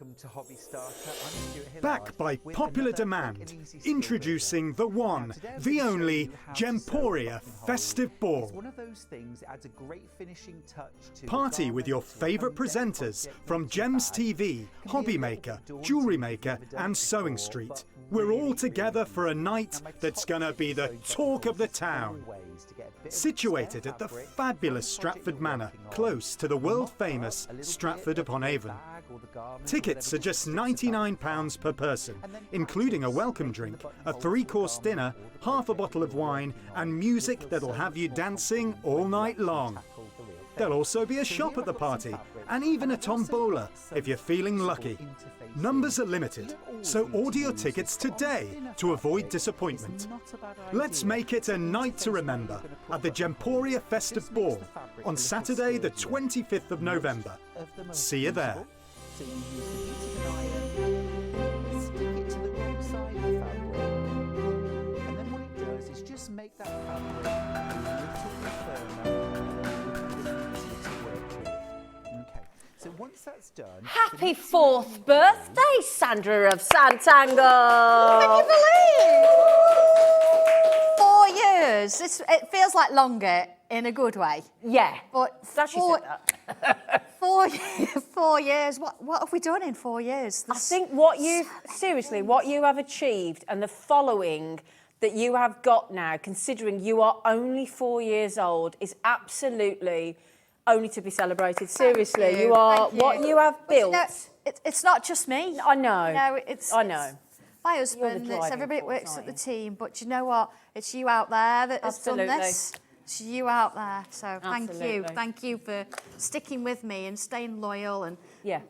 welcome to Hobby Starter. I'm Stuart Hillard. Back by with popular another demand, quick and easy skill introducing builder. the one, Now, today I'm the gonna show only you how to sew Gemporia buttonholes. Festive Ball. It's one of those things that adds a great finishing touch to Party with your favourite presenters from Gems TV, Hobby Maker, Jewellery Maker and Sewing Street. We're all together for a night that's gonna be the talk of the town. Situated at the fabulous Stratford Manor, close to the world-famous Stratford-upon-Avon. Tickets are just £99 per person, including a welcome drink, a three-course dinner, half a bottle of wine and music that'll have you dancing all night long. There'll also be a shop at the party, and even a tombola if you're feeling lucky. Numbers are limited, so order your tickets today to avoid disappointment. Let's make it a night to remember at the Gemporia Festive Ball on Saturday the 25th of November. See you there. So you use the heat of an iron, stick it to the wrong side of the fabric, and then what it does is just make that fabric a little bit firmer and a little bit easier to work with. Okay, so once that's done... Happy 4th birthday, Sandra of Sanntangle! Can you believe? 4 years. It feels like longer in a good way. Yeah, But that she said that. 4 years. What have we done in 4 years? I think what you have achieved and the following that you have got now, considering you are only 4 years old, is absolutely only to be celebrated. Seriously, you are what you have built. You know, it's not just me. I know. You know, I know. It's my husband. It's everybody that works at the team. But you know what? It's you out there that has done this. It's you out there. So thank you for sticking with me and staying loyal and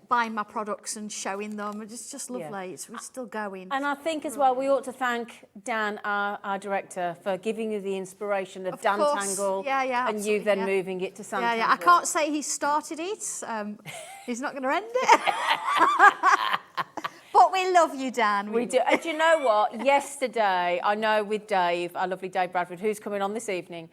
buying my products and showing them. It's just lovely. We're still going. And I think as well we ought to thank Dan, our director, for giving you the inspiration of Untitled and you then moving it to Sanntangle. I can't say he started it. He's not going to end it. But we love you, Dan. We do. And do you know what? Yesterday, I know with Dave, our lovely Dave Bradford, who's coming on this evening,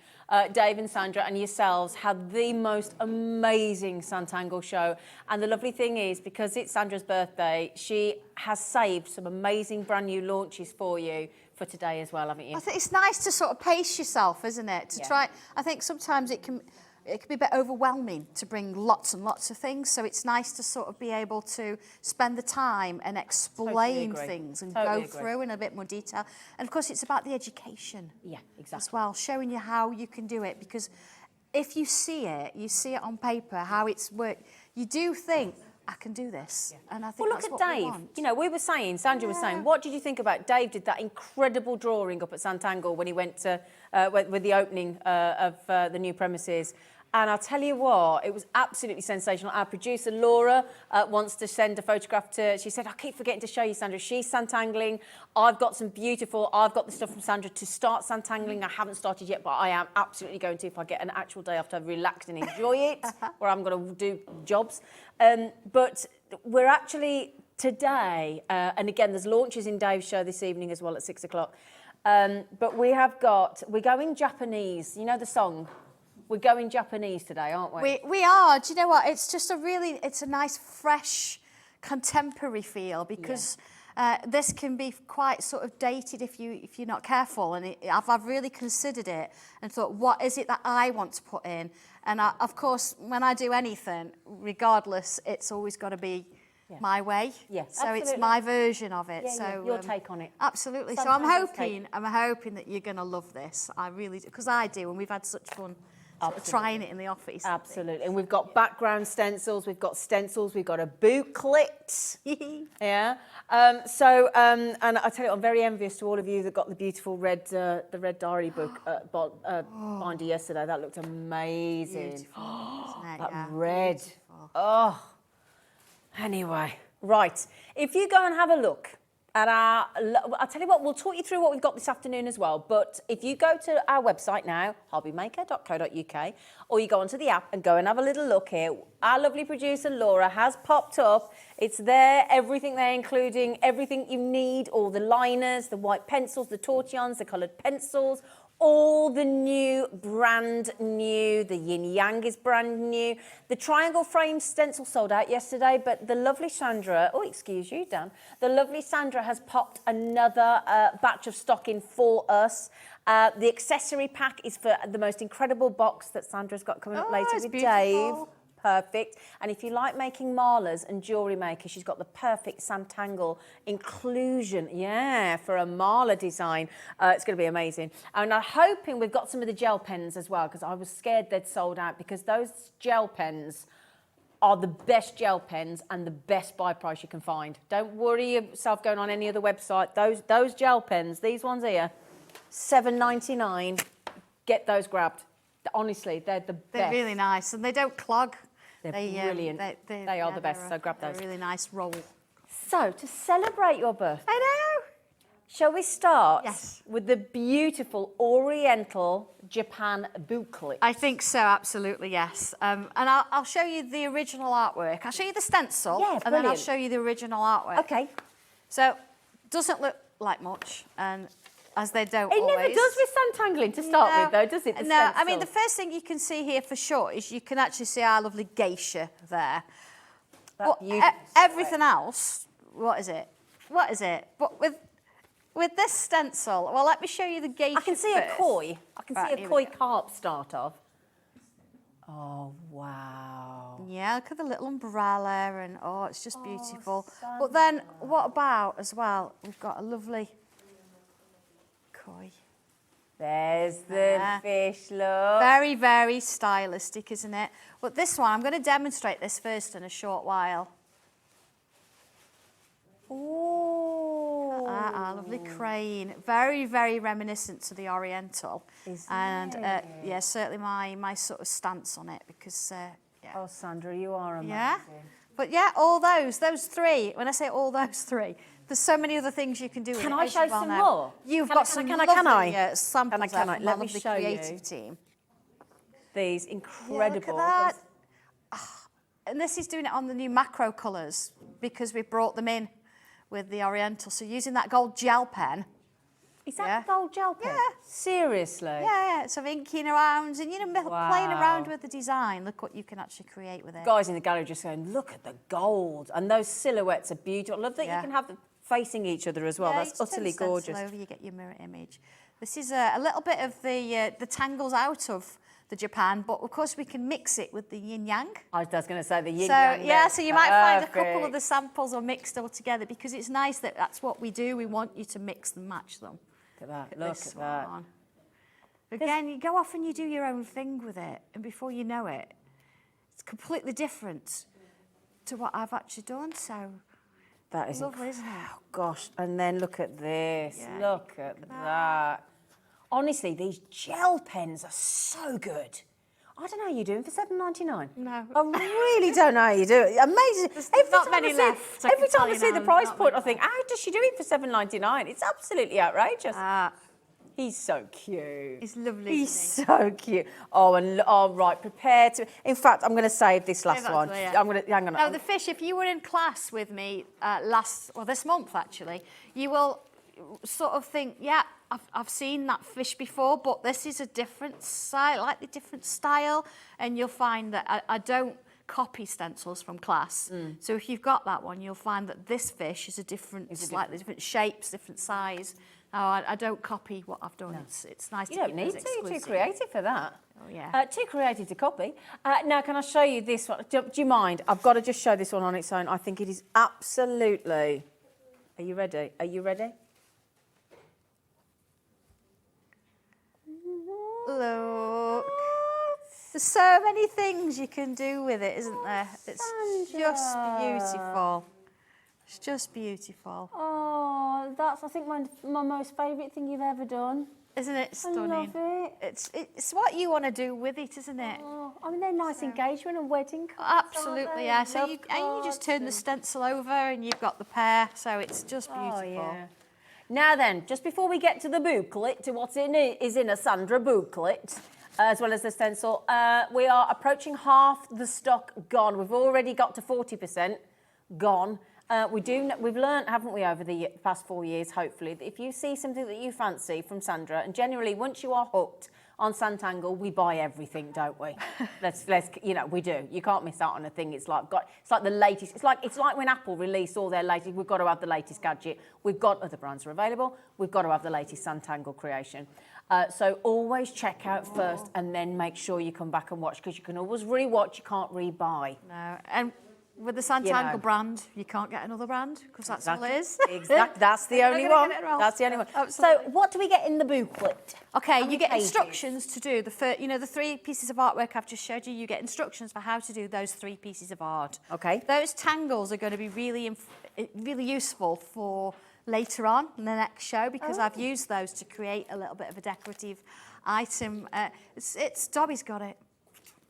Dave and Sandra and yourselves had the most amazing Sanntangle show. And the lovely thing is, because it's Sandra's birthday, she has saved some amazing brand new launches for you for today as well, haven't you? I think it's nice to sort of pace yourself, isn't it? To try. I think sometimes it can be a bit overwhelming to bring lots and lots of things. So it's nice to sort of be able to spend the time and explain things and go through in a bit more detail. And of course, it's about the education. Yeah, exactly. As well, showing you how you can do it. Because if you see it on paper, how it's worked, you do think, I can do this. And I think well, look that's at what we Dave. want. You know, we were saying, Sandra was saying, what did you think about Dave did that incredible drawing up at Sanntangle when he went to, with the opening of the new premises. And I'll tell you what, it was absolutely sensational. Our producer, Laura, wants to send a photograph to... She said, I keep forgetting to show you, Sandra. She's Sanntangling. I've got the stuff from Sandra to start Sanntangling. I haven't started yet, but I am absolutely going to if I get an actual day off to relax and enjoy it, or I'm going to do jobs. But we're actually today, and again, there's launches in Dave's show this evening as well at 6 o'clock. But we're going Japanese. You know the song? We're going Japanese today, aren't we? We are. Do you know what? It's just it's a nice, fresh, contemporary feel because this can be quite sort of dated if you're not careful. And I've really considered it and thought, what is it that I want to put in? And of course, when I do anything, regardless, it's always got to be my way. Yes, so it's my version of it. So your take on it. Absolutely. Sometimes so I'm hoping that you're going to love this. I really do, because I do, and we've had such fun. Trying it in I Absolutely. And we've got background stencils, we've got a booklet. Yeah. And I tell you, I'm very envious to all of you that got the beautiful red diary book binder yesterday. That looked amazing. Beautiful, isn't it? That red. Beautiful. Oh. Anyway, right. If you go and have a look at I'll tell you what, we'll talk you through what we've got this afternoon as well. But if you go to our website now, hobbymaker.co.uk, or you go onto the app and go and have a little look here, our lovely producer Laura has popped up. It's there, everything there, including everything you need, all the liners, the white pencils, the tortillons, the coloured pencils, all the new, brand new. The yin yang is brand new. The triangle frame stencil sold out yesterday, but the lovely Sandra, oh, excuse you, Dan. The lovely Sandra has popped another batch of stock in for us. The accessory pack is for the most incredible box that Sandra's got coming up later it's with beautiful. Dave. Perfect. And if you like making malas and jewellery makers, she's got the perfect Sanntangle inclusion, for a mala design. It's going to be amazing. And I'm hoping we've got some of the gel pens as well, because I was scared they'd sold out, because those gel pens are the best gel pens and the best buy price you can find. Don't worry yourself going on any other website. Those gel pens, these ones here, $7.99. Get those grabbed. Honestly, they're the best. They're really nice, and they don't clog. They're brilliant. They are the best, so grab those. They're a really nice roll. So, to celebrate your birthday, I know. shall we start Yes. with the beautiful Oriental Japan booklet? I think so, absolutely, yes. And I'll show you the original artwork. I'll show you the stencil, Yeah, and then I'll brilliant. show you the original artwork. Okay. So, doesn't look like much, and as they don't It always. never does with Santangling to start with, though, does it? The No, I mean, stencil? the first thing you can see here for sure is you can actually see our lovely geisha there. That But beautiful everything else, what is it? What is it? But with this stencil, well, let me show you the geisha I can see first. a koi. I can Right, see a here koi we go. carp start off. Oh, wow. Yeah, look at the little umbrella, and oh, it's just beautiful. But then, what about as well? We've got a lovely koi. There's the There. fish, look. Very, very stylistic, isn't it? But this one, I'm going to demonstrate this first in a short while. Ooh. Our lovely crane. Very, very reminiscent to the Oriental. Isn't and it? yeah, certainly my sort of stance on it, because yeah. Oh, Sandra, you are amazing. Yeah. But yeah, all those three. When I say all those three, there's so many other things you can do with it. Can I as show you well some know. more? You've Can got I- some can I- lovely can I? samples Can I? there from Let our me lovely show you. creative team. These Yeah, incredible. look at that. And this is doing it on the new macro colours, because we brought them in with the Oriental. So using that gold gel pen. Is that Yeah. the gold gel pen? Yeah. Seriously? Yeah, so inking around and, playing Wow. around with the design. Look what you can actually create with it. Guys in the gallery just going, look at the gold. And those silhouettes are beautiful. I love that Yeah. you can have them facing each other as well. Yeah, That's you just turn utterly the stencil gorgeous. Over, you get your mirror image. This is a little bit of the tangles out of the Japan, but of course we can mix it with the yin yang. I was going to say the yin So yang. yeah, there. so you might find a couple of Perfect. the samples are mixed all together, because it's nice that that's what we do. We want you to mix and match them. Look at that. Look This at that. one. Again, you go off and you do your own thing with it, and before you know it, it's completely different to what I've actually done. So That is lovely, isn't it? Oh, gosh. And then look at this. Yeah, Look at that. Honestly, these gel pens are so good. I don't know how you do them for $7.99. No. I really don't know how you do it. Amazing. There's not many I see, left, I every can tell time I you see now, the price not point, I many think, how does she do it for $7.99? It's absolutely outrageous. He's so cute. It's lovely. He's isn't so cute. Oh, and right, prepare to. In fact, I'm going to save this last that one. to the end. I'm going to hang on. Now, the fish, if you were in class with me this month actually, you will sort of think, yeah, I've seen that fish before, but this is a different slightly different style, and you'll find that I don't copy stencils from class. So if you've got that one, you'll find that this fish is slightly different shapes, different size. No, I don't copy what I've done. No. It's nice You to don't keep need those to. You're too exclusive. creative for that. Oh, yeah. Too creative to copy. Now, can I show you this one? Do you mind? I've got to just show this one on its own. I think it is absolutely... Are you ready? Are you ready? Look. There's so many things you can do with it, isn't there? It's just beautiful. It's just beautiful. Oh, that's, I think, my most favourite thing you've ever done. Isn't it stunning? I love it. It's what you want to do with it, isn't it? Oh, I mean, they're nice engagement and wedding cards. Absolutely, aren't they? yeah. So Love you just cards turn the and- stencil over and you've got the pair. So it's just beautiful. Oh, yeah. Now then, just before we get to the booklet, to what's is in a Sandra booklet, as well as the stencil, we are approaching half the stock gone. We've already got to 40% gone. We've learned, haven't we, over the past 4 years, hopefully, that if you see something that you fancy from Sandra, and generally once you are hooked on Sanntangle, we buy everything, don't we? let's we do. You can't miss out on a thing. It's like the latest. It's like when Apple released all their latest. We've got to have the latest gadget. We've got other brands are available. We've got to have the latest Sanntangle creation. So always check out first, and then make sure you come back and watch, because you can always re-watch. You can't re-buy. No, and with the Sanntangle brand, you can't get another brand, because that's all it is. Exactly. That's the only one. That's the only one. Absolutely. So what do we get in the booklet? Okay, you get pages? instructions to do the 3 pieces of artwork I've just showed you. You get instructions for how to do those 3 pieces of art. Okay. Those tangles are going to be really useful for later on in the next show, because I've used those to create a little bit of a decorative item. It's Dobby's got it.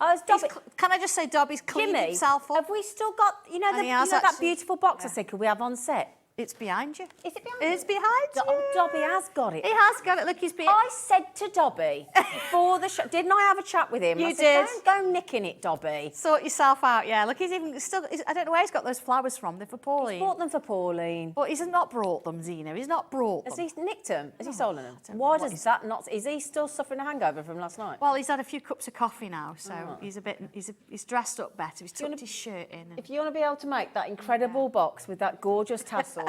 Oh, it's Dobby. Can I just say Dobby's cleaned himself up? Have we still got, that beautiful box I said, could we have on set? It's behind you. Is it behind you? It's behind you. Oh, Dobby has got it. He has got it. Look, he's behind. I said to Dobby before the show, didn't I have a chat with him? You I said, did. Don't go nicking it, Dobby. Sort yourself out, yeah. Look, he's even still. I don't know where he's got those flowers from. They're for Pauline. Bought them for Pauline. But he's not brought them, Zena. He's not brought them. Has he nicked them? Has he stolen them? Why does that not? Is he still suffering a hangover from last night? Well, he's had a few cups of coffee now, so he's a bit. He's dressed up better. He's tucked his shirt in. If you want to be able to make that incredible box with that gorgeous tassel,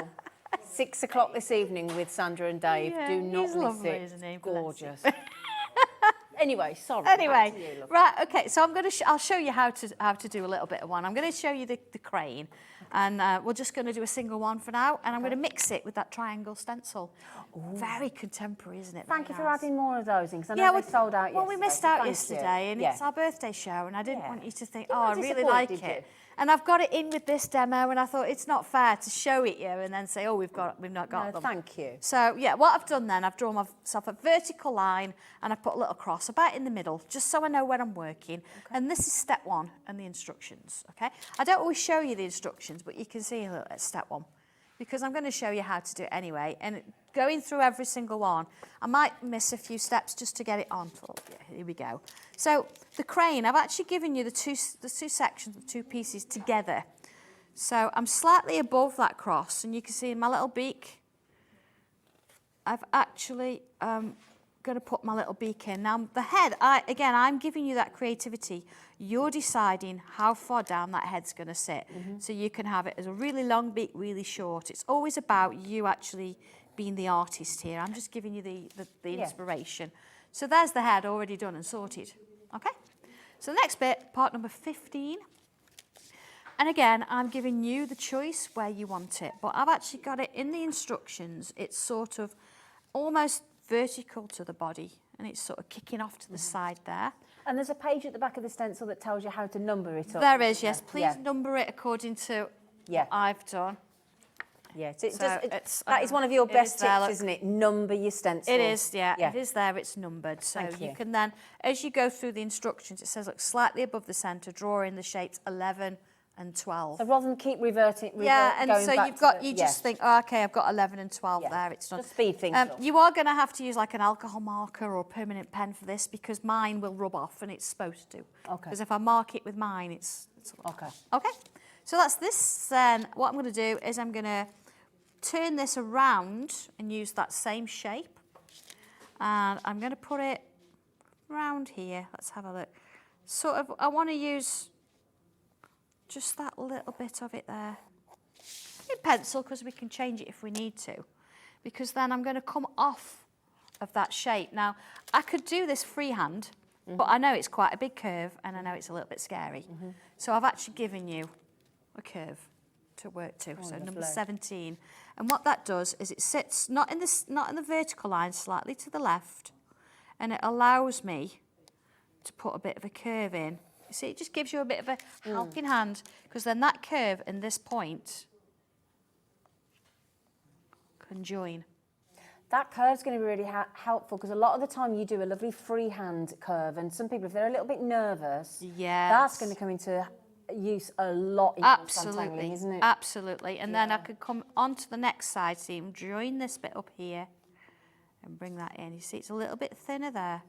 6 o'clock this evening with Sandra and Dave, do not he's miss lovely, it. isn't he? Gorgeous. Anyway, sorry. Anyway, back to you, love. right, okay. So I'm going to. I'll show you how to do a little bit of one. I'm going to show you the crane, and we're just going to do a single one for now. And I'm going to mix it with that triangle stencil. Very contemporary, isn't it? Thank you Very for nice. adding more of those things. I know they sold out yesterday. Well, we missed out Thank yesterday, you. and Yeah. it's our birthday show, and I didn't want you to think, Didn't oh, I want to really disappoint, like did you? it. And I've got it in with this demo, and I thought it's not fair to show it you and then say, oh, we've not got No, them. thank you. So yeah, what I've done then, I've drawn myself a vertical line, and I've put a little cross about in the middle, just so I know where I'm working. Okay. And this is step 1 and the instructions. Okay, I don't always show you the instructions, but you can see at step 1, because I'm going to show you how to do it anyway. And going through every single one, I might miss a few steps just to get it on. Oh, yeah, here we go. So the crane, I've actually given you the two sections, the 2 pieces together. So I'm slightly above that cross, and you can see in my little beak, I've actually going to put my little beak in. Now the head, I'm giving you that creativity. You're deciding how far down that head's going to sit. So you can have it as a really long beak, really short. It's always about you actually being the artist here. I'm just giving you the inspiration. So there's the head already done and sorted. Okay? So the next bit, part number 15. And again, I'm giving you the choice where you want it, but I've actually got it in the instructions. It's sort of almost vertical to the body, and it's sort of kicking off to the side there. And there's a page at the back of the stencil that tells you how to number it up. There is, yes. Please number it according to what I've done. Yeah, that is one of your best tips, isn't it? Number your stencil. It is, yeah. It is there, it's numbered. So you can then, as you go through the instructions, it says, look, slightly above the centre, draw in the shapes 11 and 12. So rather than keep reverting, and going so back you just think, oh, okay, I've got 11 and 12 there, it's done. Just speed things up. You are going to have to use like an alcohol marker or a permanent pen for this, because mine will rub off, and it's supposed to. Okay. Because if I mark it with mine, it's okay. Okay. So that's this. Then what I'm going to do is I'm going to turn this around and use that same shape, and I'm going to put it round here. Let's have a look. Sort of, I want to use just that little bit of it there in pencil, because we can change it if we need to, because then I'm going to come off of that shape. Now I could do this freehand, but I know it's quite a big curve, and I know it's a little bit scary. So I've actually given you a curve to work to. So number 17. And what that does is it sits not in the vertical line, slightly to the left, and it allows me to put a bit of a curve in. You see, it just gives you a bit of a helping hand, because then that curve and this point can join. That curve's going to be really helpful, because a lot of the time you do a lovely freehand curve, and some people, if they're a little bit nervous, that's going to come into use a lot in Sanntangle, isn't it? Absolutely. And then I could come onto the next side, see, and join this bit up here and bring that in. You see, it's a little bit thinner there,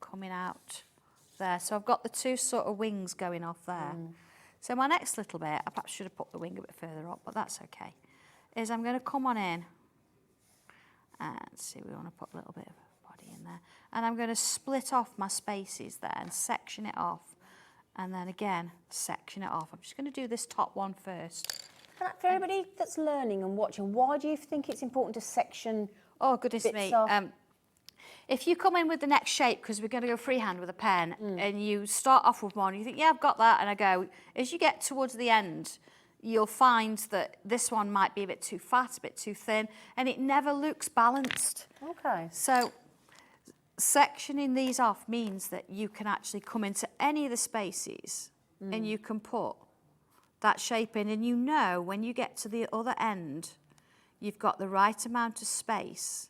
coming out there. So I've got the 2 sort of wings going off there. So my next little bit, I perhaps should have put the wing a bit further up, but that's okay, is I'm going to come on in and see, we want to put a little bit of body in there. And I'm going to split off my spaces there and section it off. And then again, section it off. I'm just going to do this top one first. For everybody that's learning and watching, why do you think it's important to section Goodness bits me. off? If you come in with the next shape, because we're going to go freehand with a pen, and you start off with one, you think, yeah, I've got that, and I go, as you get towards the end, you'll find that this one might be a bit too fat, a bit too thin, and it never looks balanced. Okay. So sectioning these off means that you can actually come into any of the spaces and you can put that shape in, and you know when you get to the other end, you've got the right amount of space.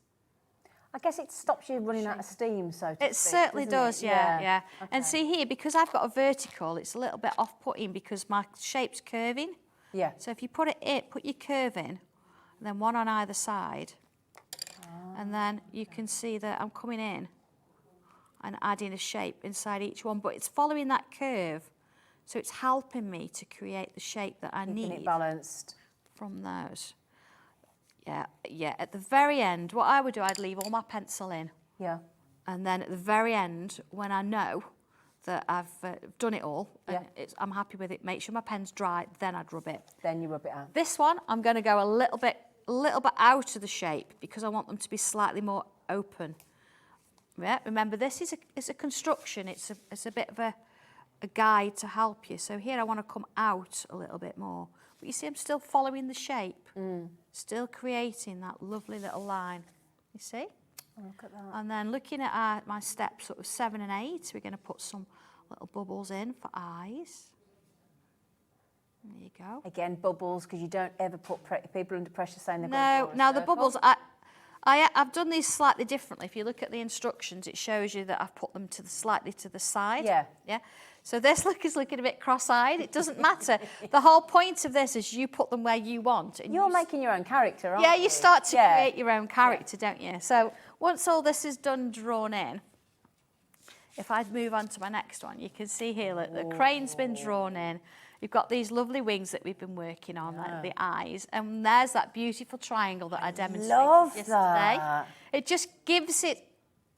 I guess it stops you running out of steam, so to speak. It certainly does, yeah. Okay. And see here, because I've got a vertical, it's a little bit off-putting because my shape's curving. Yeah. So if you put your curve in, and then one on either side, and then you can see that I'm coming in and adding a shape inside each one, but it's following that curve, so it's helping me to create the shape that I need. Keeping it balanced. From those. Yeah, at the very end, what I would do, I'd leave all my pencil in. Yeah. And then at the very end, when I know that I've done it all, and I'm happy with it, make sure my pen's dry, then I'd rub it. Then you rub it out. This one, I'm going to go a little bit out of the shape because I want them to be slightly more open. Yeah, remember, this is a construction. It's a bit of a guide to help you. So here I want to come out a little bit more. But you see, I'm still following the shape, still creating that lovely little line. You see? Oh, look at that. And then looking at my steps, sort of 7 and 8, we're going to put some little bubbles in for eyes. There you go. Again, bubbles, because you don't ever put people under pressure saying they're going No, to draw a now the circle. bubbles, I've done these slightly differently. If you look at the instructions, it shows you that I've put them slightly to the side. Yeah. Yeah. So this look is looking a bit cross-eyed. It doesn't matter. The whole point of this is you put them where you want. And You're making your own character, aren't you? Yeah, you start to create your own character, don't you? So once all this is done, drawn in, if I move on to my next one, you can see here that the crane's been drawn in. You've got these lovely wings that we've been working on, like the eyes, and there's that beautiful triangle that I demonstrated yesterday. That. It just gives it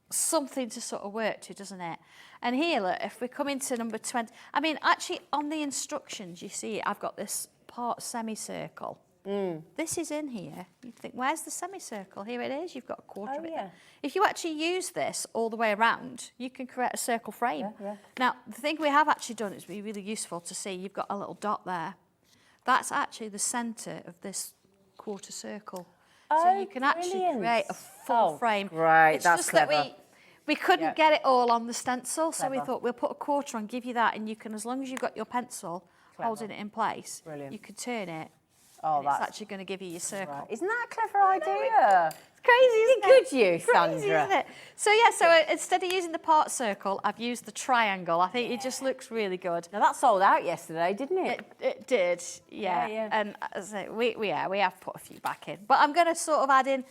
something to sort of work to, doesn't it? And here, look, if we come into number 20, I mean, actually on the instructions, you see, I've got this part semicircle. This is in here. You think, where's the semicircle? Here it is. You've got a quarter of it there. If you actually use this all the way around, you can create a circle frame. Now, the thing we have actually done is really useful to see. You've got a little dot there. That's actually the centre of this quarter circle. So you can actually create a full frame. Right, it's that's just clever. that we couldn't get it all on the stencil, so we thought we'll put a quarter on, give you that, and you can, as long as you've got your pencil holding it in place, you can turn it. Oh, it's actually going to give you your circle. Right. Isn't that a clever idea? It's crazy, isn't it? Good you, Sandra. Crazy, isn't it? So instead of using the part circle, I've used the triangle. I think it just looks really good. Now that sold out yesterday, didn't it? It did, yeah. Yeah. And as I say, we have put a few back in. But I'm going to sort of add in,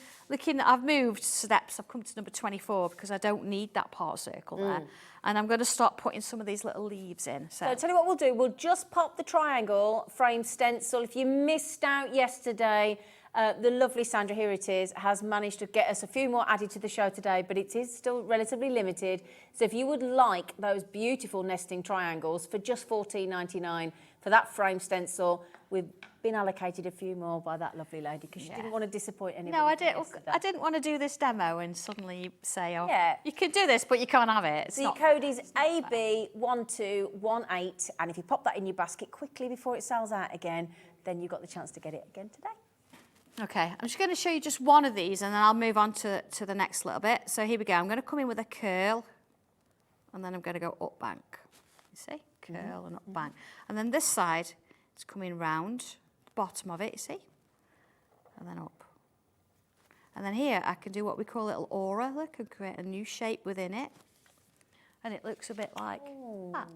I've moved steps. I've come to number 24 because I don't need that part circle there. And I'm going to start putting some of these little leaves in. So I'll tell you what we'll do. We'll just pop the triangle frame stencil. If you missed out yesterday, the lovely Sandra, here it is, has managed to get us a few more added to the show today, but it is still relatively limited. So if you would like those beautiful nesting triangles for just $14.99 for that frame stencil, we've been allocated a few more by that lovely lady because she didn't want to disappoint anyone. No, I didn't want to do this demo and suddenly say, oh, Yeah. you can do this, but you can't have it. The code is AB1218, and if you pop that in your basket quickly before it sells out again, then you've got the chance to get it again today. Okay, I'm just going to show you just one of these and then I'll move on to the next little bit. So here we go. I'm going to come in with a curl and then I'm going to go up bank. You see? Curl and up bank. And then this side is coming round the bottom of it, you see? And then up. And then here I can do what we call a little aura. Look, and create a new shape within it. And it looks a bit like that.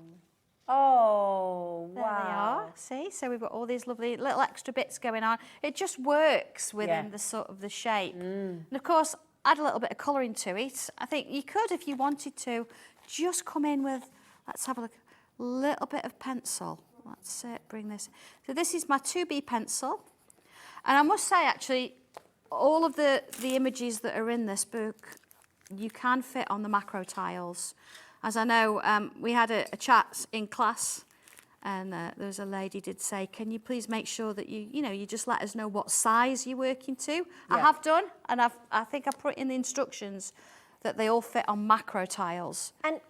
Oh, There they are. See, so we've got all these lovely little extra bits going on. It just works within the sort of the shape. And of course, add a little bit of colouring to it. I think you could, if you wanted to, just come in with, let's have a look, a little bit of pencil That's it, bring this. So this is my 2B pencil. And I must say, actually, all of the images that are in this book, you can fit on the macro tiles. As I know, we had a chat in class, and there was a lady did say, can you please make sure that you just let us know what size you're working to? Yeah. I have done, and I think I put in the instructions that they all fit on macro tiles. And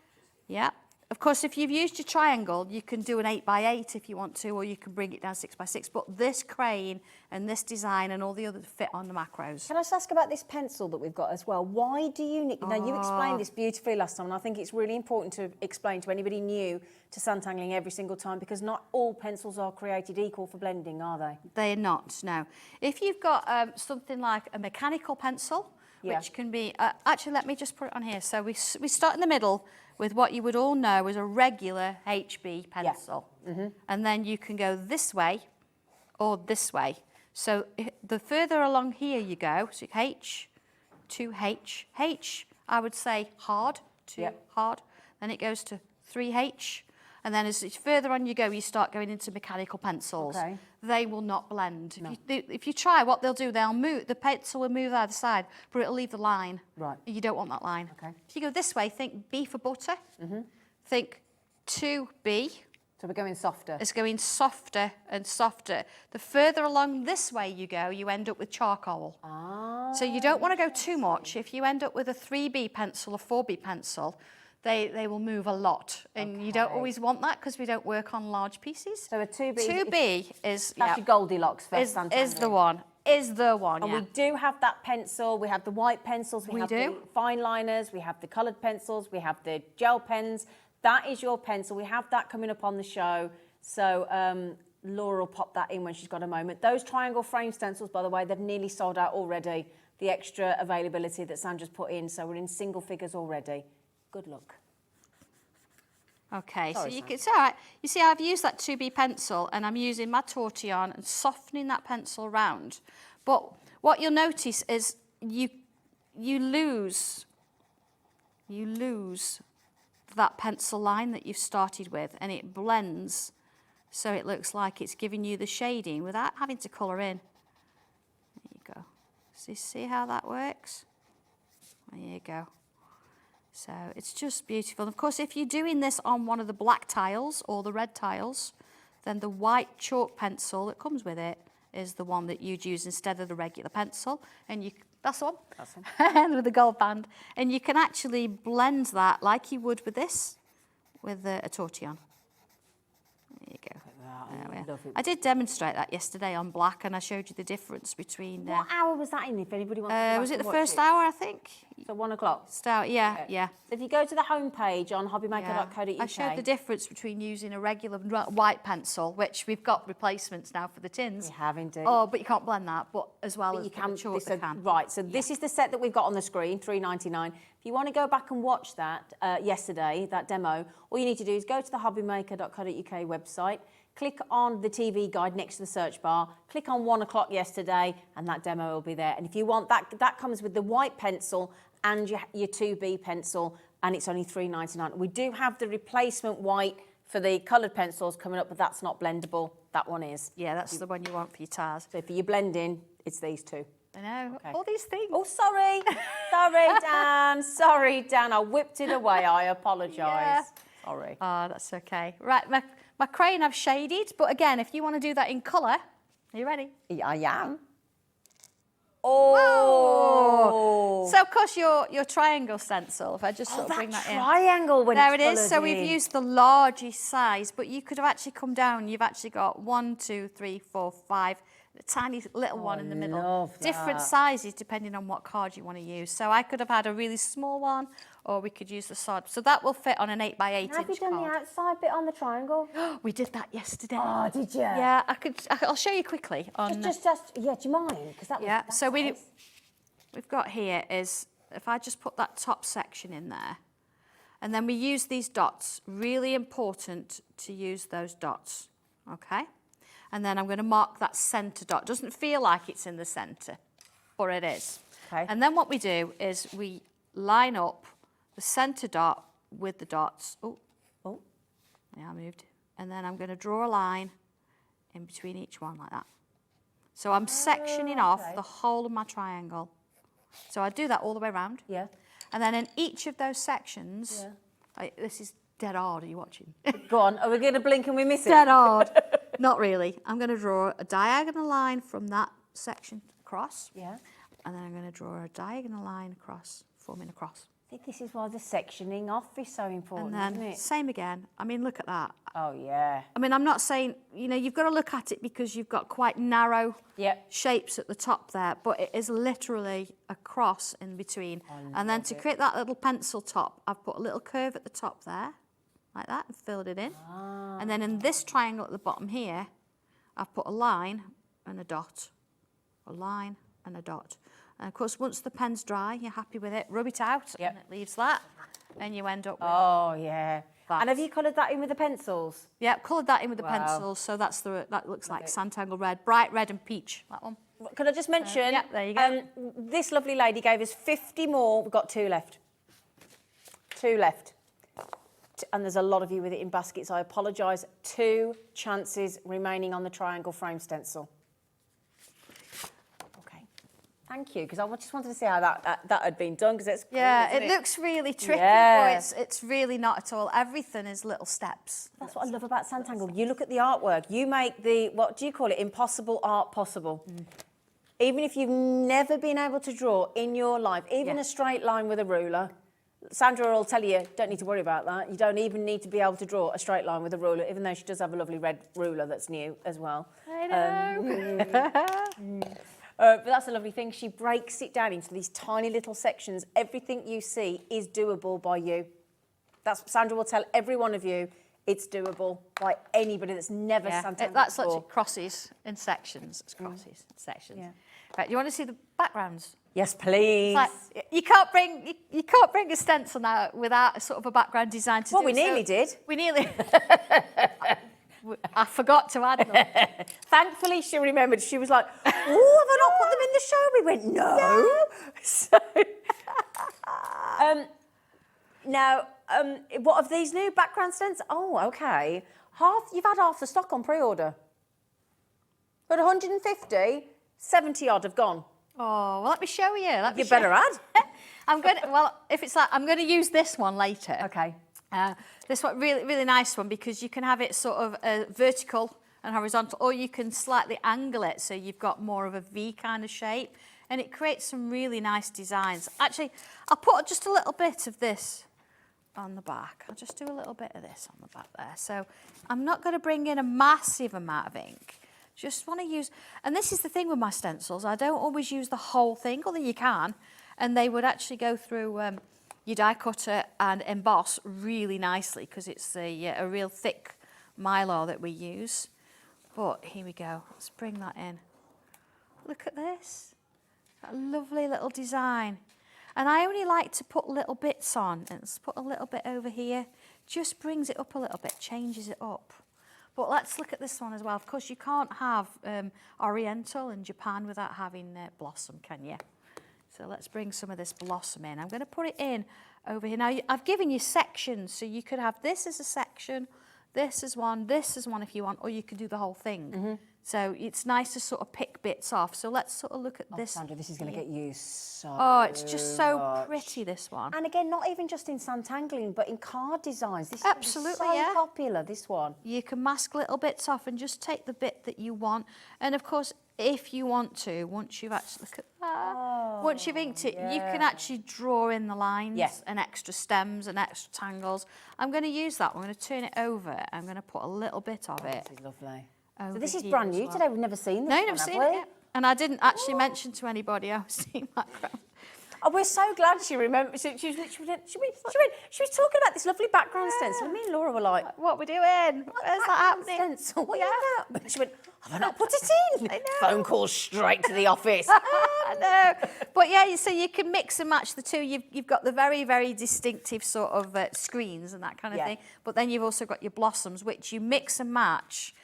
yeah. Of course, if you've used your triangle, you can do an 8x8 if you want to, or you can bring it down 6x6. But this crane and this design and all the others fit on the macros. Can I just ask about this pencil that we've got as well? Why do you need... Now, you explained this beautifully last time, and I think it's really important to explain to anybody new to Sanntangling every single time, because not all pencils are created equal for blending, are they? They're not, no. If you've got something like a mechanical pencil, which can be... actually, let me just put it on here. So we start in the middle with what you would all know as a regular HB pencil. Yeah. And then you can go this way or this way. So the further along here you go, so H to H. H, I would say hard to hard. Then it goes to 3H. And then as further on you go, you start going into mechanical pencils. Okay. They will not blend. No. If you try, what they'll do, the pencil will move either side, but it'll leave the line. Right. You don't want that line. Okay. If you go this way, think B for butter. Think 2B. So we're going softer. It's going softer and softer. The further along this way you go, you end up with charcoal. So you don't want to go too much. If you end up with a 3B pencil or 4B pencil, they will move a lot, and you don't always want that because we don't work on large pieces. So a 2B. 2B is that's your Goldilocks for Sanntangle. Is the one. Is the one. And we do have that pencil. We have the white pencils. We have the fine liners. We have the coloured pencils. We have the gel pens. That is your pencil. We have that coming up on the show. So Laura will pop that in when she's got a moment. Those triangle frame stencils, by the way, they've nearly sold out already. The extra availability that Sam just put in. So we're in single figures already. Good luck. Okay, sorry, so it's all right. You see, I've used that 2B pencil and I'm using my tortillon and softening that pencil round. But what you'll notice is you lose that pencil line that you've started with, and it blends so it looks like it's giving you the shading without having to colour in. There you go. So see how that works? There you go. So it's just beautiful. And of course, if you're doing this on one of the black tiles or the red tiles, then the white chalk pencil that comes with it is the one that you'd use instead of the regular pencil. And that's the one. That's the one. With the gold band. And you can actually blend that like you would with this, with a tortillon. There you go. I did demonstrate that yesterday on black, and I showed you the difference between... What hour was that in, if anybody wants to was it the first hour, I think? So 1 o'clock? Yeah. So if you go to the homepage on hobbymaker.co.uk... I showed the difference between using a regular white pencil, which we've got replacements now for the tins. We have indeed. Oh, but you can't blend that, but as well as you can, the chalk, they can. Right, so this is the set that we've got on the screen, $3.99. If you want to go back and watch that yesterday, that demo, all you need to do is go to the hobbymaker.co.uk website, click on the TV guide next to the search bar, click on 1 o'clock yesterday, and that demo will be there. And if you want that comes with the white pencil and your 2B pencil, and it's only $3.99. We do have the replacement white for the coloured pencils coming up, but that's not blendable. That one is. Yeah, that's the one you want for your tars. So for your blending, it's these two. I know, all these things. Oh, sorry. Sorry, Dan. Sorry, Dan. I whipped it away. I apologise. Yeah. Sorry. Oh, that's okay. Right, my crane I've shaded, but again, if you want to do that in colour, are you ready? Yeah, I am. Oh! Whoa. So, of course, your triangle stencil, if I just sort of bring that in. Triangle when there it is. So we've used the largest size, but you could have actually come down. You've actually got 1, 2, 3, 4, 5, a tiny little one in the middle. Love different sizes depending on what card you want to use. So I could have had a really small one, or we could use the sod. So that will fit on an 8x8 inch card. Have you done the outside bit on the triangle? We did that yesterday. Oh, did you? Yeah, I'll show you quickly. On just yeah, do you mind? Because that was, yeah, so we've got here is, if I just put that top section in there, and then we use these dots. Really important to use those dots, okay? And then I'm going to mark that centre dot. Doesn't feel like it's in the centre, but it is. Okay. And then what we do is we line up the centre dot with the dots. Oh, yeah, I moved. and then I'm going to draw a line in between each one like that. So I'm sectioning off the whole of my triangle. So I do that all the way around. Yeah. And then in each of those sections, this is dead hard, are you watching? Go on, are we going to blink and we miss it? Dead hard. Not really. I'm going to draw a diagonal line from that section across. Yeah. And then I'm going to draw a diagonal line across, forming a cross. I think this is why the sectioning off is so important, And isn't then it? same again. I mean, look at that. Oh, yeah. I mean, I'm not saying, you know, you've got to look at it because you've got quite narrow shapes at the top there, but it is literally a cross in between. And then to create that little pencil top, I've put a little curve at the top there, like that, and filled it in. And then in this triangle at the bottom here, I've put a line and a dot, a line and a dot. And of course, once the pen's dry, you're happy with it, rub it out, and it leaves that, and you end up with Oh, yeah. that. And have you coloured that in with the pencils? Yeah, coloured that in with the pencils, so that looks like Sanntangle red, bright red and peach, that one. Could I just mention, yeah, there you go. This lovely lady gave us 50 more. We've got 2 left. 2 left. And there's a lot of you with it in baskets. I apologise. 2 chances remaining on the triangle frame stencil. Okay. Thank you, because I just wanted to see how that had been done, because it's cool, isn't it looks really tricky, Yeah. but it's really not at all. Everything is little steps. That's what I love about Sanntangle. You look at the artwork, you make the, what do you call it, impossible art possible. Even if you've never been able to draw in your life, even a straight line with a ruler, Sandra will tell you, don't need to worry about that. You don't even need to be able to draw a straight line with a ruler, even though she does have a lovely red ruler that's new as well. I know. But that's a lovely thing. She breaks it down into these tiny little sections. Everything you see is doable by you. That's Sandra will tell every one of you it's doable by anybody that's never Sanntangled That's before. literally crosses in sections. It's crosses in sections. Yeah. Right, do you want to see the backgrounds? Yes, please. Like, you can't bring a stencil now without a sort of a background design to do. Well, we nearly did. We nearly. I forgot to add them. Thankfully, she remembered. She was like, "Oh, have I not put them in the show?" We went, "No." So, now, what of these new background stencils? Oh, okay. You've had half the stock on pre-order. But 150, 70 odd have gone. Oh, well, let me show you. You better add. I'm going to, well, if it's like, I'm going to use this one later. Okay. This one, really nice one, because you can have it sort of vertical and horizontal, or you can slightly angle it so you've got more of a V kind of shape, and it creates some really nice designs. Actually, I'll put just a little bit of this on the back. I'll just do a little bit of this on the back there. So I'm not going to bring in a massive amount of ink. Just want to use, and this is the thing with my stencils, I don't always use the whole thing, although you can, and they would actually go through your die cutter and emboss really nicely, because it's a real thick mylar that we use. But here we go, let's bring that in. Look at this, that lovely little design. And I only like to put little bits on, and let's put a little bit over here, just brings it up a little bit, changes it up. But let's look at this one as well. Of course, you can't have Oriental in Japan without having blossom, can you? So let's bring some of this blossom in. I'm going to put it in over here. Now, I've given you sections, so you could have this as a section, this as one if you want, or you could do the whole thing. Mm-hmm. So it's nice to sort of pick bits off. So let's sort of look at this. Sandra, this is going to get you so Oh, it's just so pretty, this one. And again, not even just in Sanntangling, but in card designs. This Absolutely, is so popular, this one. You can mask little bits off and just take the bit that you want. And of course, if you want to, once you've actually, look at that, once you've inked it, you can actually draw in the lines and extra stems and extra tangles. I'm going to use that. I'm going to turn it over. I'm going to put a little bit of it. This is lovely. So this is brand new today. We've never seen this. No, you've never seen it yet. And I didn't actually mention to anybody I was seeing that crap. Oh, we're so glad she remembered. She was talking about this lovely background stencil. And me and Laura were like, "What we're doing? Where's that happening?" Stencil? What are you about? She went, "Have I not put it in?" I know. Phone call straight to the office. I know. But yeah, so you can mix and match the two. You've got the very, very distinctive sort of screens and that kind of thing. But then you've also got your blossoms, which you mix and match.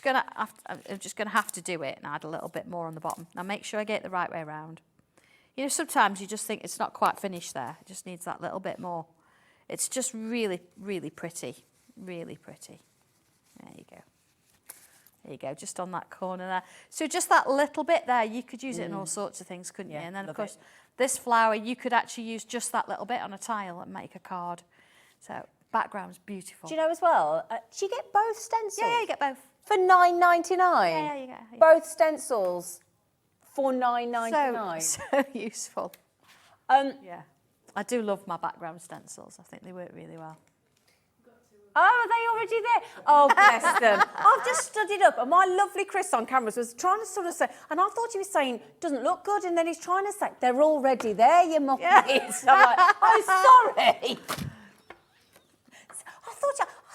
I'm just gonna have to do it and add a little bit more on the bottom. Now make sure I get it the right way around. You know, sometimes you just think it's not quite finished there. It just needs that little bit more. It's just really, really pretty. Really pretty. There you go. There you go, just on that corner there. So just that little bit there, you could use it in all sorts of things, couldn't you? And then, of course, this flower, you could actually use just that little bit on a tile and make a card. So background's beautiful. Do you know as well, do you get both stencils? Yeah, you get both. For $9.99? Yeah, you get. Both stencils for $9.99. So useful. Yeah. I do love my background stencils. I think they work really well. Oh, are they already there? Oh, bless them. I've just studied up, and my lovely Chris on cameras was trying to sort of say, and I thought he was saying, doesn't look good, and then he's trying to say, they're already there, you muppets. Yeah. I'm like, oh, sorry. I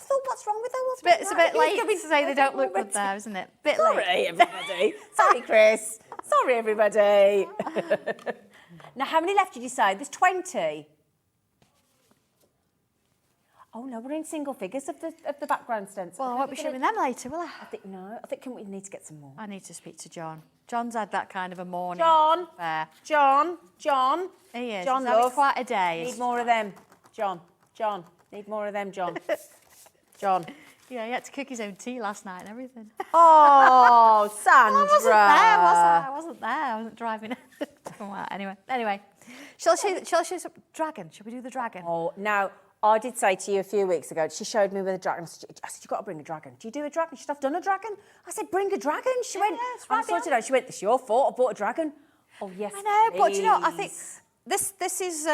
thought, what's wrong with them? It's a bit late to say they don't look good there, isn't it? Bit Sorry, late. everybody. Sorry, Chris. Sorry, everybody. Now, how many left did you say? There's 20. Oh no, we're in single figures of the background stencil. Well, I won't be showing them later, will I? I think we need to get some more. I need to speak to John. John's had that kind of a morning. John. He is. John, He's having love. quite a day. Need more of them, John. Need more of them, John. John. Yeah, he had to cook his own tea last night and everything. Oh, Sandra. I wasn't there. I wasn't driving. Anyway. Shall I show you some dragon? Shall we do the dragon? Oh, now, I did say to you a few weeks ago, she showed me with a dragon. I said, you've got to bring a dragon. Do you do a dragon? She said, I've done a dragon. I said, bring a dragon. She went, I sorted out. She went, it's your fault. I bought a dragon. Oh, yes, I know, please. but do you know, I think this is,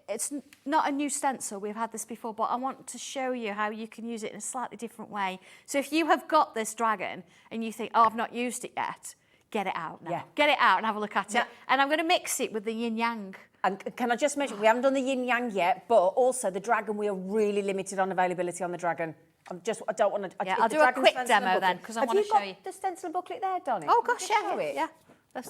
it's not a new stencil. We've had this before, but I want to show you how you can use it in a slightly different way. So if you have got this dragon and you think, oh, I've not used it yet, get it out now. Yeah. Get it out and have a look at it. And I'm going to mix it with the yin-yang. And can I just mention, we haven't done the yin-yang yet, but also the dragon, we are really limited on availability on the dragon. I don't want to... Yeah, I'll do a quick demo then, because I want to show you. Have you got the stencil booklet there, Donnie? Oh, gosh, yeah.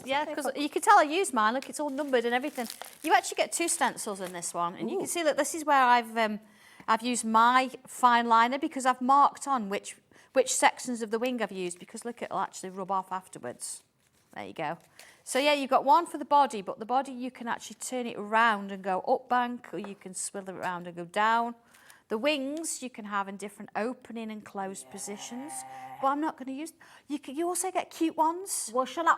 Yeah, because you can tell I used mine. Look, it's all numbered and everything. You actually get 2 stencils in this one. And you can see that this is where I've used my fine liner, because I've marked on which sections of the wing I've used, because look, it'll actually rub off afterwards. There you go. So yeah, you've got one for the body, but the body you can actually turn it around and go up bank, or you can swivel it around and go down. The wings you can have in different opening and closed positions. But I'm not going to use. You also get cute ones. Well, shall I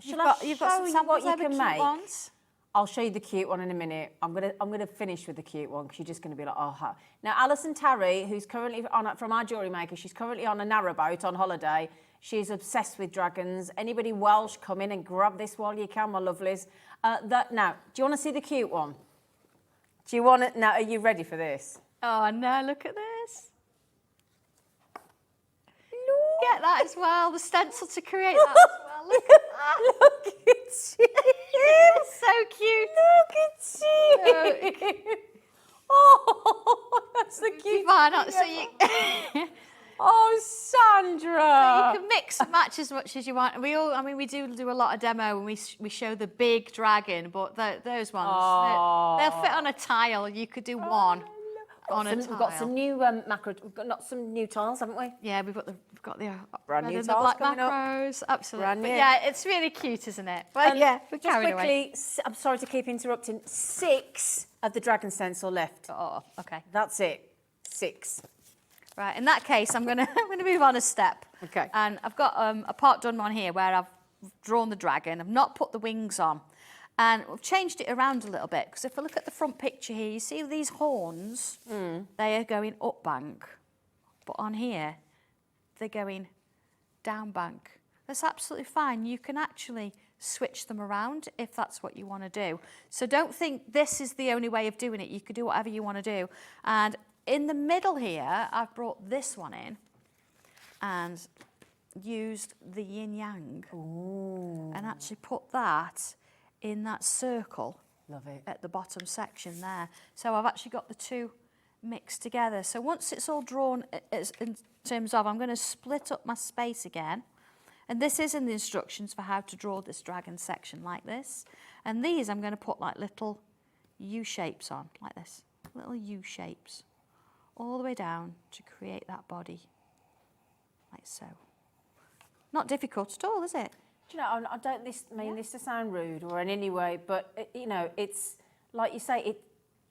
You've show got some you what samples you of the can cute make? ones. I'll show you the cute one in a minute. I'm gonna finish with the cute one, because you're just gonna be like, oh. Now, Alison Tarry, who's currently from our jewellery maker, she's currently on a narrowboat on holiday. She's obsessed with dragons. Anybody Welsh, come in and grab this while you can, my lovelies. Now, do you want to see the cute one? Do you want it? Now, are you ready for this? Oh no! Look at this. Get that as well. The stencil to create that as well. Look at that. Look at you. It's so cute. Look at you. Oh, that's the cute. Oh, Sandra! So you can mix and match as much as you want. We do a lot of demo, and we show the big dragon, but those ones, they'll fit on a tile. You could do one on a tile. We've got some new macro. We've got some new tiles, haven't we? Yeah, we've got the brand new the tiles black coming macros. up. Absolutely. Brand new. But yeah, it's really cute, isn't it? But yeah, we're just carried quickly. away. I'm sorry to keep interrupting. 6 of the dragon stencil left. Oh, okay. That's it. 6. Right, in that case, I'm gonna move on a step. Okay. And I've got a part done on here where I've drawn the dragon. I've not put the wings on, and I've changed it around a little bit, because if I look at the front picture here, you see these horns. They are going up bank, but on here they're going down bank. That's absolutely fine. You can actually switch them around if that's what you want to do. So don't think this is the only way of doing it. You could do whatever you want to do. And in the middle here, I've brought this one in and used the yin-yang and actually put that in that circle. Love it. At the bottom section there. So I've actually got the 2 mixed together. So once it's all drawn in terms of, I'm going to split up my space again. And this is in the instructions for how to draw this dragon section like this. And these I'm going to put like little U-shapes on, like this. Little U-shapes. All the way down to create that body, like so. Not difficult at all, is it? Do you know, I don't mean this to sound rude or in any way, but, you know, it's, like you say,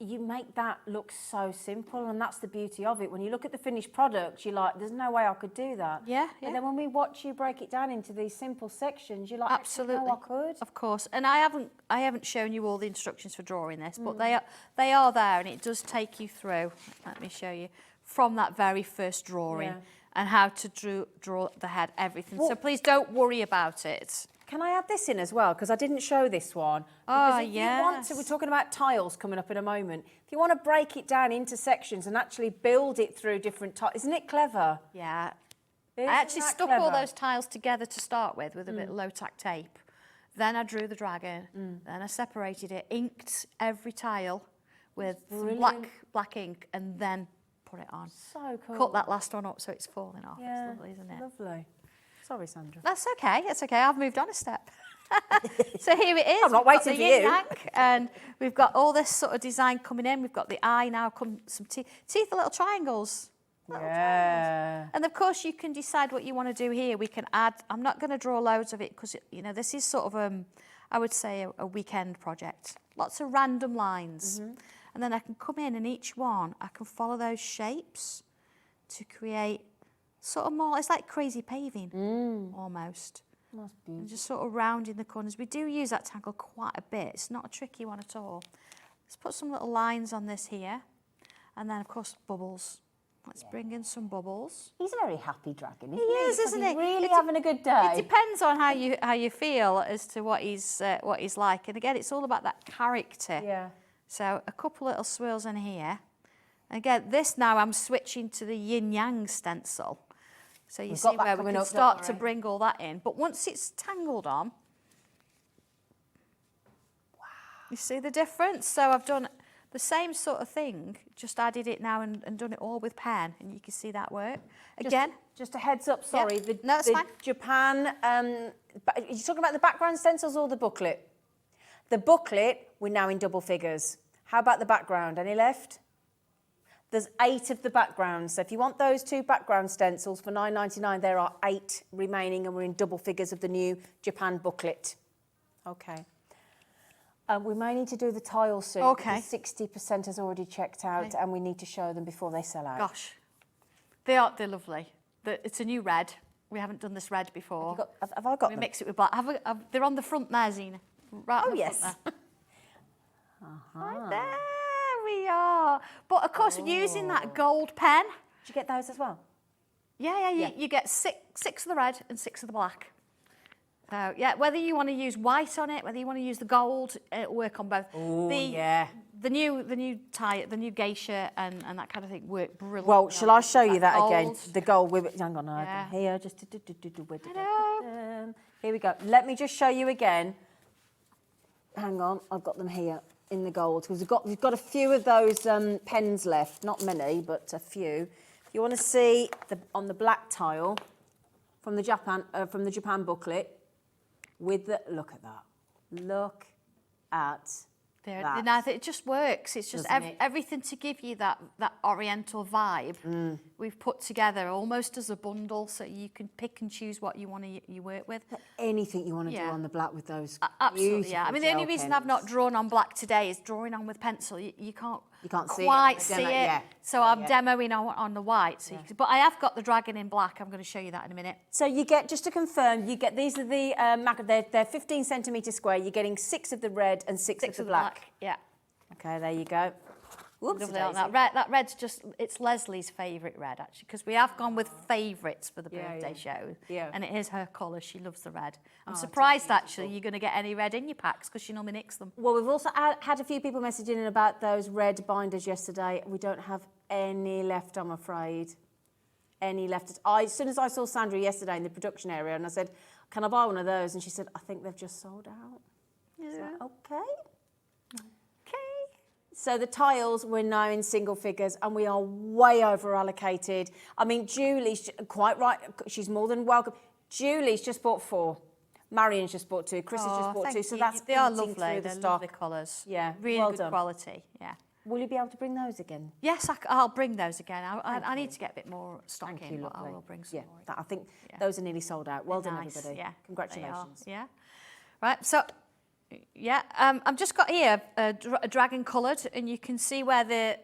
you make that look so simple, and that's the beauty of it. When you look at the finished product, you're like, there's no way I could do that. Yeah, But yeah. then when we watch you break it down into these simple sections, you're like, Absolutely. actually, no, I could. Of course. And I haven't shown you all the instructions for drawing this, but they are there, and it does take you through. Let me show you from that very first drawing. Yeah. And how to draw the head, everything. So please don't worry about it. Can I add this in as well? Because I didn't show this one. Oh, Because if you want to, we're talking about tiles coming up in a moment. If you want to break it down into sections and actually build it through different tiles, isn't it clever? Yeah. Isn't I actually that stuck all clever? those tiles together to start with a bit of low-tack tape. Then I drew the dragon. Then I separated it, inked every tile with some black ink, and then put it on. So cool. Cut that last one up so it's falling off. Yeah, It's lovely, isn't it? lovely. Sorry, Sandra. That's okay. It's okay. I've moved on a step. So here it is. I'm not We've got waiting the for you. yin-yang, and we've got all this sort of design coming in. We've got the eye now, some teeth. Teeth are little triangles. Yeah. And of course, you can decide what you want to do here. We can add. I'm not going to draw loads of it because this is sort of I would say a weekend project. Lots of random lines, and then I can come in and each one I can follow those shapes to create sort of more. It's like crazy paving almost. That's beautiful. And just sort of rounding the corners. We do use that tangle quite a bit. It's not a tricky one at all. Let's put some little lines on this here, and then of course bubbles. Let's bring in some bubbles. He's a very happy dragon, isn't He is, Because isn't he's he? really It's- having a good day. It depends on how you feel as to what he's like. And again, it's all about that character. Yeah. So a couple little swirls in here. And again, this now I'm switching to the yin-yang stencil. So you We've see got that where we coming can up, don't start to worry. bring all that in. But once it's tangled on, you see the difference? So I've done the same sort of thing, just added it now and done it all with pen, and you can see that work. Again, Just a heads up, sorry. Yeah. The, No, that's the fine. Japan, you're talking about the background stencils or the booklet? The booklet, we're now in double figures. How about the background? Any left? There's 8 of the backgrounds. So if you want those 2 background stencils for $9.99, there are 8 remaining, and we're in double figures of the new Japan booklet. Okay. We may need to do the tiles soon. Okay. Because 60% has already checked out, Okay. and we need to show them before they sell out. gosh, they're lovely. It's a new red. We haven't done this red before. Have I got We them? mix it with black. They're on the front there, Zena. Right on the yes. front there. Right there we are. But of course, using that gold pen. Did you get those as well? Yeah, you get six of the red and 6 of the black. So yeah, whether you want to use white on it, whether you want to use the gold, it'll work on both. Oh, the, yeah. The new geisha and that kind of thing work brilliantly. Well, shall I show you that again? gold. The gold. Hang on, I have Yeah. them here. Just Hello. here we go. Let me just show you again. Hang on, I've got them here in the gold because we've got a few of those pens left. Not many, but a few. If you want to see on the black tile from the Japan booklet with the look at that. Look at that. Now it just works. It's just Doesn't it? everything to give you that oriental vibe. We've put together almost as a bundle, so you can pick and choose what you want to work with. Anything you want to do Yeah. on the black with those. Absolutely, yeah. I mean, the only beautiful reason gel I've not pens. drawn on black today is drawing on with pencil. You can't see it quite on the see demo, it. yeah. So I'm demoing on the white. So but I have got the dragon in black. I'm going to show you that in a minute. So you get, just to confirm, you get, these are the macro, they're 15 centimetre square. You're getting 6 of the red and 6 of the black. Yeah. Okay, there you go. Whoops, Lovely, aren't that red's just, it's Leslie's favourite red, actually, because we have gone with favourites for the birthday show. Yeah. And it is her colour. She loves the red. I'm surprised, actually, you're going to get any red in your packs, because she normally nicks them. Well, we've also had a few people messaging in about those red binders yesterday. We don't have any left, I'm afraid. Any left. As soon as I saw Sandra yesterday in the production area, and I said, can I buy one of those? And she said, I think they've just sold out. Yeah. So, okay. Okay. So the tiles, we're now in single figures, and we are way over allocated. I mean, Julie's quite right. She's more than welcome. Julie's just bought 4. Marion's just bought 2. Chris has just bought 2. So that's They are eating lovely. through the They're stock. lovely colours. Yeah, Really well good done. quality. Yeah. Will you be able to bring those again? Yes, I'll bring those again. I need to get a bit more stock Thank in, you, but I lovely. will bring some Yeah, more. I think Yeah. those are nearly sold out. Well done, Nice, everybody. Yeah. Congratulations. They are, yeah. Right, so Yeah, I've just got here a dragon coloured, and you can see where the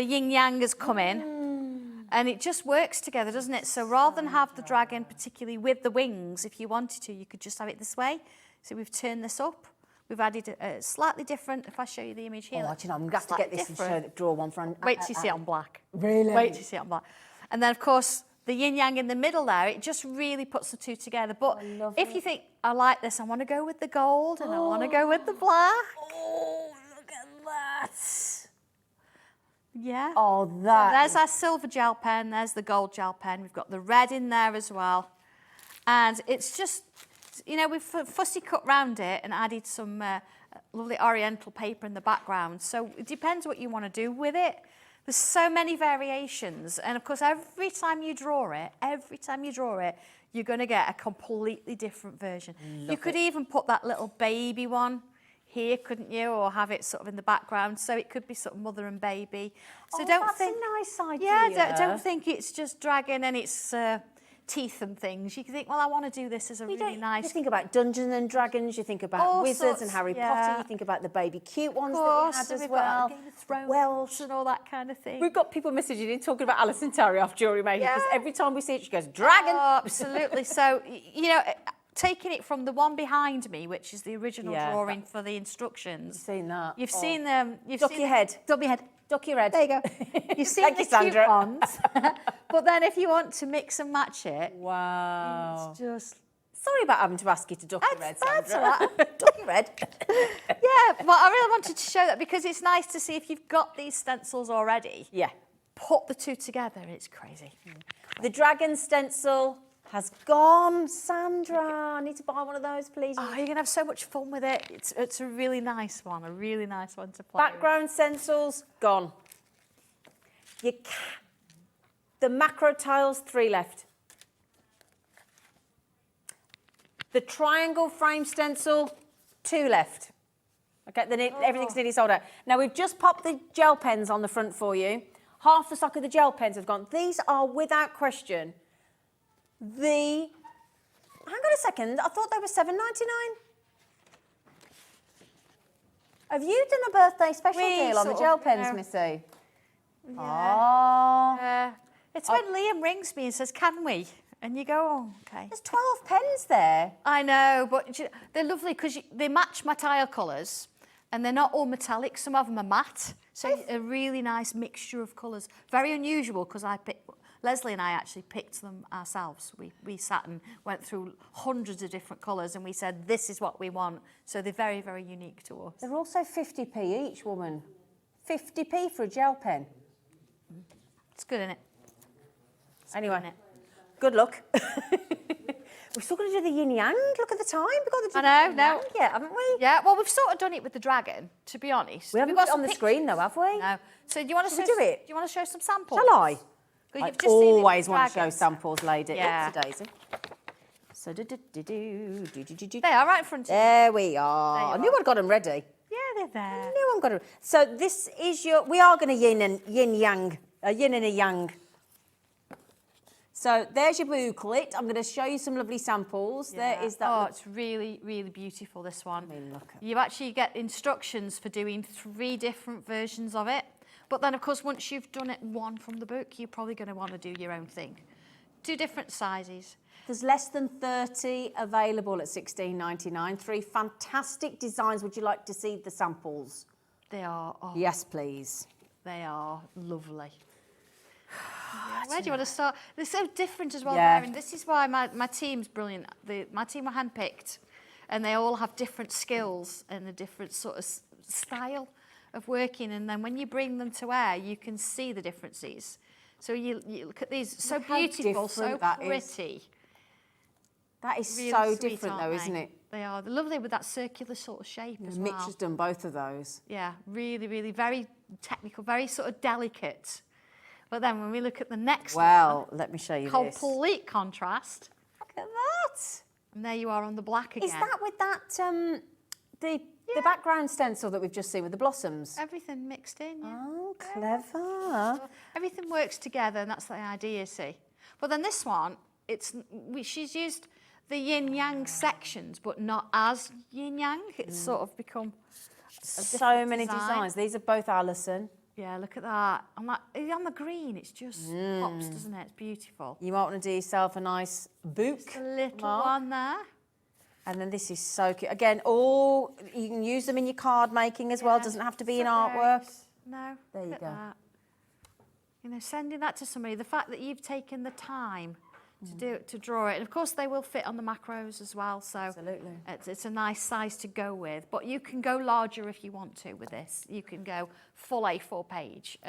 yin yang has come in, and it just works together, doesn't it? So rather than have the dragon particularly with the wings, if you wanted to, you could just have it this way. So we've turned this up. We've added a slightly different. If I show you the image here, Oh, you know, I'm going to have to get this and draw one for. Wait till you see it on black. Really? Wait till you see it on black. And then, of course, the yin yang in the middle there, it just really puts the two together. But if you think, I like this, I want to go with the gold and I want to go with the black. Oh, look at that. Yeah. Oh, So that. there's our silver gel pen. There's the gold gel pen. We've got the red in there as well. And it's just, you know, we've fussy cut round it and added some lovely oriental paper in the background. So it depends what you want to do with it. There's so many variations. And of course, every time you draw it, you're going to get a completely different version. You could even put that little baby one here, couldn't you? Or have it sort of in the background. So it could be sort of mother and baby. So don't that's think, a nice idea. yeah, don't think it's just dragon and it's teeth and things. You can think, well, I want to do this as a really nice. You think about Dungeons and Dragons, you think about All wizards sorts, and Harry yeah. Potter, you think about the baby cute ones Of that we course, had as we've well. got Game of Thrones Welsh. and all that kind of thing. We've got people messaging in talking about Alison Terry off jewellery making because Yeah. every time we see it, she goes, dragon! Oh, absolutely. So, you know, taking it from the one behind me, which is the original Yeah. drawing for the instructions. Seen that. You've seen them. You've Duck seen your head. Duck your head. Duck your head. There you go. You've seen Thank the you, Sandra. cute ones. But then if you want to mix and match it, Wow. it's just... Sorry about having to ask you to duck your head, That's Sandra. all right. Duck your head. Yeah, but I really wanted to show that because it's nice to see if you've got these stencils already, Yeah. put the two together, it's crazy. The dragon stencil has gone. Sandra, I need to buy one of those, please. Oh, you're going to have so much fun with it. It's a really nice one to play Background stencils, gone. The macro tiles, 3 left. The triangle frame stencil, 2 left. Okay, then everything's nearly sold out. Now, we've just popped the gel pens on the front for you. Half the stock of the gel pens have gone. These are, without question, hang on a second, I thought they were $7.99. Have you done a birthday special deal on the gel pens, Missy? Yeah. Oh. It's when Liam rings me and says, can we? And you go, oh, okay. There's 12 pens there. I know, but they're lovely because they match my tile colours and they're not all metallic. Some of them are matte. So a really nice mixture of colours. Very unusual because Leslie and I actually picked them ourselves. We sat and went through hundreds of different colours and we said, this is what we want. So they're very, very unique to us. They're also 50p each, woman. 50p for a gel pen. It's good, isn't it? Anyway, isn't it? good luck. We're still going to do the yin yang. Look at the time. We've got the I know, yin no. yang yet, haven't we? Yeah, well, we've sort of done it with the dragon, to be honest. We haven't We've got it on the screen, though, have we? No. So do you want to Should we do it? Do you want to show some samples? Shall I? 'Cause I you've just seen it with always want to show dragons. samples, lady. Yeah. Oopsie daisy. So do. They are right in front of you. There we are. There I you knew are. I'd got them ready. Yeah, they're there. I knew I'd got them. So this is we are going to yin and a yang. So there's your booklet. I'm going to show you some lovely samples. Yeah. There is that. Oh, it's really, really beautiful, this one. I mean, look at You actually get instructions for doing 3 different versions of it. But then, of course, once you've done it one from the book, you're probably going to want to do your own thing. 2 different sizes. There's less than 30 available at $16.99. 3 fantastic designs. Would you like to see the samples? They are, oh, Yes, please. they are lovely. Where do you want to start? They're so different as well, Yeah. Mary, and this is why my team's brilliant. My team were handpicked, and they all have different skills and a different sort of style of working. And then when you bring them to air, you can see the differences. So you look at these, so Look how beautiful, so different that is. pretty. That is Really so sweet, different, aren't though, they? isn't it? They are. They're lovely with that circular sort of shape as Mitch well. has done both of those. Yeah, really, really very technical, very sort of delicate. But then when we look at the next Well, let me show you one, this. complete contrast. Look at that. And there you are on the black again. Is that with that, the background stencil that we've just seen with the blossoms? Everything mixed in, yeah. Oh, clever. Everything works together, and that's the idea, see. But then this one, she's used the yin-yang sections, but not as yin-yang. It's sort of become a So different many design. designs. These are both Alison. Yeah, look at that. I'm like, on the green, it's just pops, doesn't it? It's beautiful. You might want to do yourself a nice book. Just a little Mark. one there. And then this is so cute. Again, all you can use them in your card making as well. Yeah, Doesn't have to be so in artwork. nice. No, There you look at go. that. You know, sending that to somebody, the fact that you've taken the time to draw it, and of course they will fit on the macros as well. So Absolutely. it's a nice size to go with. But you can go larger if you want to with this. You can go full A4 page,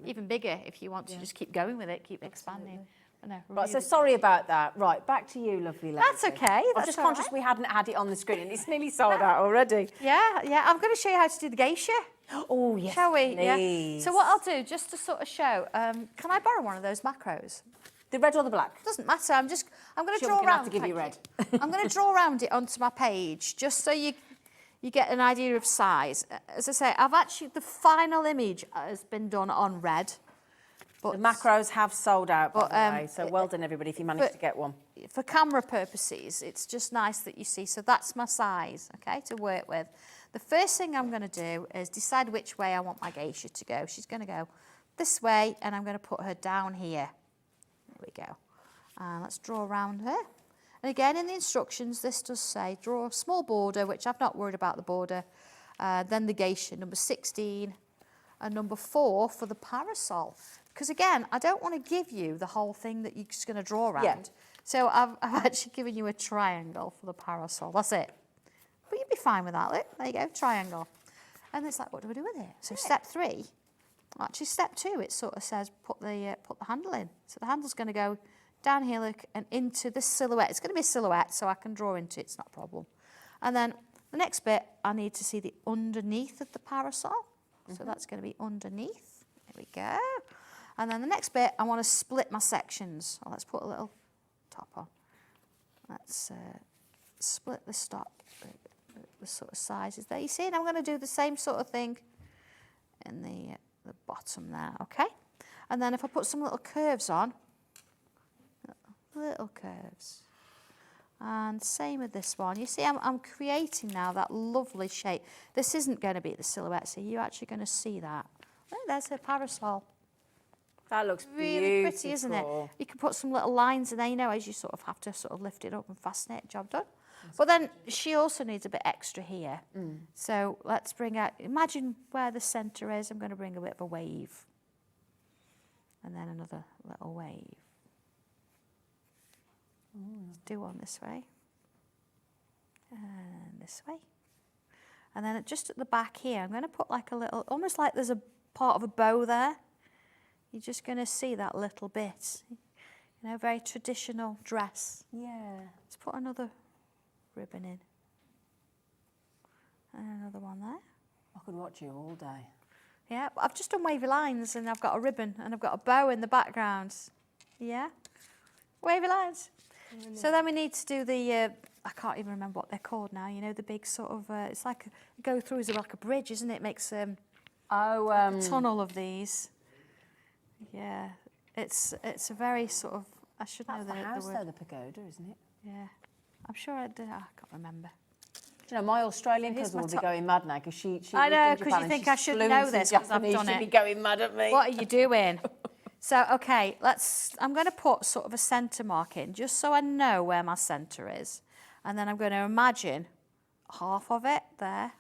even bigger if you want to. Just keep going with it, keep expanding. No, Right, so really sorry about that. Right, back to you, lovely lady. That's okay, I was that's just all conscious right. we hadn't had it on the screen and it's nearly sold out already. Yeah, I'm going to show you how to do the geisha. Oh, yes, Shall we? please. Yeah. So what I'll do, just to sort of show, can I borrow one of those macros? The red or the black? Doesn't matter. I'm going to Sure, draw we're gonna around. have to give you thank red. I'm going to draw around it onto my page, just so you get an idea of size. As I say, the final image has been done on red. But The macros have sold out, by but, the way, so well done, everybody, if you managed to get one. for camera purposes, it's just nice that you see. So that's my size, okay, to work with. The first thing I'm going to do is decide which way I want my geisha to go. She's going to go this way, and I'm going to put her down here. There we go. Let's draw around her. And again, in the instructions, this does say draw a small border, which I've not worried about the border. Then the geisha, number 16, and number 4 for the parasol. Because again, I don't want to give you the whole thing that you're just going to draw around. Yeah. So I've actually given you a triangle for the parasol. That's it. But you'd be fine with that, look. There you go, triangle. And it's like, what do I do with it? So step 3, actually step 2, it sort of says put the handle in. So the handle's going to go down here, look, and into this silhouette. It's going to be a silhouette, so I can draw into it, it's not a problem. And then the next bit, I need to see the underneath of the parasol. So that's going to be underneath. There we go. And then the next bit, I want to split my sections. Oh, let's put a little top on. Let's split the top, the sort of sizes there. You see, and I'm going to do the same sort of thing in the bottom there, okay? And then if I put some little curves on, little curves. And same with this one. You see, I'm creating now that lovely shape. This isn't going to be the silhouette, so you're actually going to see that. Oh, there's her parasol. That looks Really pretty, isn't it? You can put some little lines in there, you know, as you sort of have to sort of lift it up and fasten it. Job done. But then she also needs a bit extra here. So let's bring out, imagine where the centre is. I'm going to bring a bit of a wave. And then another little wave. Let's do one this way. And this way. And then just at the back here, I'm going to put like a little, almost like there's a part of a bow there. You're just going to see that little bit. You know, very traditional dress. Yeah. Let's put another ribbon in. And another one there. I could watch you all day. Yeah, but I've just done wavy lines and I've got a ribbon and I've got a bow in the background. Yeah? Wavy lines. So then we need to do the, I can't even remember what they're called now, you know, the big sort of, it's like, go through is like a bridge, isn't it? It makes a tunnel of these. Yeah, it's a very sort of, I should know That's the house, word. though, the pagoda, isn't it? Yeah, I'm sure I did, I can't remember. Do you know, my Australian Here's cousin my will be top. going mad now because she I lived know, in 'cause Japan you and think she's I should fluent know in this 'cause I've Japanese. done She'll it. be going mad at me. What are you doing? So, okay, I'm going to put sort of a centre mark in, just so I know where my centre is. And then I'm going to imagine half of it there.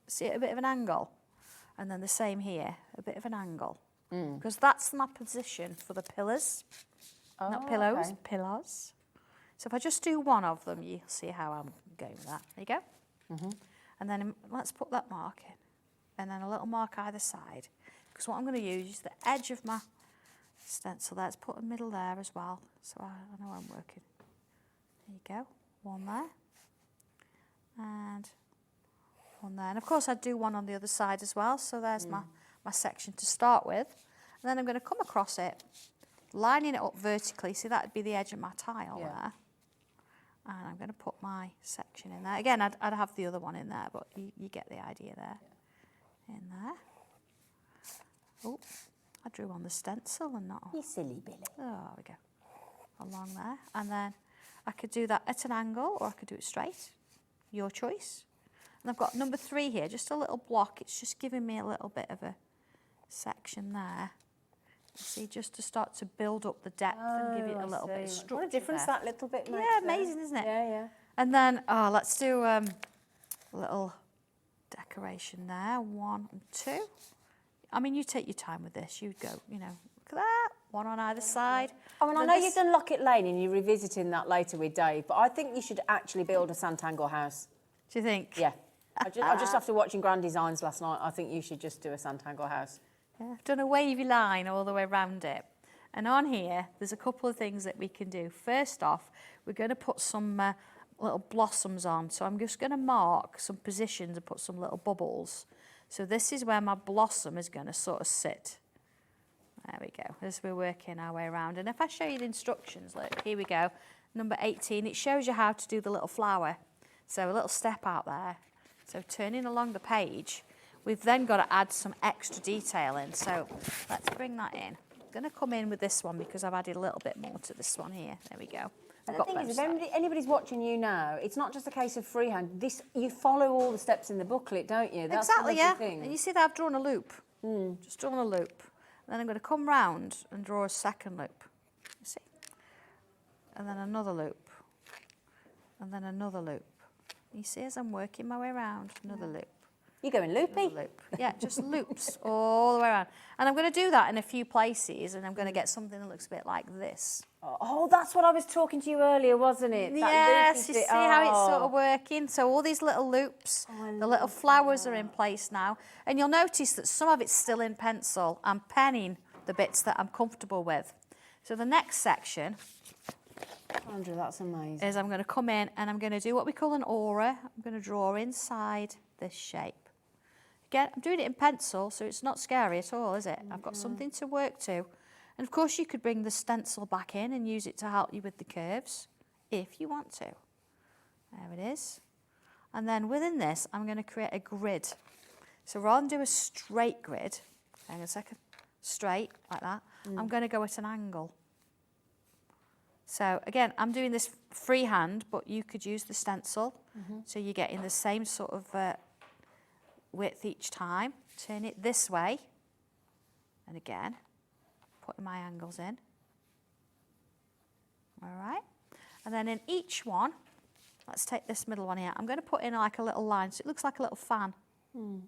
See it a bit of an angle. And then the same here, a bit of an angle. Because that's my position for the pillars. Not pillows, okay. pillars. So if I just do one of them, you'll see how I'm going with that. There you go. And then let's put that mark in. And then a little mark either side. Because what I'm going to use is the edge of my stencil there. Let's put a middle there as well. So I know I'm working. There you go. One there. And one there. And of course I'd do one on the other side as well. So there's my section to start with. And then I'm going to come across it, lining it up vertically. See, that would be the edge of my tile there. And I'm going to put my section in there. Again, I'd have the other one in there, but you get the idea there. In there. Oh, I drew on the stencil and not on. You silly Billy. Oh, there we go. Along there. And then I could do that at an angle or I could do it straight. Your choice. And I've got number 3 here, just a little block. It's just giving me a little bit of a section there. See, just to start to build up the depth and give it a little bit of structure. What a difference there. that little bit makes. Yeah, amazing, isn't it? Yeah, yeah. And then, let's do a little decoration there, 1 and 2. I mean, you take your time with this. You'd go, you know, look at that, 1 on either side. I mean, I know you've done Locket Lane and you're revisiting that later with Dave, but I think you should actually build a Sanntangle house. Do you think? Yeah. I just after watching Grand Designs last night, I think you should just do a Sanntangle house. Yeah, I've done a wavy line all the way around it. And on here, there's a couple of things that we can do. First off, we're going to put some little blossoms on. So I'm just going to mark some positions and put some little bubbles. So this is where my blossom is going to sort of sit. There we go, as we're working our way around. And if I show you the instructions, look, here we go. Number 18, it shows you how to do the little flower. So a little step out there. So turning along the page, we've then got to add some extra detail in. So let's bring that in. I'm going to come in with this one because I've added a little bit more to this one here. There we go. And the thing is, if anybody's watching you now, it's not just a case of freehand. You follow all the steps in the booklet, don't you? That's exactly, yeah. thing. And you see that I've drawn a loop. Just drawn a loop. Then I'm going to come round and draw a second loop. You see? And then another loop. And then another loop. You see as I'm working my way around, another loop. You're going loopy. Loop. Yeah, just loops all the way around. And I'm going to do that in a few places, and I'm going to get something that looks a bit like this. Oh, that's what I was talking to you earlier, wasn't it? Yes, you see how it's sort of working? So all these little loops, the little flowers are in place now. And you'll notice that some of it's still in pencil. I'm penning the bits that I'm comfortable with. So the next section... Andrew, that's amazing. ...is I'm going to come in and I'm going to do what we call an aura. I'm going to draw inside this shape. Again, I'm doing it in pencil, so it's not scary at all, is it? I've got something to work to. And of course you could bring the stencil back in and use it to help you with the curves, if you want to. There it is. And then within this, I'm going to create a grid. So rather than do a straight grid, hang on a second, straight, like that, I'm going to go at an angle. So again, I'm doing this freehand, but you could use the stencil. So you're getting the same sort of width each time. Turn it this way. And again, putting my angles in. All right. And then in each one, let's take this middle one here. I'm going to put in like a little line, so it looks like a little fan. You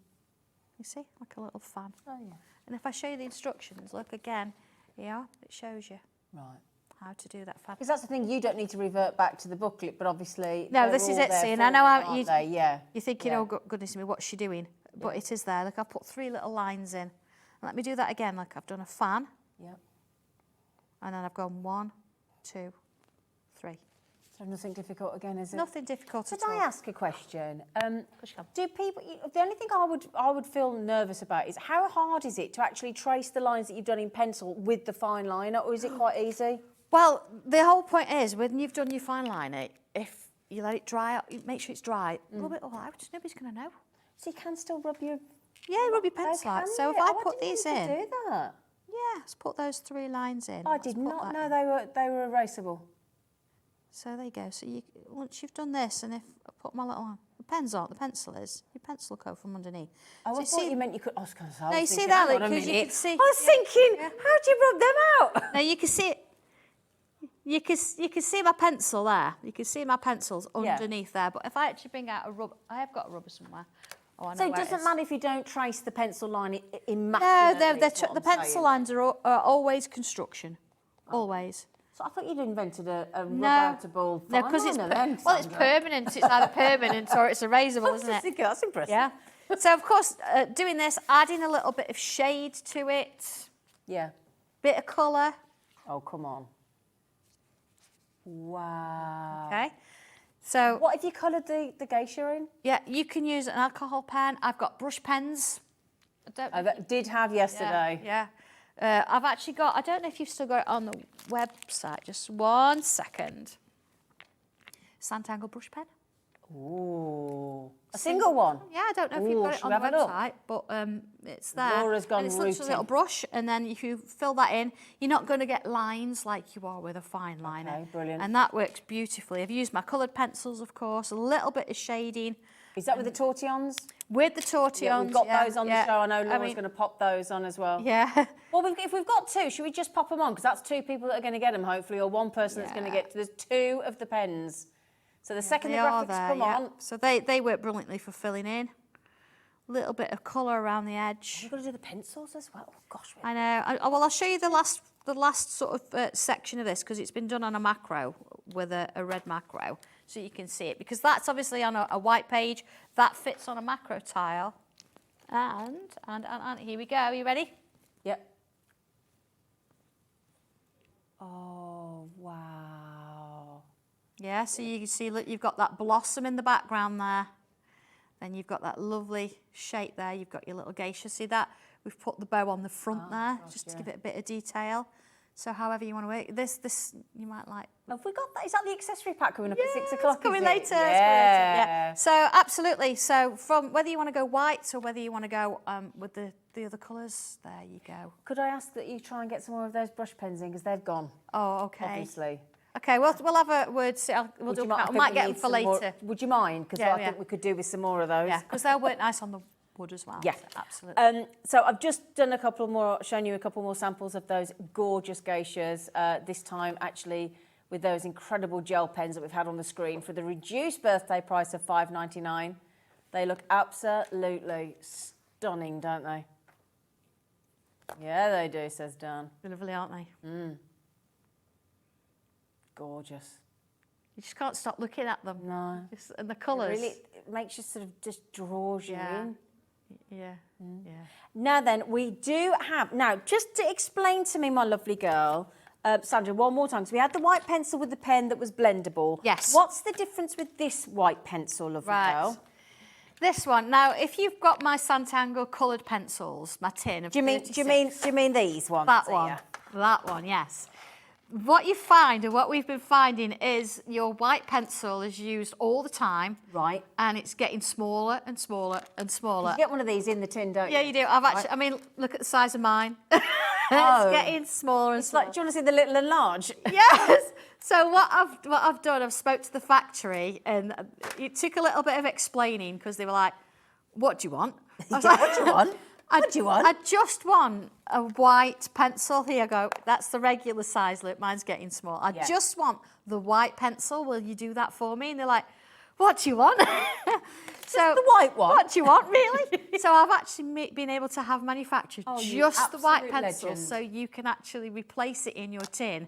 see, like a little fan. Oh, yeah. And if I show you the instructions, look again, here, it shows you. Right. How to do that fan. Because that's the thing, you don't need to revert back to the booklet, but obviously... No, this is it, see, and I know yeah. you're thinking, oh, goodness me, what's she doing? But it is there. Look, I've put 3 little lines in. And let me do that again. Look, I've done a fan. Yep. And then I've gone 1, 2, 3. So nothing difficult again, is it? Nothing difficult at Could all. I ask a question? Course you can. Do people... The only thing I would feel nervous about is how hard is it to actually trace the lines that you've done in pencil with the fine liner, or is it quite easy? Well, the whole point is, when you've done your fine liner, if you let it dry out, make sure it's dry, rub it all out, nobody's going to know. So you can still rub your... Yeah, rub your pencil out. So if I put these in... do that. Yeah, let's put those 3 lines in. I did not know they were erasable. So there you go. So once you've done this, and if I put my little... The pens aren't, the pencil is. Your pencil will go from underneath. Oh, so I thought you meant you could... I was going to say... No, you see that, because you can see... I was thinking, how do you rub them out? Now you can see it. You can see my pencil there. You can see my pencils underneath there. But if I actually bring out a rubber... I have got a rubber somewhere. Oh, I know So it where doesn't is. matter if you don't trace the pencil line immaculately. No, the pencil lines are always construction. Always. So I thought you'd invented a No, rub-outable fine because it's liner then, well, it's Sandra. permanent. It's either permanent or it's erasable, I was isn't just it? thinking, that's impressive. Yeah. So of course, doing this, adding a little bit of shade to it, Yeah. bit of colour. Oh, come on. Wow. Okay. So What have you coloured the geisha in? yeah, you can use an alcohol pen. I've got brush pens. I did have yesterday. Yeah. I've actually got, I don't know if you've still got it on the website, just 1 second. Sanntangle brush pen. Ooh. A single one? Yeah, I don't know if you've Ooh, got it shall on we the have a look? website, but it's there. Laura's gone and it's literally a little rooting. brush, and then if you fill that in, you're not going to get lines like you are with a fine liner. Okay, brilliant. And that works beautifully. I've used my coloured pencils, of course, a little bit of shading. Is that with the tortillons? With the tortillons, Yeah, we've got those on the show. I know Laura's mean, going to pop those on as well. Yeah. Well, if we've got two, should we just pop them on? Because that's two people that are going to get them, hopefully, or one person that's going to get... There's two of the pens. So the second the graphics come on... So they work brilliantly for filling in. A little bit of colour around the edge. You've got to do the pencils as well. Oh, gosh. I know. Well, I'll show you the last sort of section of this, because it's been done on a macro with a red macro, so you can see it. Because that's obviously on a white page. That fits on a macro tile. And here we go. Are you ready? Yep. Oh, wow. Yeah, so you can see, look, you've got that blossom in the background there. Then you've got that lovely shape there. You've got your little geisha. See that? We've put the bow on the front there, just to give it a bit of detail. So however you want to work this you might like. Have we got that? Is that the accessory pack coming up at 6 It's o'clock? coming is it? later. It's coming later. Yeah. So absolutely. So from whether you want to go white or whether you want to go with the other colours, there you go. Could I ask that you try and get some more of those brush pens in, because they've gone. Oh, okay. Obviously. Okay, we'll have a word. We'll do. I might get them for later. Would you mind? Because I think we could do with some more of those. Yeah, because they'll work nice on the wood as well. Yeah, so absolutely. So I've just done shown you a couple more samples of those gorgeous geishas. This time, actually, with those incredible gel pens that we've had on the screen for the reduced birthday price of $5.99. They look absolutely stunning, don't they? Yeah, they do, says Dan. They're lovely, aren't they? Gorgeous. You just can't stop looking at them. No. And the colours. Really, it makes you sort of just draws you in. Yeah. Yeah. Now then, we do have... Now, just to explain to me, my lovely girl, Sandra, one more time, because we had the white pencil with the pen that was blendable. Yes. What's the difference with this white pencil, lovely girl? This one. Now, if you've got my Sanntangle coloured pencils, my tin of Do you mean these ones? that one? That one, yes. What you find, and what we've been finding, is your white pencil is used all the time. Right. And it's getting smaller and smaller and smaller. You get one of these in the tin, don't you? Yeah, you do. I've actually, I mean, look at the size of mine. Oh. It's getting smaller and It's smaller. like, do you want to see the little and large? Yes. So what I've done, I've spoke to the factory, and it took a little bit of explaining, because they were like, "What do you want?" I was like, What do you want? What do you want? I just want a white pencil. Here I go. That's the regular size. Look, mine's getting small. I just want the white pencil. Will you do that for me? And they're like, "What do you want?" So the white one? What do you want, really? So I've actually been able to have manufactured you just the white absolute pencil, legend. so you can actually replace it in your tin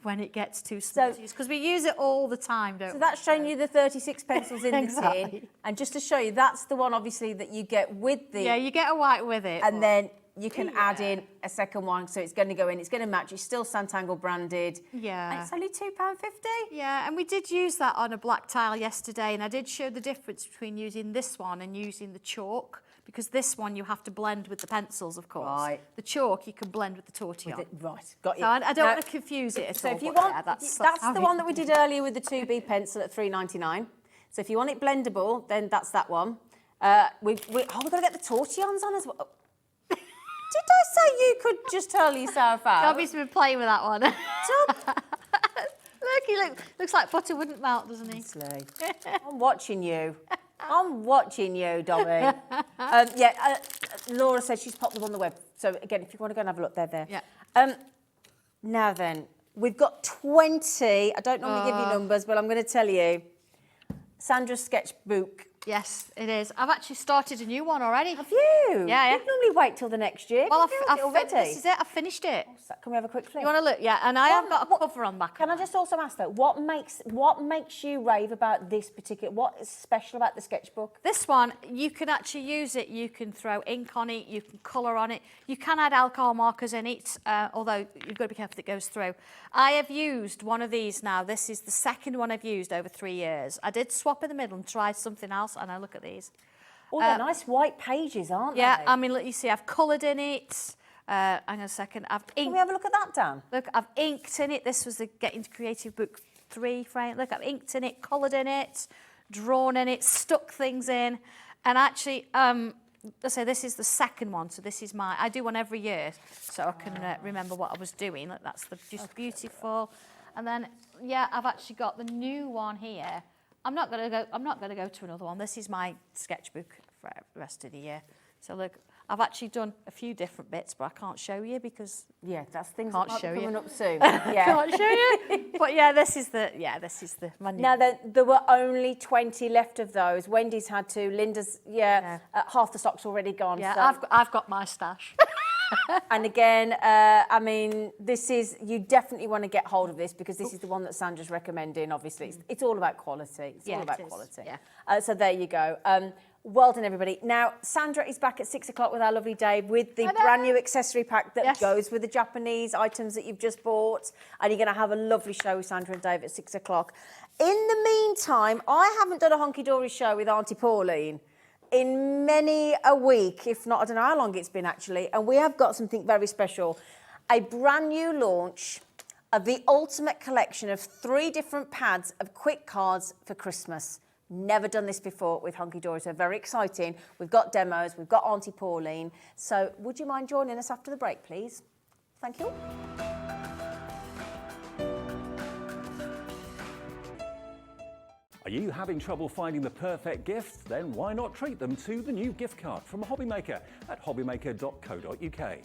when it gets too small to use, because we use it all the time, don't we? So that's showing you the 36 pencils in the Exactly. tin. And just to show you, that's the one, obviously, that you get with the... Yeah, you get a white with it. And then you can add in a second one, so it's going to go in, it's going to match. It's still Sanntangle branded. Yeah. And it's only £2.50. Yeah, and we did use that on a black tile yesterday, and I did show the difference between using this one and using the chalk, because this one you have to blend with the pencils, of course. Right. The chalk you can blend with the tortillon. Right, got you. So I don't Now, want to confuse it at So all. if you but want, yeah, that's how the one that we did earlier with the 2B pencil at $3.99. So if you want it blendable, then that's that one. We've got to get the tortillons on as well. Did I say you could just tell yourself out? Dobby's been playing with that one. Look, he looks like butter wouldn't melt, doesn't he? Honestly. I'm watching you. I'm watching you, Dobby. Laura said she's popped them on the web. So again, if you want to go and have a look, they're there. Yeah. Now then, we've got 20. I don't normally give you numbers, but I'm going to tell you. Sandra's sketchbook. Yes, it is. I've actually started a new one already. Have you? Yeah. You normally wait till the next year. Well, this is it. I finished it. Can we have a quick flip? You want to look? Yeah, and I have got a cover on the back. Can I just also ask though, what makes you rave about this particular? What is special about the sketchbook? This one, you can actually use it. You can throw ink on it. You can colour on it. You can add alcohol markers in it, although you've got to be careful that it goes through. I have used one of these now. This is the second one I've used over 3 years. I did swap in the middle and try something else, and I look at these. Oh, they're nice white pages, aren't they? Yeah, I mean, look, you see, I've coloured in it. Hang on a second. I've inked. Can we have a look at that, Dan? Look, I've inked in it. This was the Get Into Creative Book 3 frame. Look, I've inked in it, coloured in it, drawn in it, stuck things in. And actually, let's say this is the second one, so this is I do one every year, so I can remember what I was doing. Look, that's just beautiful. And then, yeah, I've actually got the new one here. I'm not gonna go to another one. This is my sketchbook for the rest of the year. So look, I've actually done a few different bits, but I can't show you because that's things can't that might show be you. coming up soon. Yeah. Can't show you. But yeah, this is the my new. Now, there were only 20 left of those. Wendy's had to. Linda's, half the stock's already gone. Yeah, so. I've got my stash. And again, I mean, you definitely want to get hold of this because this is the one that Sandra's recommending, obviously. It's all about quality. It's all about quality. Yeah. So there you go. Well done, everybody. Now, Sandra is back at 6 o'clock with our lovely Dave with the brand new accessory pack that goes with the Japanese items that you've just bought. And you're going to have a lovely show with Sandra and Dave at 6 o'clock. In the meantime, I haven't done a Hunkydory show with Auntie Pauline in many a week, if not, I don't know how long it's been actually. And we have got something very special. A brand new launch of the ultimate collection of 3 different pads of quick cards for Christmas. Never done this before with Hunkydory, so very exciting. We've got demos, we've got Auntie Pauline. So would you mind joining us after the break, please? Thank you. Are you having trouble finding the perfect gift? Then why not treat them to the new gift card from Hobbymaker at hobbymaker.co.uk.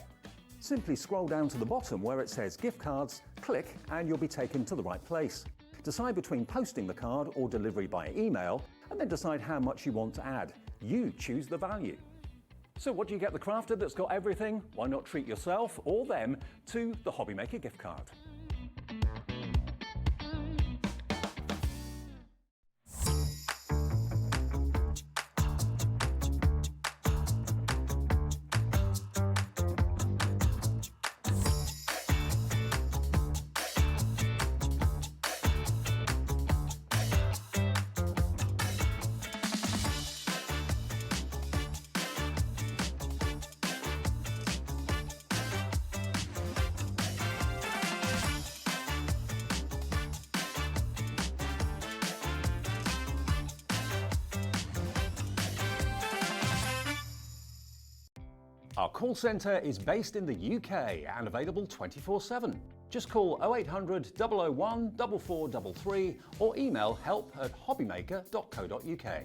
Simply scroll down to the bottom where it says gift cards, click and you'll be taken to the right place. Decide between posting the card or delivery by email and then decide how much you want to add. You choose the value. So what do you get the crafter that's got everything? Why not treat yourself or them to the Hobbymaker gift card? Our call centre is based in the UK and available 24/7. Just call 0800 001 4433 or email help@hobbymaker.co.uk.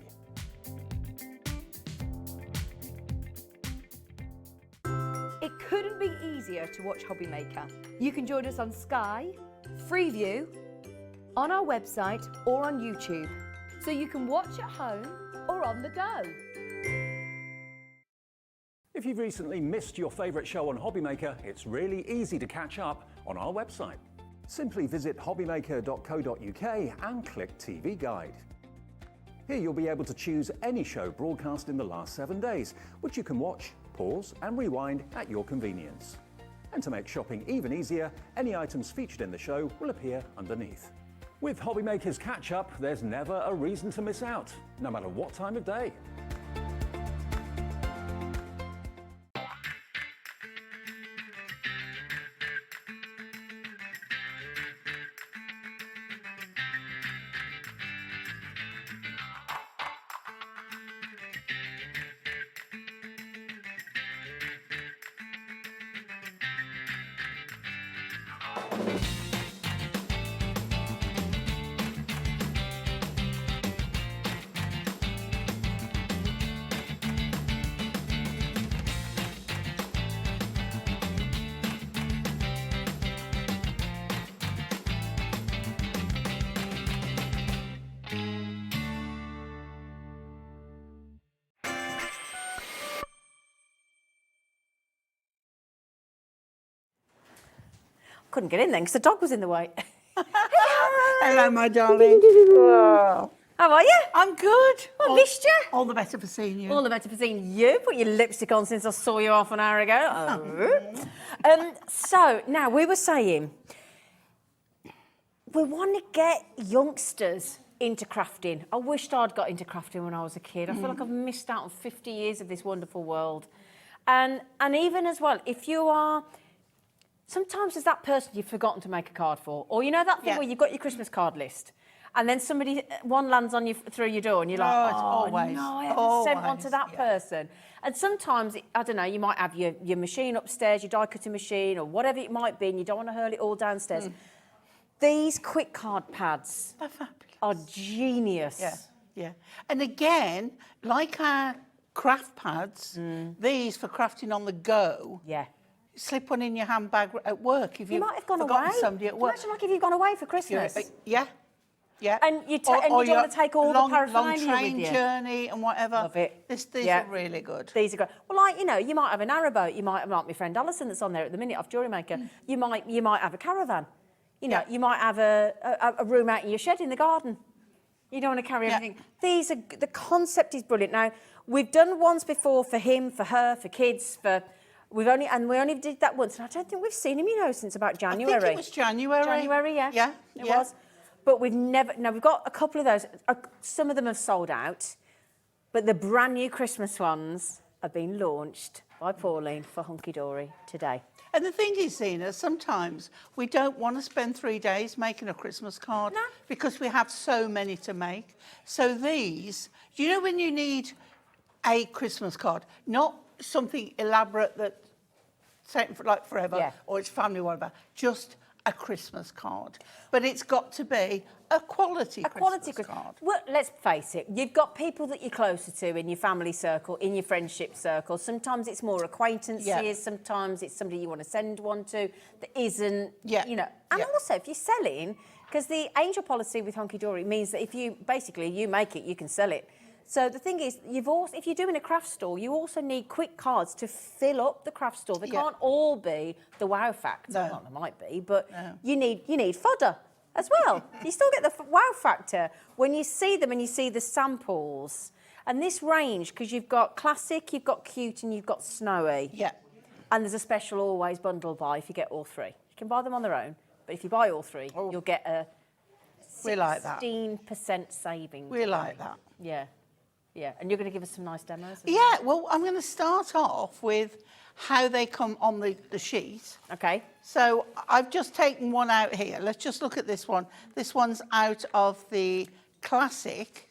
It couldn't be easier to watch Hobbymaker. You can join us on Sky, Freeview, on our website or on YouTube, so you can watch at home or on the go. If you've recently missed your favourite show on Hobbymaker, it's really easy to catch up on our website. Simply visit hobbymaker.co.uk and click TV Guide. Here you'll be able to choose any show broadcast in the last 7 days, which you can watch, pause and rewind at your convenience. And to make shopping even easier, any items featured in the show will appear underneath. With Hobbymaker's Catch-Up, there's never a reason to miss out, no matter what time of day. Couldn't get in then because the dog was in the way. Hello, my darling. How are you? I'm good. I missed you. All the better for seeing you. All the better for seeing you. Put your lipstick on since I saw you half an hour ago. So now we were saying we want to get youngsters into crafting. I wished I'd got into crafting when I was a kid. I feel like I've missed out on 50 years of this wonderful world. And even as well, if you are... Sometimes there's that person you've forgotten to make a card for. Or you know that thing where you've got your Christmas card list And then one lands on you through your door, and you're like, it's oh, always, no, I haven't sent one to always, that person. And sometimes, I don't know, you might have your machine upstairs, your die-cutting machine, or whatever it might be, and you don't want to hurl it all downstairs. These quick card pads They're fabulous. are genius. Yeah, yeah. And again, like our craft pads, these for crafting on the go, Yeah. slip one in your handbag at work if You might have gone forgotten away. somebody at work. Imagine like if you've gone away for Christmas. Yeah, yeah. And you don't want to take all the paraphernalia long train with you. journey and whatever. Love it. These Yeah. are really good. These are great. Well, like, you know, you might have a narrowboat. You might have, like my friend Alison that's on there at the minute off Jewellery Maker. You might have a caravan. You know, you might have a room out in your shed in the garden. You don't want to carry everything. The concept is brilliant. Now, we've done ones before for him, for her, for kids, we only did that once, and I don't think we've seen him, you know, since about January. I think it was January. January, yeah. Yeah, It was. But we've got a couple of those. Some of them have sold out, but the brand new Christmas ones have been launched by Pauline for Hunkydory today. And the thing is, Zena, sometimes we don't want to spend 3 days making a Christmas card because we have so many to make. So these, you know, when you need a Christmas card, not something elaborate that taken for like forever or it's family, whatever, just a Christmas card. But it's got to be a quality Christmas card. Well, let's face it, you've got people that you're closer to in your family circle, in your friendship circle. Sometimes it's more acquaintances, sometimes it's somebody you want to send one to that isn't, you know. And also, if you're selling, because the angel policy with Hunkydory means that if you make it, you can sell it. So the thing is, if you're doing a craft store, you also need quick cards to fill up the craft store. They can't all be the wow factor. No. Well, they might be, but you need fodder as well. You still get the wow factor when you see them and you see the samples. And this range, because you've got classic, you've got cute, and you've got snowy. Yeah. And there's a special always bundle buy if you get all three. You can buy them on their own, but if you buy all three, you'll get a 16% saving. We like that. Yeah. Yeah, and you're going to give us some nice demos? Yeah, well, I'm going to start off with how they come on the sheet. Okay. So I've just taken one out here. Let's just look at this one. This one's out of the classic.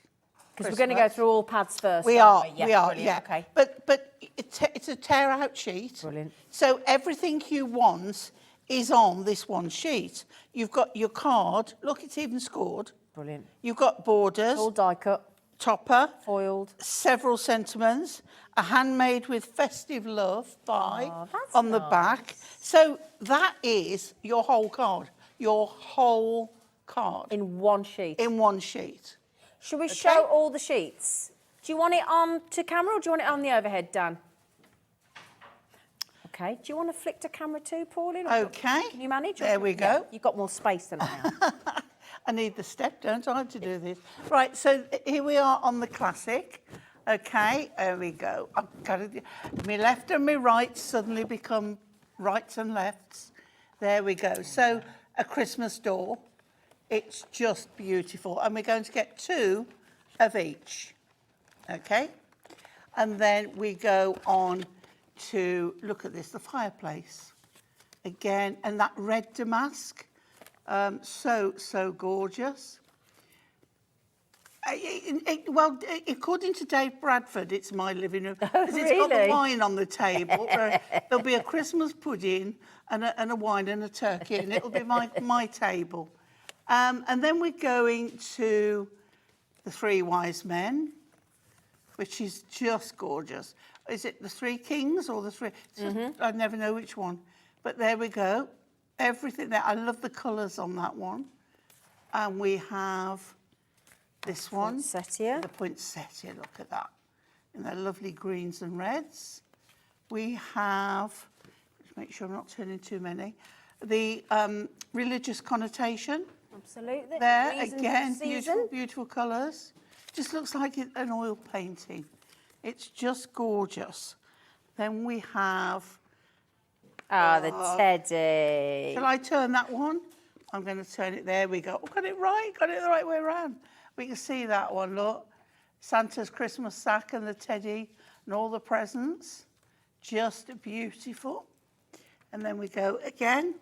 Because we're going to go through all pads first. We are, brilliant, yeah. Okay. But it's a tear-out sheet. Brilliant. So everything you want is on this one sheet. You've got your card. Look, it's even scored. Brilliant. You've got borders. All die cut. Topper, foiled, several sentiments, a handmade with festive love by on the back. So that is your whole card, in one sheet. In one sheet. Should we show all the sheets? Do you want it on to camera or do you want it on the overhead, Dan? Okay. Do you want to flick to camera too, Pauline? Okay. Can you manage? There we go. Yeah, you've got more space than I have. I need the step, don't I, to do this? Right, so here we are on the classic. Okay, there we go. I've got to, my left and my right suddenly become rights and lefts. There we go. So a Christmas door. It's just beautiful. And we're going to get 2 of each. Okay? And then we go on to, look at this, the fireplace. Again, and that red damask. So gorgeous. Well, according to Dave Bradford, it's my living room. Because it's got the wine on the table. There'll be a Christmas pudding and a wine and a turkey, and it'll be my table. And then we're going to the 3 wise men, which is just gorgeous. Is it the 3 kings or the 3? I never know which one. But there we go. Everything there. I love the colours on that one. And we have this one. Poinsettia. The poinsettia, look at that. In their lovely greens and reds. We have, just make sure I'm not turning too many, the religious connotation. Absolutely. There, Reason again, season. beautiful colours. Just looks like an oil painting. It's just gorgeous. Then we have... the teddy. Shall I turn that one? I'm going to turn it. There we go. Oh, got it right. Got it the right way around. We can see that one, look. Santa's Christmas sack and the teddy and all the presents. Just beautiful. And then we go again.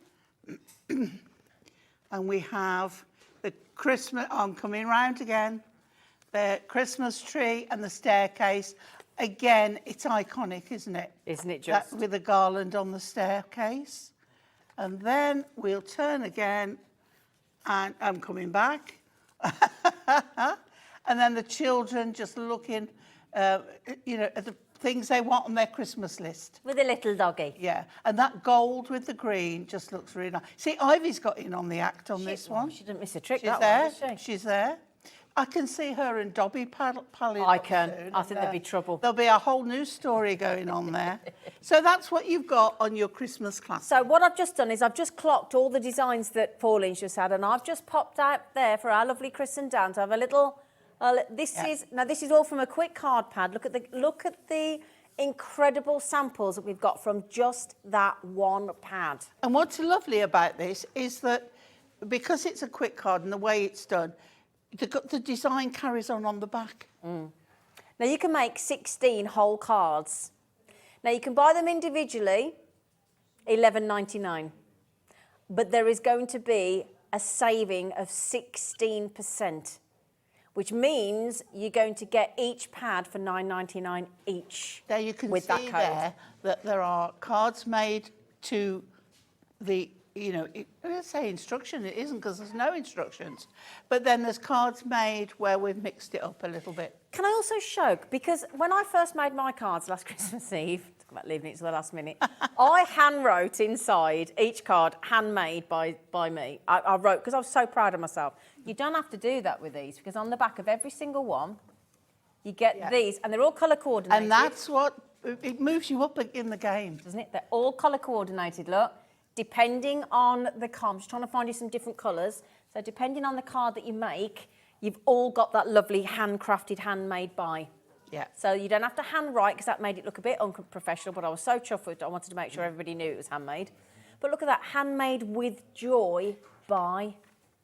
And we have the Christmas, I'm coming round again. The Christmas tree and the staircase. Again, it's iconic, isn't it? Isn't it That just? with a garland on the staircase. And then we'll turn again, and I'm coming back. And then the children just looking, you know, at the things they want on their Christmas list. With a little doggy. Yeah, and that gold with the green just looks really nice. See, Ivy's got in on the act on this one. She didn't miss a trick, She's that there. one, did she? She's there. I can see her and Dobby palling I up can. soon, I and, think there'd be trouble. There'll be a whole new story going on there. So that's what you've got on your Christmas class. So what I've just done is I've just clocked all the designs that Pauline's just had, and I've just popped out there for our lovely Chris and Dan to have a little. This is all from a quick card pad. Look at the incredible samples that we've got from just that one pad. And what's lovely about this is that because it's a quick card and the way it's done, the design carries on the back. Now you can make 16 whole cards. Now you can buy them individually, $11.99, but there is going to be a saving of 16%, which means you're going to get each pad for $9.99 each. There you can with that see code. there that there are cards made to the, you know, let's say instruction, it isn't because there's no instructions. But then there's cards made where we've mixed it up a little bit. Can I also show, because when I first made my cards last Christmas Eve, talk about leaving it to the last minute, I hand wrote inside each card, handmade by me. I wrote, because I was so proud of myself. You don't have to do that with these, because on the back of every single one, you get these, and they're all colour coordinated. And that's what, it moves you up in the game. Doesn't it? They're all colour coordinated, look. Depending on the card, I'm just trying to find you some different colours. So depending on the card that you make, you've all got that lovely handcrafted, handmade by. Yeah. So you don't have to handwrite, because that made it look a bit unprofessional, but I was so chuffed with it, I wanted to make sure everybody knew it was handmade. But look at that, handmade with joy by.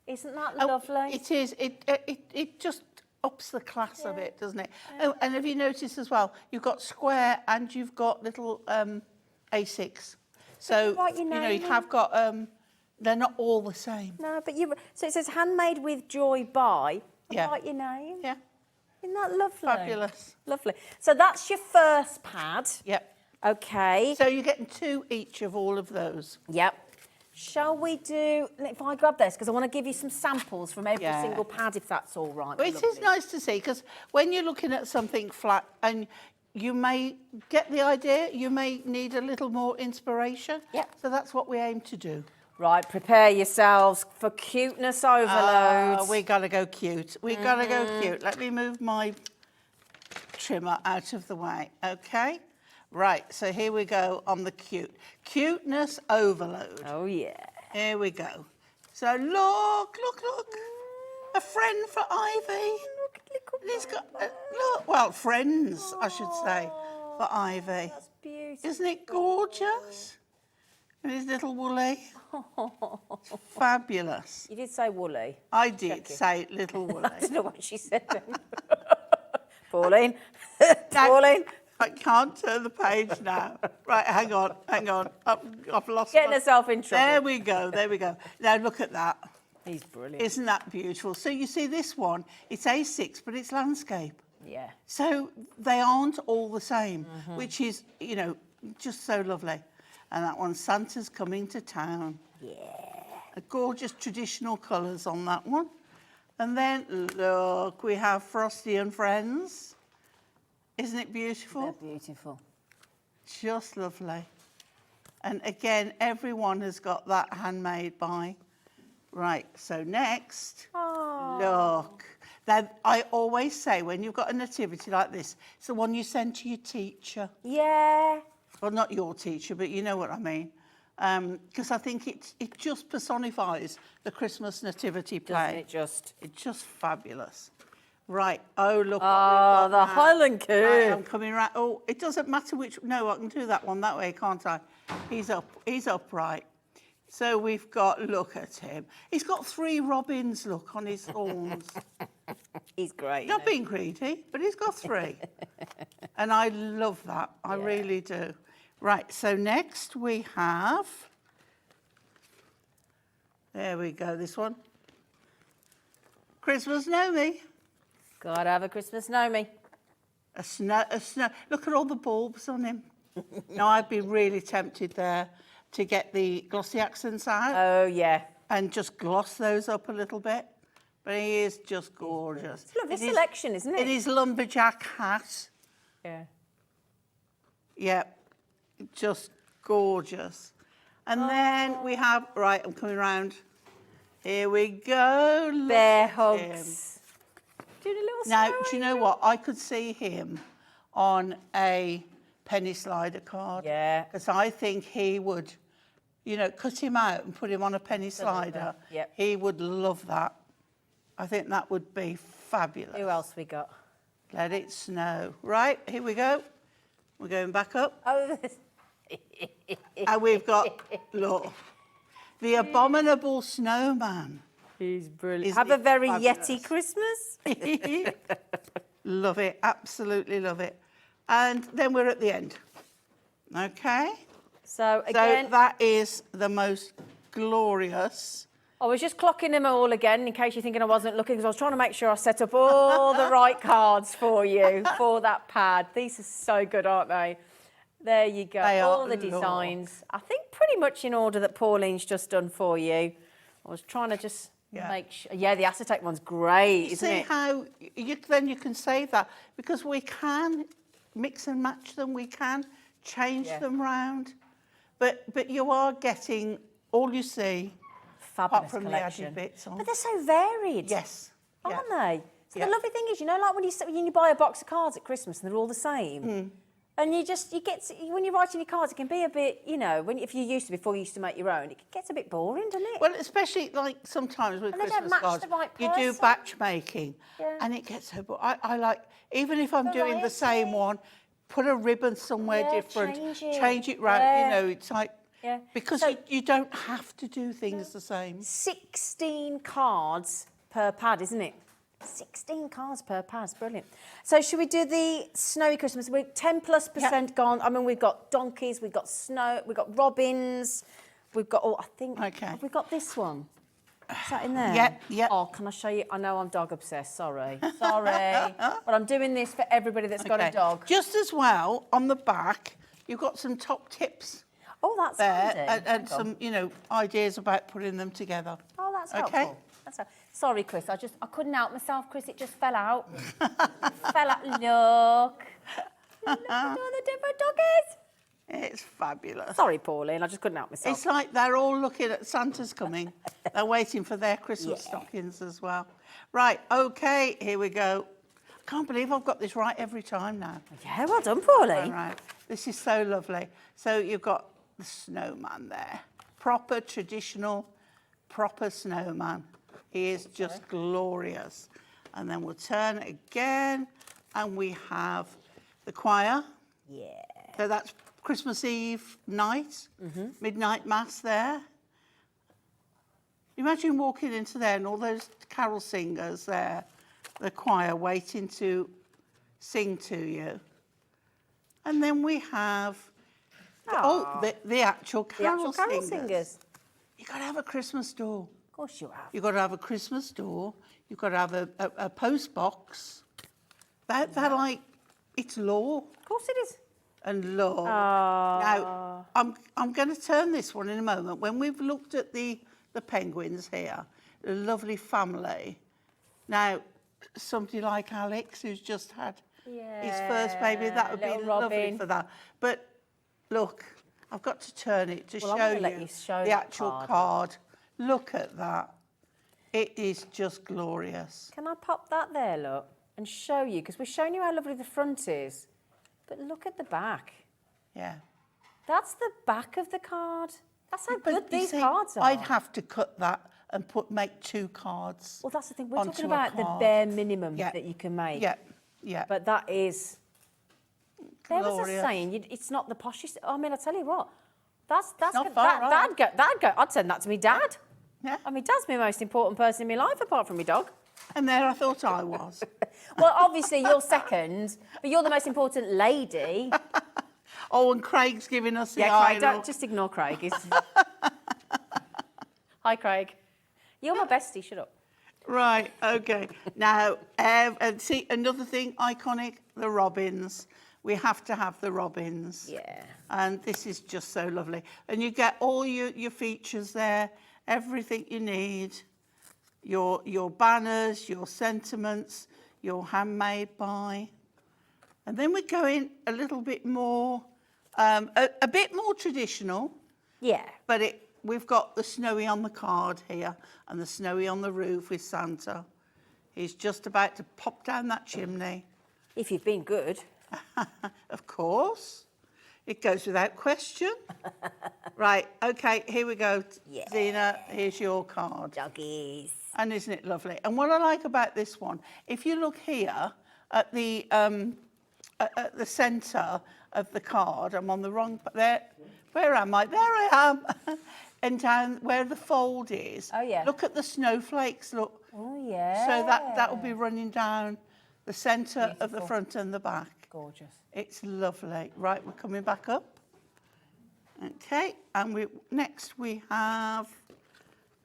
Isn't that lovely? It is. It just ups the class of it, doesn't it? Oh, and have you noticed as well, you've got square and you've got little A6. So, write your you know, name you in. have got, they're not all the same. No, but so it says handmade with joy by. Yeah. Write your name. Yeah, Isn't that lovely? fabulous. Lovely. So that's your first pad. Yep. Okay. So you're getting 2 each of all of those. Yep. Shall we do, if I grab this, because I want to give you some samples from every Yeah. single pad, if that's all right. Well, it is nice to see, because when you're looking at something flat and you may get the idea, you may need a little more inspiration. Yep. So that's what we aim to do. Right, prepare yourselves for cuteness overload. We got to go cute. We got to go cute. Let me move my trimmer out of the way. Okay. Right. So here we go on the cute. Cuteness overload. Oh, yeah. Here we go. So look. A friend for Ivy. And he's got, look, well, friends, I should say, for Ivy. That's beautiful. Isn't it gorgeous? And his little woolly. It's fabulous. You did say woolly. I did say little woolly. I don't know what she said then. Pauline. Pauline. I can't turn the page now. Right, hang on. I've lost Getting my- herself in trouble. There we go. Now look at that. He's brilliant. Isn't that beautiful? So you see this one, it's A6, but it's landscape. Yeah. So they aren't all the same, which is, you know, just so lovely. And that one, Santa's coming to town. Yeah. A gorgeous traditional colours on that one. And then, look, we have Frosty and Friends. Isn't it beautiful? They're beautiful. Just lovely. And again, everyone has got that handmade by. Right, so next, look. Now, I always say when you've got a nativity like this, it's the one you send to your teacher. Yeah. Well, not your teacher, but you know what I mean. Because I think it just personifies the Christmas nativity play. Doesn't it just? It's just fabulous. Right, oh, look. Oh, the Highland Coo. I'm coming right. Oh, it doesn't matter which. No, I can do that one that way, can't I? He's upright. So we've got, look at him. He's got 3 robins, look, on his horns. He's great. Not being greedy, but he's got 3. And I love that. I really do. Right, so next we have, there we go, this one. Christmas know me. Gotta have a Christmas know me. A snow. Look at all the bulbs on him. Now, I'd be really tempted there to get the glossy accents out Oh, yeah. and just gloss those up a little bit. But he is just gorgeous. It's a lovely It is- selection, isn't it? It is lumberjack hat. Yeah. Yeah, just gorgeous. And then we have, right, I'm coming round. Here we go. Look Bear at him. hugs. Doing a little Now, snow do you know angel. what? I could see him on a penny slider card. Yeah. Because I think he would, you know, cut him out and put him on a penny slider. Yep. He would love that. I think that would be fabulous. Who else we got? Let it snow. Right, here we go. We're going back up. Oh, And we've got, look, the abominable snowman. he's brilliant. Isn't Have a it very fabulous? Yeti Christmas. Love it, absolutely love it. And then we're at the end. Okay? So again, So that is the most glorious. I was just clocking them all again in case you're thinking I wasn't looking, because I was trying to make sure I set up all the right cards for you for that pad. These are so good, aren't they? There you go. They all are, the look. designs. I think pretty much in order that Pauline's just done for you. I was trying to just Yeah. make sure. Yeah, the acetate one's great, You isn't see it? how then you can save that, because we can mix and match them, we can change Yeah. them round. But you are getting all you see, Fabulous apart from collection. the added bits on. But they're so varied. Yes. yeah. Aren't they? So Yeah. the lovely thing is, you know, like when you buy a box of cards at Christmas and they're all the same, Hmm. and when you're writing your cards, it can be a bit, you know, if you used to before you used to make your own, it gets a bit boring, doesn't it? Well, especially like sometimes with And they don't Christmas match cards, the right you do person. batch making, Yeah. and it gets so. But I like, even if I'm doing the same Variety. one, put a ribbon somewhere Yeah, different, change it. round. Yeah. You know, it's like Yeah. because So- you don't have to do things the same. 16 cards per pad, isn't it? 16 cards per pad, it's brilliant. So should we do the snowy Christmas? We're 10+% gone. I mean, we've got donkeys, we've got snow, we've got robins, we've got, I think, Okay. have we got this one? Is that in there? Yep, yep. Oh, can I show you? I know I'm dog obsessed, sorry. Sorry. But I'm doing this for everybody that's got a dog. Just as well, on the back, you've got some top tips Oh, that's there handy. and Hang on. some, you know, ideas about putting them together. Oh, that's Okay. helpful. Sorry, Chris. I couldn't help myself, Chris. It just fell out. Fell out. Look. Look at all the different doggies. It's fabulous. Sorry, Pauline. I just couldn't help myself. It's like they're all looking at Santa's coming. They're waiting for their Christmas Yeah. stockings as well. Right, okay, here we go. I can't believe I've got this right every time now. Yeah, well done, All Pauline. right, this is so lovely. So you've got the snowman there. Proper, traditional, proper snowman. He is just glorious. And then we'll turn it again, and we have the choir. Yeah. So that's Christmas Eve night, midnight mass there. Imagine walking into there and all those carol singers there, the choir waiting to sing to you. And then we have the actual The carol, actual carol singers. singers. You've got to have a Christmas door. Of course you have. You've got to have a Christmas door. You've got to have a post box. They're like, it's law Of course it is. and law. Now, I'm going to turn this one in a moment. When we've looked at the penguins here, a lovely family. Now, somebody like Alex, who's just had his first baby, that would be little lovely Robin. for that. But look, I've got to turn it to Well, I'm show gonna let you show the the actual card. card. Look at that. It is just glorious. Can I pop that there, look, and show you? Because we're showing you how lovely the front is. But look at the back. Yeah. That's the back of the card. That's how But good you these see, cards are. I'd have to cut that and make 2 cards. Well, that's the thing. We're onto talking a about the card. bare minimum Yeah. that you can make. Yeah, yeah. But that is... There was a Glorious. saying, it's not the poshest... I mean, I tell you what, that's not good. far wrong. I'd send that to me dad. Yeah. I mean, dad's my most important person in my life, apart from my dog. And there I thought I was. Well, obviously, you're second, but you're the most important lady. Oh, and Craig's giving us the Yeah, eye Craig, don't look. just ignore Craig. Hi, Craig. You're my bestie, shut up. Right, okay. Now, and see, another thing iconic, the robins. We have to have the robins. Yeah. And this is just so lovely. And you get all your features there, everything you need. Your banners, your sentiments, your handmade by. And then we're going a little bit more, a bit more traditional. Yeah. But we've got the snowy on the card here and the snowy on the roof with Santa. He's just about to pop down that chimney. If you've been good. Of course. It goes without question. Right, okay, here we go. Yeah. Zena, here's your card. Doggies. And isn't it lovely? And what I like about this one, if you look here at the centre of the card, I'm on the wrong, there, where am I? There I am. And down where the fold is. Oh, yeah. Look at the snowflakes, look. Oh, yeah. So that will be running down the centre of the Beautiful. front and the back. Gorgeous. It's lovely. Right, we're coming back up. Okay, and next we have,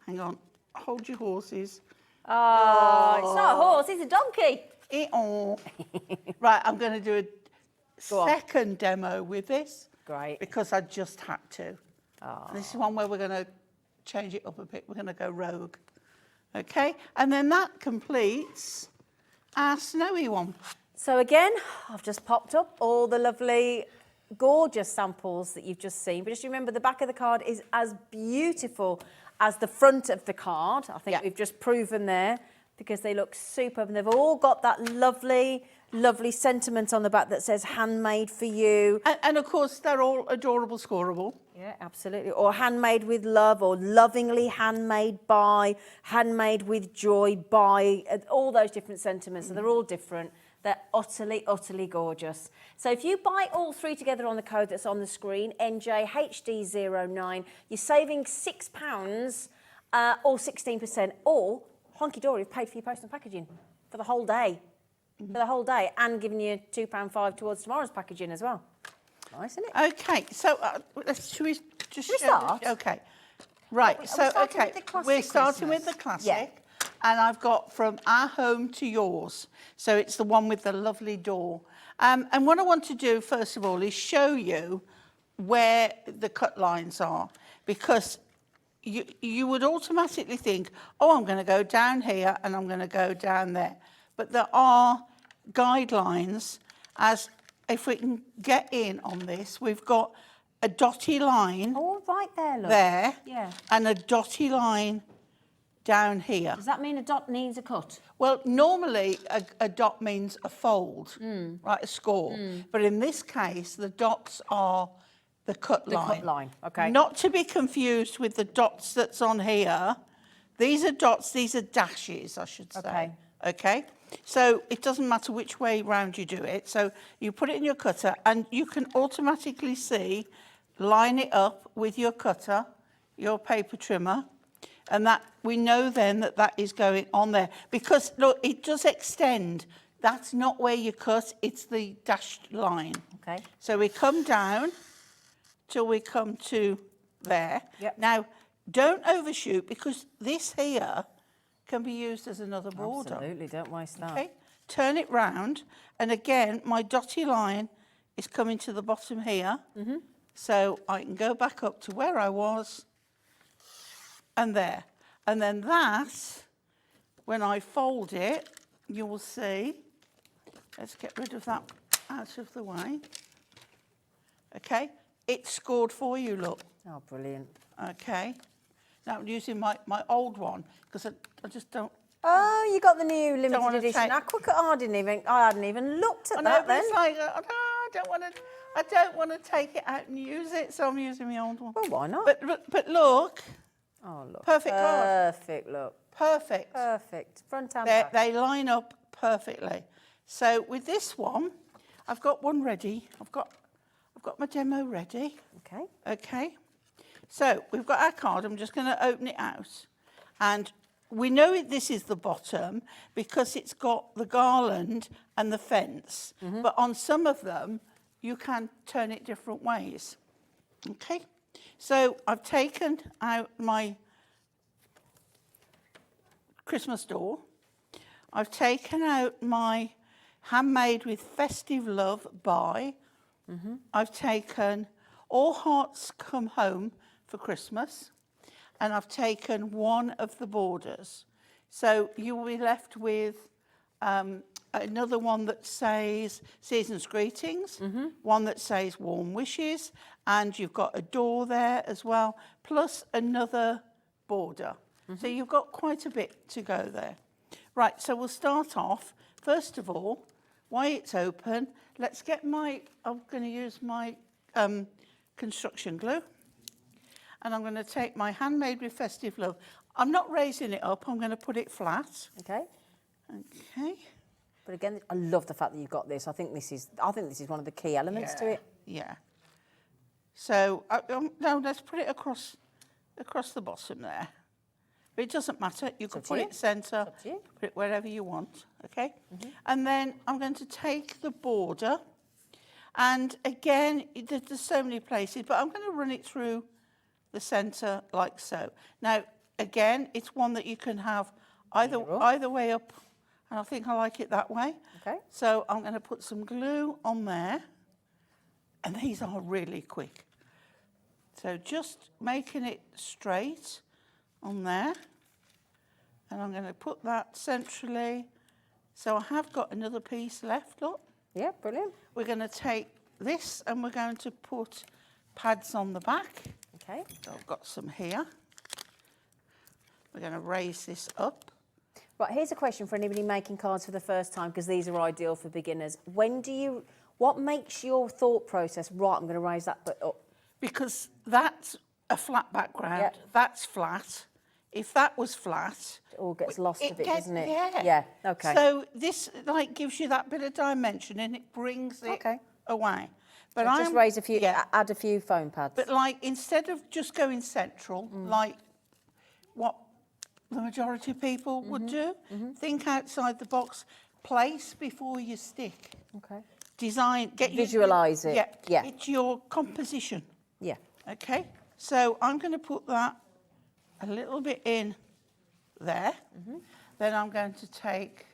hang on, hold your horses. Oh, it's not a horse, it's a donkey. Right, I'm going to do a Go on. second demo with this. Great. Because I just had to. And this is one where we're going to change it up a bit. We're going to go rogue. Okay, and then that completes our snowy one. So again, I've just popped up all the lovely, gorgeous samples that you've just seen. But just remember, the back of the card is as beautiful as the front of the card. I think we've just proven there, because they look superb. And they've all got that lovely, lovely sentiment on the back that says handmade for you. And of course, they're all adorable, scoreable. Yeah, absolutely. Or handmade with love, or lovingly handmade by, handmade with joy by, all those different sentiments. So they're all different. They're utterly, utterly gorgeous. So if you buy all three together on the code that's on the screen, NJHD09, you're saving £6 or 16%, or Hunkydory have paid for your post and packaging for the whole day. For the whole day, and giving you £2.5 towards tomorrow's packaging as well. Nice, isn't it? Okay, so should we just Should we start? Okay, right. Are we So starting okay, with the classic we're starting Christmas? with the classic, Yeah. and I've got from our home to yours. So it's the one with the lovely door. And what I want to do first of all is show you where the cut lines are, because you would automatically think, oh, I'm going to go down here and I'm going to go down there. But there are guidelines, as if we can get in on this, we've got a dotty line Oh, right there, look. there Yeah. and a dotty line down here. Does that mean a dot needs a cut? Well, normally a dot means a fold, right, a score. But in this case, the dots are the cut line. cut line, okay. Not to be confused with the dots that's on here. These are dots, these are dashes, I should say. Okay. Okay? So it doesn't matter which way round you do it. So you put it in your cutter and you can automatically see, line it up with your cutter, your paper trimmer, and that we know then that that is going on there. Because, look, it does extend. That's not where you cut, it's the dashed line. Okay. So we come down till we come to there. Yep. Now, don't overshoot, because this here can be used as another border. Absolutely, don't waste that. Okay, turn it round, and again, my dotty line is coming to the bottom here. So I can go back up to where I was, and there. And then that, when I fold it, you will see, let's get rid of that out of the way. Okay, it's scored for you, look. Oh, brilliant. Okay. Now I'm using my old one, because I just don't. Oh, you got the new limited wanna edition. take- I hadn't even looked at I know, that but then. it's like, oh, no, I don't want to take it out and use it, so I'm using my old one. Well, why not? But look, Oh, look. perfect card. Perfect, look. Perfect. Perfect. Front and They back. they line up perfectly. So with this one, I've got one ready. I've got my demo ready. Okay. Okay. So we've got our card. I'm just going to open it out, and we know this is the bottom because it's got the garland and the fence. But on some of them, you can turn it different ways. Okay. So I've taken out my Christmas door. I've taken out my Handmade with Festive Love by. I've taken All Hearts Come Home for Christmas, and I've taken one of the borders. So you will be left with another one that says Season's Greetings, one that says Warm Wishes, and you've got a door there as well, plus another border. So you've got quite a bit to go there. Right, so we'll start off. First of all, while it's open, let's get I'm going to use my construction glue. And I'm going to take my Handmade with Festive Love. I'm not raising it up, I'm going to put it flat. Okay. Okay. But again, I love the fact that you've got this. I think this is one of the key elements to it. Yeah. So now let's put it across the bottom there. But it doesn't matter. You can put it centre, put it wherever you want. Okay. And then I'm going to take the border, and again, there's so many places, but I'm going to run it through the centre like so. Now, again, it's one that you can have either way up, and I think I like it that way. Okay. So I'm going to put some glue on there, and these are really quick. So just making it straight on there, and I'm going to put that centrally. So I have got another piece left, look. Yeah, brilliant. We're going to take this and we're going to put pads on the back. Okay. So I've got some here. We're going to raise this up. Right, here's a question for anybody making cards for the first time, because these are ideal for beginners. What makes your thought process, right, I'm going to raise that bit up? Because that's a flat background, Yep. that's flat. If that was flat... It all gets lost a bit, doesn't it? Yeah. Yeah, okay. So this gives you that bit of dimension and it brings it away. But So just raise a few, add a few foam pads. But instead of just going central, like what the majority of people would do, think outside the box, place before you stick. Okay. Design, Visualise it. Yeah. It's your composition. Yeah. Okay, so I'm going to put that a little bit in there. Then I'm going to take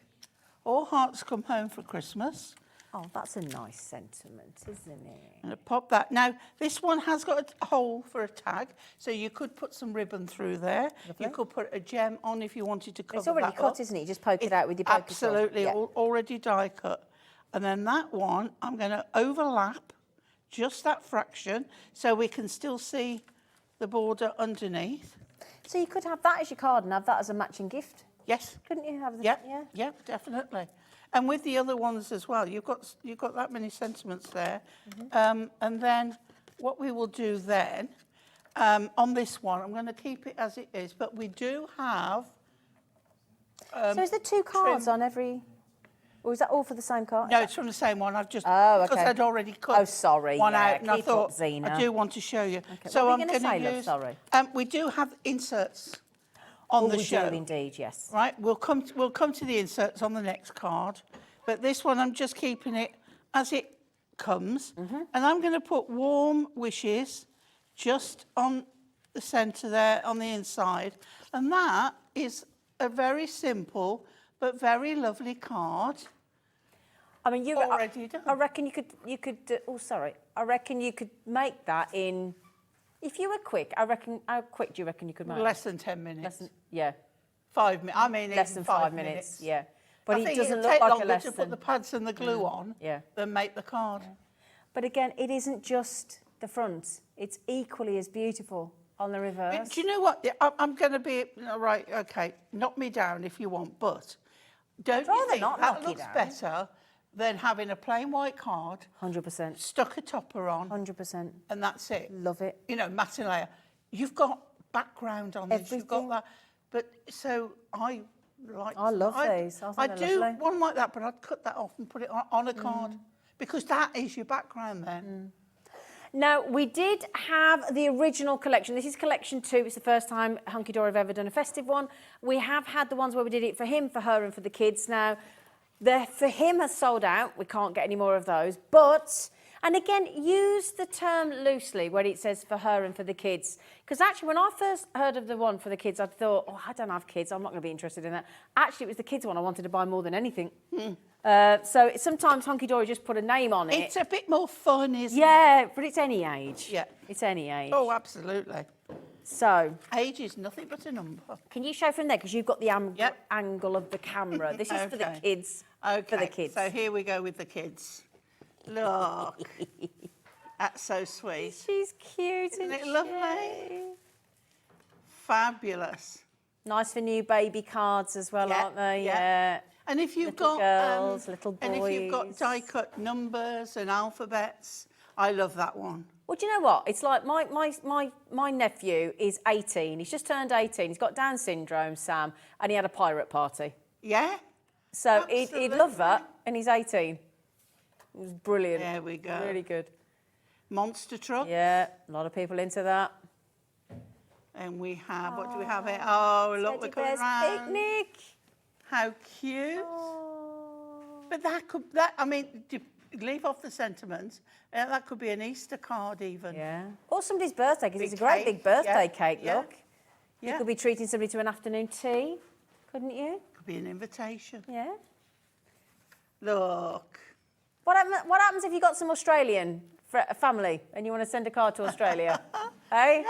All Hearts Come Home for Christmas. Oh, that's a nice sentiment, isn't it? I'm going to pop that. Now, this one has got a hole for a tag, so you could put some ribbon through there. Lovely. You could put a gem on if you wanted to cover It's already that cut, up. isn't it? You just poke it out with your poker saw. Absolutely, Yeah. already die cut. And then that one, I'm going to overlap just that fraction so we can still see the border underneath. So you could have that as your card and have that as a matching gift, Yes. couldn't you? Have the, Yeah, definitely. And with the other ones as well, you've got that many sentiments there. And then what we will do then, on this one, I'm going to keep it as it is, but we do have... so is there two cards on every... Or is that all for the same card? No, it's from the same one. I've just... Oh, because okay. I'd already cut one out, and I keep thought up, Zena. I do want to show you. Okay, So what were I'm you going gonna to say, love? use... Sorry. We do have inserts on the we show. do indeed, yes. Right, we'll come to the inserts on the next card, but this one I'm just keeping it as it comes, and I'm going to put Warm Wishes just on the centre there on the inside, and that is a very simple but very lovely card. I mean, Already done. I reckon you could. I reckon you could make that in. If you were quick, I reckon. How quick do you reckon you could make? Less than 10 minutes. Less than, yeah. 5 minutes. I mean, Less even than 5 minutes. Yeah. But I it think doesn't it'll look take like a longer less to than. put the pads and the glue on than make the card. But again, it isn't just the front. It's equally as beautiful on the reverse. But do you know what? I'm going to be right. Okay, knock me down if you want, but don't you rather think not that knock you looks down. better than having a plain white card, 100%. stuck a topper on, 100%. and that's it? Love it. You know, matte layer. You've got background on this. You've got Everything. that. But so I like. I love these. I think I they're do lovely. one like that, but I'd cut that off and put it on a card because that is your background then. Now, we did have the original collection. This is collection 2. It's the first time Hunkydory have ever done a festive one. We have had the ones where we did it for him, for her, and for the kids. Now, the for him has sold out. We can't get any more of those. But And again, use the term loosely when it says for her and for the kids. Because actually, when I first heard of the one for the kids, I thought, oh, I don't have kids, I'm not going to be interested in that. Actually, it was the kids one I wanted to buy more than anything. So sometimes Hunkydory just put a name on it. It's a bit more fun, isn't it? Yeah, but it's any age. Yeah. It's any age. Oh, absolutely. So, Age is nothing but a number. can you show from there? Because you've got the Yep. angle of the camera. This is for the Okay. kids. Okay, For the kids. so here we go with the kids. Look. That's so sweet. She's cute, Isn't isn't it lovely? Fabulous. Nice for new baby cards as well, Yeah, aren't they? yeah. And if you've Little got girls, little and if you've got boys. die-cut numbers and alphabets, I love that one. Well, do you know what? It's like my nephew is 18. He's just turned 18. He's got Down syndrome, Sam, and he had a pirate party. Yeah? So he'd love that, and he's 18. It was brilliant. There we go. Really good. Monster truck. Yeah, a lot of people into that. And we have, what do we have here? Oh, look, we're Teddy coming Bear's round. picnic. How cute. But I mean, leave off the sentiment. That could be an Easter card even. Yeah. Or somebody's birthday, because Big it's a great cake, big birthday yeah, cake, yeah. look. Yeah. You could be treating somebody to an afternoon tea, couldn't you? Could be an invitation. Yeah. Look. What happens if you got some Australian family and you want to send a card to Australia? Hey?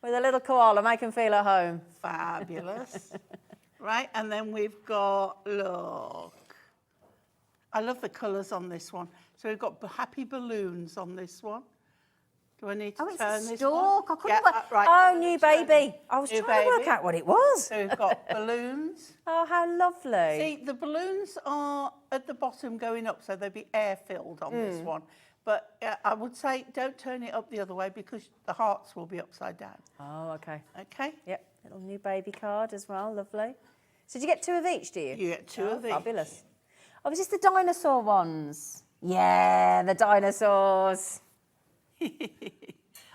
With a little koala, make them feel at home. Fabulous. Right, and then we've got, look. I love the colours on this one. So we've got happy balloons on this one. Do I need to Oh, it's turn a this stalk. I one? couldn't Yeah, work. right. Oh, new baby. I was New trying to work baby. out what it was. So we've got balloons. Oh, how lovely. See, the balloons are at the bottom going up, so they'll be air-filled on this one. But I would say don't turn it up the other way because the hearts will be upside down. Oh, okay. Okay? Yep, little new baby card as well. Lovely. So do you get two of each, do you? You get two of each. Fabulous. Oh, is this the dinosaur ones? Yeah, the dinosaurs.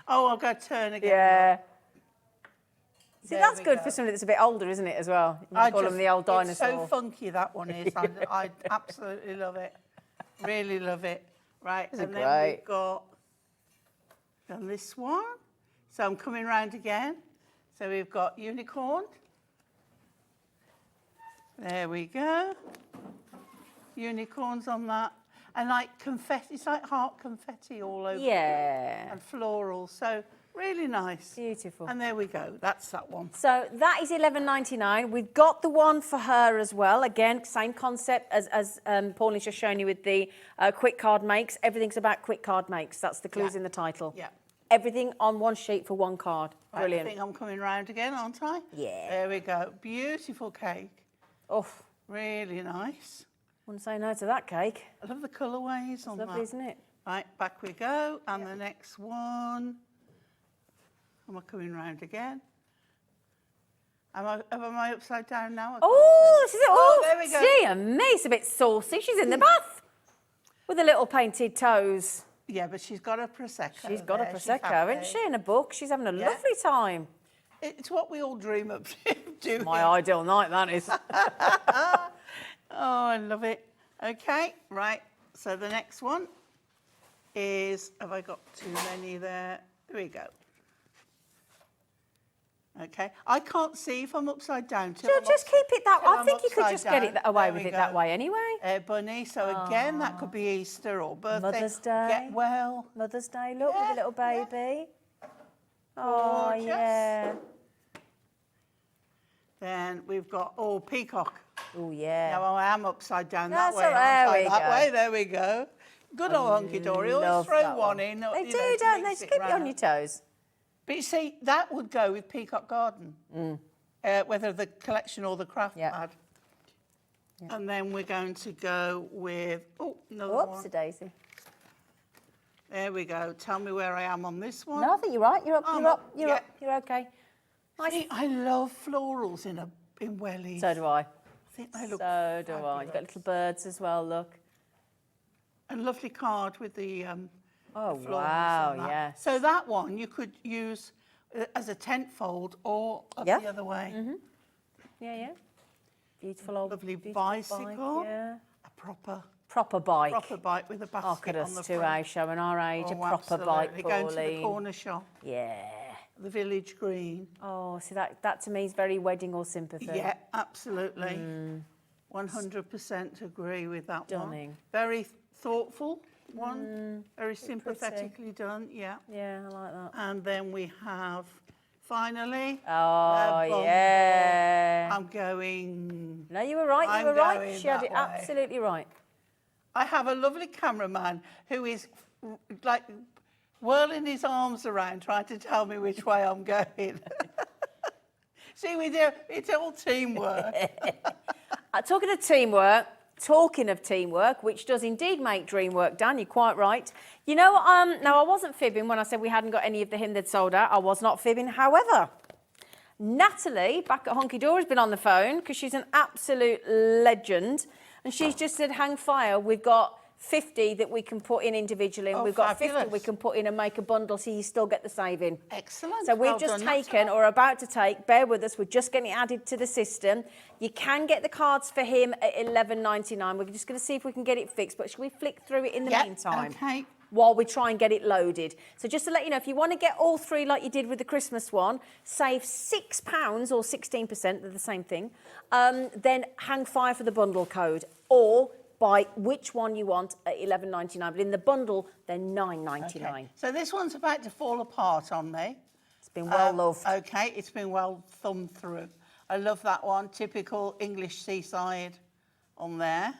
Oh, I've got to turn again. Yeah. See, There that's we good go. for somebody that's a bit older, isn't it, as well? You I call them the old dinosaur. It's so funky, that one is. I absolutely love it. Really love it. Right, These are and then great. we've got done this one. So I'm coming round again. So we've got unicorn. There we go. Unicorns on that. And like confetti, it's like heart confetti all over. Yeah. And floral. So really nice. Beautiful. And there we go. That's that one. So that is $11.99. We've got the one for her as well. Again, same concept as Pauline's just shown you with the quick card makes. Everything's about quick card makes. That's the clues Yeah. in the title. Yeah. Everything on one sheet for one card. Right, Brilliant. I think I'm coming round again, aren't I? Yeah. There we go. Beautiful cake. Oh, Really nice. wouldn't say no to that cake. I love the colourways on Lovely, that. isn't it? Right, back we go. And the next one. Am I coming round again? Am I upside down now? Oh, this is it. Oh, there we go. Dear me, it's a bit saucy. She's in the bath with the little painted toes. Yeah, but she's got a Prosecco. She's got a there. She's Prosecco, hasn't happy. she, in a book? She's having a Yeah. lovely time. It's what we all dream of doing. My ideal night, that is. Oh, I love it. Okay, right. So the next one is, have I got too many there? There we go. Okay, I can't see if I'm upside down. Till I'm Just keep it that till way. I I'm think you could upside just get it down. away There with we it that go. way anyway. Bunny, so again, that could be Easter or birthday. Mother's Day. Get well. Mother's Day, look, with Yeah, a little yeah. baby. Oh, Gorgeous. yeah. Then we've got, oh, peacock. Oh, yeah. Now I am upside down That's that way. all right, aren't I? there we that go. way, there we go. Good old Hunkydory. Always Love throw that one in. They you do, know, to don't they? mix Just it keep it on round. your toes. But you see, that would go with Peacock Garden, whether the collection or the craft Yeah. pad. And then we're going to go with, oh, another Whoops, one. a daisy. There we go. Tell me where I am on this one. No, I think you're right. You're up, I'm you're up, up, you're yeah. up. You're okay. Nice. See, I love florals in wellies. So do I. I think they look So do I. You've got fabulous. little birds as well, look. A lovely card with the Oh, florals wow, on that. yes. So that one you could use as a tent fold or up Yeah. the other way. Yeah, yeah. Beautiful old Lovely beautiful bicycle. Bike, yeah. A proper Proper bike. Proper bike with a basket Look at on us the two, front. showing our age. Oh, a proper bike, absolutely. Going to the Pauline. corner shop, Yeah. the village green. Oh, see, that to me is very wedding or sympathy. Yeah, absolutely. 100% agree with that Stunning. one. Very thoughtful one. Very sympathetically done, yeah. Yeah, I like that. And then we have, finally, Oh, the bundle. yeah. I'm going... No, you were right, I'm you were right. going She had that it way. absolutely right. I have a lovely cameraman who is like whirling his arms around trying to tell me which way I'm going. See, it's all teamwork. Talking of teamwork, which does indeed make dream work, Dan, you're quite right. You know, now I wasn't fibbing when I said we hadn't got any of the hymn that sold out. I was not fibbing. However, Natalie, back at Hunkydory, has been on the phone because she's an absolute legend. And she's just said, hang fire, we've got 50 that we can put in individually, and Oh, we've got 50 fabulous. we can put in and make a bundle so you still get the saving. Excellent. So we've Well just done, taken, Natalie. or about to take, bear with us, we're just getting it added to the system. You can get the cards for him at $11.99. We're just going to see if we can get it fixed, but should we flick through it in the Yep, meantime? okay. While we try and get it loaded. So just to let you know, if you want to get all three like you did with the Christmas one, save £6 or 16%, they're the same thing, then hang fire for the bundle code, or buy which one you want at $11.99. But in the bundle, they're $9.99. Okay. So this one's about to fall apart on me. It's been well loved. Okay, it's been well thumbed through. I love that one. Typical English seaside on there.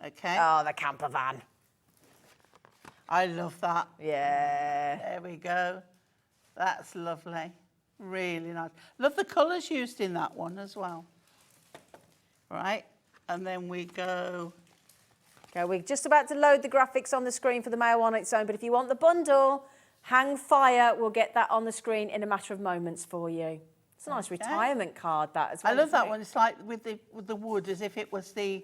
Okay. Oh, the camper van. I love that. Yeah. There we go. That's lovely. Really nice. Love the colours used in that one as well. Right. And then we go... Okay, we're just about to load the graphics on the screen for the mail on its own, but if you want the bundle, hang fire, we'll get that on the screen in a matter of moments for you. It's a nice retirement card, that as well. I love isn't that it? one. It's like with the wood, as if it was the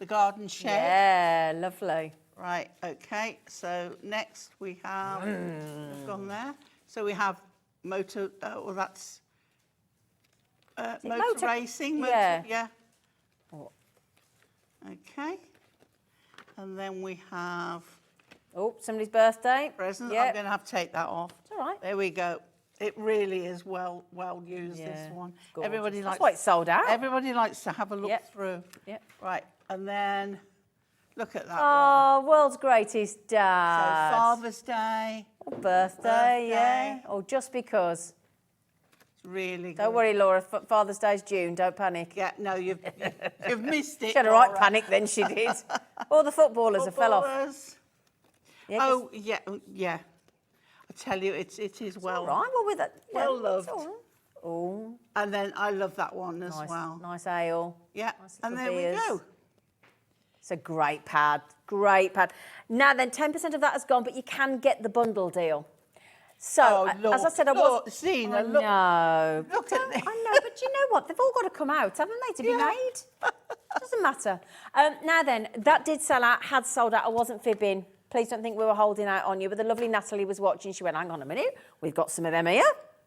garden shed. Yeah, lovely. Right, okay. So next we have we've gone there. So we have motor, well that's motor racing. Yeah. Yeah. Okay. And then we have Oh, somebody's birthday. present. Yeah. I'm going to have to take that off. It's all right. There we go. It really is well used, Yeah, this one. gorgeous. Everybody That's likes. why it's sold out. Everybody likes to have a look Yep. through. Yep. Right, and then look at that one. Oh, world's greatest So dad. Father's Day. Birthday, yeah. Birthday. Or just because. It's really good. Don't worry, Laura. Father's Day's June. Don't panic. Yeah, no, you've missed it. She had a right Laura. panic then, she did. All the footballers have fell off. Footballers. Yeah, 'cause Oh, yeah. I tell you, it is well. all right, well, with it. Yeah, Well it's loved. all right. Oh, And then I love that one as nice, well. nice ale. Yeah, Nice and little there beers. we go. It's a great pad, great pad. Now then, 10% of that has gone, but you can get the bundle deal. So, Oh, as I said, I look, was... Zena, I look. know. Look at this. I know, but you know what? They've all got to come out, haven't they, to be made? Doesn't matter. Now then, that did sell out, had sold out. I wasn't fibbing. Please don't think we were holding out on you. But the lovely Natalie was watching. She went, hang on a minute. We've got some of them here.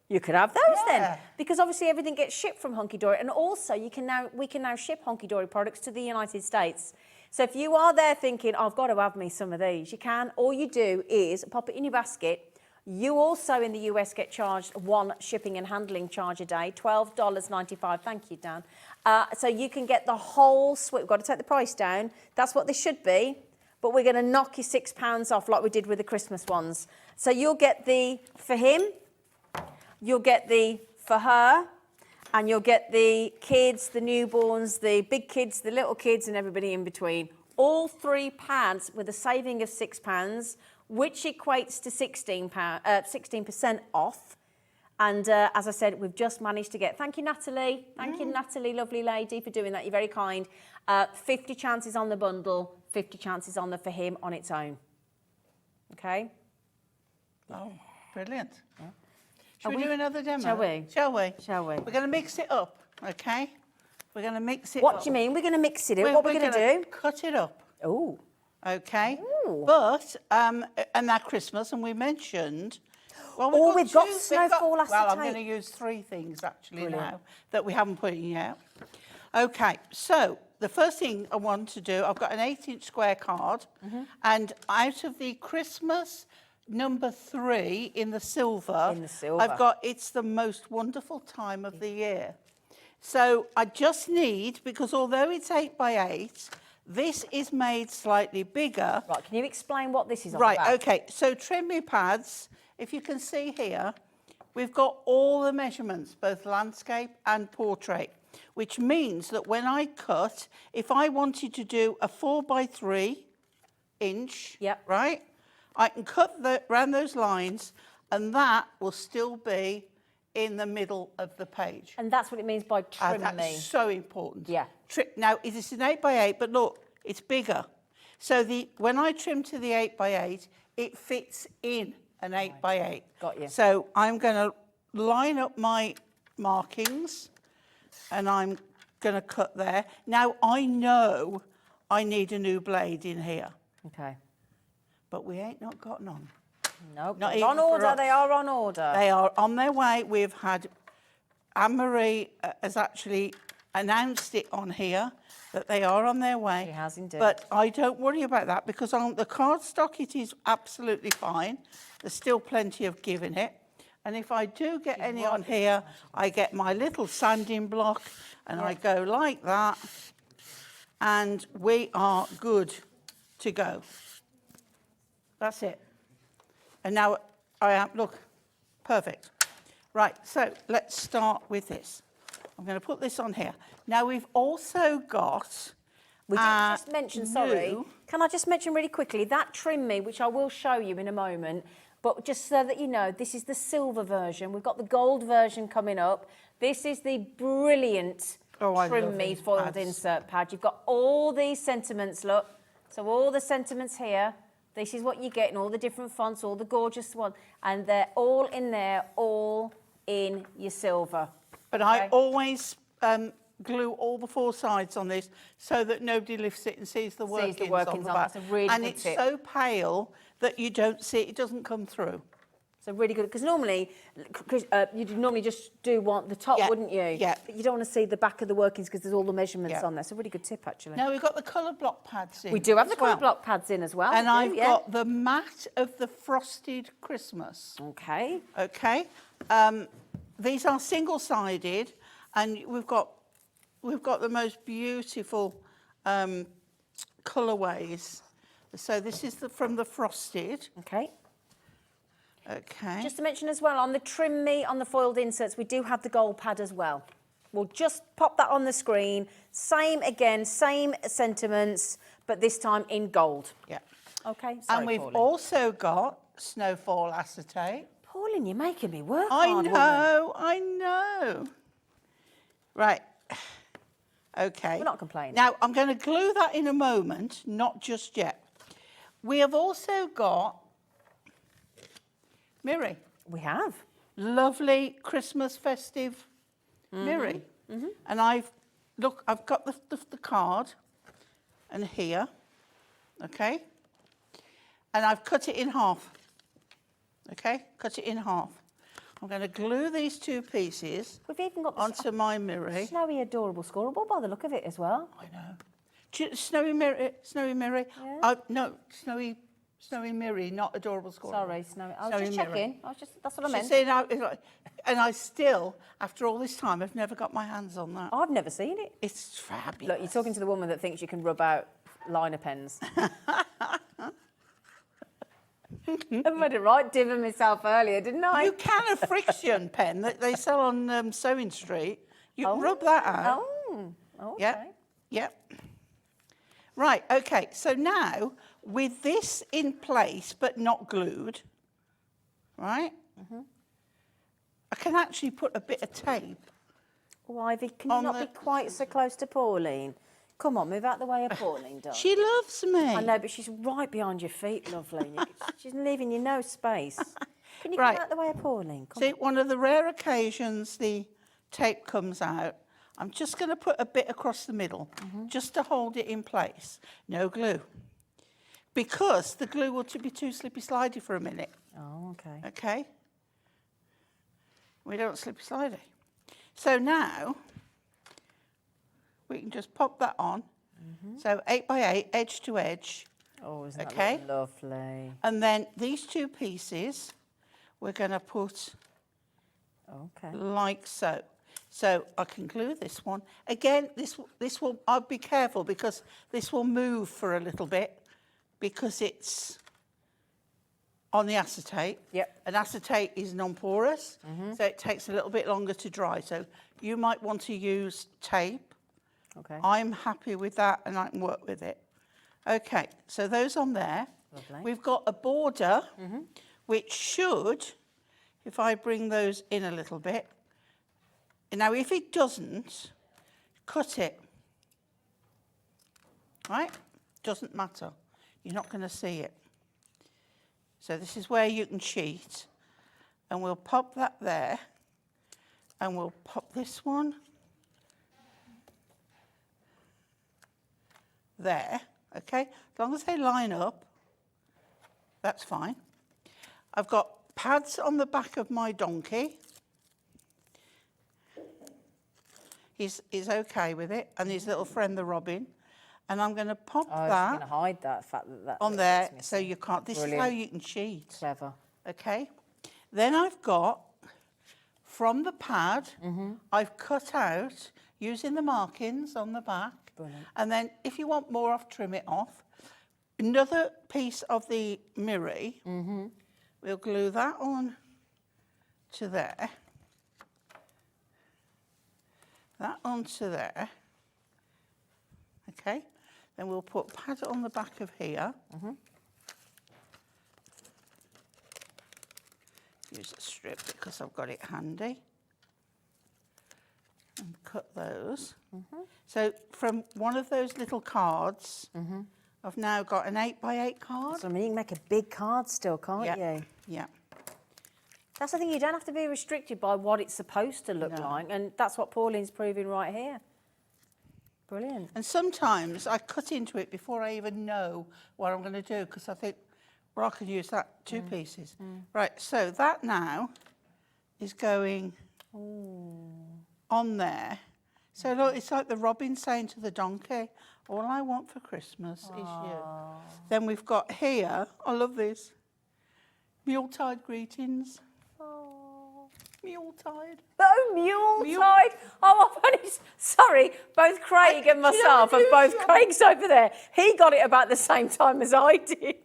You could have those then. Yeah. Because obviously everything gets shipped from Hunkydory. And also we can now ship Hunkydory products to the United States. So if you are there thinking, oh, I've got to have me some of these, you can. All you do is pop it in your basket. You also in the US get charged one shipping and handling charge a day, $12.95. Thank you, Dan. So you can get the whole suite. We've got to take the price down. That's what they should be. But we're going to knock you £6 off like we did with the Christmas ones. So you'll get the for him, you'll get the for her, and you'll get the kids, the newborns, the big kids, the little kids, and everybody in between. All three pads with a saving of £6, which equates to 16% off. And as I said, we've just managed to get... Thank you, Natalie. Thank you, Natalie, lovely lady, for doing that. You're very kind. 50 chances on the bundle, 50 chances on the for him on its own. Okay? Oh, brilliant. Yeah. Should we do another demo? Shall we? Shall we? Shall we? We're going to mix it up, okay? We're going to mix it up. What do you mean? We're going to mix it in? What we're going to do? Cut it up, Oh. okay? Ooh. But, and that Christmas, and we mentioned... Well, Oh, we've got snowfall Well, I'm acetate. going to use 3 things, actually, Brilliant. now, that we haven't put in yet. Okay, so the first thing I want to do, I've got an 8-inch square card, and out of the Christmas number 3 in the silver, I've got It's the Most Wonderful Time of the Year. So I just need, because although it's 8 by 8, this is made slightly bigger. Right, can you explain what this is all Right, about? okay, so trim me pads, if you can see here, we've got all the measurements, both landscape and portrait, which means that when I cut, if I wanted to do a 4 by 3 inch, right, I can cut around those lines, and that will still be in the middle of the page. And that's what it means by trim me. That's so important. Yeah. Now, it is an 8 by 8, but look, it's bigger. So when I trim to the 8 by 8, it fits in an 8 by 8. Got you. So I'm going to line up my markings, and I'm going to cut there. Now, I know I need a new blade in here. Okay. But we ain't not got none. No, Not nope. even On for order, us. they are on order. They are on their way. We've had Anne-Marie has actually announced it on here that they are on their way. She has indeed. But I don't worry about that, because on the cardstock it is absolutely fine. There's still plenty of give in it. And if I do get any on here, I get my little sanding block and I go like that, and we are good to go. That's it. And now I am, look, perfect. Right, so let's start with this. I'm going to put this on here. Now we've also got... We did just mention, sorry, can I just mention really quickly, that trim me, which I will show you in a moment, but just so that you know, this is the silver version. We've got the gold version coming up. This is the brilliant trim me foiled insert pad. You've got all these sentiments, look. So all the sentiments here. This is what you get in all the different fonts, all the gorgeous ones, and they're all in there, all in your silver. But I always glue all the 4 sides on this so that nobody lifts it and sees the workings on the back. That's a really and good it's tip. so pale that you don't see it, it doesn't come through. So really good, because normally, you'd normally just do the top, wouldn't you? Yeah. But you don't want to see the back of the workings because there's all the measurements on there. So really good tip, actually. Now we've got the colour block pads in. We do have the colour well. block pads in as well. And I've got the matte of the Frosted Christmas. Okay. Okay. These are single-sided, and we've got the most beautiful colourways. So this is from the Frosted. Okay. Okay. Just to mention as well, on the trim me, on the foiled inserts, we do have the gold pad as well. We'll just pop that on the screen. Same again, same sentiments, but this time in gold. Yeah. Okay. Sorry, And we've Pauline. also got Snowfall acetate. Pauline, you're making me work I hard, woman. know, I know. Right. Okay. We're not complaining. Now, I'm going to glue that in a moment, not just yet. We have also got Miri. We have. Lovely Christmas festive Miri. And I've got the card, and here, okay? And I've cut it in half, okay? Cut it in half. I'm going to glue these 2 pieces We've even got onto my Miri. snowy, adorable scorable by the look of it as well. I know. Snowy Miri. Yeah. No, Snowy Miri, not adorable scorable. Sorry, snowy. I was just Miri. checking. That's what I She's meant. saying, and I still, after all this time, I've never got my hands on that. I've never seen it. It's fabulous. Look, you're talking to the woman that thinks you can rub out liner pens. I made it right, diving myself earlier, didn't I? You can a friction pen that they sell on Sewing Street. You can rub that out. Oh, okay. Yep, yep. Right, okay, so now, with this in place but not glued, right, I can actually put a bit of tape. Oh, Ivy, can you not be quite so close to Pauline? Come on, move out the way of Pauline, darling. She loves me. I know, but she's right behind your feet, lovely. She's leaving you no space. Can you Right. come out the way of Pauline? Come See, one of the rare occasions the tape comes out, I'm just going to put a bit across the middle, just to hold it in place. No glue. Because the glue will be too slippy slidey for a minute. on. Oh, okay. Okay? We don't slippy slidey. So now, we can just pop that on So 8 by 8, edge to edge. Oh, isn't that Okay. lovely? And then these two pieces, we're going to put Okay. like so. So I can glue this one. Again, this will, I'll be careful because this will move for a little bit because it's on the acetate. Yep. And acetate is non-porous, so it takes a little bit longer to dry. So you might want to use tape. Okay. I'm happy with that and I can work with it. Okay, so those on there. Lovely. We've got a border, which should, if I bring those in a little bit. Now, if it doesn't, cut it. Right? Doesn't matter. You're not going to see it. So this is where you can cheat. And we'll pop that there. And we'll pop this one there. Okay? As long as they line up, that's fine. I've got pads on the back of my donkey. He's okay with it, and his little friend the robin. And I'm going to pop I was that going to hide that fact that on there so you can't. This is how Brilliant. you can cheat. Clever. Okay? Then I've got, from the pad, I've cut out, using the markings on the back. Brilliant. And then if you want more off, trim it off. Another piece of the mirror, we'll glue that on to there. That onto there. Okay? Then we'll put pad on the back of here. Use a strip because I've got it handy. And cut those. So from one of those little cards, I've now got an 8 by 8 card. So I mean, you can make a big card still, can't you? Yeah. That's the thing, you don't have to be restricted by what it's supposed to look No. like, and that's what Pauline's proving right here. Brilliant. And sometimes I cut into it before I even know what I'm going to do because I think, well, I could use that 2 pieces. Right, so that now is going on there. So look, it's like the robin saying to the donkey, all I want for Christmas is you. Then we've got here, I love this, Yuletide greetings. Yuletide. Oh, Yuletide. Oh, I've only, sorry, both Craig and myself do you and know both Craig's over there. He got it about the same time as I did.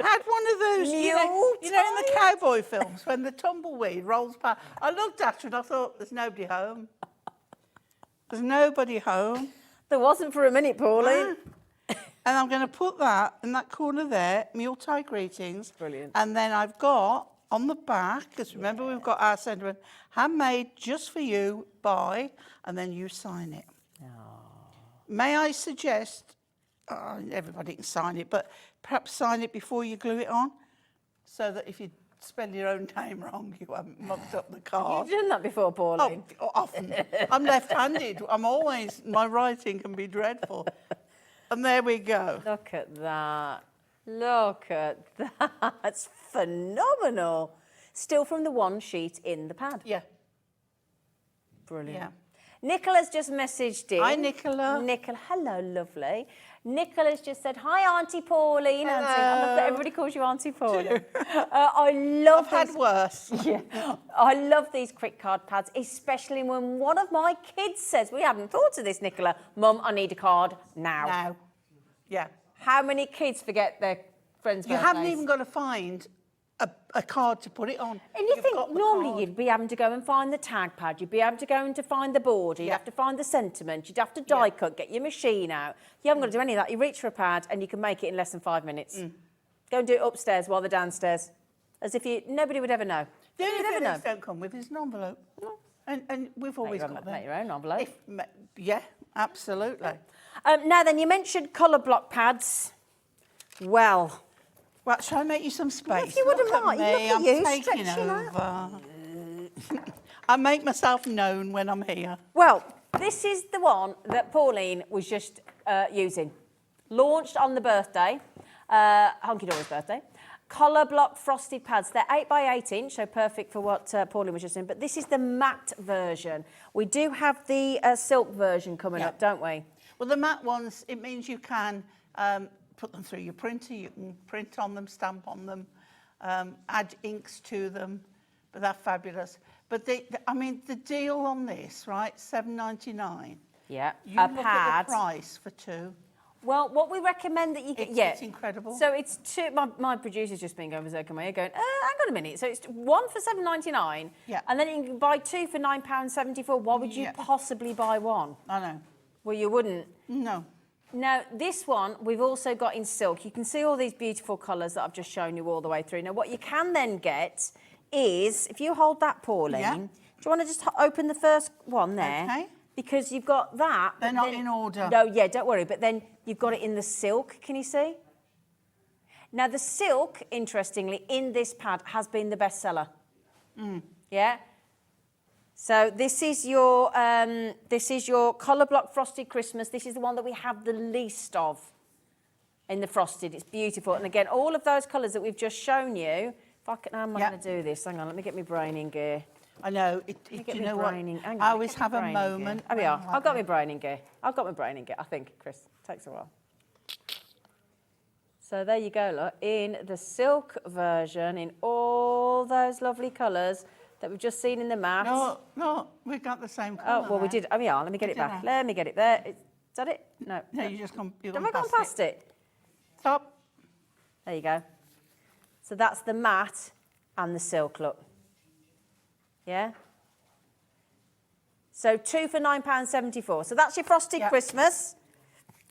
I had one of those, you know, in the cowboy films when the tumbleweed rolls past. I looked at it and I thought, there's nobody home. There's nobody home. There wasn't for a minute, Pauline. And I'm going to put that in that corner there, Yuletide greetings. Brilliant. And then I've got on the back, because remember we've got our sentiment, handmade just for you by, and then you sign it. May I suggest, everybody can sign it, but perhaps sign it before you glue it on, so that if you spell your own name wrong, you haven't mucked up the card. You've done that before, Pauline. Oh, often. I'm left-handed. My writing can be dreadful. And there we go. Look at that. Look at that. That's phenomenal. Still from the one sheet in the pad. Yeah. Brilliant. Yeah. Nicola's just messaged in. Hi, Nicola. Nicola, hello, lovely. Nicola's just said, hi, Auntie Pauline. Auntie. I love that everybody calls you Auntie Pauline. I love I've had worse. Yeah, I love these quick card pads, especially when one of my kids says, we haven't thought of this, Nicola. Mum, I need a card now. Now. Yeah. How many kids forget their friends' You birthdays? haven't even got to find a card to put it on. And you You've think got the normally card. you'd be having to go and find the tag pad, you'd be able to go and to find the border, you'd Yeah. have to find the sentiment, you'd have to die cut, get your machine out. You haven't got to do any of that. You reach for a pad and you can make it in less than 5 minutes. Go and do it upstairs while they're downstairs. As if nobody would ever know. The only You'd thing never these know. don't come with is an envelope. And we've always got them. Make your own envelope. Yeah, absolutely. Now then, you mentioned colour block pads. Well, Right, shall I make you some space? if you wouldn't Look at mind, me, look at I'm you, taking stretching over. I make myself known when I'm here. well, this is the one that Pauline was just using. Launched on the birthday, Hunkydory's birthday. Colour block frosted pads. They're 8 by 8 inch, so perfect for what Pauline was just doing. But this is the matte version. We do have the silk version coming up, don't we? Well, the matte ones, it means you can put them through your printer. You can print on them, stamp on them, add inks to them. But they're fabulous. But I mean, the deal on this, right? $7.99. Yeah. You look at the price for two. Well, what we recommend that you get, It's incredible. So it's two. My producer's just been going berserk on my ear, going, hang on a minute. So it's one for $7.99. Yeah. And then you can buy two for £9.74. Why would you possibly buy one? I know. Well, you wouldn't. No. Now, this one we've also got in silk. You can see all these beautiful colours that I've just shown you all the way through. Now, what you can then get is, if you hold that, Pauline, do you want to just open the first one there? Okay. Because you've got that. They're not in order. No, yeah, don't worry. But then you've got it in the silk. Can you see? Now, the silk, interestingly, in this pad has been the bestseller. Yeah. So this is your colour block frosted Christmas. This is the one that we have the least of in the frosted. It's beautiful. And again, all of those colours that we've just shown you. If I can, how am I going to do this? Hang on, let me get my brain in gear. I know. You know what? I always have a moment. There we are. I've got my brain in gear. I've got my brain in gear. I think, Chris, takes a while. So there you go, look, in the silk version, in all those lovely colours that we've just seen in the matte. No, we got the same colour. Oh, well, we did. Oh, yeah, let me get it back. Let me get it there. Is that it? No. No, you just come Have I gone past it? Stop. There you go. So that's the matte and the silk look. Yeah? So two for £9.74. So that's your frosted Christmas.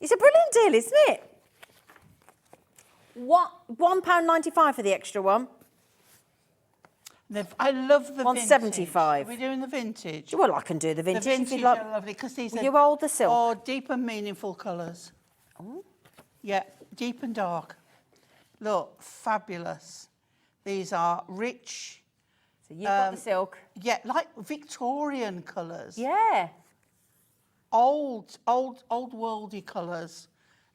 It's a brilliant deal, isn't it? £1.95 for the extra one. I love the £1.75. Are we doing the vintage? Well, I can do the vintage. The vintage if you'd like. are lovely because these are you hold the silk. or deep and meaningful colours. Oh. Yeah, deep and dark. Look, fabulous. These are rich. So you've got the silk. Yeah, like Victorian colours. Yeah. Old worldy colours.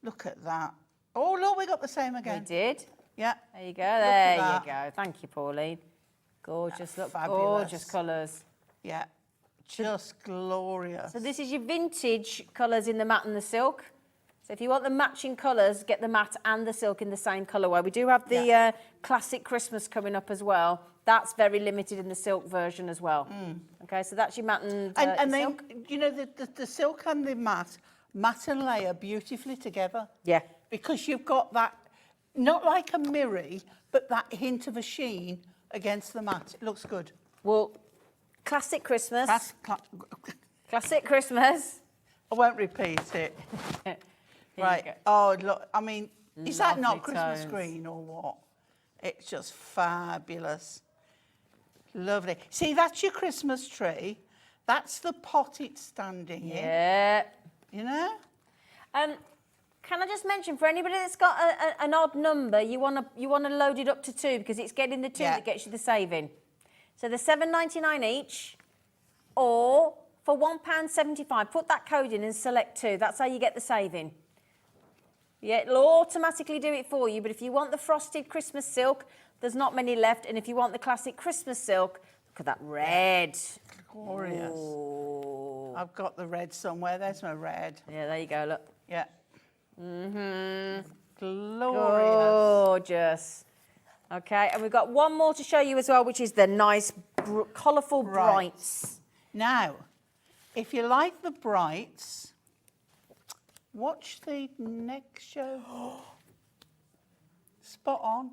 Look at that. Oh, look, we got the same again. We did. Yeah. There you go. There you go. Thank you, Pauline. Gorgeous. Look, Fabulous. gorgeous colours. Yeah, just glorious. So this is your vintage colours in the matte and the silk. So if you want the matching colours, get the matte and the silk in the same colourway. We do have the classic Christmas coming up as well. That's very limited in the silk version as well. Okay, so that's your matte and then, silk. you know, the silk and the matte and layer beautifully together. Yeah. Because you've got that, not like a mirror, but that hint of a sheen against the matte. It looks good. Well, classic Christmas. Classic Christmas. I won't repeat it. Right. Oh, look, I mean, is that not Christmas green or what? It's just fabulous. Lovely. See, that's your Christmas tree. That's the pot it's standing in. Yeah. You know? Can I just mention, for anybody that's got an odd number, you want to load it up to two because it's getting the two that gets you the saving. So they're £7.99 each, or for £1.75, put that code in and select two. That's how you get the saving. Yeah, it'll automatically do it for you, but if you want the frosted Christmas silk, there's not many left, and if you want the classic Christmas silk, look at that red. Glorious. Ooh. I've got the red somewhere. There's my red. Yeah, there you go, look. Yeah. Glorious. Gorgeous. Okay, and we've got one more to show you as well, which is the nice, colourful brights. Now, if you like the brights, watch the next show. Spot on.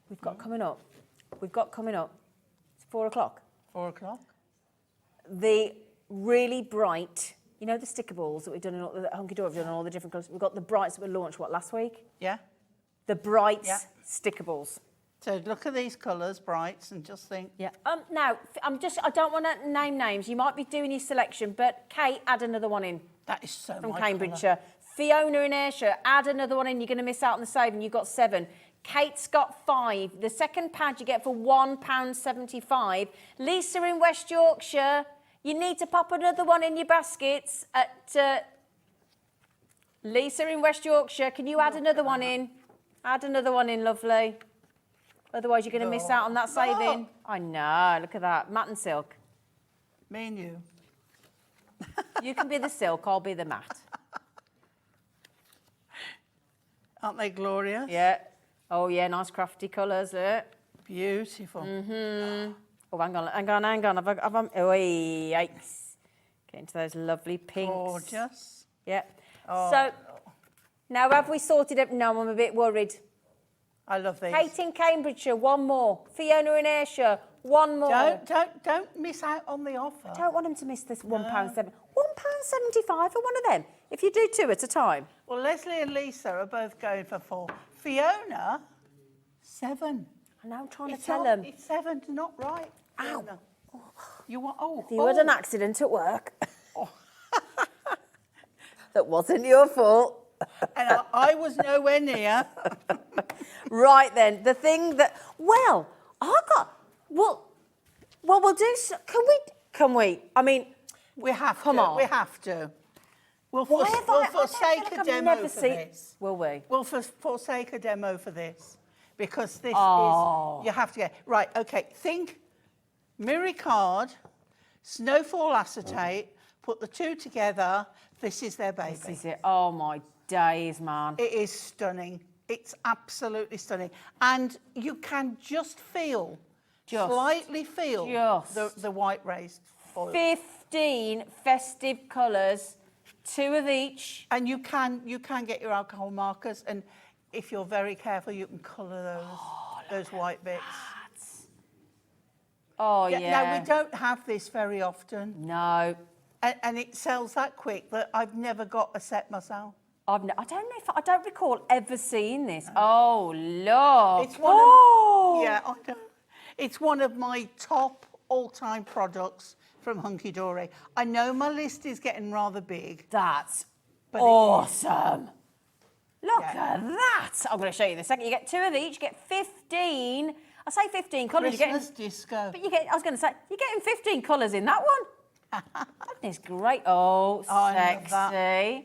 We've got coming up. It's 4 o'clock. 4 o'clock. The really bright, you know, the sticker balls that we've done in all, that Hunkydory have done in all the different colours. We've got the brights that were launched, last week? Yeah. The brights sticker balls. So look at these colours, brights, and just think. Yeah. Now, I don't want to name names. You might be doing your selection, but Kate, add another one in. That is so From my Cambridgeshire. colour. Fiona in Ayrshire, add another one in. You're going to miss out on the saving. You've got 7. Kate's got 5. The second pad you get for £1.75. Lisa in West Yorkshire, you need to pop another one in your baskets at Lisa in West Yorkshire. Can you add another one in? Add another one in, lovely. Otherwise, you're going to miss out on that saving. I know. Look at that. Matte and silk. Me and you. You can be the silk, I'll be the mat. Aren't they glorious? Yeah. Oh, yeah, nice crafty colours, Beautiful. Oh, hang on. Oh, yikes. Get into those lovely pinks. Gorgeous. Yeah. Oh. So, now have we sorted it? No, I'm a bit worried. I love these. Kate in Cambridgeshire, one more. Fiona in Ayrshire, one more. Don't miss out on the offer. Don't want them to miss this £1.75 for one of them. If you do 2 at a time. Well, Leslie and Lisa are both going for 4. Fiona, 7. I know, I'm trying to It's tell not- them. It's 7, not right. Ow. Fiona. You want? Oh. You had an accident at work. That wasn't your fault. And I was nowhere near. Right then, the thing that, well, we'll do, can we? I mean, We have Come to. on. We have to. We'll why have I don't forsake feel like a I've demo never for seen- this. Will we? We'll forsake a demo for this because this Oh. is, you have to get, right, okay, think mirror card, snowfall acetate, put the 2 together, this is their baby. This is it. Oh my days, man. It is stunning. It's absolutely stunning. And you can just feel, slightly feel the white raised foil. 15 festive colours, 2 of each. And you can get your alcohol markers, and if you're very careful, you can colour those white bits. Oh, yeah. Now, we don't have this very often, No. and it sells that quick that I've never got a set myself. I don't recall ever seeing this. Oh, Lord. It's one oh. of, yeah, I know. It's one of my top all-time products from Hunkydory. I know my list is getting rather big. That's But it awesome. Look Yeah. at that. I'm going to show you in a second. You get 2 of each, you get 15. I say 15 colours. Christmas disco. But I was going to say, you're getting 15 colours in that one. Goodness, great. Oh, I sexy. love that.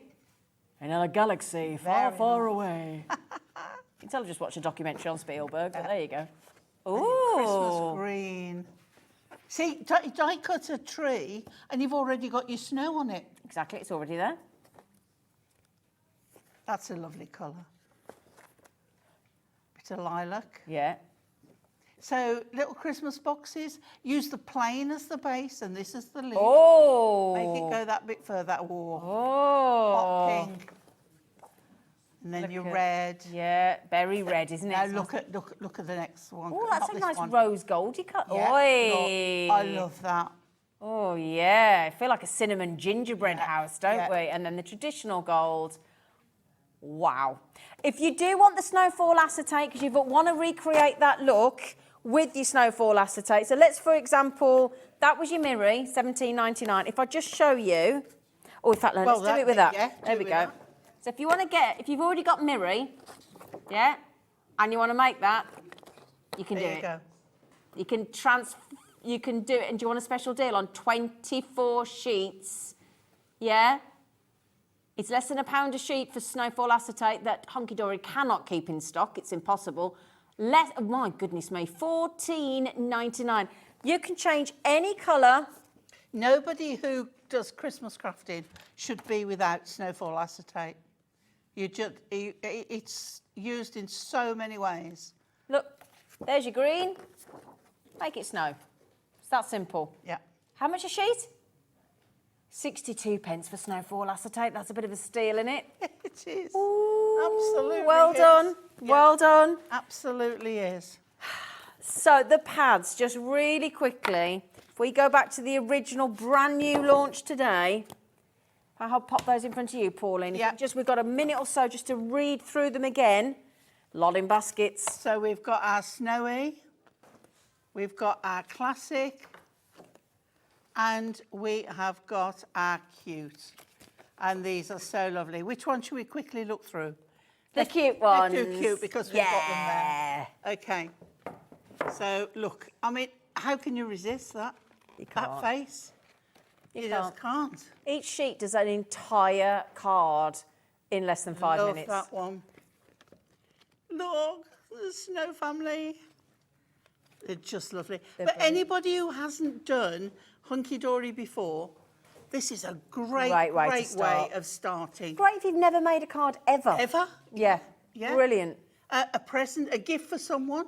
In a galaxy far, Very far away. You can tell I just watched a documentary on Spielberg, but there you go. Ooh. Christmas green. See, die cut a tree and you've already got your snow on it. Exactly, it's already there. That's a lovely colour. Bit of lilac. Yeah. So little Christmas boxes, use the plain as the base and this as the lid. Oh. Make it go that bit further. Oh. Oh. Hot pink. And then Look your at- red. Yeah, berry red, isn't it? Now It's look nice. at the next one. Oh, that's Not a this nice one. rose goldy cut. Yeah, Oi. look, I love that. Oh, yeah. I feel like a cinnamon gingerbread Yeah, house, don't yeah. we? And then the traditional gold. Wow. If you do want the snowfall acetate, because you want to recreate that look with your snowfall acetate. So let's, for example, that was your mirror, $17.99. If I just show you, in fact, let's do it with that. Yeah, There do we with go. that. So if you want to if you've already got mirror, yeah, and you want to make that, you can do There you it. go. You can do it. And do you want a special deal on 24 sheets? Yeah? It's less than £1 a sheet for snowfall acetate that Hunkydory cannot keep in stock. It's impossible. Oh my goodness me, $14.99. You can change any colour. Nobody who does Christmas crafting should be without snowfall acetate. It's used in so many ways. Look, there's your green. Make it snow. It's that simple. Yeah. How much a sheet? 62 pence for snowfall acetate. That's a bit of a steal, isn't it? It is. Ooh, Absolutely well is. done. Yeah. Well done. Absolutely is. So the pads, just really quickly, if we go back to the original brand new launch today, I'll pop those in front of you, Pauline. If Yeah. we've got a minute or so just to read through them again. Lot in baskets. So we've got our snowy, we've got our classic, and we have got our cute. And these are so lovely. Which one should we quickly look through? The cute ones. Let's do cute because we've got them there. Okay. So look, I mean, how can you resist that? You That can't. face? You just can't. Each sheet does an entire card in less than 5 Love minutes. that one. Look, the Snow family. They're just lovely. They're But brilliant. anybody who hasn't done Hunkydory before, This is a great way to way start. of starting. Great if you've never made a card ever. Ever? Yeah. Yeah. Brilliant. A present, a gift for someone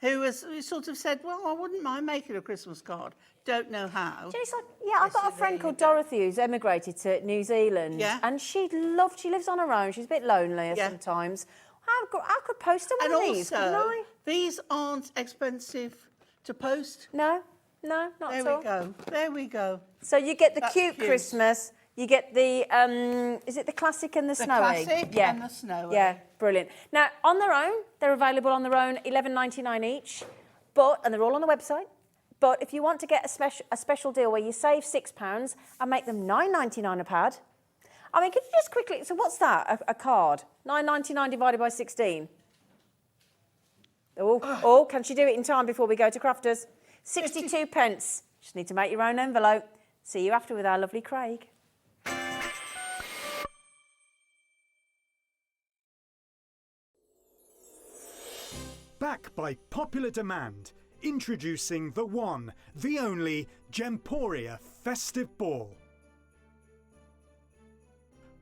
who has sort of said, well, I wouldn't mind making a Christmas card. Don't know how. It's like, yeah, I've got a friend called Dorothy who's emigrated to New Zealand. Yeah. And she lives on her own. She's a bit lonely sometimes. I could post her one of these, couldn't I? These aren't expensive to post. No, not There at we all. go. There we go. So you get the That's cute cute. Christmas. You get the, is it the classic and the snowy? classic and the snowy. Yeah, brilliant. Now, on their own, they're available on their own, $11.99 each, and they're all on the website. But if you want to get a special deal where you save £6 and make them $9.99 a pad, I mean, could you just quickly, so what's that, a card? $9.99 divided by 16. Oh, can she do it in time before we go to Crafters? 62 pence. Just need to make your own envelope. See you after with our lovely Craig. Back by popular demand, introducing the one, the only Gemporia Festive Ball.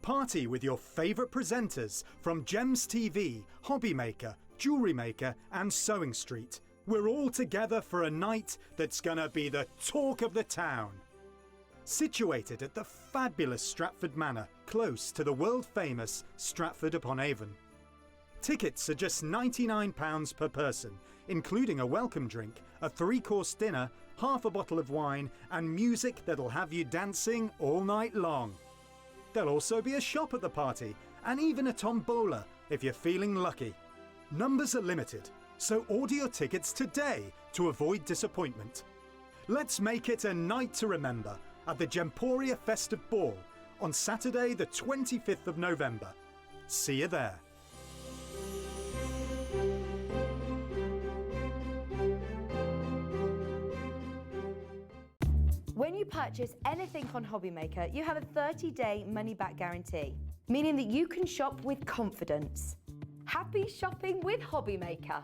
Party with your favourite presenters from Gems TV, Hobby Maker, Jewellery Maker and Sewing Street. We're all together for a night that's gonna be the talk of the town. Situated at the fabulous Stratford Manor, close to the world-famous Stratford-upon-Avon. Tickets are just £99 per person, including a welcome drink, a 3-course dinner, half a bottle of wine and music that'll have you dancing all night long. There'll also be a shop at the party and even a tombola if you're feeling lucky. Numbers are limited, so order your tickets today to avoid disappointment. Let's make it a night to remember at the Gemporia Festive Ball on Saturday the 25th of November. See you there. When you purchase anything on Hobby Maker, you have a 30-day money-back guarantee, meaning that you can shop with confidence. Happy shopping with Hobby Maker.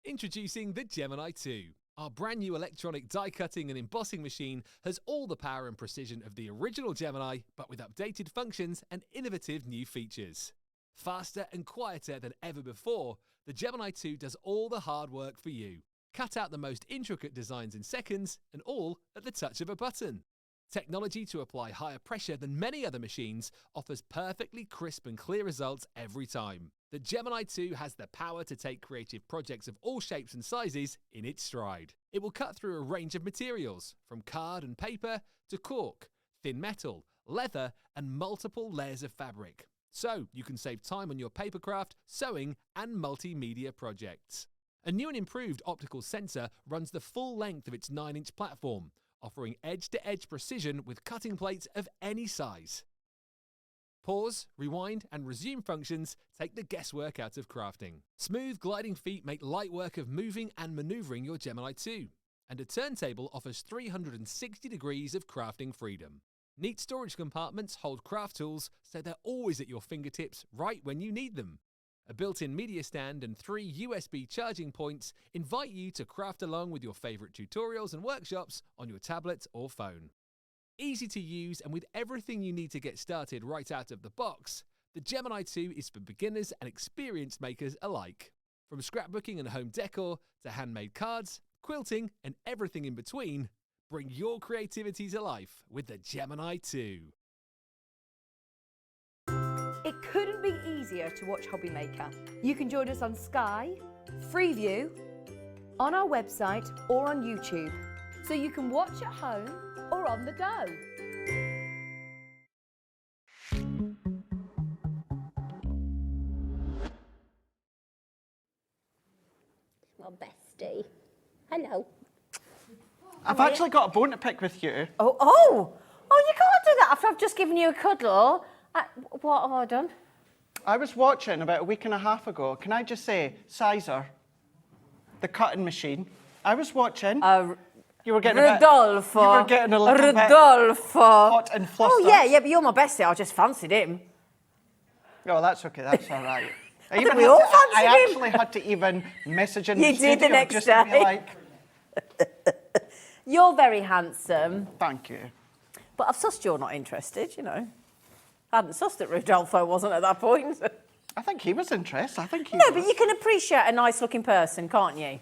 Introducing the Gemini 2. Our brand new electronic die cutting and embossing machine has all the power and precision of the original Gemini, but with updated functions and innovative new features. Faster and quieter than ever before, the Gemini 2 does all the hard work for you. Cut out the most intricate designs in seconds, and all at the touch of a button. Technology to apply higher pressure than many other machines offers perfectly crisp and clear results every time. The Gemini 2 has the power to take creative projects of all shapes and sizes in its stride. It will cut through a range of materials, from card and paper to cork, thin metal, leather, and multiple layers of fabric. So you can save time on your papercraft, sewing, and multimedia projects. A new and improved optical sensor runs the full length of its 9-inch platform, offering edge-to-edge precision with cutting plates of any size. Pause, rewind, and resume functions take the guesswork out of crafting. Smooth gliding feet make light work of moving and maneuvering your Gemini 2. And a turntable offers 360 degrees of crafting freedom. Neat storage compartments hold craft tools so they're always at your fingertips right when you need them. A built-in media stand and 3 USB charging points invite you to craft along with your favourite tutorials and workshops on your tablet or phone. Easy to use and with everything you need to get started right out of the box, the Gemini 2 is for beginners and experienced makers alike. From scrapbooking and home decor to handmade cards, quilting and everything in between, bring your creativity to life with the Gemini 2. It couldn't be easier to watch Hobby Maker. You can join us on Sky, Freeview, on our website or on YouTube, so you can watch at home or on the go. My bestie. Hello. I've actually got a bone to pick with you. Oh, you can't do that after I've just given you a cuddle. What have I done? I was watching about a week and a half ago. Can I just say, Sizer, the cutting machine. I was watching. You were getting Rodolfo. You were getting a little bit Rodolfo. hot and flustered. Oh, yeah, but you're my bestie. I just fancied him. Oh, that's okay. That's all right. I think we all fancied I him. actually had to even message in You the did the studio next just to be day. like... You're very handsome, Thank you. but I've sussed you're not interested, you know. I hadn't sussed that Rudolfo wasn't at that point. I think he was interested. I think he No, was. but you can appreciate a nice-looking person, can't you?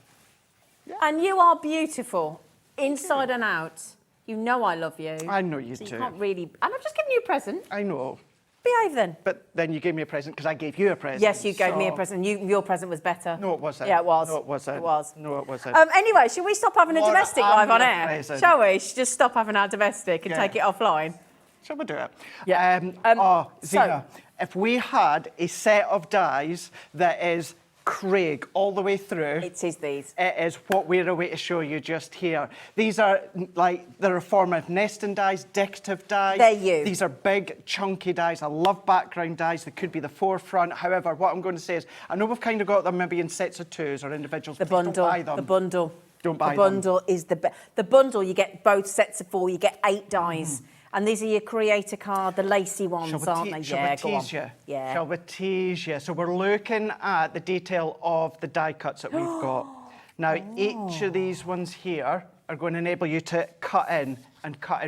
Yeah. And you are beautiful, inside and out. You know I love you. I know you so do. You can't really... And I've just given you a present. I know. Behave then. But then you gave me a present because I gave you a present. Yes, you gave me a so- present. Your present was better. No, it wasn't. Yeah, it was. No, it wasn't. It was. No, it wasn't. Anyway, should we stop having a Laura, domestic I'm live on your air? present. Shall we? Just stop having our domestic and Yeah. take it offline. Shall we do it? Yeah. So- Zena, if we had a set of dies that is Craig all the way through, It is these. it is what we're away to show you just here. These are they're a form of nesting dies, decorative dies. They're you. These are big, chunky dies. I love background dies. They could be the forefront. However, what I'm going to say is, I know we've kind of got them maybe in sets of twos or individuals. The Please don't bundle. buy them. The bundle. Don't buy The bundle is the best. The bundle, you get both sets of 4. You get 8 dies. And these are your creator card, the lacy ones, aren't they? Shall Yeah, we go on. tease you? Yeah. Shall we tease you? So we're looking at the detail of the die cuts that we've got. Now, each of these ones here are going to enable you to cut in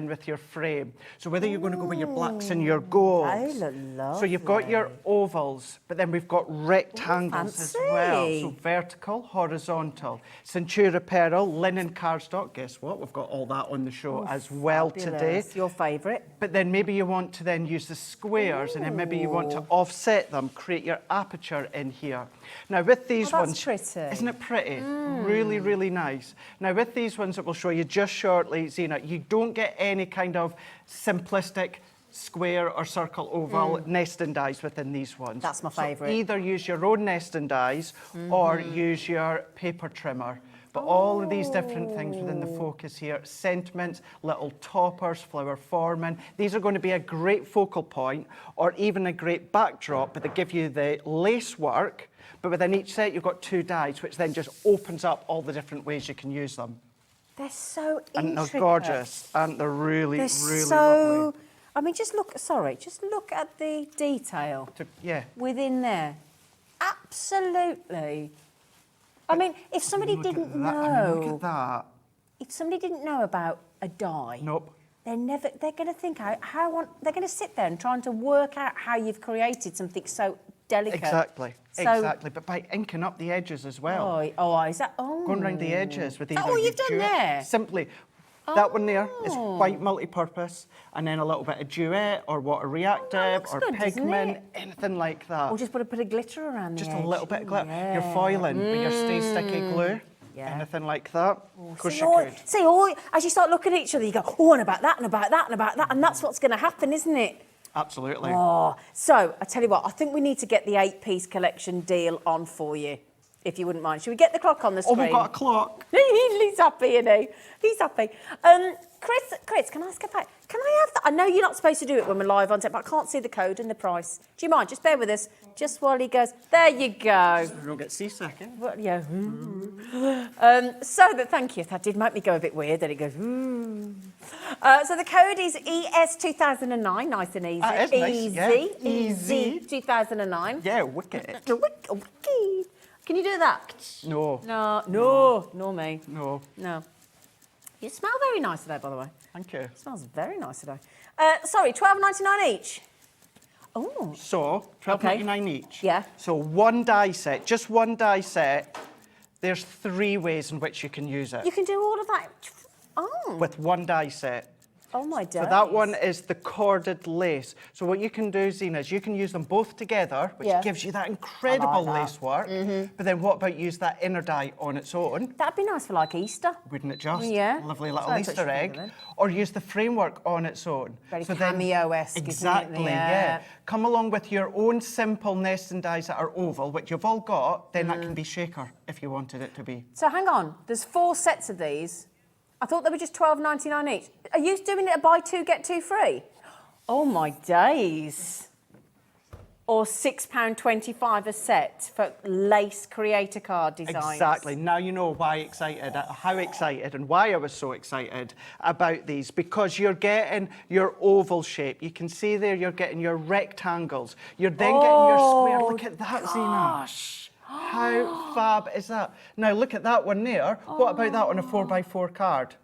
with your frame. So whether you're going to go with your blacks and your golds. They look So you've got your ovals, but then we've got rectangles as well. fancy. So vertical, horizontal. Centura pearl, linen cardstock. Guess what? We've got all that on the show as well today. Fabulous. Your favourite. But then maybe you want to then use the squares and then maybe you want to offset them, create your aperture in here. Now with these Oh, that's ones, pretty. isn't it pretty? Really, really nice. Now with these ones that we'll show you just shortly, Zena, you don't get any kind of simplistic square or circle oval nesting dies within these ones. That's my So favourite. either use your own nesting dies or use your paper trimmer. But all of these different things within the focus here, sentiments, little toppers, flower forming, these are going to be a great focal point or even a great backdrop, but they give you the lace work. But within each set, you've got 2 dies, which then just opens up all the different ways you can use them. They're so And intricate. they're gorgeous, and they're really, They're really so... lovely. I mean, just look at the detail Yeah. within there. Absolutely. I mean, if somebody Look at didn't that. I mean, look know, at that. if somebody didn't know about a die, Nope. they're going to think they're going to sit there and trying to work out how you've created something so delicate. Exactly. So- Exactly. But by inking up the edges as well. Is that? Oh, Going around the edges with either all you've your done duet- there? Simply, that one there is Oh. white multi-purpose, and then a little bit of duet or water reactive looks or good, doesn't pigment, it? anything like that. Or just put a bit of glitter around Just the a edge. little bit of glitter. Yeah. You're foiling with your stay sticky glue. Yeah. Anything like that. Of course See, you all, could. see, all, as you start looking at each other, you go, oh, and about that, and about that, and about that, and that's what's going to happen, isn't it? Absolutely. Oh, so I tell you what, I think we need to get the 8-piece collection deal on for you, if you wouldn't mind. Should we get the clock on the Oh, screen? we've got a clock. He's happy, isn't he? He's happy. Chris, can I ask a fact? Can I have that? I know you're not supposed to do it when we're live on tape, but I can't see the code and the price. Do you mind? Just bear with us. Just while he goes, there you go. We don't get seasick. Well, yeah. Thank you. That did make me go a bit weird. Then it goes. So the code is ES2009. Nice and easy. That is nice, Easy. yeah. Easy. 2009. Yeah, wicked. Wicked. Can you do that? No. No, nor me. No. No. You smell very nice today, by the way. Thank you. It smells very nice today. Sorry, $12.99 each. Oh. So, $12.99 each. Yeah. So one die set, just one die set, there's 3 ways in which you can use it You can do all of that. Oh. with one die set. Oh my days. So that one is the corded lace. So what you can do, Zena, is you can use them both together, which Yeah. gives you that incredible that. lace work. But then what about use that inner die on its own? That'd be nice for like Easter. Wouldn't it just? Yeah. Lovely little So I touched Easter the egg. finger then. Or use the framework on its own. Very then- cameo-esque, isn't it? Exactly, Yeah. Come along with your own simple nesting dies that are oval, which you've all got, then that can be shaker if you wanted it to be. So hang on, there's 4 sets of these. I thought they were just $12.99 each. Are you doing it a buy 2, get 2 free? Oh my days. Or £6.25 a set for lace creator card designs. Exactly. Now you know how excited and why I was so excited about these, because you're getting your oval shape. You can see there you're getting your rectangles. You're then getting your square. Look at that, Zena. How fab is that? Now look at that one there. What about that on a 4x4 card?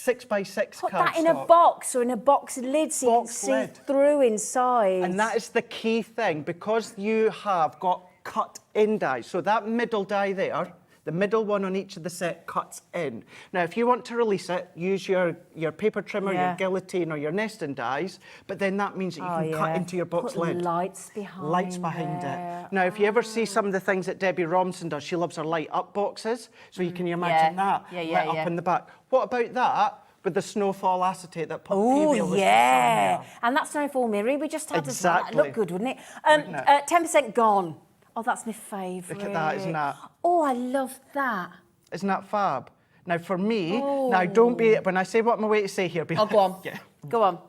6x6 Put cardstock. that in a box or in a box lid so Box you can lid. see through inside. And that is the key thing, because you have got cut-in dies. So that middle die there, the middle one on each of the set cuts in. Now, if you want to release it, use your paper trimmer, your guillotine, or your nesting dies, but then that means that you can cut into your box Put lid. lights behind Lights behind there. it. Now, if you ever see some of the things that Debbie Robinson does, she loves her light up boxes. So you can imagine that lit up in the back. What about that with the snowfall acetate that Oh, PVL was yeah. on here? And that snowfall mirror we just had as well. That Exactly. looked good, wouldn't it? Wouldn't it? 10% gone. Oh, that's my favourite. Look at that, isn't that? Oh, I love that. Isn't that fab? Now, for me, now don't be, when I say what I'm away to say here, be Oh, go on. Yeah. Go on.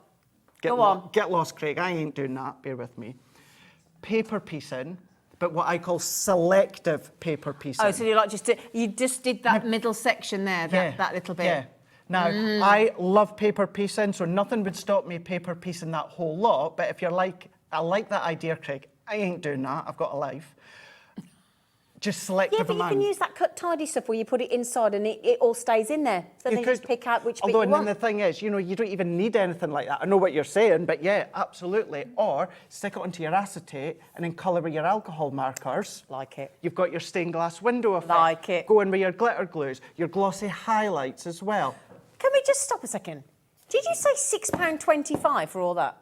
Go on. Get lost, Craig. I ain't doing that. Bear with me. Paper piecing, but what I call selective paper piecing. Oh, so you just did that middle section there, that little bit. Yeah. Now, I love paper piecing, so nothing would stop me paper piecing that whole lot. But if you're like, I like that idea, Craig, I ain't doing that. I've got a life. Just selective Yeah, but amount. you can use that cut tidy stuff where you put it inside and it all stays in there. So then you just pick out which bit you and want. then the thing is, you know, you don't even need anything like that. I know what you're saying, but yeah, absolutely. Or stick it onto your acetate and then colour with your alcohol markers. Like it. You've got your stained glass window effect. Like it. Go in with your glitter glues, your glossy highlights as well. Can we just stop a second? Did you say £6.25 for all that?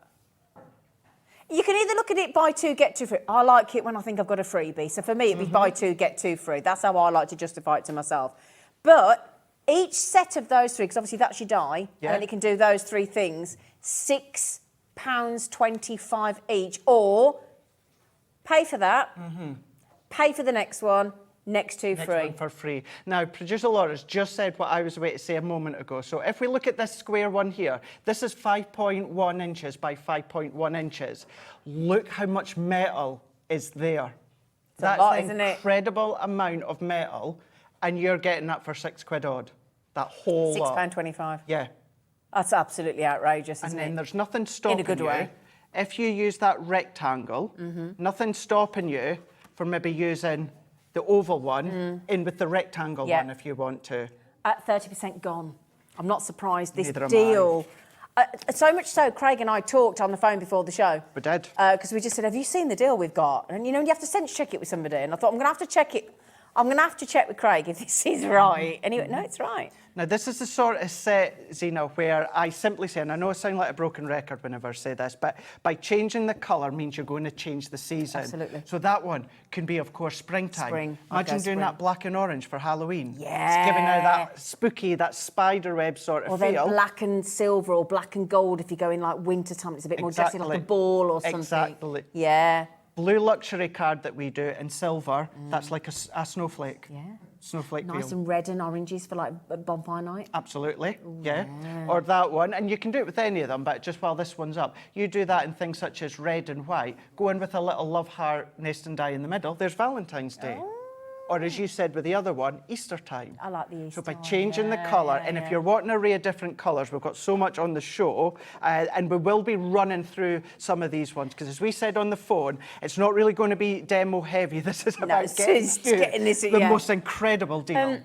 You can either look at it buy two, get two free. I like it when I think I've got a freebie. So for me, it'd be buy two, get two free. That's how I like to justify it to myself. But each set of those three, because obviously that's your die, and then it can do those three things, £6.25 each, or pay for that, pay for the next one, next two Next free. one for free. Now, producer Laura's just said what I was about to say a moment ago. So if we look at this square one here, this is 5.1 inches by 5.1 inches. Look how much metal is there. That's a lot, an isn't it? incredible amount of metal, and you're getting that for £6 odd. That whole lot. £6.25. Yeah. That's absolutely outrageous, isn't And then it? there's nothing stopping you. good way. If you use that rectangle, nothing stopping you from maybe using the oval one in with the rectangle one if you want to. At 30% gone. I'm not surprised. This Neither am deal. So much so, Craig and I talked on the phone before the show. We did. Because we just said, have you seen the deal we've got? And, you know, you have to sense check it with somebody. And I thought, I'm going to have to check it. I'm going to have to check with Craig if this is right. And he went, no, it's right. Now, this is the sort of set, Zena, where I simply say, and I know I sound like a broken record whenever I say this, but by changing the colour means you're going to change the season. Absolutely. So that one can be, of course, springtime. Spring. Imagine Okay, doing spring. that black and orange for Halloween. Yeah. It's giving out that spooky, that spider web sort of Or feel. then black and silver or black and gold if you go in like winter time. It's a bit more dressy, like a Exactly. ball or something. Exactly. Yeah. Blue luxury card that we do in silver, that's like a snowflake. Yeah. Snowflake Nice deal. and red and oranges for like a bonfire night. Absolutely, yeah. Or that one, and you can do it with any of them, but just while this one's up, you do that in things such as red and white. Go in with a little love heart nest and die in the middle. There's Valentine's Day. Or as you said with the other one, Easter time. I like the Easter So by one, changing the yeah, colour, yeah, and if yeah. you're wanting an array of different colours, we've got so much on the show, and we will be running through some of these ones, because as we said on the phone, it's not really going to be demo heavy. This is about it's getting, just you getting this, the yeah. most incredible deal.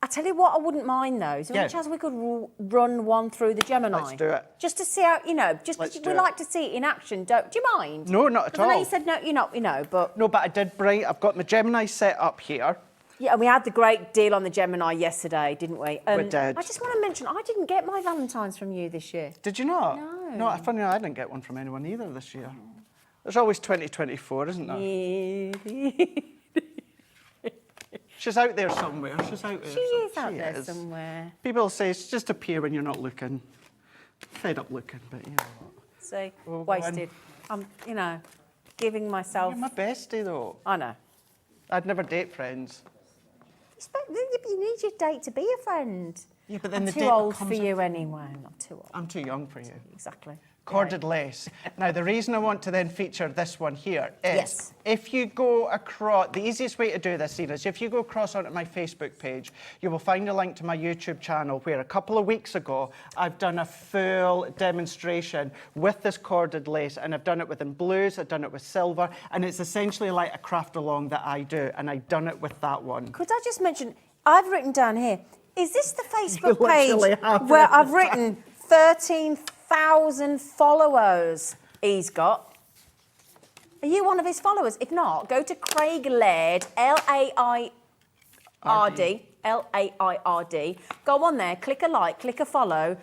I tell you what I wouldn't mind though, is Yeah. much as we could run one through the Gemini. Let's do it. Just to see how, you know, just Let's 'cause do we it. like to see it in action, do you mind? No, not at 'Cause I know all. you said no, you're not, you know, but... No, but I did bring, I've got my Gemini set up here. Yeah, and we had the great deal on the Gemini yesterday, didn't we? We did. I just want to mention, I didn't get my Valentine's from you this year. Did you not? No. No, funny enough, I didn't get one from anyone either this year. There's always 2024, isn't there? She's out there somewhere. She's out there. She is out She there is. somewhere. People say it's just appear when you're not looking. Fed up looking, but you know what. See, Well, wasted. I'm, you know, giving myself... You're my bestie, though. I know. I'd never date friends. You need your date to be a friend. Yeah, but then I'm the too date old for becomes you anyway. I'm not too old. I'm too young for you. Exactly. Corded lace. Now, the reason I want to then feature this one here is Yes. if you go across, the easiest way to do this, Zena, is if you go across onto my Facebook page, you will find a link to my YouTube channel where a couple of weeks ago, I've done a full demonstration with this corded lace, and I've done it with in blues, I've done it with silver, and it's essentially like a craft along that I do, and I've done it with that one. Could I just mention, I've written down here, Is this the Facebook literally page have where it. I've written 13,000 followers he's got? Are you one of his followers? If not, go to Craig Laird, L-A-I-R-D, L-A-I-R-D. Go on there, click a like, click a follow.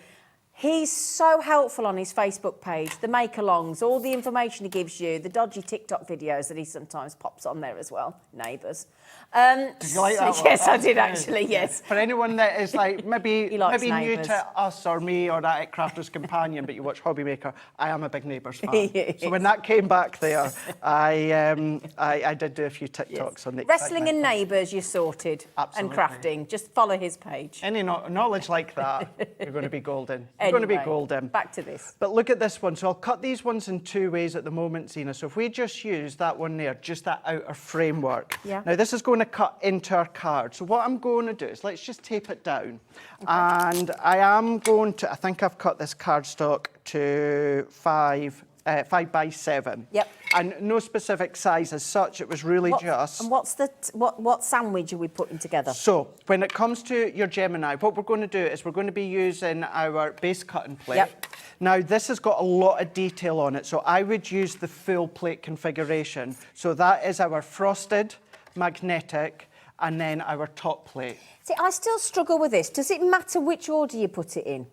He's so helpful on his Facebook page, the make-alongs, all the information he gives you, the dodgy TikTok videos that he sometimes pops on there as well, neighbours. Did you like that one? Yes, I That's did good. actually, yes. For anyone that is like maybe likes new neighbours. to us or me or that Crafter's Companion, but you watch Hobby Maker, I am a big Neighbours fan. Yes. So when that came back there, I did do a few TikToks on the Wrestling excitement. and neighbours, you're sorted. Absolutely. And crafting, just follow his page. Any knowledge like that, you're going to be golden. You're going to be Anyway, golden. Back to this. But look at this one. So I'll cut these ones in two ways at the moment, Zena. So if we just use that one there, just that outer framework. Yeah. Now this is going to cut into our card. So what I'm going to do is let's just tape it down. Okay. And I am going to, I think I've cut this cardstock to 5 by 7. Yep. And no specific size as such. It was really just. And what's the what sandwich are we putting together? So when it comes to your Gemini, what we're going to do is we're going to be using our base cutting plate. Yep. Now this has got a lot of detail on it, so I would use the full plate configuration. So that is our frosted, magnetic, and then our top plate. See, I still struggle with this. Does it matter which order you put it in?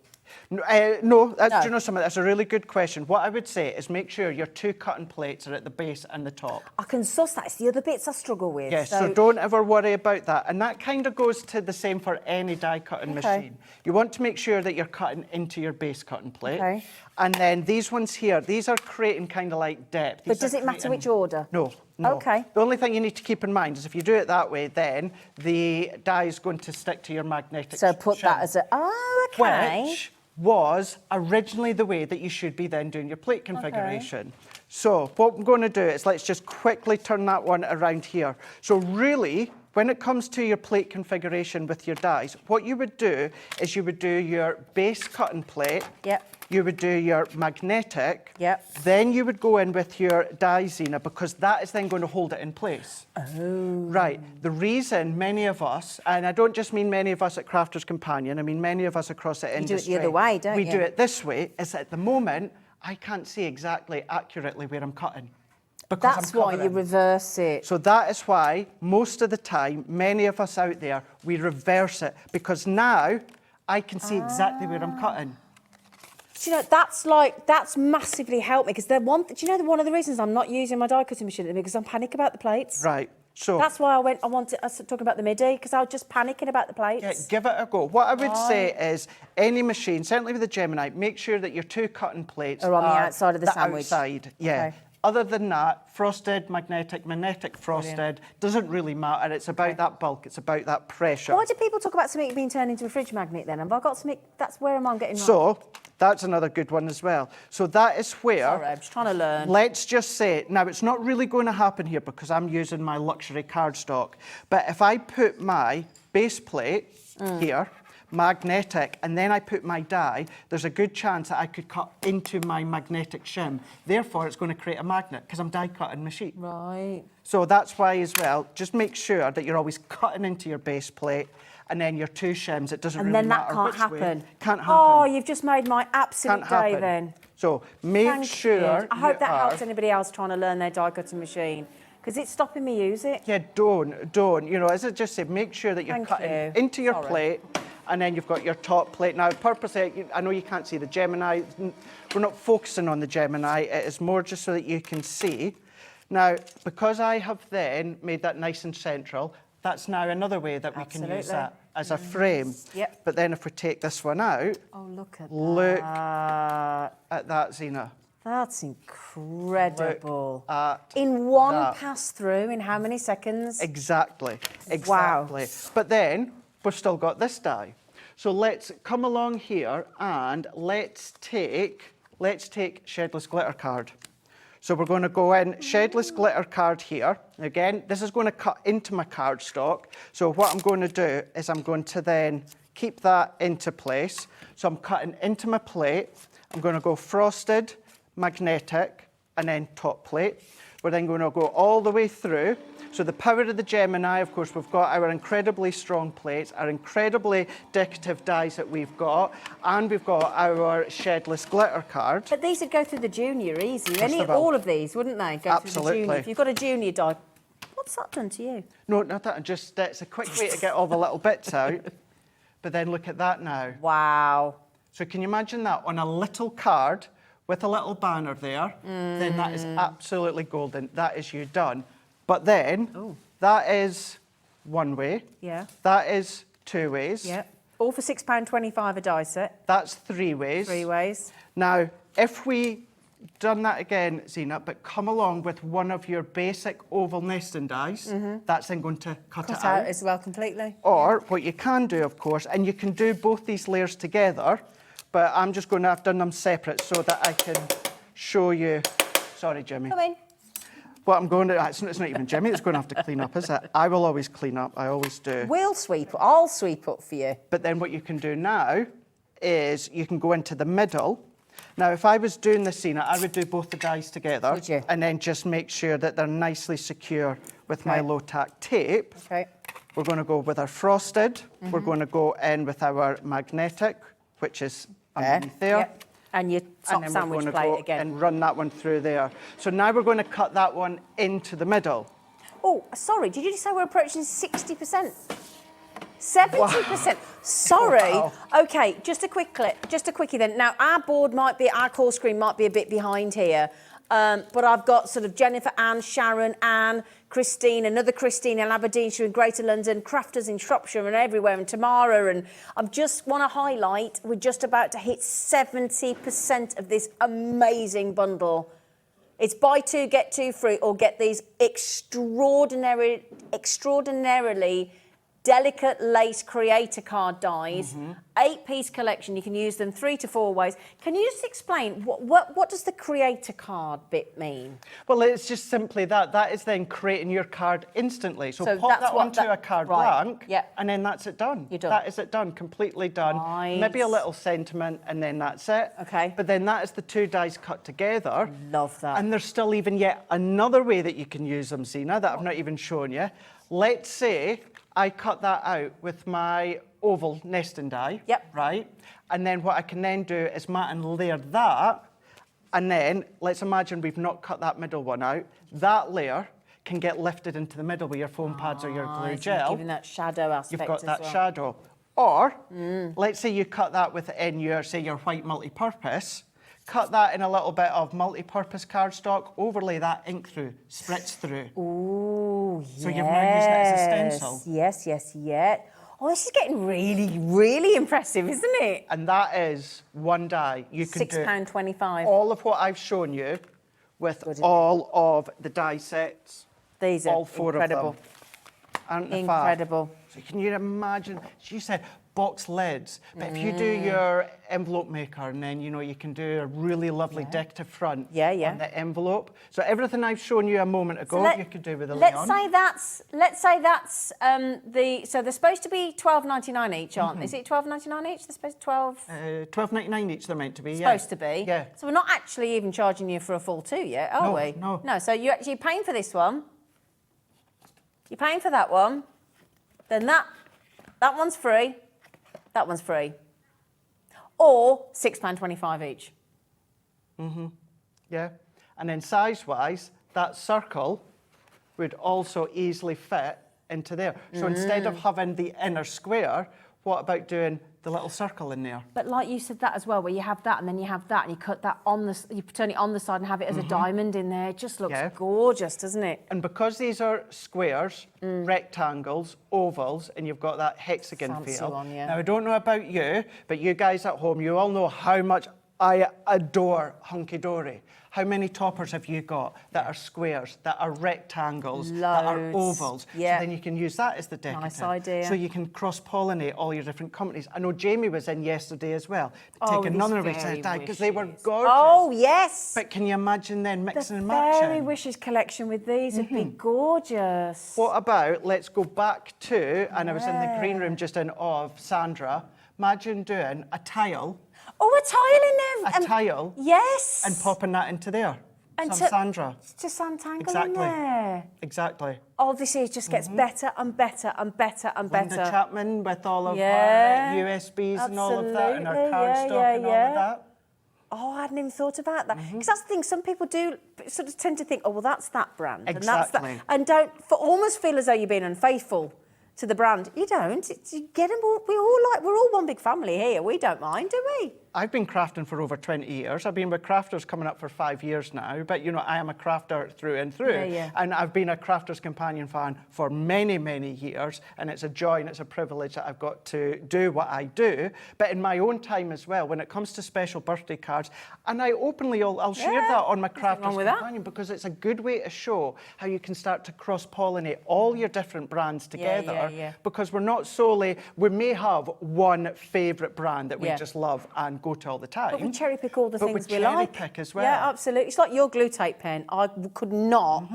No, No. do you know something? That's a really good question. What I would say is make sure your two cutting plates are at the base and the top. I can suss that. It's the other bits I struggle with. Yes, so don't ever worry about that. And that kind of goes to the same for any die cutting machine. You want to make sure that you're cutting into your base cutting plate. Okay. And then these ones here, these are creating kind of like depth. But These does are it matter creating- which order? No. No. Okay. The only thing you need to keep in mind is if you do it that way, then the die is going to stick to your magnetic So put that shim, as a... Oh, okay. which was originally the way that you should be then doing your plate configuration. So what I'm going to do is let's just quickly turn that one around here. So really, when it comes to your plate configuration with your dies, what you would do is you would do your base cutting plate. Yep. You would do your magnetic. Yep. Then you would go in with your die, Zena, because that is then going to hold it in place. Oh. Right. The reason many of us, and I don't just mean many of us at Crafter's Companion, I mean many of us across the industry. do it the other way, don't we you? do it this way, is at the moment, I can't see exactly accurately where I'm cutting. Because That's I'm why you covering. reverse it. So that is why most of the time, many of us out there, we reverse it because now I can see exactly where I'm cutting. Do you know, that's massively helped me because one of the reasons I'm not using my die cutting machine at the minute because I'm panicking about the plates. Right. So That's why I was talking about the MIDI because I was just panicking about the plates. yeah, give it a go. What I would say is any machine, certainly with the Gemini, make sure that your two cutting plates Are on the outside of the sandwich. Outside, yeah. Okay. Other than that, frosted, magnetic, frosted, doesn't really matter. It's about that bulk, it's about that pressure. Why do people talk about something being turned into a fridge magnet then? Have I got something, that's where I'm getting wrong? So, that's another good one as well. So that is where... Sorry, I'm just trying to learn. Let's just say, now it's not really going to happen here because I'm using my luxury cardstock, but if I put my base plate here, magnetic, and then I put my die, there's a good chance that I could cut into my magnetic shim. Therefore, it's going to create a magnet because I'm die cutting machine. Right. So that's why as well, just make sure that you're always cutting into your base plate and then your two shims, it doesn't And really then that matter can't which way. happen. Can't happen. Oh, you've just made my absolute Can't day happen. then. So make Thank sure you. I hope you that are- helps anybody else trying to learn their die cutting machine because it's stopping me use it. Yeah, don't. You know, as I just said, make sure that you're Thank cutting you. into your Sorry. plate and then you've got your top plate. Now, purposely, I know you can't see the Gemini. We're not focusing on the Gemini. It is more just so that you can see. Now, because I have then made that nice and central, that's now another way that we can use Absolutely. that as a frame. Yep. But then if we take this one out, Oh, look at look that. at that, Zena. That's incredible. Look at In one that. pass through, in how many seconds? Exactly, Wow. exactly. But then we've still got this die. So let's come along here and let's take Shedless Glitter Card. So we're going to go in Shedless Glitter Card here. Again, this is going to cut into my cardstock. So what I'm going to do is I'm going to then keep that into place. So I'm cutting into my plate. I'm going to go frosted, magnetic, and then top plate. We're then going to go all the way through. So the power of the Gemini, of course, we've got our incredibly strong plates, our incredibly decorative dies that we've got, and we've got our shedless glitter card. But these would go through the junior easy. of all. All of these, wouldn't they? Go through the Absolutely. junior. If you've got a junior die, what's that done to you? No, not that, just, it's a quick way to get all the little bits out. But then look at that now. Wow. So can you imagine that on a little card with a little banner there? Then that is absolutely golden. That is you done. But then that is one way. Yeah. That is two ways. Yeah. All for £6.25 a die set. That's three ways. 3 ways. Now, if we done that again, Zena, but come along with one of your basic oval nesting dies, that's then going to cut it Cut out. out as well completely. Or what you can do, of course, and you can do both these layers together, but I'm just going to have done them separate so that I can show you. Sorry, Jimmy. Come in. What I'm going to, it's not even Jimmy that's going to have to clean up, is it? I will always clean up, I always do. We'll sweep. I'll sweep up for you. But then what you can do now is you can go into the middle. Now, if I was doing this, Zena, I would do both the dies together. Would you? And then just make sure that they're nicely secure with my low-tack tape. Okay. We're going to go with our frosted. We're going to go in with our magnetic, which is underneath there. Yep. And your top And then sandwich we're going to plate go again. and run that one through there. So now we're going to cut that one into the middle. Oh, sorry. Did you just say we're approaching 60%? 70%. Sorry. Wow. Okay, just a quickie then. Now, our call screen might be a bit behind here, but I've got sort of Jennifer, Anne, Sharon, Anne, Christine, another Christine in Aberdeenshire and Greater London, crafters in Shropshire and everywhere, and Tamara, and I just want to highlight, we're just about to hit 70% of this amazing bundle. It's buy two, get two free, or get these extraordinarily delicate lace creator card dies, 8-piece collection. You can use them 3 to 4 ways. Can you just explain what does the creator card bit mean? Well, it's just simply that. That is then creating your card instantly. So pop that's that what onto a card right, blank, yeah. and then that's it done. You're done. That is it done, completely done. Right. Maybe a little sentiment, and then that's it. Okay. But then that is the two dies cut together. Love that. And there's still even yet another way that you can use them, Zena, that I've not even shown you. Let's say I cut that out with my oval nesting die. Yep. Right? And then what I can then do is mat and layer that. And then let's imagine we've not cut that middle one out. That layer can get lifted into the middle with your foam pads or your glue So gel. you're giving that shadow aspect You've got as that well. shadow. Or let's say you cut that within your, say, your white multi-purpose. Cut that in a little bit of multi-purpose cardstock, overlay that ink through, spritz through. Ooh, yes. So you're now using it as a stencil. Yes. Oh, this is getting really, really impressive, isn't it? And that is one die. You can do £6.25. all of what I've shown you with all of the die sets. These are all 4 incredible. of them. Aren't they Incredible. fab? So can you imagine, she said box lids, but if you do your envelope maker and then, you know, you can do a really lovely decorative front on the envelope. So everything I've shown you a moment ago, you could do with a Let's Leon. say that's so they're supposed to be £12.99 each, aren't they? Is it £12.99 each? They're supposed to $12.99 each they're meant to be, supposed to be. Yeah. So we're not actually even charging you for a full 2 yet, are we? No. No, so you're actually paying for this one. You're paying for that one. Then that one's free. That one's free. Or £6.25 each. Yeah. And then size-wise, that circle would also easily fit into there. So instead of having the inner square, what about doing the little circle in there? But like you said that as well, where you have that and then you have that and you cut that on the, you turn it on the side and have it as a diamond in there. It just looks gorgeous, doesn't it? And because these are squares, rectangles, ovals, and you've got that hexagon Fancy feel. one, yeah. Now, I don't know about you, but you guys at home, you all know how much I adore Hunkydory. How many toppers have you got that are squares, that are rectangles, that are Loads. ovals? Yeah. So then you can use that as the decorative. Nice idea. So you can cross-pollinate all your different companies. I know Jamie was in yesterday as well. Oh, Take with another his way fairy to because they were wishes. gorgeous. Oh, yes. But can you imagine then mixing and The matching? Fairy Wishes collection with these would be gorgeous. What about, let's go back to, and I was in the green room just in awe of Sandra, imagine doing a tile. Oh, a tile in there. A tile. Yes. And popping that into there. And Some Sandra. To Sanntangle Exactly. in there. Yeah. Exactly. Obviously, it just gets better and better and better and better. Linda Chapman with all of Yeah, her USBs and all of that, and her absolutely, cardstock and all of that. Oh, I hadn't even thought about that. Because that's the thing, some people do sort of tend to think, oh, well, that's that brand. And that's Exactly. that. And don't almost feel as though you're being unfaithful to the brand. You don't. You get them all. We're all one big family here. We don't mind, do we? I've been crafting for over 20 years. I've been with crafters coming up for 5 years now, but you know, I am a crafter through and through. Yeah. And I've been a Crafters Companion fan for many, many years, and it's a joy and it's a privilege that I've got to do what I do. But in my own time as well, when it comes to special birthday cards, and I openly, I'll share that on my Crafters Companion because it's a good way to show how you can start to cross-pollinate all your different brands together. Because we're not solely, we may have one favourite brand that we just love and go to all the time. But we cherry pick all the things we like. like. Cherry pick as well. Yeah, absolutely. It's like your glue tape pen. I could not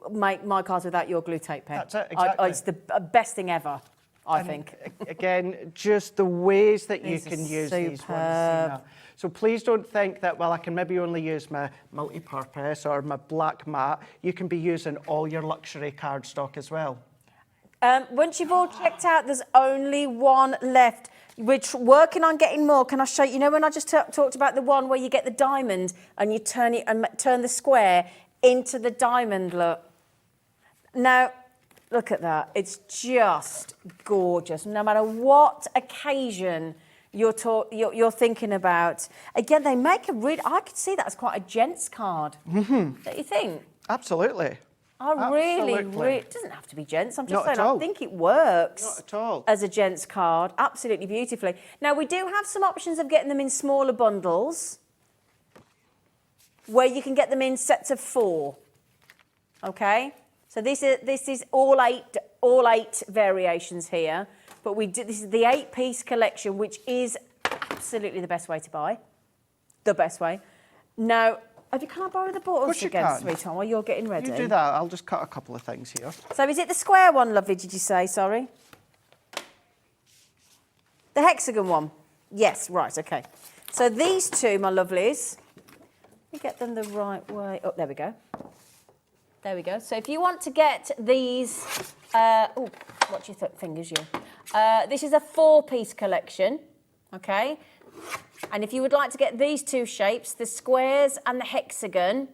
make my cards without your glue tape pen. That's it, exactly. It's the best thing ever, I think. Again, just the ways that you These can are use these ones. superb. So please don't think that, well, I can maybe only use my multi-purpose or my black mat. You can be using all your luxury cardstock as well. Once you've all checked out, there's only one left. We're working on getting more. Can I show you? You know when I just talked about the one where you get the diamond and you turn it and turn the square into the diamond look? Now, look at that. It's just gorgeous. No matter what occasion you're thinking about. Again, they make a really... I could see that as quite a gents card. Don't you think? Absolutely. It doesn't have to be gents. I'm just Not saying, at all. I think it works. Not at all. As a gents card, absolutely beautifully. Now, we do have some options of getting them in smaller bundles where you can get them in sets of 4. Okay? So this is all eight variations here. But this is the 8-piece collection, which is absolutely the best way to buy. The best way. Now, can I borrow the bottles again, sweetheart, while you're getting ready? You do that. I'll just cut a couple of things here. So is it the square one, lovely, did you say? Sorry. The hexagon one? Yes, right, OK. So these two, my lovelies, let me get them the right way. Oh, there we go. There we go. So if you want to get these... oh, watch your fingers, you. This is a 4-piece collection, OK? And if you would like to get these 2 shapes, the squares and the hexagon,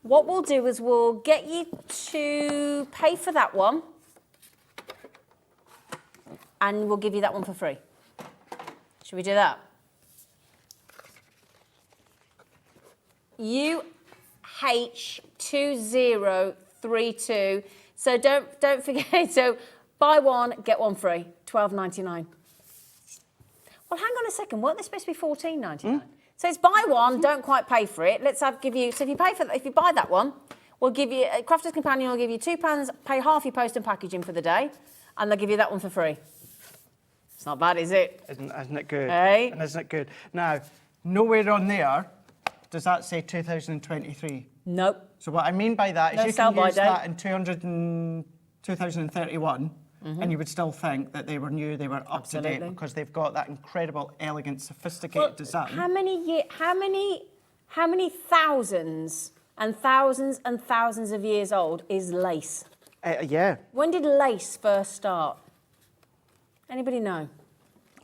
what we'll do is we'll get you to pay for that one and we'll give you that one for free. Should we do that? UH2032. So don't forget, so buy one, get one free, $12.99. Well, hang on a second. Weren't they supposed to be $14.99? So it's buy one, don't quite pay for it. Give you. So if you buy that one, we'll give you Crafters Companion. Will give you £2, pay half your post and packaging for the day, and they'll give you that one for free. It's not bad, is it? Isn't it good? Hey? And isn't it good? Now, nowhere on there does that say 2023. Nope. So what I mean by that is No you can use sell-by that in 2031. And you would still think that they were new, they were up to date because they've got that incredible, elegant, sophisticated design. How many thousands and thousands and thousands of years old is lace? Yeah. When did lace first start? Anybody know?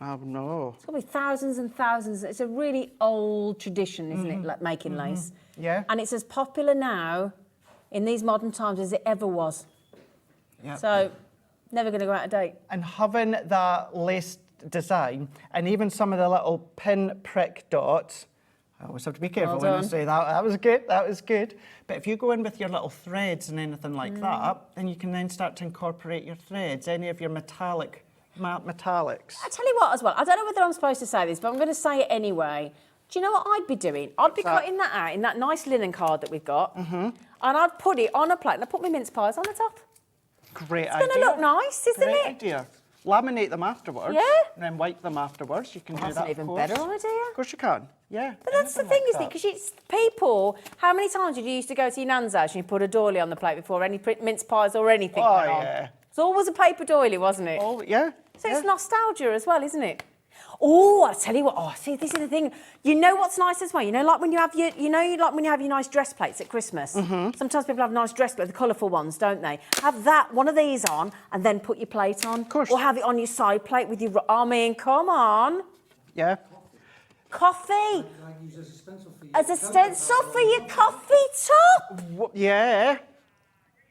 Oh, no. It's got to be thousands and thousands. It's a really old tradition, isn't it, like making lace? Yeah. And it's as popular now in these modern times as it ever was. Yeah. So, never going to go out of date. And having that lace design and even some of the little pin prick dots, I always have to be careful when I say that. That was good, that was good. But if you go in with your little threads and anything like that, then you can then start to incorporate your threads, any of your metallics. I tell you what as well, I don't know whether I'm supposed to say this, but I'm going to say it anyway. Do you know what I'd be doing? I'd be cutting that out in that nice linen card that we've got, and I'd put it on a plate and I'd put my mince pies on the top. Great idea. It's going to look nice, isn't Great it? idea. Laminate them afterwards. Yeah. And then wipe them afterwards. You can do that, That's an even better idea. Of course you can. Yeah. But that's the thing, isn't it? Because it's people. How many times did you used to go to your nan's house and you put a doily on the plate before any mince pies or anything went on? Yeah. It's always a paper doily, wasn't it? Oh, yeah. So it's nostalgia as well, isn't it? Oh, I tell you what. Oh, see, this is the thing. You know what's nice as well? You know, like when you have your, like when you have your nice dress plates at Christmas. Sometimes people have nice dress plates, the colourful ones, don't they? Have that, one of these on, and then put your plate on. Of course. Or have it on your side plate with your. I mean, come on. Yeah. Coffee. As a stencil for your coffee top. Yeah.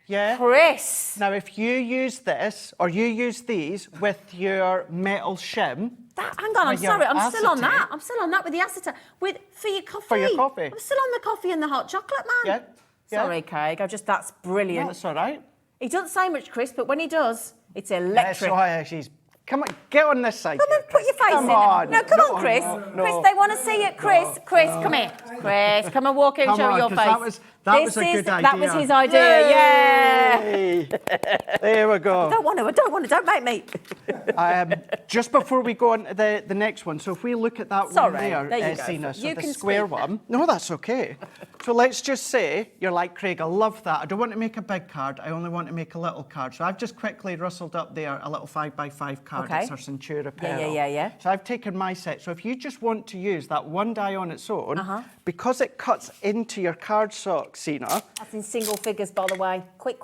Yeah. Chris. Now, if you use this, or you use these with your metal shim... Hang on, I'm sorry, I'm still on that. I'm still on that with the acetate. For your coffee. For your coffee. I'm still on the coffee and the hot chocolate, man. Yeah. Sorry, Craig, that's brilliant. That's all right. He doesn't say much, Chris, but when he does, it's electric. That's why she's... Come on, get on this side. Come on, put your face in. On. No, come on, Chris. No. Chris, they want to see it. Chris, come here. Chris, come and walk in and show your face. That was a good idea. That was his idea, Yay. There we go. I don't want to, don't make me. Just before we go on to the next one, so if we look at that one there, Sina, so the square one. No, that's okay. So let's just say you're like, Craig, I love that. I don't want to make a big card. I only want to make a little card. So I've just quickly rustled up there a little 5x5 card. Okay. It's our Centura Pearl. Yeah. So I've taken my set. So if you just want to use that one die on its own, because it cuts into your card sock, Sina. That's in single figures, by the way. Quick.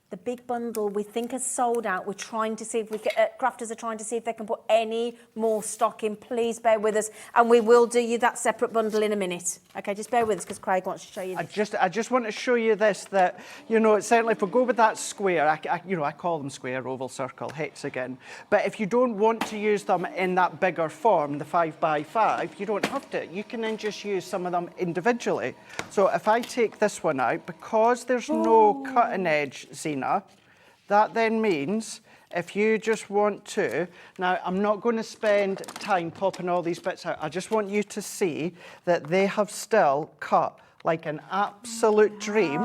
The big bundle we think has sold out. We're trying to see if crafters are trying to see if they can put any more stock in. Please bear with us, and we will do you that separate bundle in a minute. Okay, just bear with us because Craig wants to show you this. I just want to show you this, that, you know, certainly if we go with that square, I call them square, oval, circle, hexagon. But if you don't want to use them in that bigger form, the 5x5, you don't have to. You can then just use some of them individually. So if I take this one out, because there's no cutting edge, Zena, that then means if you just want to, now I'm not going to spend time popping all these bits out, I just want you to see that they have still cut like an absolute dream.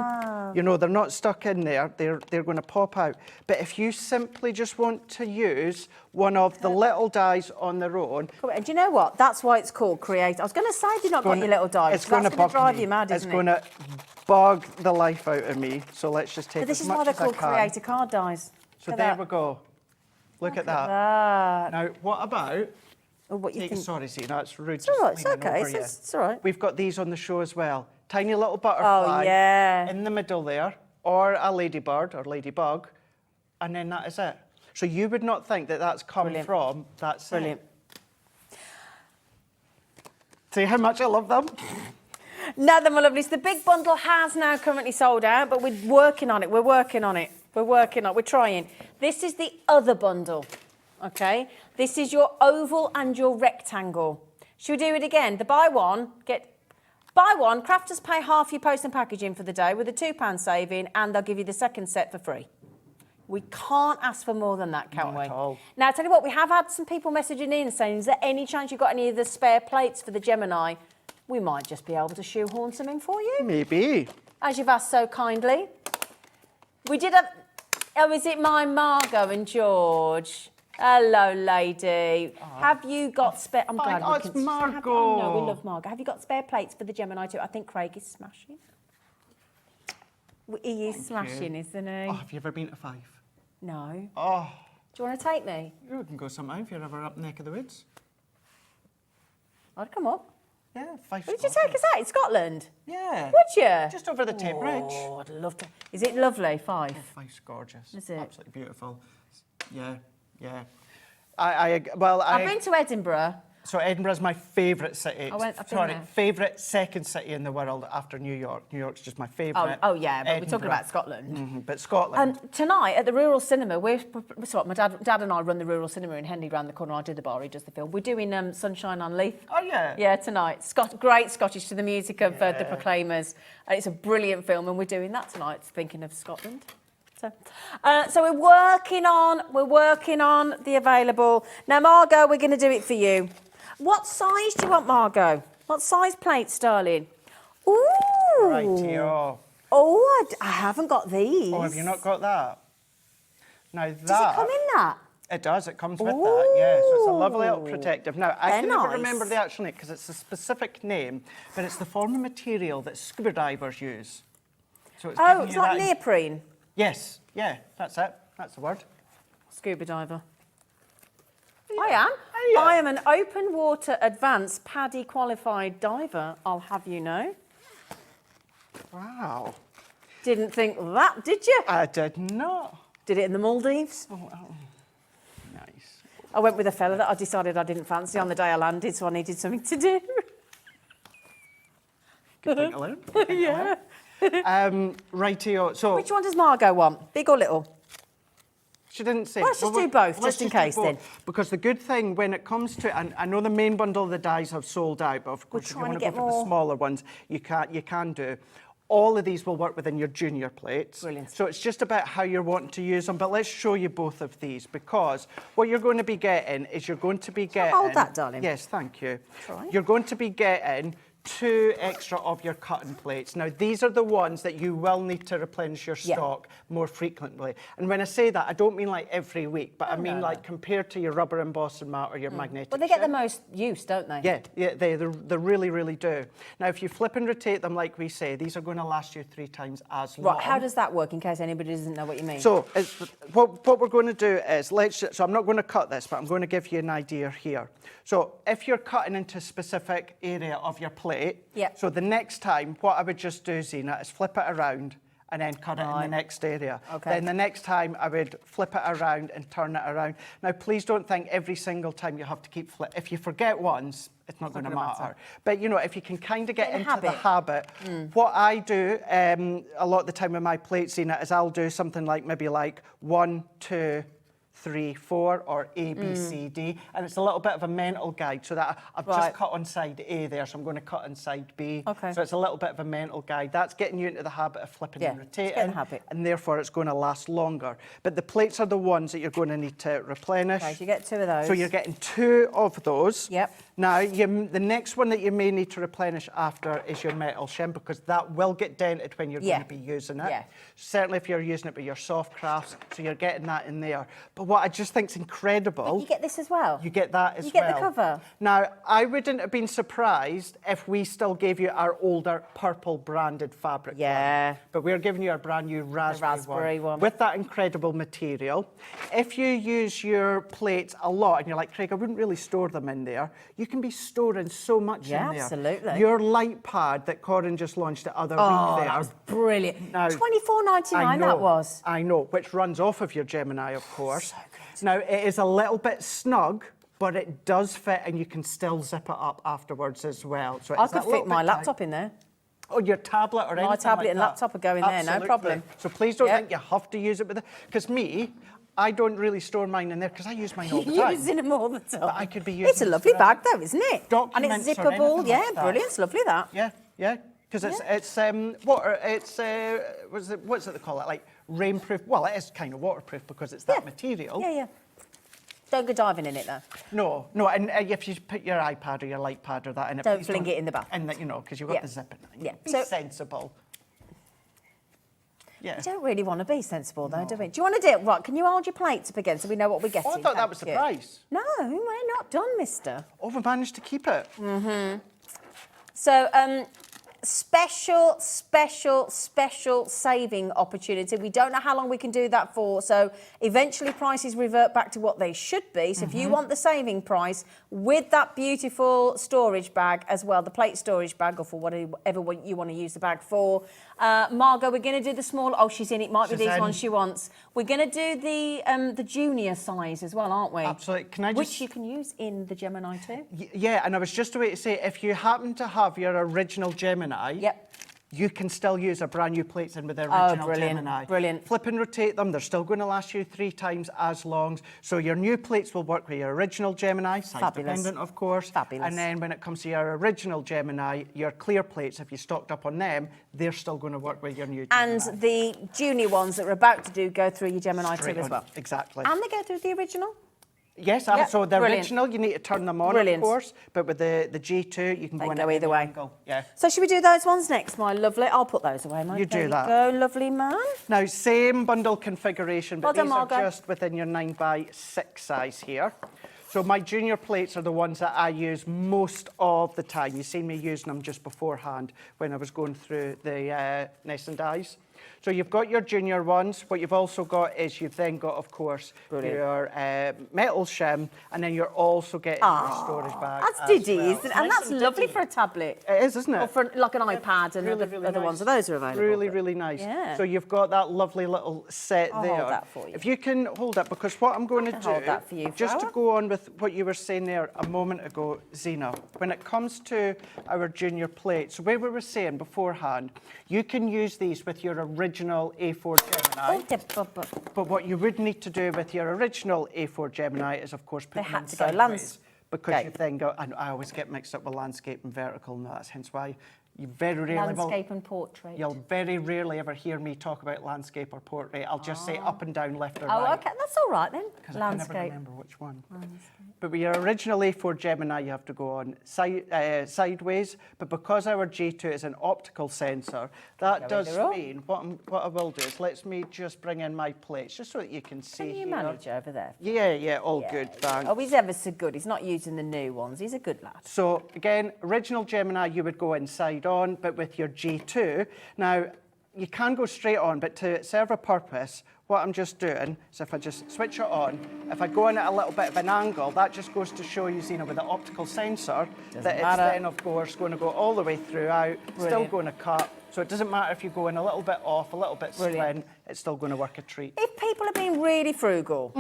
You know, they're not stuck in there, they're going to pop out. But if you simply just want to use one of the little dies on their own. And do you know what? That's why it's called Create. I was going to say you've not got your little dies. It's going to drive you mad, isn't it? It's going to bug the life out of me. So let's just take But this as is much why they're as I called can. Creator card dies. So there we go. Look at that. Now, what about... Oh, what you think? Sorry, see, that's rude. It's all right, it's okay. It's all right. We've got these on the show as well. Tiny little butterfly in the middle there, or a ladybird or ladybug, and then that is it. So you would not think that that's come from that set. Brilliant. See how much I love them? No, then, my lovelies, the big bundle has now currently sold out, but we're working on it. We're trying. This is the other bundle, okay? This is your oval and your rectangle. Should we do it again? The buy one, crafters pay half your post and packaging for the day with a £2 saving, and they'll give you the second set for free. We can't ask for more than that, can we? Not at all. Now, I tell you what, we have had some people messaging in saying, is there any chance you've got any of the spare plates for the Gemini? We might just be able to shoehorn some in for you. Maybe. As you've asked so kindly. We did have... Oh, is it my Margot and George? Hello, lady. Have you got spare... I'm glad we it's can... Margot. Oh, no, we love Margot. Have you got spare plates for the Gemini too? I think Craig is smashing. He is smashing, isn't he? Oh, have you ever been to Fife? No. Oh. Do you want to take me? You can go sometime if you're ever up neck of the woods. I'd come up. Yeah, Fife. Would you take us out in Scotland? Yeah. Would you? Just over the Tate Bridge. Oh, I'd love to. Is it lovely, Fife? Oh, Fife's gorgeous. Is it? Absolutely beautiful. Yeah. I've been to Edinburgh. So Edinburgh's my favourite city. I've been there. Favourite second city in the world after New York. New York's just my favourite. Oh yeah, but Edinburgh. we're talking about Scotland. But Scotland. And tonight at the Rural Cinema, my dad and I run the Rural Cinema in Henley round the corner. I do the bar, he does the film. We're doing Sunshine on Leith. Oh yeah. Yeah, tonight. Great Scottish to the music of the Proclaimers. And it's a brilliant film, and we're doing that tonight. Thinking of Scotland. So we're working on the available. Now, Margot, we're going to do it for you. What size do you want, Margot? What size plates, darling? Ooh. Rightio. Oh, I haven't got these. Oh, have you not got that? Now that... Does it come in that? It does. It comes with that, yeah. So it's a lovely little protective. Now, I can never remember the actual name because it's a specific name, but it's the form of material that scuba divers use. So it's it's like neoprene? Yes. Yeah, that's it. That's the word. Scuba diver. I am. I am an open water advanced PADI qualified diver, I'll have you know. Wow. Didn't think that, did you? I did not. Did it in the Maldives. Nice. I went with a fella that I decided I didn't fancy on the day I landed, so I needed something to do. Good thing to learn. Yeah. Rightio. So Which one does Margot want? Big or little? she didn't say. Let's just do both, let's just in do case both. then. Because the good thing when it comes to, and I know the main bundle of the dies have sold out, but of course if you trying want to to get go for the more. smaller ones, you can do. All of these will work within your junior plates. Brilliant. So it's just about how you're wanting to use them. But let's show you both of these, because what you're going to be getting is you're going to be getting... hold that, darling? Yes, thank you. Right. You're going to be getting 2 extra of your cutting plates. Now, these are the ones that you will need to replenish your Yeah. stock more frequently. And when I say that, I don't mean like every week, but I mean like compared to your rubber embossing mat or your magnetic Well, they get the chip. most use, don't they? Yeah, they really, really do. Now, if you flip and rotate them, like we say, these are going to last you 3 times as long. Right, how does that work, in case anybody doesn't know what you mean? So what we're going to do is, so I'm not going to cut this, but I'm going to give you an idea here. So if you're cutting into a specific area of your plate, Yep. so the next time, what I would just do, Zena, is flip it around and then cut it in the next area. Okay. Then the next time, I would flip it around and turn it around. Now, please don't think every single time you have to keep flip. If you forget once, it's not going to matter. But, you know, if you can kind of get into the habit, what I do a lot of the time with my plates, Zena, is I'll do something like maybe like 1, 2, 3, 4, or A, B, C, D, and it's a little bit of a mental guide, so that I've just cut on side A there, so I'm going to cut on side B. Okay. So it's a little bit of a mental guide. That's getting you into the habit of flipping and rotating, it's getting the habit. and therefore it's going to last longer. But the plates are the ones that you're going to need to replenish. Okay, so you get 2 of those. So you're getting 2 of those. Yep. Now, the next one that you may need to replenish after is your metal shim, because that will get dented when you're going to be using it. Yeah. Certainly if you're using it with your soft crafts, so you're getting that in there. But what I just think is incredible... You get this as well? You get that as well. You get the cover? Now, I wouldn't have been surprised if we still gave you our older purple branded fabric one. But we're giving you our brand new raspberry one. With that incredible material. If you use your plates a lot and you're like, Craig, I wouldn't really store them in there, you can be storing so much in there. Absolutely. Your light pad that Corin just launched the other week there. That was brilliant. Now, $24.99 that was. I know, which runs off of your Gemini, of course. So good. Now, it is a little bit snug, but it does fit, and you can still zip it up afterwards as well. So I could fit my laptop in there. Oh, your tablet or anything My tablet like and that. laptop are going there, no problem. So please don't think you have to use it with it. Because I don't really store mine in there because I use mine all the time. You're using them all the time. But I could be using It's a lovely bag though, isn't it? And Documents it's or zippable. anything Yeah, like that. brilliant. It's lovely that. Yeah. Because it's water. It's what's it they call it? Like rainproof. Well, it is kind of waterproof because it's that material. Yeah. Don't go diving in it though. No. And if you put your iPad or your light pad or that in it, Don't please fling it in the bath. And that, because you've got the zip in it. Yeah. Be So- sensible. Yeah. We don't really want to be sensible though, do we? Do you want to do it? Right, can you hold your plates up again so we know what we're getting? Oh, I thought that was the price. No, we're not done, mister. Oh, we managed to keep it. So, special saving opportunity. We don't know how long we can do that for. So eventually prices revert back to what they should be. So if you want the saving price with that beautiful storage bag as well, the plate storage bag, or for whatever you want to use the bag for. Margot, we're going to do the small, she's in, it might be these ones she wants. We're going to do the junior size as well, aren't we? Absolutely. Can I just... Which you can use in the Gemini too. Yeah, and I was just about to say, if you happen to have your original Gemini, you can still use a brand new plates in with the original Gemini. Brilliant. Flip and rotate them. They're still going to last you 3 times as long. So your new plates will work with your original Gemini, size dependent, of course. Fabulous. And then when it comes to your original Gemini, your clear plates, if you stocked up on them, they're still going to work with your new Gemini. And the junior ones that we're about to do go through your Gemini Straight too as on. well. Exactly. And they go through the original? Yes, so the original, you need to turn them on, of course, but with the G2, you can go in go either way. Angle. Yeah. So should we do those ones next, my lovely? I'll put those away, mate. You do that. There you go, lovely man. Now, same bundle configuration, but Well done, these are Margot. just within your 9x6 size here. So my junior plates are the ones that I use most of the time. You see me using them just beforehand when I was going through the nest and dies. So you've got your junior ones. What you've also got is you've then got, of course, your metal shim, and then you're also getting your storage bag. That's as diddy, well. isn't it? And that's lovely for a tablet. It is, isn't it? Or for like an iPad and Really, other really ones. nice. So those are available. Really, but- really nice. Yeah. So you've got that lovely little set I'll there. hold that for you. If you can hold it, because what I'm going to can do, hold that for you, just to Flower. go on with what you were saying there a moment ago, Zena, when it comes to our junior plates, where we were saying beforehand, you can use these with your original A4 Gemini. But what you would need to do with your original A4 Gemini is, of course, put They them had in to go sideways, because landscape. you then go, and I always get mixed up with landscape and vertical, and that's hence why you very rarely will. Landscape and portrait. You'll very rarely ever hear me talk about landscape or portrait. I'll just say up and down, left or Oh, right. okay, that's all right then. Because I can never Landscape. remember which one. But with your original A4 Gemini, you have to go on sideways. But because our G2 is an optical sensor, that does either or. mean, what I will do is let me just bring in my plates, just so that you can see Can you here. manage over there? Yeah, all good, thanks. Oh, he's ever so good. He's not using the new ones. He's a good lad. So again, original Gemini, you would go inside on, but with your G2, now you can go straight on, but to serve a purpose, what I'm just doing is if I just switch it on, if I go in at a little bit of an angle, that just goes to show you, Zena, with the optical sensor, that it's matter. then, of course, going to go all the way throughout, still Brilliant. going to cut. So it doesn't matter if you go in a little bit off, a little bit Brilliant. squint, it's still going to work a treat. If people are being really frugal,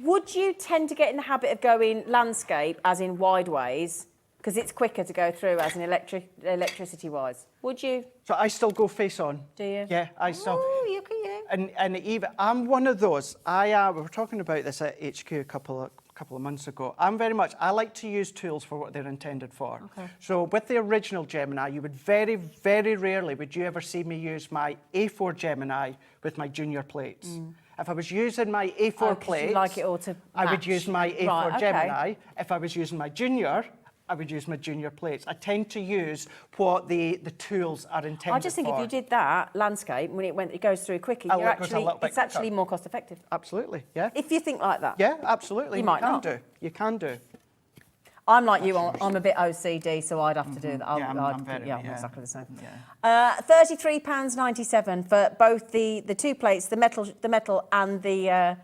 would you tend to get in the habit of going landscape, as in wide ways, because it's quicker to go through as in electricity-wise? Would you? So I still go face on. Do you? Yeah, I still. Oh, you can. And even I'm one of those. We were talking about this at HQ a couple of months ago. I like to use tools for what they're intended for. Okay. So with the original Gemini, you would very, very rarely would you ever see me use my A4 Gemini with my junior plates. If I was using my A4 'cause you plates, like it all to I would match. use my A4 Right, okay. Gemini. If I was using my junior, I would use my junior plates. I tend to use what the tools are intended for. I just think if you did that landscape when it goes through quicker, Oh, you're it goes a little bit it's actually quicker. more cost effective. Absolutely, yeah. If you think like that. Yeah, absolutely. You might can not. do. You can do. I'm like you. I'm a bit OCD, so I'd have to do that. Yeah, I'm very, I'm yeah. exactly the same. Yeah. £33.97 for both the two plates, the metal and the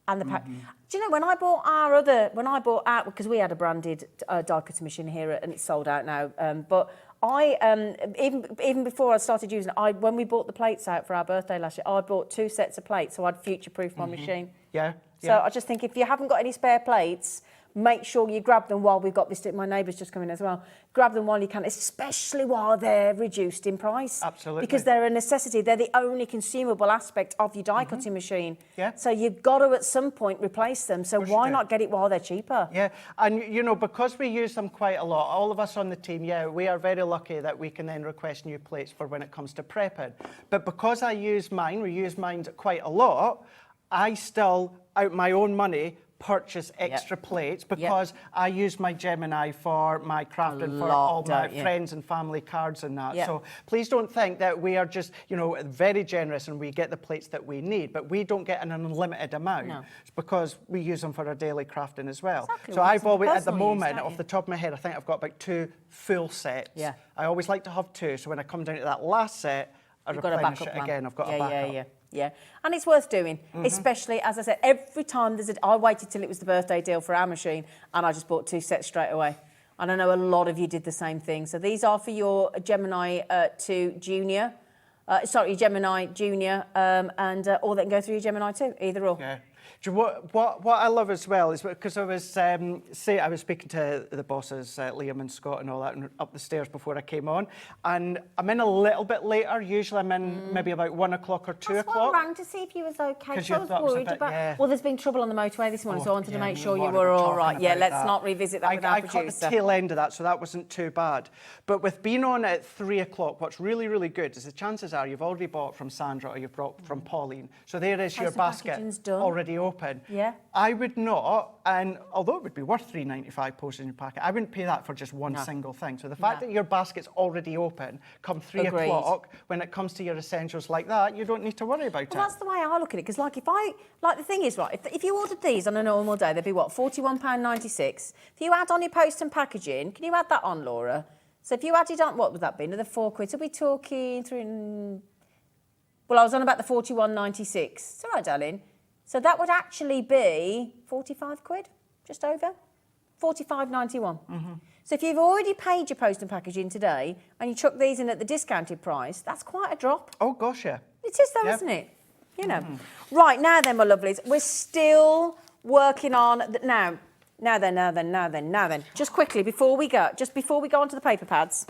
pack. Do you know when I bought our because we had a branded die cutting machine here and it's sold out now. But I even before I started using it, when we bought the plates out for our birthday last year, I bought 2 sets of plates so I'd future-proof my machine. Yeah. So I just think if you haven't got any spare plates, make sure you grab them while we've got this. My neighbour's just come in as well. Grab them while you can, especially while they're reduced in price. Absolutely. Because they're a necessity. They're the only consumable aspect of your die cutting machine. Yeah. So you've got to at some point replace them. So why not get it while they're cheaper? Yeah, and you know, because we use them quite a lot, all of us on the team, we are very lucky that we can then request new plates for when it comes to prepping. But because we use mine quite a lot, I still, out my own money, purchase extra plates because I use my Gemini for my crafting, for all my friends and family cards and that. So please don't think that we are just, very generous and we get the plates that we need, but we don't get an unlimited amount. No. It's because we use them for our daily crafting as well. Exactly. So I've always, at the Personal use, moment, don't off you? the top of my head, I think I've got about 2 full sets. Yeah. I always like to have 2, so when I come down to that last set, I You've got a replenish backup it plan. again. I've got a backup. Yeah. And it's worth doing, especially, as I said, every time I waited till it was the birthday deal for our machine and I just bought 2 sets straight away. And I know a lot of you did the same thing. So these are for your Gemini 2 Junior, Gemini Junior, or they can go through your Gemini 2, either or. Yeah. Do you know what I love as well is because I was I was speaking to the bosses, Liam and Scott and all that, and up the stairs before I came on, and I'm in a little bit later. Usually I'm in maybe about 1 o'clock or 2 That's why o'clock. I rang to see if you was okay. 'Cause So I you was thought it was a worried bit- about. yeah. Well, there's been trouble on the motorway this morning, so I wanted to make sure you Laura were were all right. talking Yeah, about let's that. not revisit that with our I caught the producer. tail end of that, so that wasn't too bad. But with being on at 3 o'clock, what's really, really good is the chances are you've already bought from Sandra or you've bought from Pauline. So there is your the basket packaging's done. already already open. Yeah. I would not, and although it would be worth £3.95 postage and packet, I wouldn't pay that for just one single thing. So the fact that your basket's already open, come 3 Agreed. o'clock, when it comes to your essentials like that, you don't need to worry about it. Well, that's the way I look at it, because like the thing is, right, if you ordered these on a normal day, they'd be what, £41.96. If you add on your post and packaging, can you add that on, Laura? So if you added on, what would that be? Another £4. So we're talking well, I was on about the £41.96. It's all right, darling. So that would actually be £45, just over. £45.91. So if you've already paid your post and packaging today and you chuck these in at the discounted price, that's quite a drop. Oh, gosh, yeah. It is though, isn't it? You know. Right, now then, my lovelies, we're still working on... Now then. Just quickly, before we go onto the paper pads.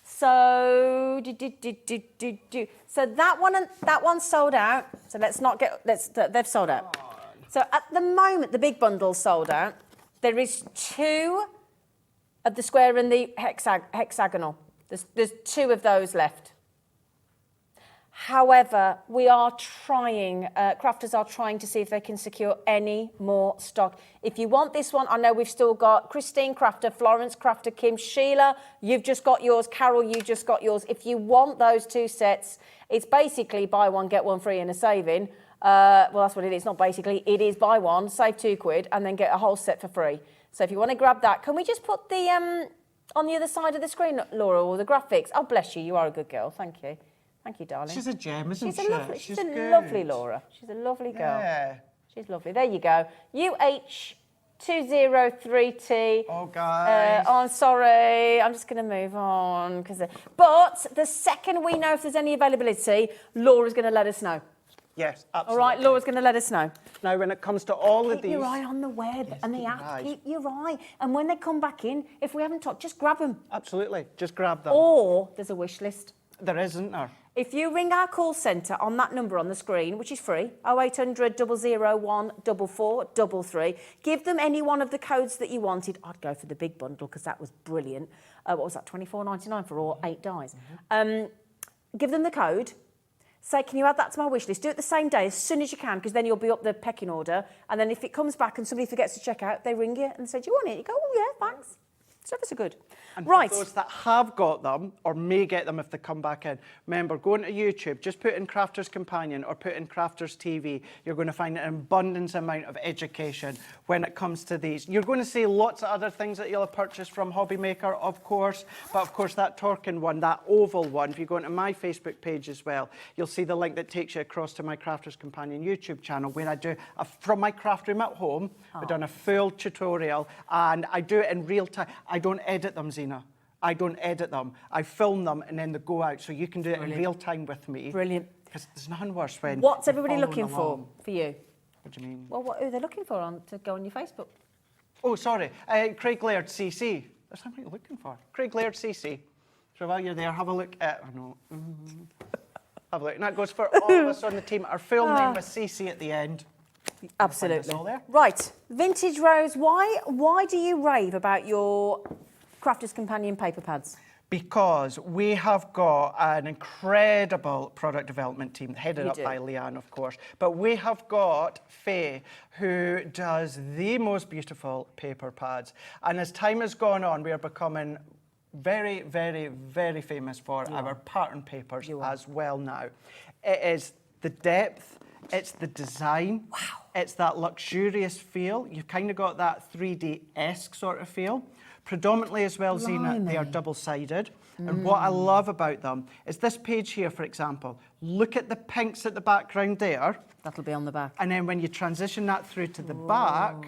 So, so that one's sold out. So they've sold out. So at the moment, the big bundle's sold out. There is 2 of the square and the hexagonal. There's 2 of those left. However, we are trying, crafters are trying to see if they can secure any more stock. If you want this one, I know we've still got Christine Crafter, Florence Crafter, Kim, Sheila, you've just got yours, Carol, you just got yours. If you want those 2 sets, it's basically buy one, get one free and a saving. Well, that's what it is, not basically, it is buy one, save £2 and then get a whole set for free. So if you want to grab that, can we just put the, on the other side of the screen, Laura, or the graphics? Oh, bless you, you are a good girl, thank you. Thank you, darling. She's a gem, isn't she? She's a lovely Laura. She's a lovely girl. Yeah. She's lovely. There you go. UH203T. Oh, guys. Oh, I'm sorry. I'm just going to move on. But the second we know if there's any availability, Laura's going to let us know. Yes, absolutely. All right, Laura's going to let us know. Now, when it comes to all of these... Keep your eye on the web and the app. eye. Keep your eye. And when they come back in, if we haven't talked, just grab them. Absolutely. Just grab them. Or there's a wish list. There isn't there? If you ring our call centre on that number on the screen, which is free, 0800 001 4433, give them any one of the codes that you wanted. I'd go for the big bundle because that was brilliant. What was that, $24.99 for all 8 dies? Give them the code. Say, can you add that to my wish list? Do it the same day as soon as you can, because then you'll be up the pecking order. And then if it comes back and somebody forgets to check out, they ring you and say, do you want it? You go, oh, yeah, thanks. Service are good. And right. For those that have got them, or may get them if they come back in, remember, go into YouTube, just put in Crafters Companion or put in Crafters TV. You're going to find an abundance amount of education when it comes to these. You're going to see lots of other things that you'll have purchased from Hobby Maker, of course, but of course that Torkin one, that oval one, if you go into my Facebook page as well, you'll see the link that takes you across to my Crafters Companion YouTube channel, where I do, from my craft room at home, I've done a full tutorial, and I do it in real time. I don't edit them, Zena. I don't edit them. I film them and then they go out, so you can do it in real time with me. Brilliant. Because there's nothing worse when... What's everybody you're looking following for you? What do you mean? Well, what are they looking for to go on your Facebook? Oh, sorry. Craig Laird CC. That's not what you're looking for. Craig Laird CC. So while you're there, have a look at... Oh, no. Have a look. And that goes for all of us on the team. Our full name with CC at the end. Absolutely. All there. Right. Vintage Rose, why do you rave about your Crafters Companion paper pads? Because we have got an incredible product development team, headed up by Leanne, of course. But we have got Faye, who does the most beautiful paper pads. And as time has gone on, we are becoming very, very, very famous for our pattern papers as well now. It is the depth, it's the design, it's that luxurious feel. You've kind of got that 3D-esque sort of feel. Predominantly as well, Zena, they are double-sided. And what I love about them is this page here, for example. Look at the pinks at the background there. That'll be on the back. And then when you transition that through to the back,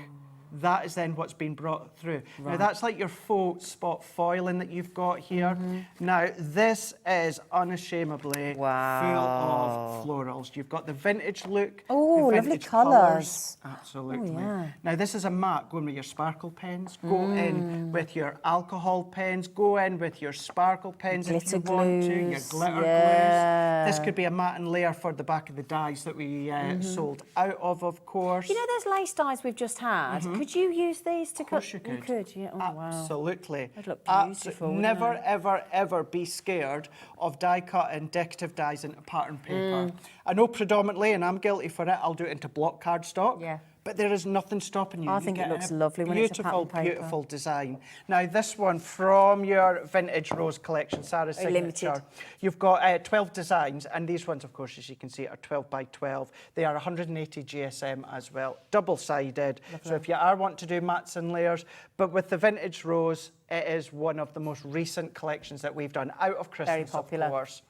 that is then what's been brought through. Now, that's like your faux spot foiling that you've got here. Now, this is unashamedly full of florals. You've got the vintage look. Oh, lovely colours. Absolutely. Oh, yeah. Now, this is a matte going with your sparkle pens. Go in with your alcohol pens. Go in with your sparkle pens if you want to. Your glitter glues. This could be a matte and layer for the back of the dies that we sold out of course. You know those lace dies we've just had? Could you use these to cut? course you could. Yeah. Oh, wow. Absolutely. They'd look Abso- beautiful, wouldn't Never, they? ever, ever be scared of die cut decorative dies into pattern paper. Mm. I know predominantly, and I'm guilty for it, I'll do it into block cardstock. Yeah. But there is nothing stopping you. I You think it get looks a lovely when it's a beautiful, pattern paper. beautiful design. Now, this one from your Vintage Rose collection, Sarah's Very signature. limited. You've got 12 designs, and these ones, of course, as you can see, are 12 by 12. They are 180 GSM as well, double-sided. So if you are wanting to do mats and layers, but with the Vintage Rose, it is one of the most recent collections that we've done out of Christmas, popular. of course.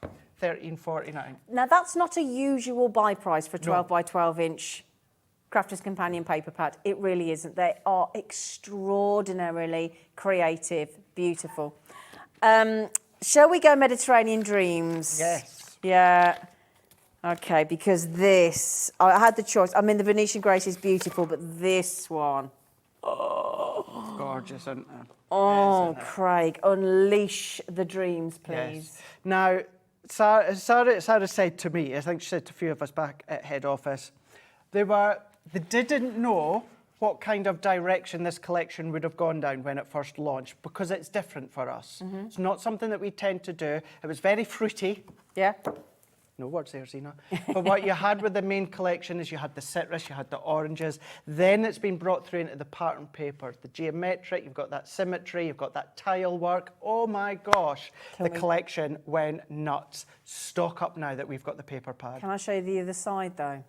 $13.49. Now, that's not a usual buy price for a 12 by 12 inch Crafter's Companion paper pad. It really isn't. They are extraordinarily creative, beautiful. Shall we go Mediterranean Dreams? Yes. Yeah. Okay, because this, I had the choice. I mean, the Venetian Grace is beautiful, but this one, Gorgeous, isn't it? oh, Craig, unleash the dreams, please. Yes. Now, Sarah said to me, I think she said to a few of us back at head office, they didn't know what kind of direction this collection would have gone down when it first launched, because it's different for us. It's not something that we tend to do. It was very fruity. Yeah. No words there, Zena. But what you had with the main collection is you had the citrus, you had the oranges, then it's been brought through into the pattern paper, the geometric, you've got that symmetry, you've got that tile work. Oh my gosh, the collection went nuts. Stock up now that we've got the paper pad. Can I show you the other side, though?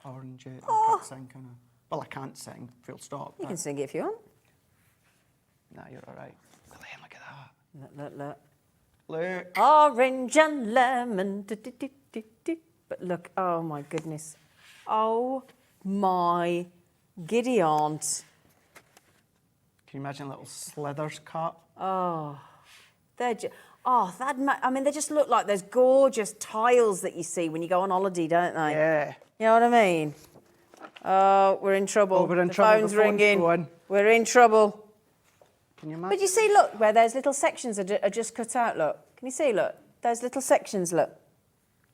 Orange, I can't sing, can I? Well, I can't sing, full stop. You can sing it if you want. No, you're all right. Glenn, look at that. Look. Look. Orange and lemon. Do, do, do, do, do. But look, oh my goodness. Oh my giddy aunt. Can you imagine little slithers cut? Oh, they're I mean, they just look like those gorgeous tiles that you see when you go on holiday, don't they? Yeah. You know what I mean? Oh, we're in trouble. Oh, we're in the trouble. Phone's The phone's ringing. going. We're in trouble. Can you imagine? But you see, look, where those little sections are just cut out, look. Can you see, look? Those little sections, look.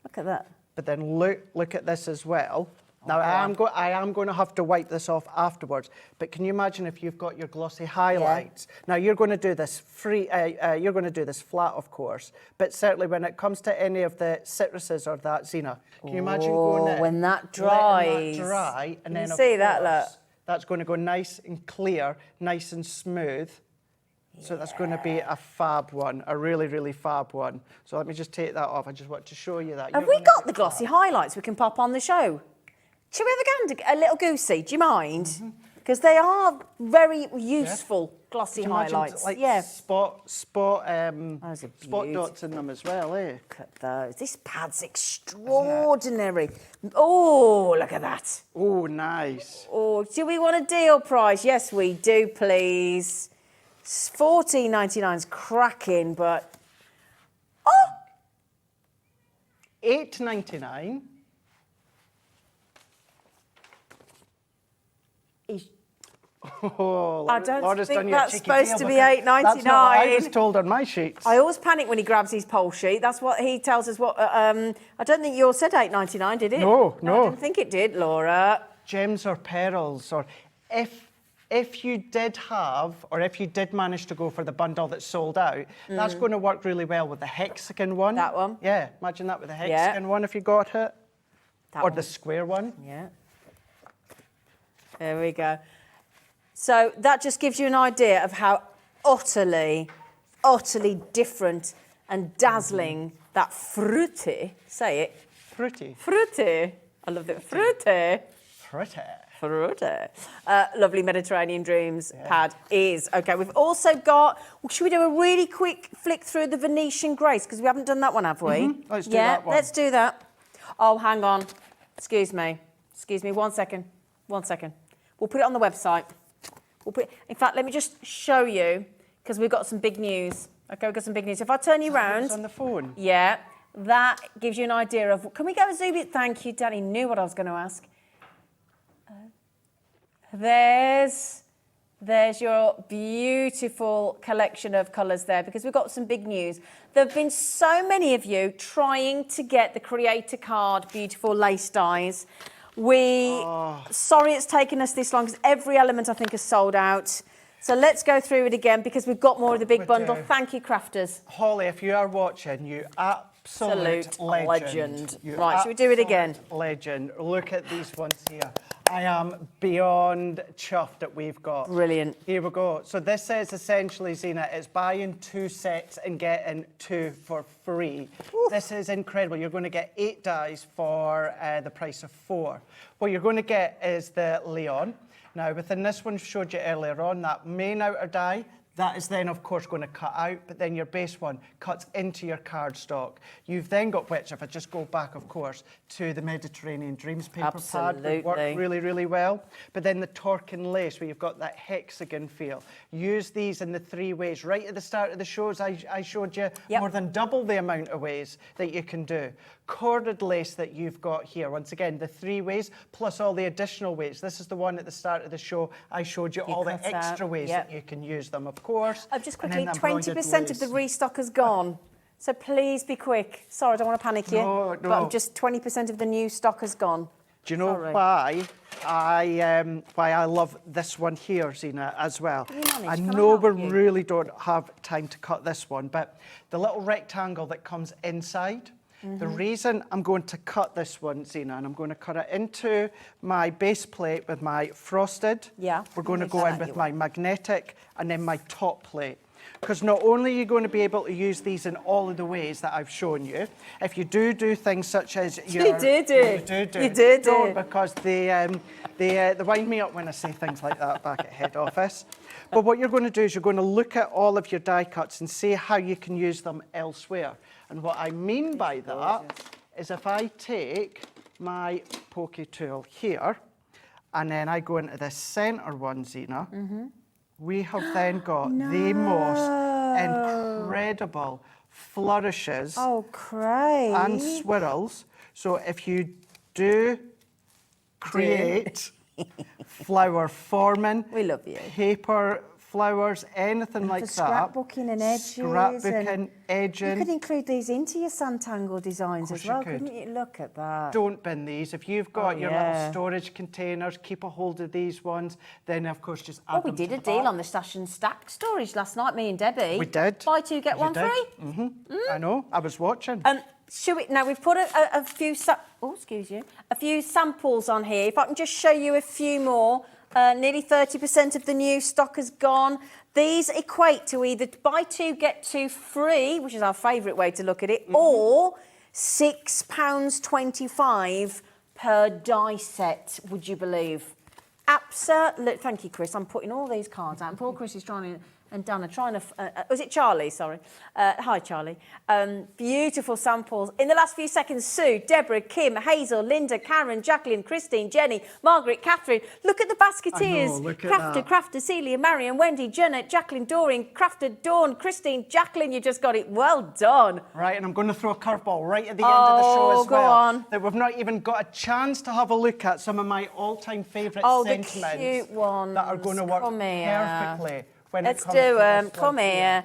Look at that. But then look at this as well. Now, I am going to have to wipe this off afterwards, but can you imagine if you've got your glossy highlights? Yeah. Now, you're going to do this you're going to do this flat, of course, but certainly when it comes to any of the citruses or that, Zena, can you imagine going in, when that dries. letting that dry, and then, you of see that, course, look? that's going to go nice and clear, nice and smooth. So that's going to be a fab one, a really, really fab one. So let me just take that off. I just want to show you that. Have we got the glossy highlights we can pop on the show? Shall we have a little goosey? Do you mind? Because they are very useful glossy highlights. Like yeah. spot Those are spot dots in them as well, eh? Look at those. This pad's extraordinary. Oh, look at that. Oh, nice. Oh, do we want a deal price? Yes, we do, please. $14.99's cracking, but $8.99. Oh, I don't Laura's think done you a that's cheeky supposed deal to be because $8.99. That's not what I was told on my sheets. I always panic when he grabs his poll sheet. That's what he tells us. What I don't think yours said $8.99, did it? No. I didn't think it did, Laura. Gems or pearls, or if you did have, or if you did manage to go for the bundle that's sold out, that's going to work really well with the hexagon one. That one? Yeah, imagine that with the hexagon one if you got it. That or one. the square one. Yeah. There we go. So that just gives you an idea of how utterly different and dazzling that fruity, say it. Fruity. Fruity. I love that. Fruity. Fruity. Fruity. Lovely Mediterranean Dreams pad is. Okay, we've also got, should we do a really quick flick through the Venetian Grace? Because we haven't done that one, have we? Let's do that one. Let's do that. Oh, hang on. Excuse me. 1 second. We'll put it on the website. In fact, let me just show you, because we've got some big news. Okay, we've got some big news. If I turn you round. It's on the phone. Yeah, that gives you an idea of, can we go and zoom it? Thank you, Danny knew what I was going to ask. There's your beautiful collection of colours there, because we've got some big news. There have been so many of you trying to get the Creator Card beautiful lace dies. Sorry it's taken us this long, because every element I think is sold out. So let's go through it again, because we've got more of the big bundle. Thank you, crafters. Holly, if you are watching, you absolute legend. Right, should we do it again? Legend. Look at these ones here. I am beyond chuffed that we've got. Brilliant. Here we go. So this says essentially, Zena, it's buying 2 sets and getting 2 for free. Oof. This is incredible. You're going to get 8 dies for the price of 4. What you're going to get is the Leon. Now, within this one showed you earlier on, that main outer die, that is then, of course, going to cut out, but then your base one cuts into your cardstock. You've then got, which, if I just go back, of course, to the Mediterranean Dreams paper pad, would work really, really well. But then the Torkin lace, where you've got that hexagon feel. Use these in the 3 ways. Right at the start of the shows, I showed you more than double the amount of ways that you can do. Corded lace that you've got here. Once again, the 3 ways, plus all the additional ways. This is the one at the start of the show. I showed you all the extra ways that you can use them, of course. Just quickly, 20% of the restock has gone. So please be quick. Sorry, I don't want to panic you. No. But I'm just 20% of the new stock has gone. Do you know why I love this one here, Zena, as well? I know we really don't have time to cut this one, but the little rectangle that comes inside, the reason I'm going to cut this one, Zena, and I'm going to cut it into my base plate with my frosted. Yeah. We're going to go in with my magnetic and then my top plate. Because not only are you going to be able to use these in all of the ways that I've shown you, if you do things such as You do. Don't, because they wind me up when I say things like that back at head office. But what you're going to do is you're going to look at all of your die cuts and see how you can use them elsewhere. And what I mean by that is if I take my pokey tool here and then I go into the centre one, Zena, we have then got the most incredible flourishes and swirls. So if you do create flower forming, we love you. Paper flowers, anything like that. Scrapbooking and edges. Scrapbooking, edging. You could include these into your Sanntangle designs as well, couldn't you? Look at that. Don't bin these. If you've got your little storage containers, keep a hold of these ones. Then, of course, just add them we did to a the deal back. on the stash and stack storage last night, me and Debbie. We did. Buy 2, get 1 free. I know. I was watching. Now we've put a few a few samples on here. If I can just show you a few more. Nearly 30% of the new stock has gone. These equate to either buy 2, get 2 free, which is our favourite way to look at it, or £6.25 per die set, would you believe? Absolutely. Thank you, Chris. I'm putting all these cards out. And poor Chris is trying to... And Dana trying to... was it Charlie? Sorry. Hi, Charlie. Beautiful samples. In the last few seconds, Sue, Deborah, Kim, Hazel, Linda, Karen, Jacqueline, Christine, Jenny, Margaret, Catherine. Look at the basketeers. Crafter, Celia, Marion, Wendy, Janet, Jacqueline, Doreen, Crafter, Dawn, Christine, Jacqueline. You just got it. Well done. Right, and I'm going to throw a curveball right at the end of the show as well. Go on. That we've not even got a chance to have a look at some of my all-time favourite sentiments. The cute ones. That are going to work perfectly. Let's do them. Come here.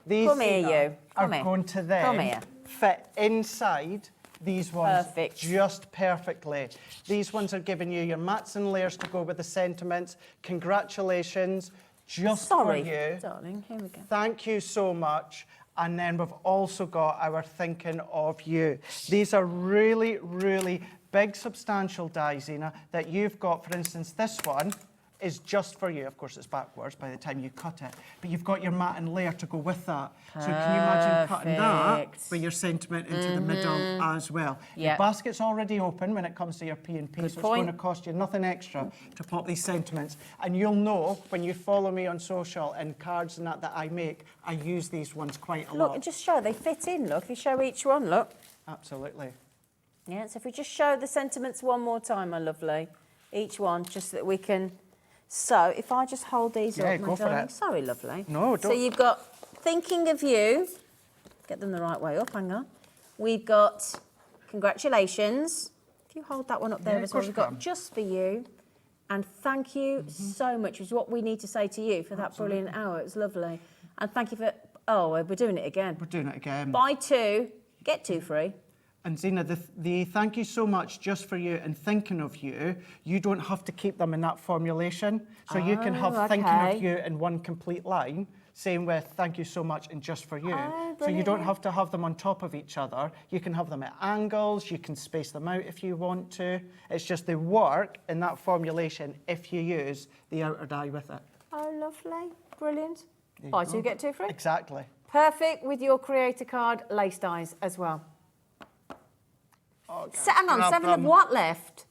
These Come here, you. are going to then fit inside these ones just perfectly. These ones are giving you your mats and layers to go with the sentiments. Congratulations. Just for you. Darling. Here we go. Thank you so much. And then we've also got our thinking of you. These are really, really big, substantial dies, Zena, that you've got. For instance, this one is just for you. Of course, it's backwards by the time you cut it. But you've got your mat and layer to go with that. So can you imagine cutting that with your sentiment into the middle as well? Your basket's already open when it comes to your P&P, so it's going to cost you nothing extra to pop these sentiments. And you'll know when you follow me on social and cards and that I make, I use these ones quite a lot. Look, and just show, they fit in, look. If you show each one, look. Absolutely. Yeah, so if we just show the sentiments one more time, my lovely. Each one, just so that we can... So, if I just hold these up, my darling. Sorry, lovely. No, don't. So you've got thinking of you. Get them the right way up, hang on. We've got congratulations. If you hold that one up there as well. We've got just for you. And thank you so much, which is what we need to say to you for that brilliant hour. It was lovely. And thank you for... Oh, we're doing it again. We're doing it again. Buy 2, get 2 free. And Zena, the thank you so much just for you and thinking of you. You don't have to keep them in that formulation. So you can have thinking of you in one complete line, same with thank you so much and just for you. So you don't have to have them on top of each other. You can have them at angles. You can space them out if you want to. It's just they work in that formulation if you use the outer die with it. Oh, lovely. Brilliant. Buy two, get two free. Exactly. Perfect with your creator card lace dies as well. Oh, Hang on, 7 of what left?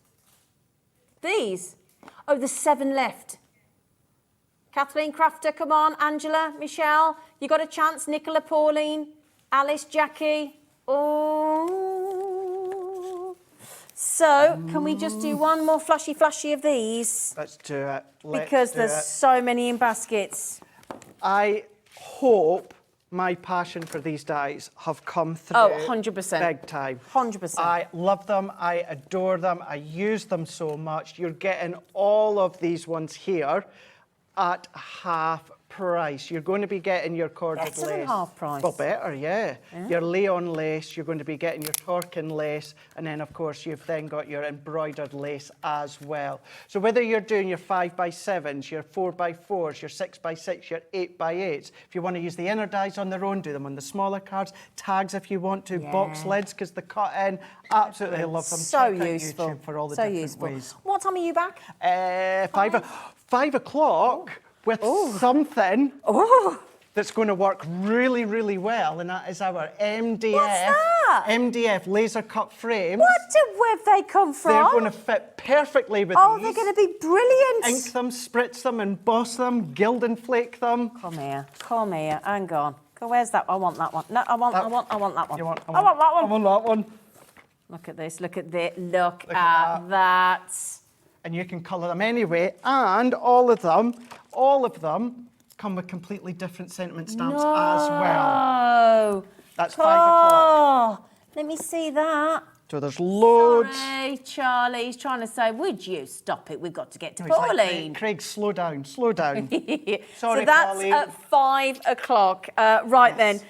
These? Oh, the 7 left. Kathleen Crafter, come on. Angela, Michelle, you got a chance. Nicola, Pauline, Alice, Jackie. Oh. So, can we just do one more flashy of these? Let's do it. Because there's so many in baskets. I hope my passion for these dies have come through 100%. big time. 100%. I love them. I adore them. I use them so much. You're getting all of these ones here at half price. You're going to be getting your corded lace. Better than half price. Well, better, yeah. Your Leon lace, you're going to be getting your Torkin lace, and then, of course, you've then got your embroidered lace as well. So whether you're doing your 5x7s, your 4x4s, your 6x6, your 8x8s, if you want to use the inner dies on their own, do them on the smaller cards, tags if you want to, box lids, because the cut-in, absolutely love them. So Check out useful. YouTube for all the so different useful. ways. What time are you back? 5 o'clock. With something that's going to work really, really well, and that is our MDF. What's that? MDF laser cut frames. Where have they come from? They're going to fit perfectly with Oh, these. they're going to be brilliant. Ink them, spritz them, emboss them, gild and flake them. Come here, hang on. Where's that? I want that one. No, I want that one. I want that one. I want that one. I want that one. Look at this, look at that. And you can colour them anyway, and all of them come with completely different sentiment stamps as well. Oh, That's 5 o'clock. Let me see that. So there's loads. Sorry, Charlie's trying to say, would you stop it? We've got to get to He's like, Pauline. Craig, slow down, slow down. Sorry, so that's Pauline. at 5 o'clock. Right then.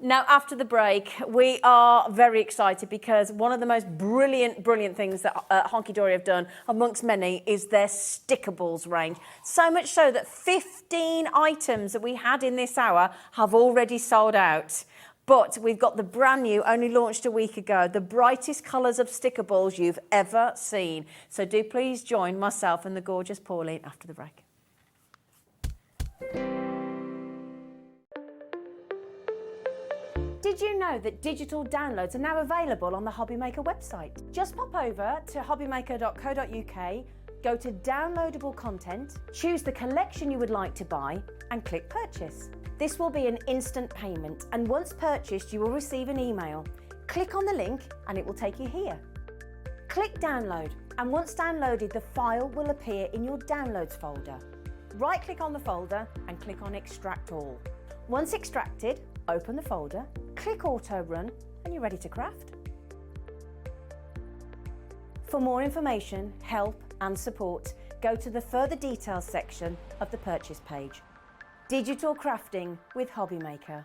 Now, after the break, we are very excited because one of the most brilliant things that Hunkydory have done, amongst many, is their stickables range. So much so that 15 items that we had in this hour have already sold out. But we've got the brand new, only launched a week ago, the brightest colours of stickables you've ever seen. So do please join myself and the gorgeous Pauline after the break. Did you know that digital downloads are now available on the Hobbymaker website? Just pop over to hobbymaker.co.uk, go to downloadable content, choose the collection you would like to buy, and click purchase. This will be an instant payment, and once purchased, you will receive an email. Click on the link and it will take you here. Click download, and once downloaded, the file will appear in your downloads folder. Right-click on the folder and click on extract all. Once extracted, open the folder, click auto run, and you're ready to craft. For more information, help and support, go to the further details section of the purchase page. Digital crafting with Hobbymaker.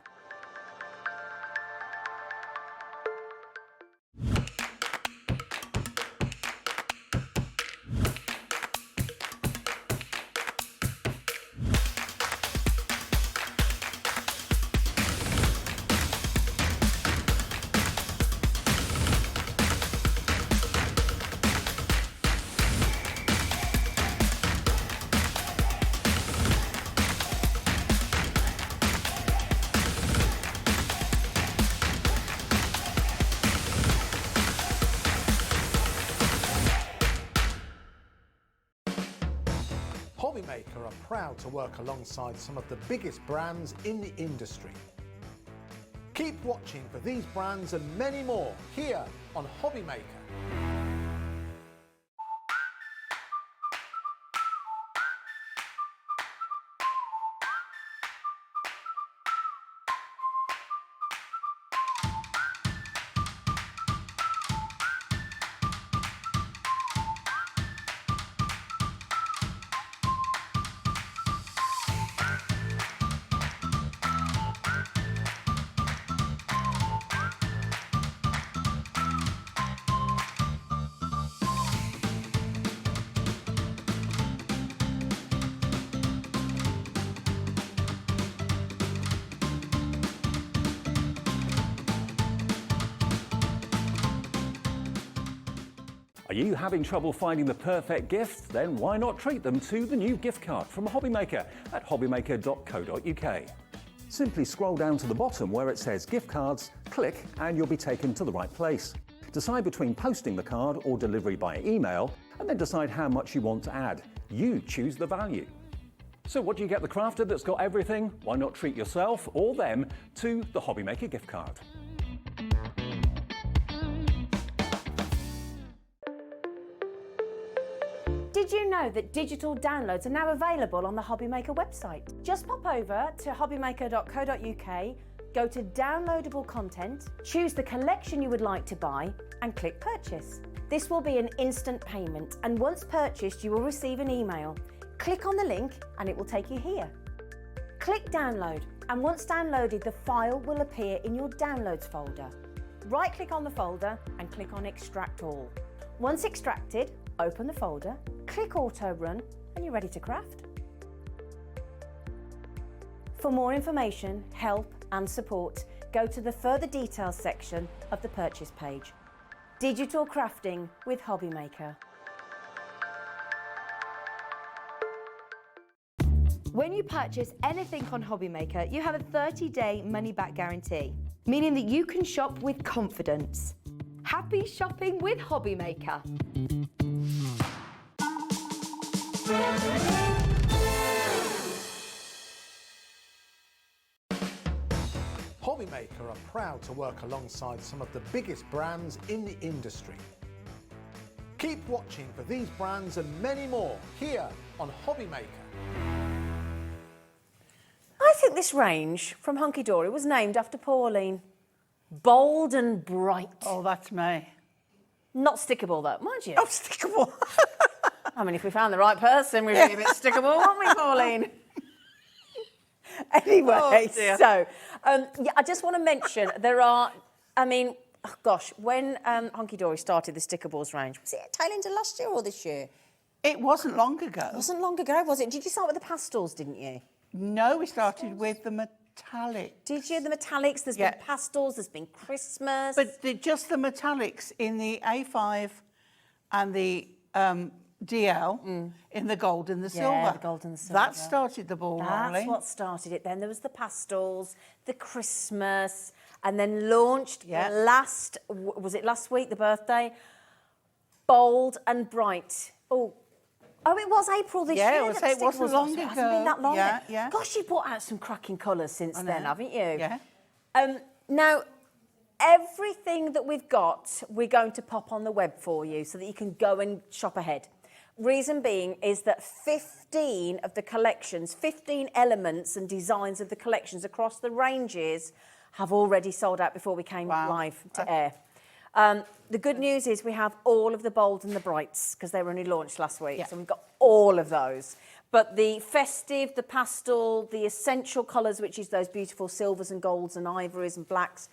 Hobbymaker are proud to work alongside some of the biggest brands in the industry. Keep watching for these brands and many more here on Hobbymaker. you having trouble finding the perfect gift? Then why not treat them to the new gift card from Hobbymaker at hobbymaker.co.uk. Simply scroll down to the bottom where it says gift cards, click and you'll be taken to the right place. Decide between posting the card or delivery by email and then decide how much you want to add. You choose the value. So what do you get the crafter that's got everything? Why not treat yourself or them to the Hobbymaker gift card? Did you know that digital downloads are now available on the Hobbymaker website? Just pop over to hobbymaker.co.uk, go to downloadable content, choose the collection you would like to buy and click purchase. This will be an instant payment and once purchased you will receive an email. Click on the link and it will take you here. Click download and once downloaded the file will appear in your downloads folder. Right click on the folder and click on extract all. Once extracted, open the folder, click auto run and you're ready to craft. For more information, help and support, go to the further details section of the purchase page. Digital crafting with Hobbymaker. When you purchase anything on Hobbymaker, you have a 30-day money-back guarantee, meaning that you can shop with confidence. Happy shopping with Hobbymaker. Hobbymaker are proud to work alongside some of the biggest brands in the industry. Keep watching for these brands and many more here on Hobbymaker. I think this range from Hunkydory was named after Pauline. Bold and bright. Oh, that's me. Not stickable though, mind you. Oh, stickable. I mean, if we found the right person, we'd be a bit stickable, wouldn't we, Pauline? Anyway, Oh, dear. so yeah, I just want to mention there are, I mean, oh gosh, when Hunkydory started the stickables range, was it tail end of last year or this year? It wasn't long ago. It wasn't long ago, was it? Did you start with the pastels, didn't you? No, we started with the metallic. Did you? The metallics, there's Yeah. been pastels, there's been Christmas. But just the metallics in the A5 and the DL in the gold and the silver. the gold and the silver. That started the ball That's rolling. what started it. Then there was the pastels, the Christmas, and then launched was it last week, the birthday? Bold and bright. Oh, it was April this year. Yeah, it that wasn't Stickles long It ago. hasn't been that long. Yeah, yeah. Gosh, you've brought out some cracking colours since then, haven't you? Yeah. Now, everything that we've got, we're going to pop on the web for you so that you can go and shop ahead. Reason being is that 15 of the collections, 15 elements and designs of the collections across the ranges have already sold out before we came live to air. The good news is we have all of the bold and the brights because they were only launched last week. Yeah. So we've got all of those. But the festive, the pastel, the essential colours, which is those beautiful silvers and golds and ivories and blacks,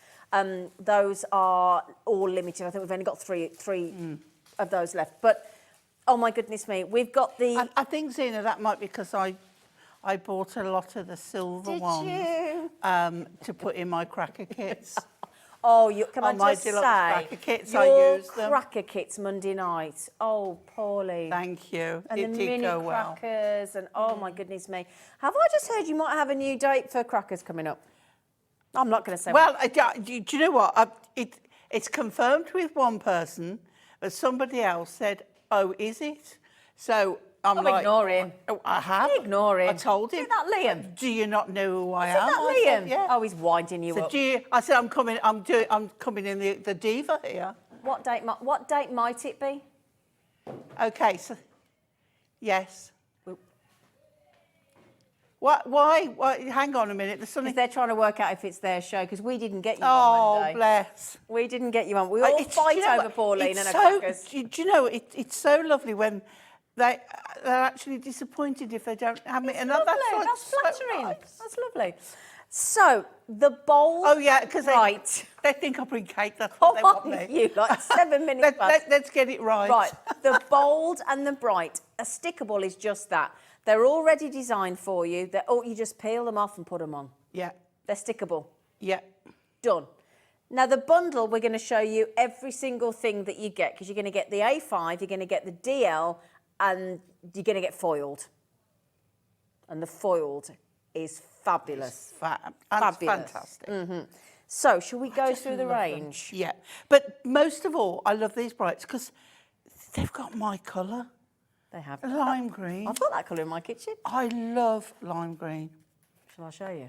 those are all limited. I think we've only got three of those left. But, oh my goodness me, we've got the... I think, Zena, that might be because I bought a lot of the silver ones to put in my cracker kits. Oh, can I On my just deluxe say, cracker kits, your I use them. cracker kits Monday night. Oh, Pauline. Thank you. And it the did mini go well. crackers, and oh my goodness me. Have I just heard you might have a new date for crackers coming up? I'm not going to say Well, do you know what? It's confirmed with one person, but somebody else said, "Oh, is it?" So I'm like, ignore him. Oh, I have. Ignore him. I told him. Is that Liam? Do you not know who I Is am? that I said, Liam? yeah. Oh, he's winding you So up. I said, I'm coming. I'm coming in the diva here. What date might it be? Okay. So, yes. Why? Hang on a minute. There's something. Because they're trying to work out if it's their show, because we didn't get you on Monday. Oh, bless. We didn't get you on. We all fight you know over what? Pauline and It's her crackers. Do you know, it's so lovely when they're actually disappointed if they don't have it. It's lovely. Like That's so flattering. nice. That's lovely. So, the bold... Oh, yeah, because they think I bring cake. That's what they want me. You, like 7 minutes past. Let's get it right. Right, the bold and the bright. A stickable is just that. They're already designed for you. You just peel them off and put them on. Yeah. They're stickable. Yeah. Done. Now the bundle, we're going to show you every single thing that you get, because you're going to get the A5, you're going to get the DL, and you're going to get foiled. And the foiled is fabulous. Fabulous. Fantastic. So, shall we go just through the love them. range? Yeah, but most of all, I love these brights because they've got my colour. They have. Lime green. I've got that colour in my kitchen. I love lime green. Shall I show you?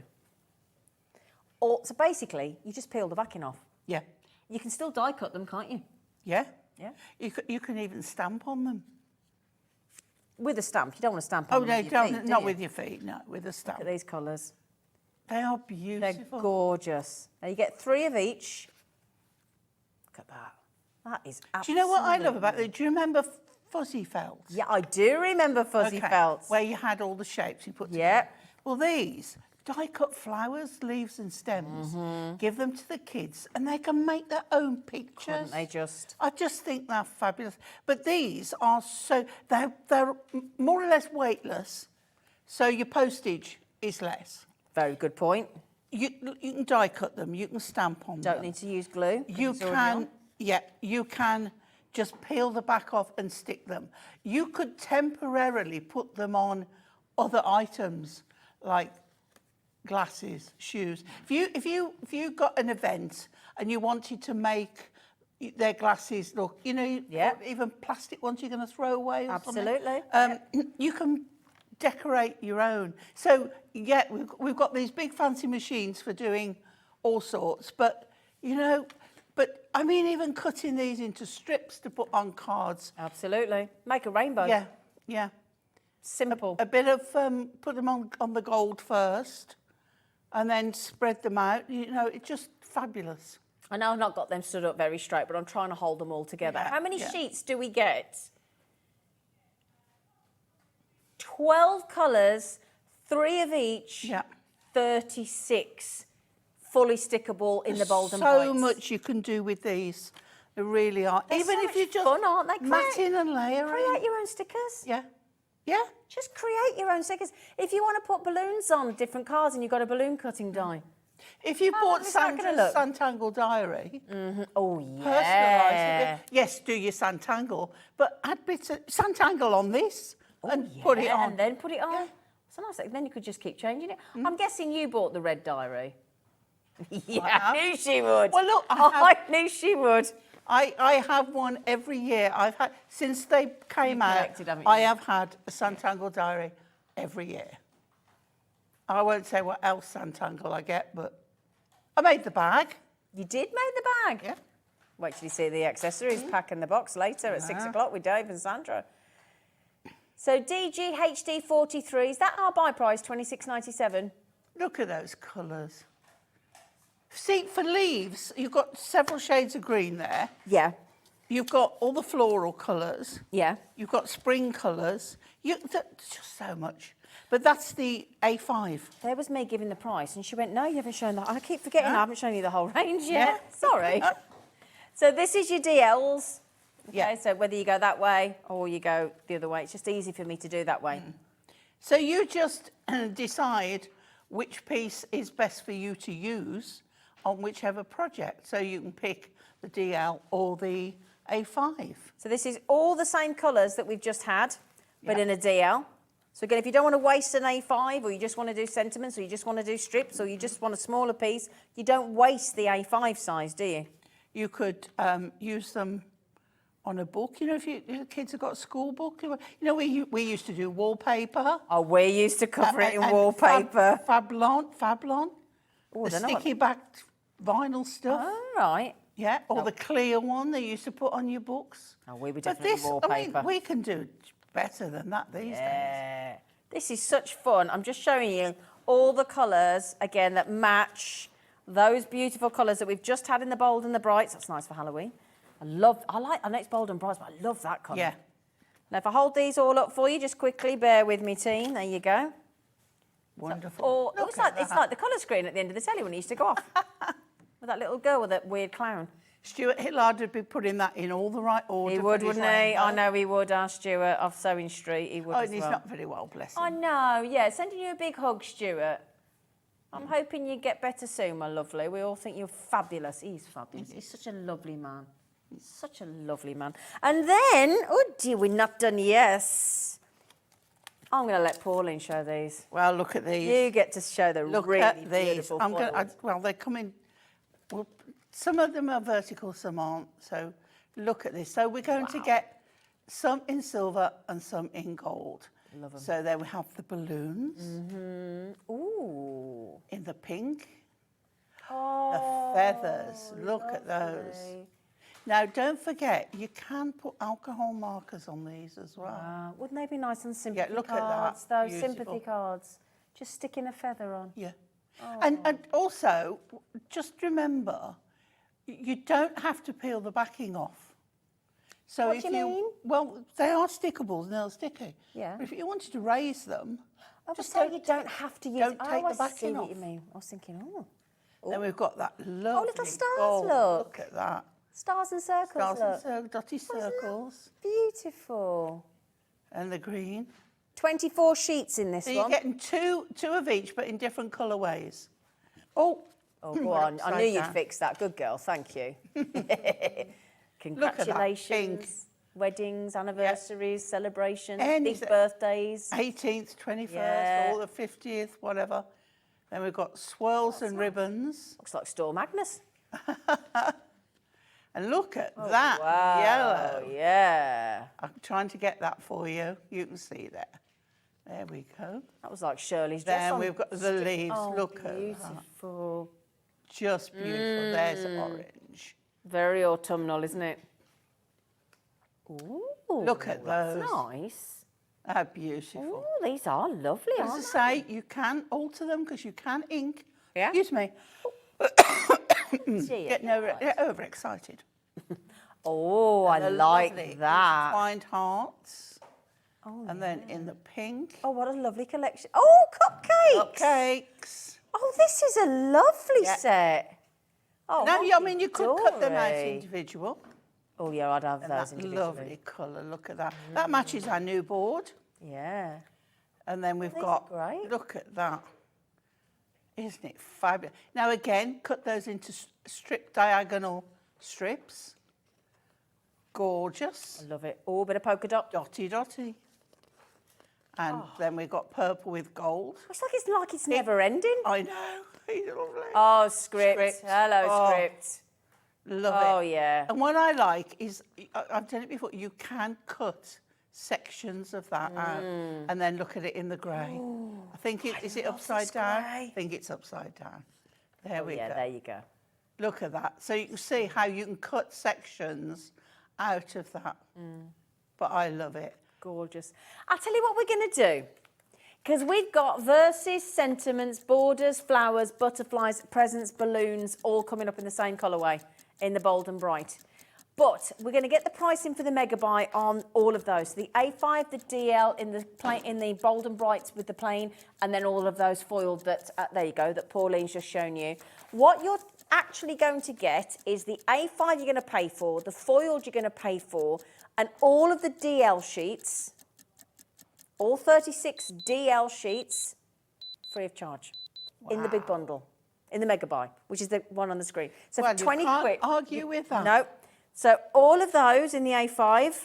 So basically, you just peel the backing off. Yeah. You can still die cut them, can't you? Yeah. Yeah. You can even stamp on them. With a stamp. You don't want to stamp on them No, with your feet, do not you? with your feet. No, with a stamp. Look at these colours. They are They're beautiful. gorgeous. Now you get 3 of each. Look at that. That is absolutely... Do you know what I love about it? Do you remember fuzzy felts? Yeah, I do remember fuzzy felts. Where you had all the shapes you put together. Yeah. Well, these die-cut flowers, leaves and stems, give them to the kids and they can make their own pictures. Couldn't they just? I just think they're fabulous. But these are so... They're more or less weightless, so your postage is less. Very good point. You can die cut them, you can stamp on them. Don't need to use glue. You can, yeah, you can just peel the back off and stick them. You could temporarily put them on other items like glasses, shoes. If you got an event and you wanted to make their glasses look, you know, even plastic ones you're going to throw away or Absolutely. something, you can decorate your own. So yeah, we've got these big fancy machines for doing all sorts, but you know, but I mean even cutting these into strips to put on cards. Absolutely. Make a rainbow. Yeah, yeah. Simple. A bit of put them on the gold first and then spread them out. You know, it's just fabulous. I know I've not got them stood up very straight, but I'm trying to hold them all together. Yeah, How many yeah. sheets do we get? 12 colours, 3 of each, Yeah. 36 fully stickable in the bold and so brights. much you can do with these. They really are. They're Even so if you much just fun, aren't they? matting and layering. Create your own stickers. Yeah, yeah. Just create your own stickers. If you want to put balloons on different cars and you've got a balloon cutting die. If you How bought lovely is that gonna Santa's look? Sanntangle diary, Oh, personalise yeah. it. Yes, do your Sanntangle, but add bits of Sanntangle on this and put it on. And then put it on. Yeah. It's a nice thing. Then you could just keep changing it. I'm guessing you bought the red diary. Yeah, I have. I knew she would. Well, look, I knew she would. I have one every year. I've had since they came out. collected, haven't I you? have had a Sanntangle diary every year. I won't say what else Sanntangle I get, but I made the bag. You did make the bag? Yeah. Wait till you see the accessories pack in the box later at 6 o'clock with Dave and Sandra. So DGHD43, is that our buy price, $26.97? Look at those colours. See, for leaves, you've got several shades of green there. Yeah. You've got all the floral colours. Yeah. You've got spring colours. There's just so much. But that's the A5. There was me giving the price, and she went, no, you haven't shown that. I keep forgetting No. I haven't shown you the whole range yet. Yeah. Sorry. So this is your DLs. Okay, Yeah. so whether you go that way or you go the other way, it's just easy for me to do that way. So you just decide which piece is best for you to use on whichever project. So you can pick the DL or the A5. So this is all the same colours that we've just had, but Yeah. in a DL. So again, if you don't want to waste an A5, or you just want to do sentiments, or you just want to do strips, or you just want a smaller piece, you don't waste the A5 size, do you? You could use them on a book. You know, if your kids have got a school book. You know, we used to do wallpaper. Oh, we're used to cover it in and wallpaper. Fablon. Oh, I The don't know what- sticky-backed vinyl stuff. All right. Yeah, or the clear one they used to put on your books. Oh, we were But definitely this, I wallpaper. mean, we can do better than that these days. Yeah. This is such fun. I'm just showing you all the colours, again, that match those beautiful colours that we've just had in the bold and the brights. That's nice for Halloween. I know it's bold and bright, but I love that colour. Yeah. Now, if I hold these all up for you, just quickly, bear with me, team. There you go. Wonderful. Or Look it's at like that. the colour screen at the end of the telly when it used to go off. With that little girl with that weird clown. Stuart Hillard would be putting that in all the right order. He for would, his wouldn't he? rainbow. I know he would, our Stuart off Sewing Street. He would Oh, as and he's well. not very well, bless him. I know, yeah. Sending you a big hug, Stuart. I'm hoping you get better soon, my lovely. We all think you're fabulous. He's fabulous. He's such a lovely man. He's such a lovely man. And then, oh dear, we're not done. Yes. I'm going to let Pauline show these. Well, look at these. You get to show the Look really at these. beautiful Well, they come in. Well, some of them are vertical, some aren't. So look at this. So we're going to get some in silver and some in gold. Love them. So there we have the balloons. Ooh. In the pink. Oh, The feathers. Look at those. lovely. Now, don't forget, you can put alcohol markers on these as well. Wow. Wouldn't they be nice on sympathy look at that. cards? Those Beautiful. sympathy cards. Just sticking a feather on. Yeah. And also, just remember, you don't have to peel the backing off. So What if do you mean? Well, they are stickables and they'll sticky. Yeah. But if you wanted to raise them, Just so you don't have to use don't it. take the I see backing what off. you mean. I was thinking, oh. then we've got that lovely little stars, gold. look. Look at that. Stars and circles, Stars look. and dotty circles. Beautiful. And the green. 24 sheets in this So you're one. getting two of each, but in different colourways. Oh, Go on. I knew you'd fix that. Good girl. Thank you. Congratulations. Weddings, anniversaries, celebrations, big birthdays. 18th, 21st, Yeah. all the 50th, whatever. Then we've got swirls and ribbons. Looks like Storm Agnes. And look at that yellow. Yeah. I'm trying to get that for you. You can see there. There we go. That was like Shirley's dress. Then on we've got the leaves. Oh, Look at that. beautiful. Just beautiful. There's orange. Very autumnal, isn't it? Ooh, Look at that's those. nice. How beautiful. Oh, these are lovely, As I aren't say, you can alter them because you can ink. Yeah? Excuse me. they? Getting overexcited. Oh, I They're like lovely that. intertwined hearts. Oh, and then in the pink. Oh, what a lovely collection. Oh, cupcakes. Cupcakes. Oh, this is a lovely set. Oh, Now, I mean, you could cut them out Hunkydory. individual. Oh, yeah, I'd have And those that individually. lovely colour, look at that. That matches our new board. Yeah. And then we've These got, are great. look at that. Isn't it fabulous? Now again, cut those into diagonal strips. Gorgeous. I love it. Oh, bit of polka dot. Dotty dotty. And then we've got purple with gold. It's like it's never ending. I know. It's lovely. Oh, script. Script. Hello, Oh. script. Love Oh, it. yeah. And what I like is, I've done it before, you can cut sections of that out and then look at it in the grey. I think is it upside down? I think it's upside down. There we Yeah, go. there you go. Look at that. So you can see how you can cut sections out of that. But I love it. Gorgeous. I'll tell you what we're going to do. Because we've got verses, sentiments, borders, flowers, butterflies, presents, balloons, all coming up in the same colourway, in the bold and bright. But we're going to get the pricing for the megabyte on all of those. The A5, the DL in the bold and brights with the plain, and then all of those foiled that, there you go, that Pauline's just shown you. What you're actually going to get is the A5 you're going to pay for, the foiled you're going to pay for, and all of the DL sheets, all 36 DL sheets, free of charge, in the big bundle, in the megabyte, which is the one on the screen. So Well, for 20 you can't quid. argue with that. No. So all of those in the A5,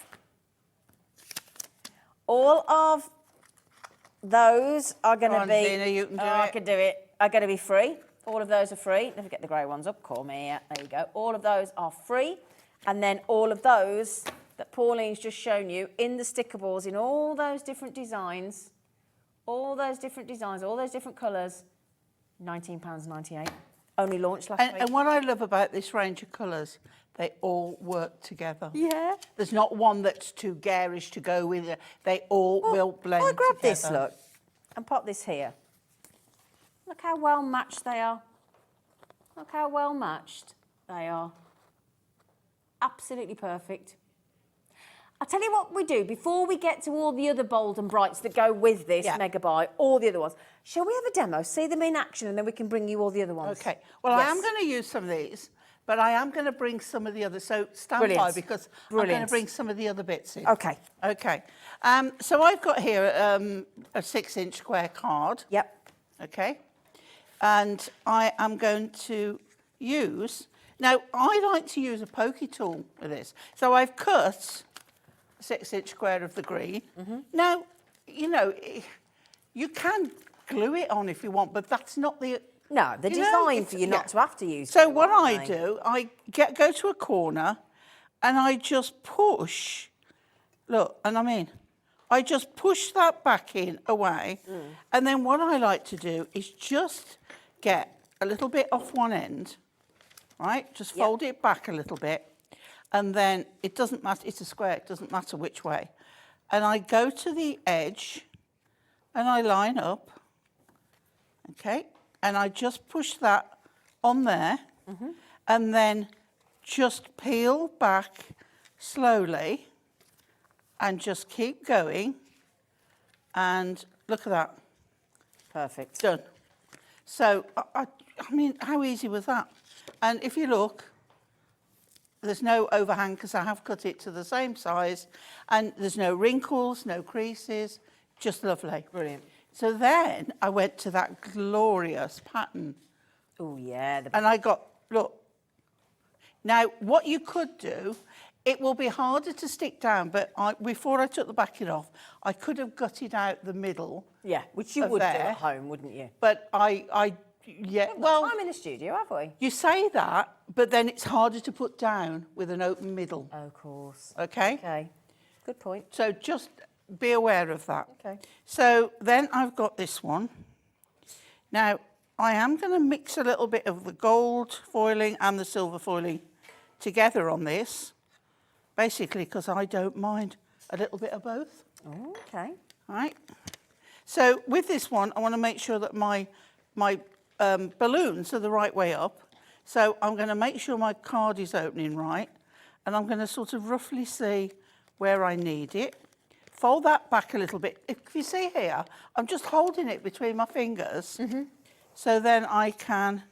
all of those are going to on, be. Zena, you can do I it. can do it. Are going to be free. All of those are free. Never get the grey ones up. Call me. Yeah, there you go. All of those are free, and then all of those that Pauline's just shown you in the stickables in all those different designs, all those different colours, £19.98. Only launched last week. And what I love about this range of colours, they all work together. Yeah. There's not one that's too garish to go with it. They all will blend I'll grab together. this, look, and pop this here. Look how well matched they are. Look how well matched they are. Absolutely perfect. I'll tell you what we do before we get to all the other bold and brights that go with this megabyte, all the other ones. Shall we have a demo, see them in action, and then we can bring you all the other ones? Okay. Well, I am Yes. going to use some of these, but I am going to bring some of the others. So stand by Brilliant. because I'm Brilliant. going to bring some of the other bits in. Okay. Okay. So I've got here a 6-inch square card. Yep. Okay. And I am going to use, now I like to use a pokey tool with this. So I've cut a 6-inch square of the green. Now, you know, you can glue it on if you want, but that's not the... No, they're you know, designed for you not to have to use So glue, what I aren't they? do, I go to a corner and I just push, look, and I mean, I just push that back in away. And then what I like to do is just get a little bit off one end, right? Just fold it back a little bit. And then it doesn't matter, it's a square, it doesn't matter which way. And I go to the edge and I line up, okay? And I just push that on there and then just peel back slowly and just keep going. And look at that. Perfect. Done. So, I mean, how easy was that? And if you look, there's no overhang because I have cut it to the same size, and there's no wrinkles, no creases, just lovely. Brilliant. So then I went to that glorious pattern. Oh, yeah. And I got, look. Now, what you could do, it will be harder to stick down, but before I took the backing off, I could have gutted out the middle. Yeah, which you would do at home, wouldn't you? But yeah, Well, I'm in the studio, have we? you say that, but then it's harder to put down with an open middle. Oh, of course. Okay? Okay. Good point. So just be aware of that. Okay. So then I've got this one. Now, I am going to mix a little bit of the gold foiling and the silver foiling together on this, basically because I don't mind a little bit of both. Oh, okay. All right. So with this one, I want to make sure that my balloons are the right way up. So I'm going to make sure my card is opening right, and I'm going to sort of roughly see where I need it. Fold that back a little bit. If you see here, I'm just holding it between my fingers, so then I can.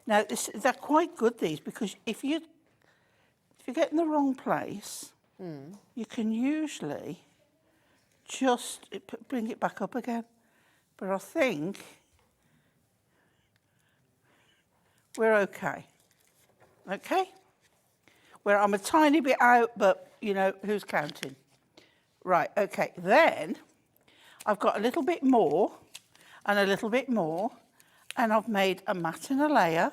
Now they're quite good, these, because if you get in the wrong place, you can usually just bring it back up again. But I think we're okay. Okay? Where I'm a tiny bit out, but, you know, who's counting? Right, okay. Then I've got a little bit more and a little bit more, and I've made a mat and a layer.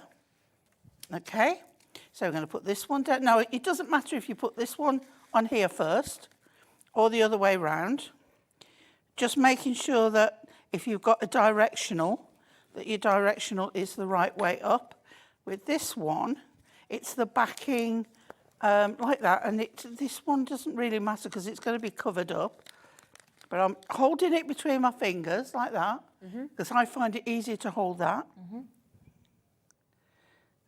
Okay? So we're going to put this one down. Now, it doesn't matter if you put this one on here first or the other way round. Just making sure that if you've got a directional, that your directional is the right way up. With this one, it's the backing like that, and this one doesn't really matter because it's going to be covered up. But I'm holding it between my fingers like that because I find it easier to hold that.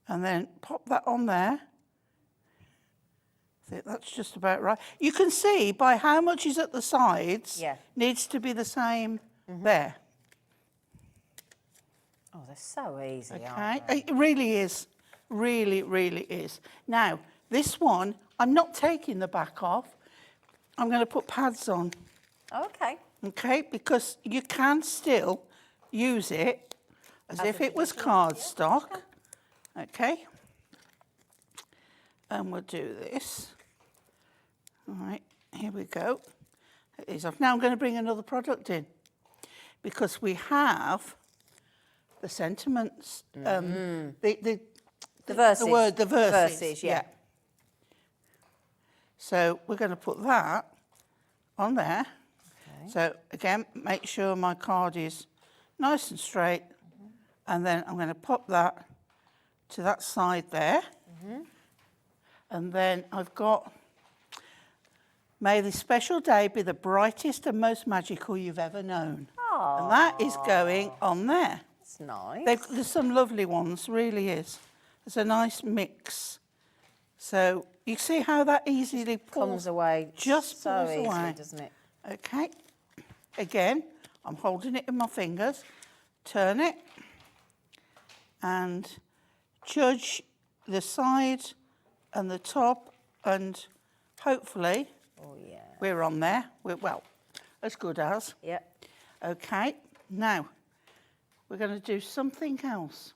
And then pop that on there. I think that's just about right. You can see by how much is at the sides, needs to be the same there. Oh, they're so easy, Okay, aren't they? it really is. Really, really is. Now, this one, I'm not taking the back off. I'm going to put pads on. Okay. Okay, because you can still use it as if it was cardstock. Okay. And we'll do this. All right, here we go. It is off. Now I'm going to bring another product in because we have the sentiments, the verses. The word, the verses. Verses, yeah. So we're going to put that on there. Okay. So again, make sure my card is nice and straight, and then I'm going to pop that to that side there. And then I've got, may this special day be the brightest and most magical you've ever known. Aww. And that is going on there. That's nice. There's some lovely ones, really is. There's a nice mix. So you see how that easily comes away. Just so pulls easily, away, doesn't it? Okay. Again, I'm holding it in my fingers. Turn it and judge the side and the top, and hopefully we're on there. We're, well, as good as. Yep. Okay. Now, we're going to do something else.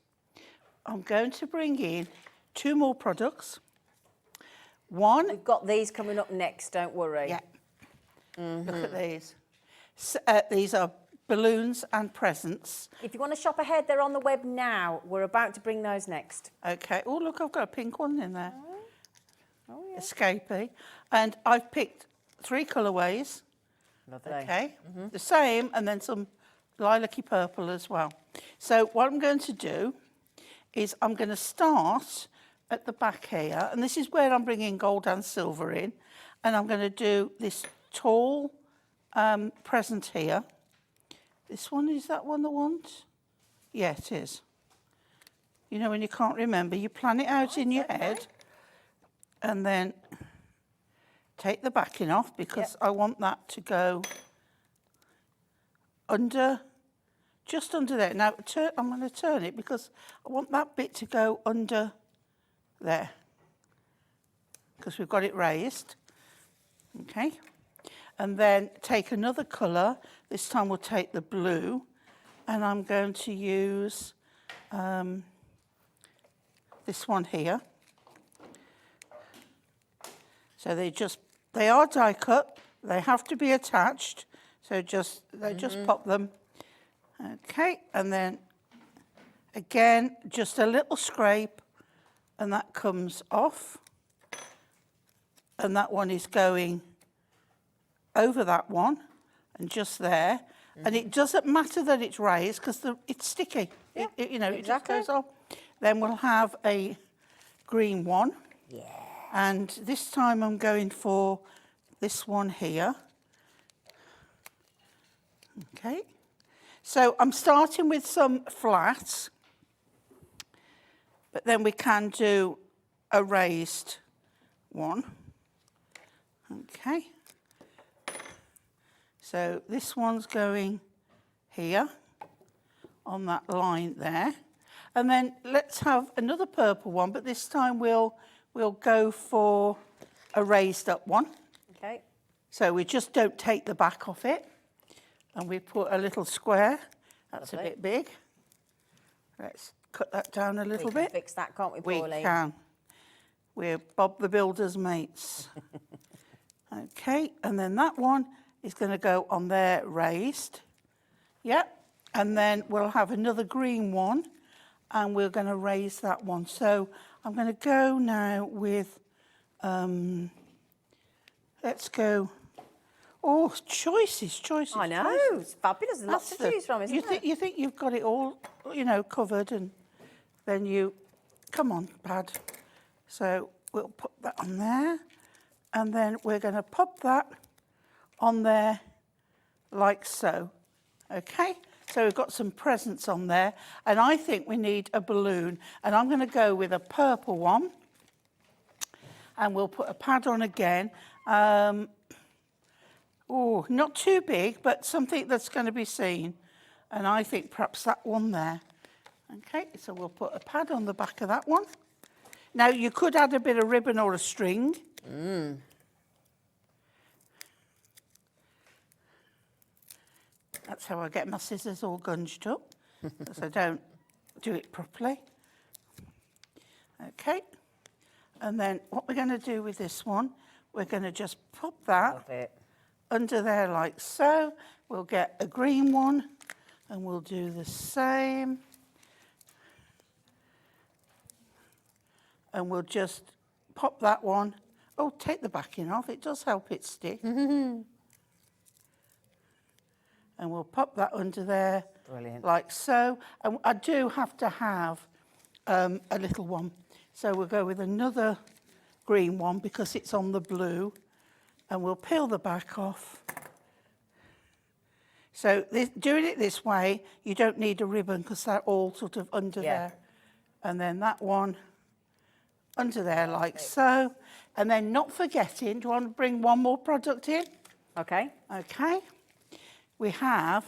I'm going to bring in 2 more products. One, We've got these coming up next, don't worry. yeah, look at these. These are balloons and presents. If you want to shop ahead, they're on the web now. We're about to bring those next. Okay. Oh, look, I've got a pink one in there. Oh, yeah. Escapee. And I've picked 3 colourways. Lovely. Okay. The same, and then some lilac-y purple as well. So what I'm going to do is I'm going to start at the back here, and this is where I'm bringing gold and silver in, and I'm going to do this tall present here. This one, is that one the ones? Yeah, it is. You know, when you can't remember, you plan it out in your head, and then take the backing off, because I want that to go under, just under there. Now, I'm going to turn it because I want that bit to go under there, because we've got it raised. Okay. And then take another colour. This time we'll take the blue, and I'm going to use this one here. So they are die cut. They have to be attached. So just pop them. Okay, and then again, just a little scrape, and that comes off. And that one is going over that one, and just there. And it doesn't matter that it's raised, because it's sticky. Yeah, You know, exactly. it just goes off. Then we'll have a green one. Yeah. And this time I'm going for this one here. Okay. So I'm starting with some flats, but then we can do a raised one. Okay. So this one's going here on that line there. And then let's have another purple one, but this time we'll go for a raised up one. Okay. So we just don't take the back off it, and we put a little square. That's Lovely. a bit big. Let's cut that down a little We can bit. fix that, can't we, We Pauline? can. We're Bob the Builder's mates. Okay, and then that one is going to go on there raised. Yep, and then we'll have another green one, and we're going to raise that one. So I'm going to go now with, let's go, oh, choices. I know, choices. it's fabulous. There's lots to choose from, isn't there? You think you've got it all, you know, covered, and then you, come on, Pad. So we'll put that on there, and then we're going to pop that on there like so. Okay, so we've got some presents on there, and I think we need a balloon, and I'm going to go with a purple one, and we'll put a pad on again. Oh, not too big, but something that's going to be seen, and I think perhaps that one there. Okay, so we'll put a pad on the back of that one. Now, you could add a bit of ribbon or a string. That's how I get my scissors all gunged up, because I don't do it properly. Okay, and then what we're going to do with this one, we're going to just pop that Love it. under there like so. We'll get a green one, and we'll do the same. And we'll just pop that one. Oh, take the backing off. It does help it stick. And we'll pop that under there. Brilliant. Like so. And I do have to have a little one. So we'll go with another green one because it's on the blue. And we'll peel the back off. So doing it this way, you don't need a ribbon because they're all sort of under there. And then that one under there like so. And then not forgetting, do you want to bring one more product in? Okay. Okay. We have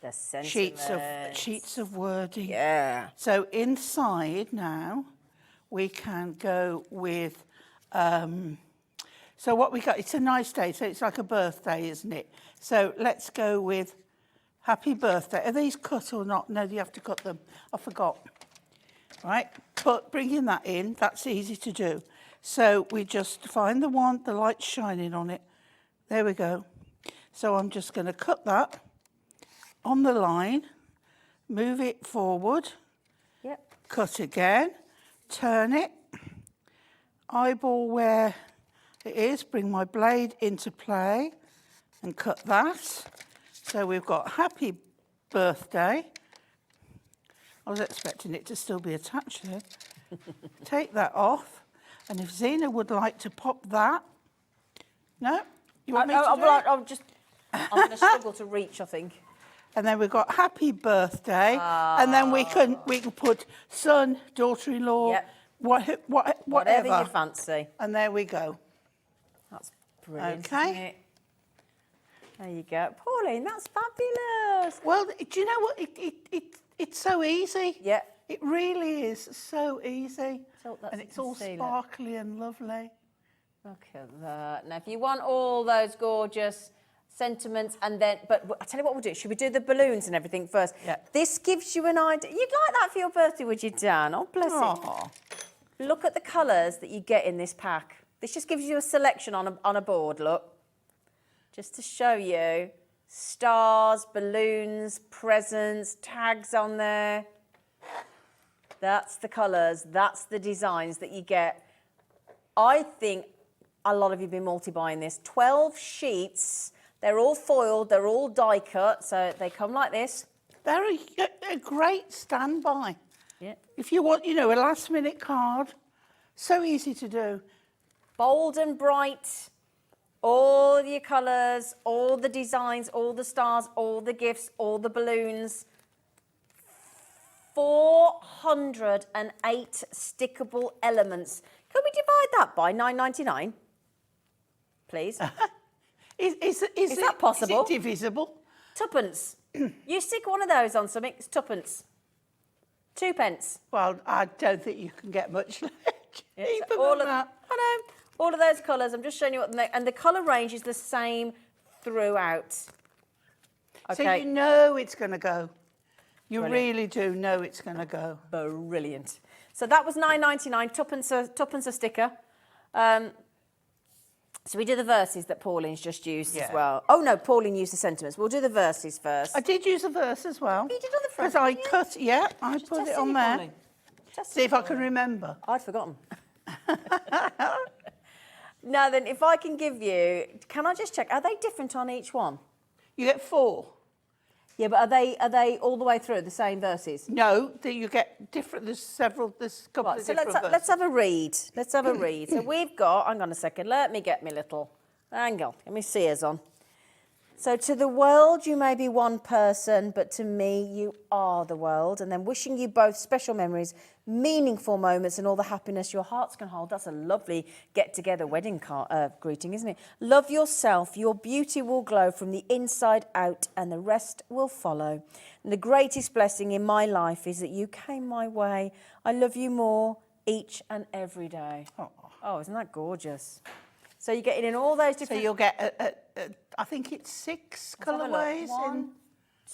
The sentiments. sheets of wording. Yeah. So inside now, we can go with, so what we got, it's a nice day, so it's like a birthday, isn't it? So let's go with Happy birthday. Are these cut or not? No, you have to cut them. I forgot. Right, but bringing that in, that's easy to do. So we just find the one, the light's shining on it. There we go. So I'm just going to cut that on the line, move it forward, Yep. cut again, turn it, eyeball where it is, bring my blade into play and cut that. So we've got happy birthday. I was expecting it to still be attached there. Take that off. And if Zena would like to pop that. No? You want me to do it? I'm going to struggle to reach, I think. And then we've got happy birthday. And then we can put son, daughter-in-law, Yep. whatever. Whatever you fancy. And there we go. That's brilliant. Okay. Isn't it? There you go. Pauline, that's fabulous. Well, do you know what? It's so easy. Yeah. It really is so easy. So that's And it's all concealer. sparkly and lovely. Look at that. Now, if you want all those gorgeous sentiments, and then, but I'll tell you what we'll do. Should we do the balloons and everything first? Yeah. This gives you an idea. You'd like that for your birthday, would you, Dan? Oh, bless Aw. it. Look at the colours that you get in this pack. This just gives you a selection on a board, look. Just to show you. Stars, balloons, presents, tags on there. That's the colours, that's the designs that you get. I think a lot of you have been multi-buying this. 12 sheets, they're all foiled, they're all die cut, so they come like this. They're a great standby. Yeah. If you want, a last-minute card, so easy to do. Bold and bright, all your colours, all the designs, all the stars, all the gifts, all the balloons. 408 stickable elements. Can we divide that by £9.99, please? Is that possible? Is it divisible? Tuppence. You stick one of those on something, it's tuppence. 2 pence. Well, I don't think you can get much Yeah, cheaper so all than of that. I know. All of those colours. I'm just showing you what and the colour range is the same throughout. So Okay. you know it's going to go. You Brilliant. really do know it's going to go. Brilliant. So that was £9.99, tuppence a sticker. So we do the verses that Pauline's just used as Yeah. well. Oh no, Pauline used the sentiments. We'll do the verses first. I did use a verse as well. You did on the front, Because I didn't you? cut, I Just put it testing on you, there. Pauline. Testing See if you, I can Pauline. remember. I'd forgotten. Now then, if I can give you, can I just check? Are they different on each one? You get 4. Yeah, but are they all the way through the same verses? No, you get different. There's a couple Right, of so different verses. let's have a read. Let's have a read. So we've got, hang on a second, let me get my little angle. Let me see us on. So to the world you may be one person, but to me you are the world. And then wishing you both special memories, meaningful moments, and all the happiness your hearts can hold. That's a lovely get-together wedding greeting, isn't it? Love yourself. Your beauty will glow from the inside out, and the rest will follow. And the greatest blessing in my life is that you came my way. I love you more each and every day. Oh, isn't that gorgeous? So you get it in all those So different... you'll get, I think it's 6 Let's have a look. colourways. 1,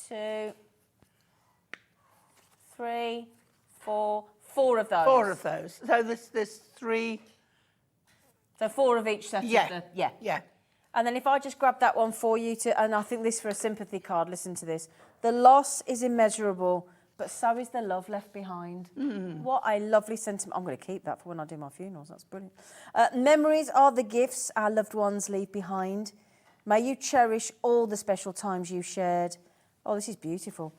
2, 3, 4. 4 of those. 4 of those. So there's 3. So 4 of each set. Yeah. Yeah. And then if I just grab that one for you and I think this for a sympathy card, listen to this. The loss is immeasurable, but so is the love left behind. What a lovely sentiment. I'm going to keep that for when I do my funerals. That's brilliant. Memories are the gifts our loved ones leave behind. May you cherish all the special times you shared. Oh, this is beautiful.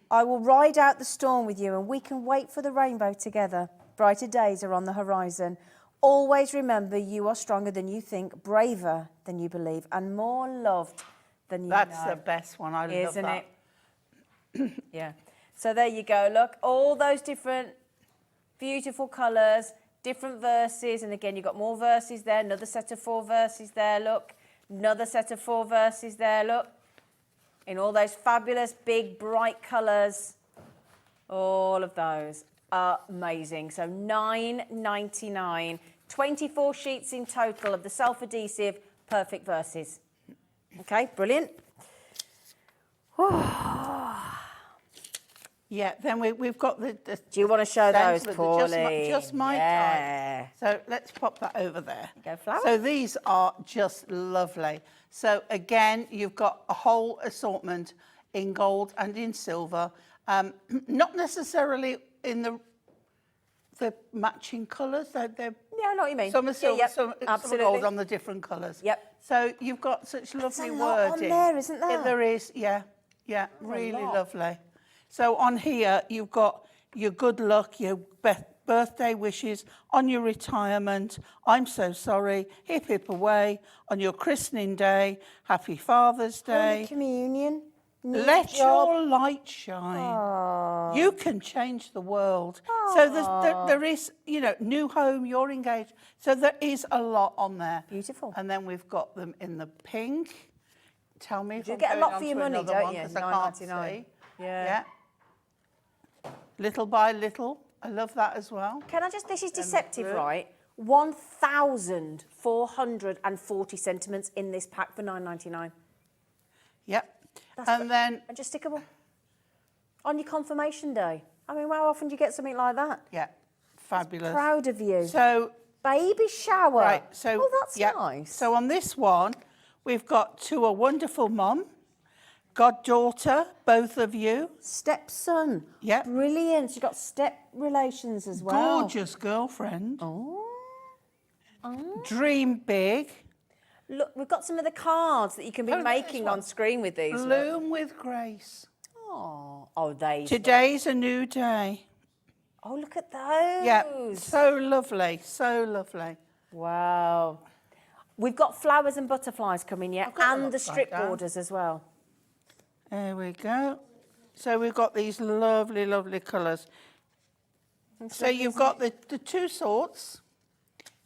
I will ride out the storm with you and we can wait for the rainbow together. Brighter days are on the horizon. Always remember you are stronger than you think, braver than you believe, and more loved than you know. That's the best one. I love Isn't that. it? Yeah. So there you go. Look, all those different beautiful colours, different verses. And again, you've got more verses there. Another set of 4 verses there, look. Another set of 4 verses there, look. In all those fabulous, big, bright colours. All of those are amazing. So £9.99. 24 sheets in total of the self-adhesive perfect verses. Okay, brilliant. Yeah, then we've got the Do you want to show those, Sanntangle, the Pauline? just my Yeah. type. So let's pop that over there. Go flowers. So these are just lovely. So again, you've got a whole assortment in gold and in silver. Not necessarily in the matching colours. They're Yeah, I know what you mean. some are silver, yep, some are absolutely. gold on the different colours. Yep. So you've got such lovely a lot on wording. there, isn't there? There is, yeah, a really lot. lovely. So on here you've got your good luck, your birthday wishes, on your retirement, I'm so sorry, hip hip away, on your christening day, happy Father's Day. Holy Communion. Let your light shine. You can change the world. So there is, you know, new home, you're engaged. So there is a lot on there. Beautiful. And then we've got them in the pink. Tell me if You I'm get a going lot on for your to money, another don't one, you? 'cause I can't $9.99. see. Yeah. Little by little. I love that as well. Can I just, this is deceptive, blue. right? 1,440 sentiments in this pack for $9.99. Yep. That's And then, And just stickable. On your confirmation day. I mean, how often do you get something like that? yeah, fabulous. Proud of you. So, Baby shower. right, so Oh, that's yeah. nice. So on this one, we've got to a wonderful mum, goddaughter, both of you. Stepson. Yep. Brilliant. You've got step relations as well. Gorgeous girlfriend. Oh. Dream big. Look, we've got some of the cards that you can be Oh, look at this making one. on screen with these. look. Bloom with grace. Oh, they. Today's a new day. Oh, look at those. Yeah, so lovely, so lovely. Wow. We've got flowers and butterflies coming yet, I've got them and the upside strip down. borders as well. There we go. So we've got these lovely, lovely colours. So you've got the two sorts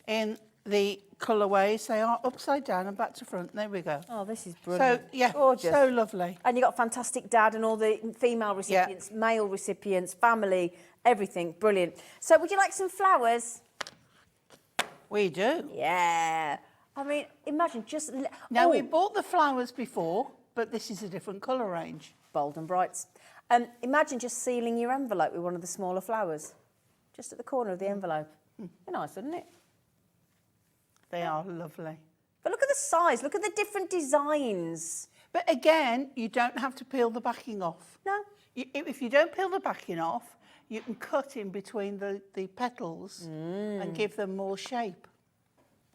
in the colourways. They are upside down and back to front. There we go. Oh, this is So, brilliant. yeah, Gorgeous. so lovely. And you got fantastic dad and all the female recipients, male recipients, family, everything. Brilliant. So would you like some flowers? We do. Yeah. I mean, imagine just... Now, oh, we bought the flowers before, but this is a different colour range. Bold and brights. Imagine just sealing your envelope with one of the smaller flowers. Just at the corner of the envelope. Be nice, wouldn't it? They are lovely. But look at the size. Look at the different designs. But again, you don't have to peel the backing off. No. If you don't peel the backing off, you can cut in between the petals and give them more shape.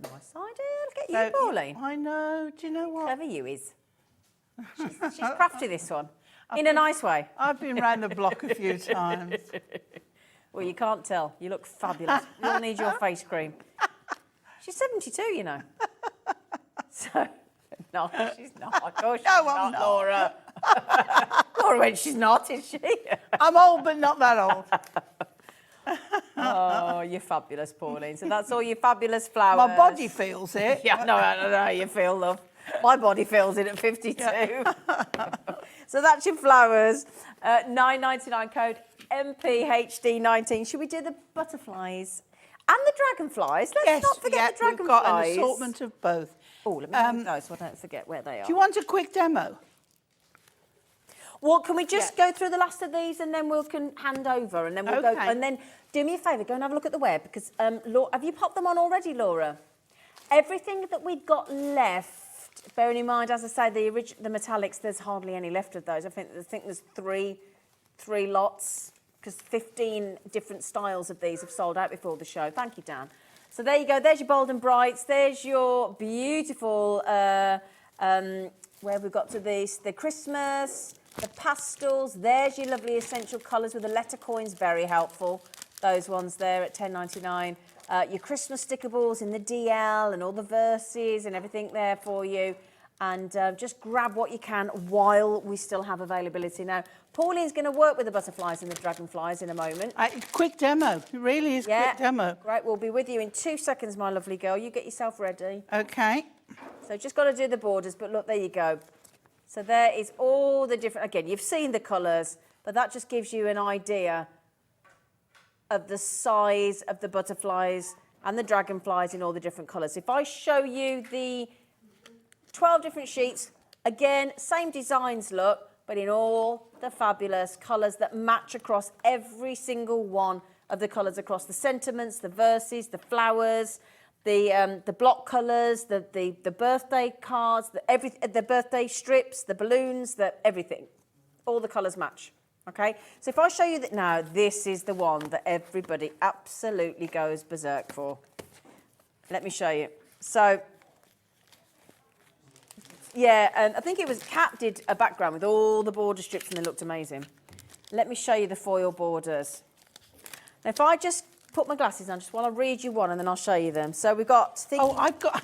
Nice idea. Look at So, you, Pauline. I know. Do you know what? Clever you is. She's crafty, this one. In a nice way. I've been round the block a few times. Well, you can't tell. You look fabulous. We all need your face cream. She's 72, you know. So, no, she's not. Of course she's No, not, I'm not. Laura. Laura went, she's not, is she? I'm old, but not that old. Oh, you're fabulous, Pauline. So that's all your fabulous flowers. My body feels it. Yeah, no, I don't know how you feel, love. My body feels it at 52. So that's your flowers. $9.99 code MPHD19. Should we do the butterflies and the dragonflies? Let's not forget the dragonflies. We've got an assortment of both. Oh, let me move those so I don't forget where they are. Do you want a quick demo? Well, can we just go through the last of these and then we can hand over and then we'll go. Okay. And then do me a favour, go and have a look at the web because have you popped them on already, Laura? Everything that we've got left, bearing in mind, as I say, the metallics, there's hardly any left of those. I think there's three lots because 15 different styles of these have sold out before the show. Thank you, Dan. So there you go. There's your bold and brights. There's your beautiful. Where have we got to these? The Christmas. The pastels, there's your lovely essential colours with the letter coins, very helpful. Those ones there at $10.99. Your Christmas stickables in the DL and all the verses and everything there for you. And just grab what you can while we still have availability. Now, Pauline's going to work with the butterflies and the dragonflies in a moment. Quick demo. It really is quick demo. Great, we'll be with you in 2 seconds, my lovely girl. You get yourself ready. Okay. So just got to do the borders, but look, there you go. So there is all the different, again, you've seen the colours, but that just gives you an idea of the size of the butterflies and the dragonflies in all the different colours. If I show you the 12 different sheets, again, same designs look, but in all the fabulous colours that match across every single one of the colours across the sentiments, the verses, the flowers, the block colours, the birthday cards, the birthday strips, the balloons, everything. All the colours match. Okay, so if I show you that now, this is the one that everybody absolutely goes berserk for. Let me show you. So, yeah, and I think it was Kat did a background with all the border strips and they looked amazing. Let me show you the foil borders. Now, if I just put my glasses on, just while I read you one and then I'll show you them. So we've got... Oh, I've got...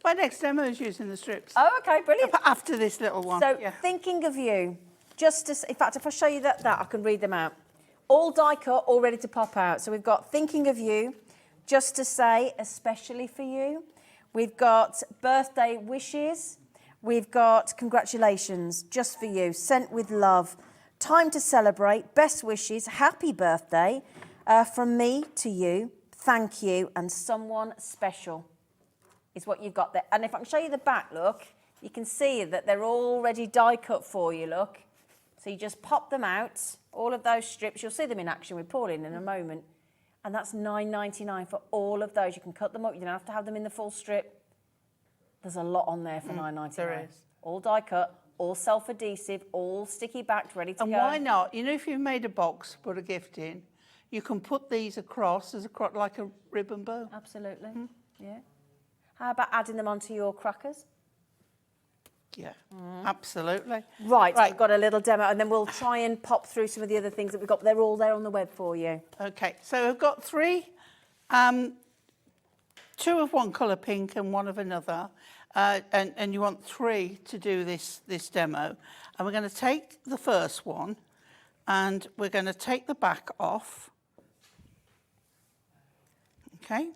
My next demo is using the strips. Oh, okay, brilliant. After this little one. So, yeah. Thinking of you, in fact, if I show you that, I can read them out. All die cut, all ready to pop out. So we've got Thinking of You, Just to Say, Especially for You. We've got Birthday Wishes. We've got Congratulations, Just for You, Sent with Love, Time to Celebrate, Best Wishes, Happy Birthday, From Me to You, Thank You, and Someone Special is what you've got there. And if I can show you the back, look, you can see that they're already die cut for you, look. So you just pop them out, all of those strips. You'll see them in action with Pauline in a moment. And that's $9.99 for all of those. You can cut them up. You don't have to have them in the full strip. There's a lot on there for $9.99. There is. All die cut, all self-adhesive, all sticky backed, ready to And go. why not? You know, if you've made a box, put a gift in, you can put these across as like a ribbon bow. Absolutely, yeah. How about adding them onto your crackers? Yeah, absolutely. Right, we've got a little demo and then we'll try and pop through some of the other things that we've got. They're all there on the web for you. Okay, so we've got three, two of one colour pink and one of another, and you want three to do this demo. And we're going to take the first one and we're going to take the back off. Okay,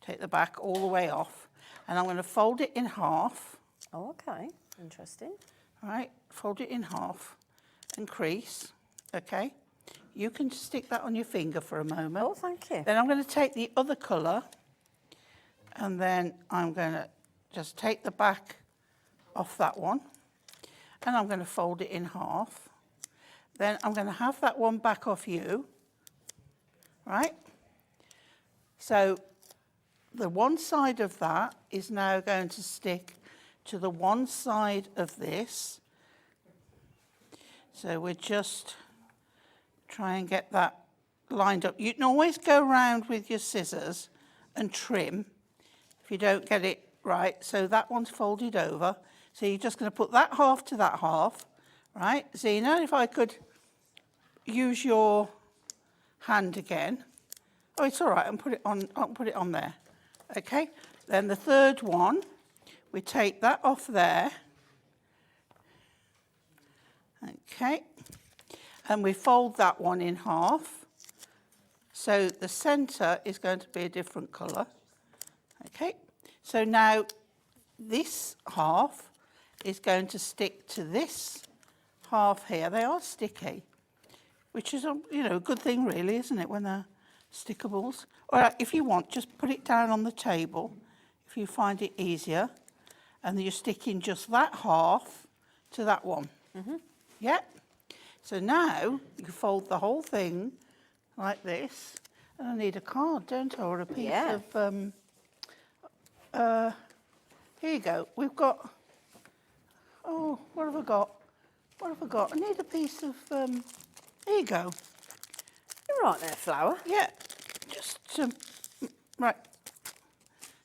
take the back all the way off and I'm going to fold it in half. Oh, okay, interesting. All right, fold it in half and crease, okay? You can stick that on your finger for a moment. Oh, thank you. Then I'm going to take the other colour and then I'm going to just take the back off that one and I'm going to fold it in half. Then I'm going to have that one back off you, right? So the one side of that is now going to stick to the one side of this. So we're just try and get that lined up. You can always go around with your scissors and trim if you don't get it right. So that one's folded over. So you're just going to put that half to that half, right? Zena, if I could use your hand again. Oh, it's all right. I'll put it on there. Okay. Then the third one, we take that off there. Okay. And we fold that one in half. So the centre is going to be a different colour. Okay. So now this half is going to stick to this half here. They are sticky, which is a good thing really, isn't it, when they're stickables? All right, if you want, just put it down on the table if you find it easier. And you're sticking just that half to that one. Yeah. So now you fold the whole thing like this. And I need a card, don't I, or a piece of... here you go. We've got... Oh, what have I got? What have I got? I need a piece of... here you go. You're right there, Flower. Yeah. Just... right.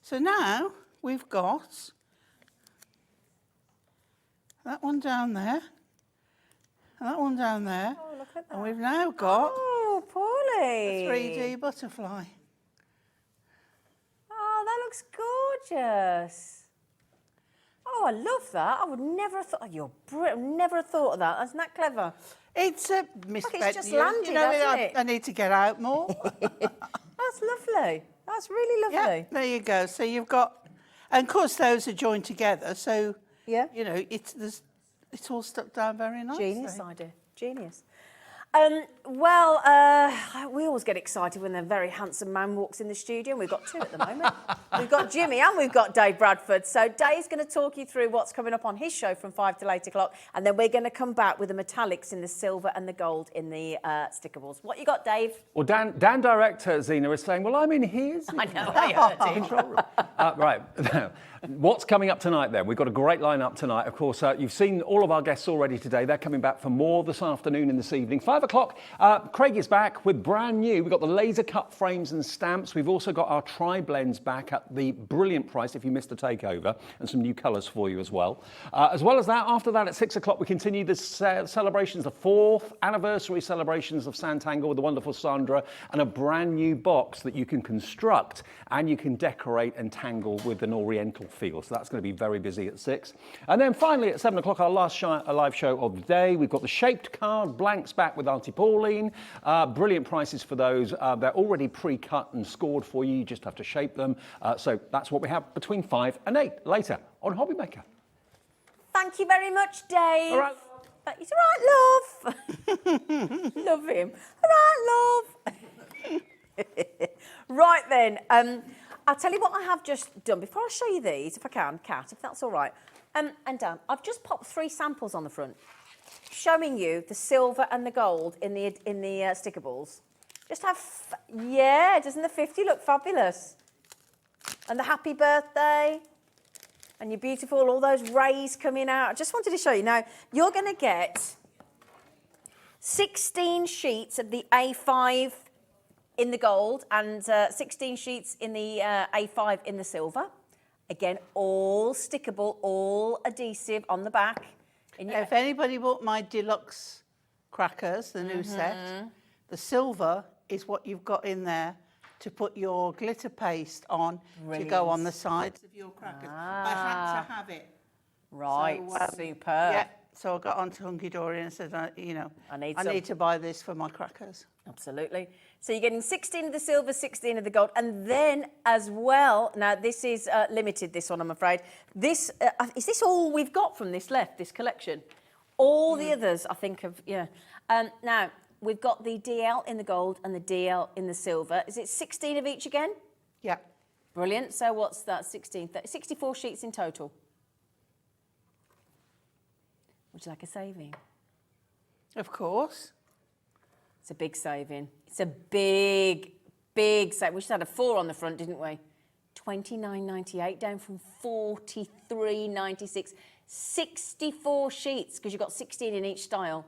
So now we've got... that one down there, and that one down there. Oh, look at that. And we've now got Oh, Paulie. a 3D butterfly. Oh, that looks gorgeous. Oh, I love that. I would never have thought... Oh, you're brilliant. Never have thought of that. Isn't that clever? It's a misspent. It's just landed, you know, hasn't it? I need to get out more. That's lovely. That's really lovely. Yeah, there you go. So you've got, and of course those are joined together. So Yeah. you know it's all stuck down very nicely. Genius idea. Genius. We always get excited when a very handsome man walks in the studio, and we've got two at the moment. We've got Jimmy and we've got Dave Bradford. So Dave's going to talk you through what's coming up on his show from 5 till 8 o'clock, and then we're going to come back with the metallics in the silver and the gold in the stickables. What you got, Dave? Well, Dan director Zena is saying, well, I'm in his. I know, I heard it. Control room. Right. What's coming up tonight then? We've got a great lineup tonight. Of course, you've seen all of our guests already today. They're coming back for more this afternoon and this evening. 5 o'clock, Craig is back with brand new. We've got the laser cut frames and stamps. We've also got our tri-blends back at the brilliant price if you missed the takeover, and some new colours for you as well. As well as that, after that at 6 o'clock, we continue the celebrations, the 4th anniversary celebrations of Sanntangle with the wonderful Sandra, and a brand new box that you can construct and you can decorate and tangle with an oriental feel. So that's going to be very busy at 6. And then finally at 7 o'clock, our last live show of the day, we've got the shaped card blanks back with Auntie Pauline. Brilliant prices for those. They're already pre-cut and scored for you. You just have to shape them. So that's what we have between 5 and 8 later on Hobby Maker. Thank you very much, Dave. All right. He's all right, love. Love him. All right, love. Right then, I'll tell you what I have just done. Before I show you these, if I can, Kat, if that's all right. And Dan, I've just popped 3 samples on the front, showing you the silver and the gold in the stickables. Just have, yeah, doesn't the 50 look fabulous? And the happy birthday, and you're beautiful, all those rays coming out. I just wanted to show you. Now, you're going to get 16 sheets of the A5 in the gold and 16 sheets in the A5 in the silver. Again, all stickable, all adhesive on the back. If anybody bought my deluxe crackers, the new set, the silver is what you've got in there to put your glitter paste on to go on the sides of your crackers. I had to have it. Right, So, superb. Yeah, so I got onto Hunkydory and said, I need to buy this for my crackers. Absolutely. So you're getting 16 of the silver, 16 of the gold, and then as well, now this is limited, this one, I'm afraid. This, is this all we've got from this collection? All the others, I think, have, yeah. Now, we've got the DL in the gold and the DL in the silver. Is it 16 of each again? Yeah. Brilliant. So what's that, 16? 64 sheets in total. Would you like a saving? Of course. It's a big saving. It's a big, big saving. We just had a 4 on the front, didn't we? $29.98 down from $43.96. 64 sheets because you've got 16 in each style.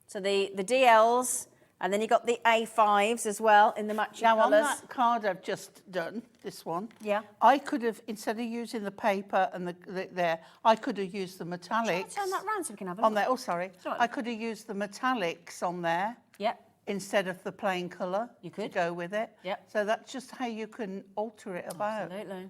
So the DLs, and then you got the A5s as well in the matching colours. Now on that card I've just done, this one, yeah, I could have, instead of using the paper and there, I could have used the metallics. Turn that round so we can have a on look. there. Oh, sorry. Right. I could have used the metallics on there. Yeah. Instead of the plain colour. You could. To go with it. Yeah. So that's just how you can alter it about. Absolutely.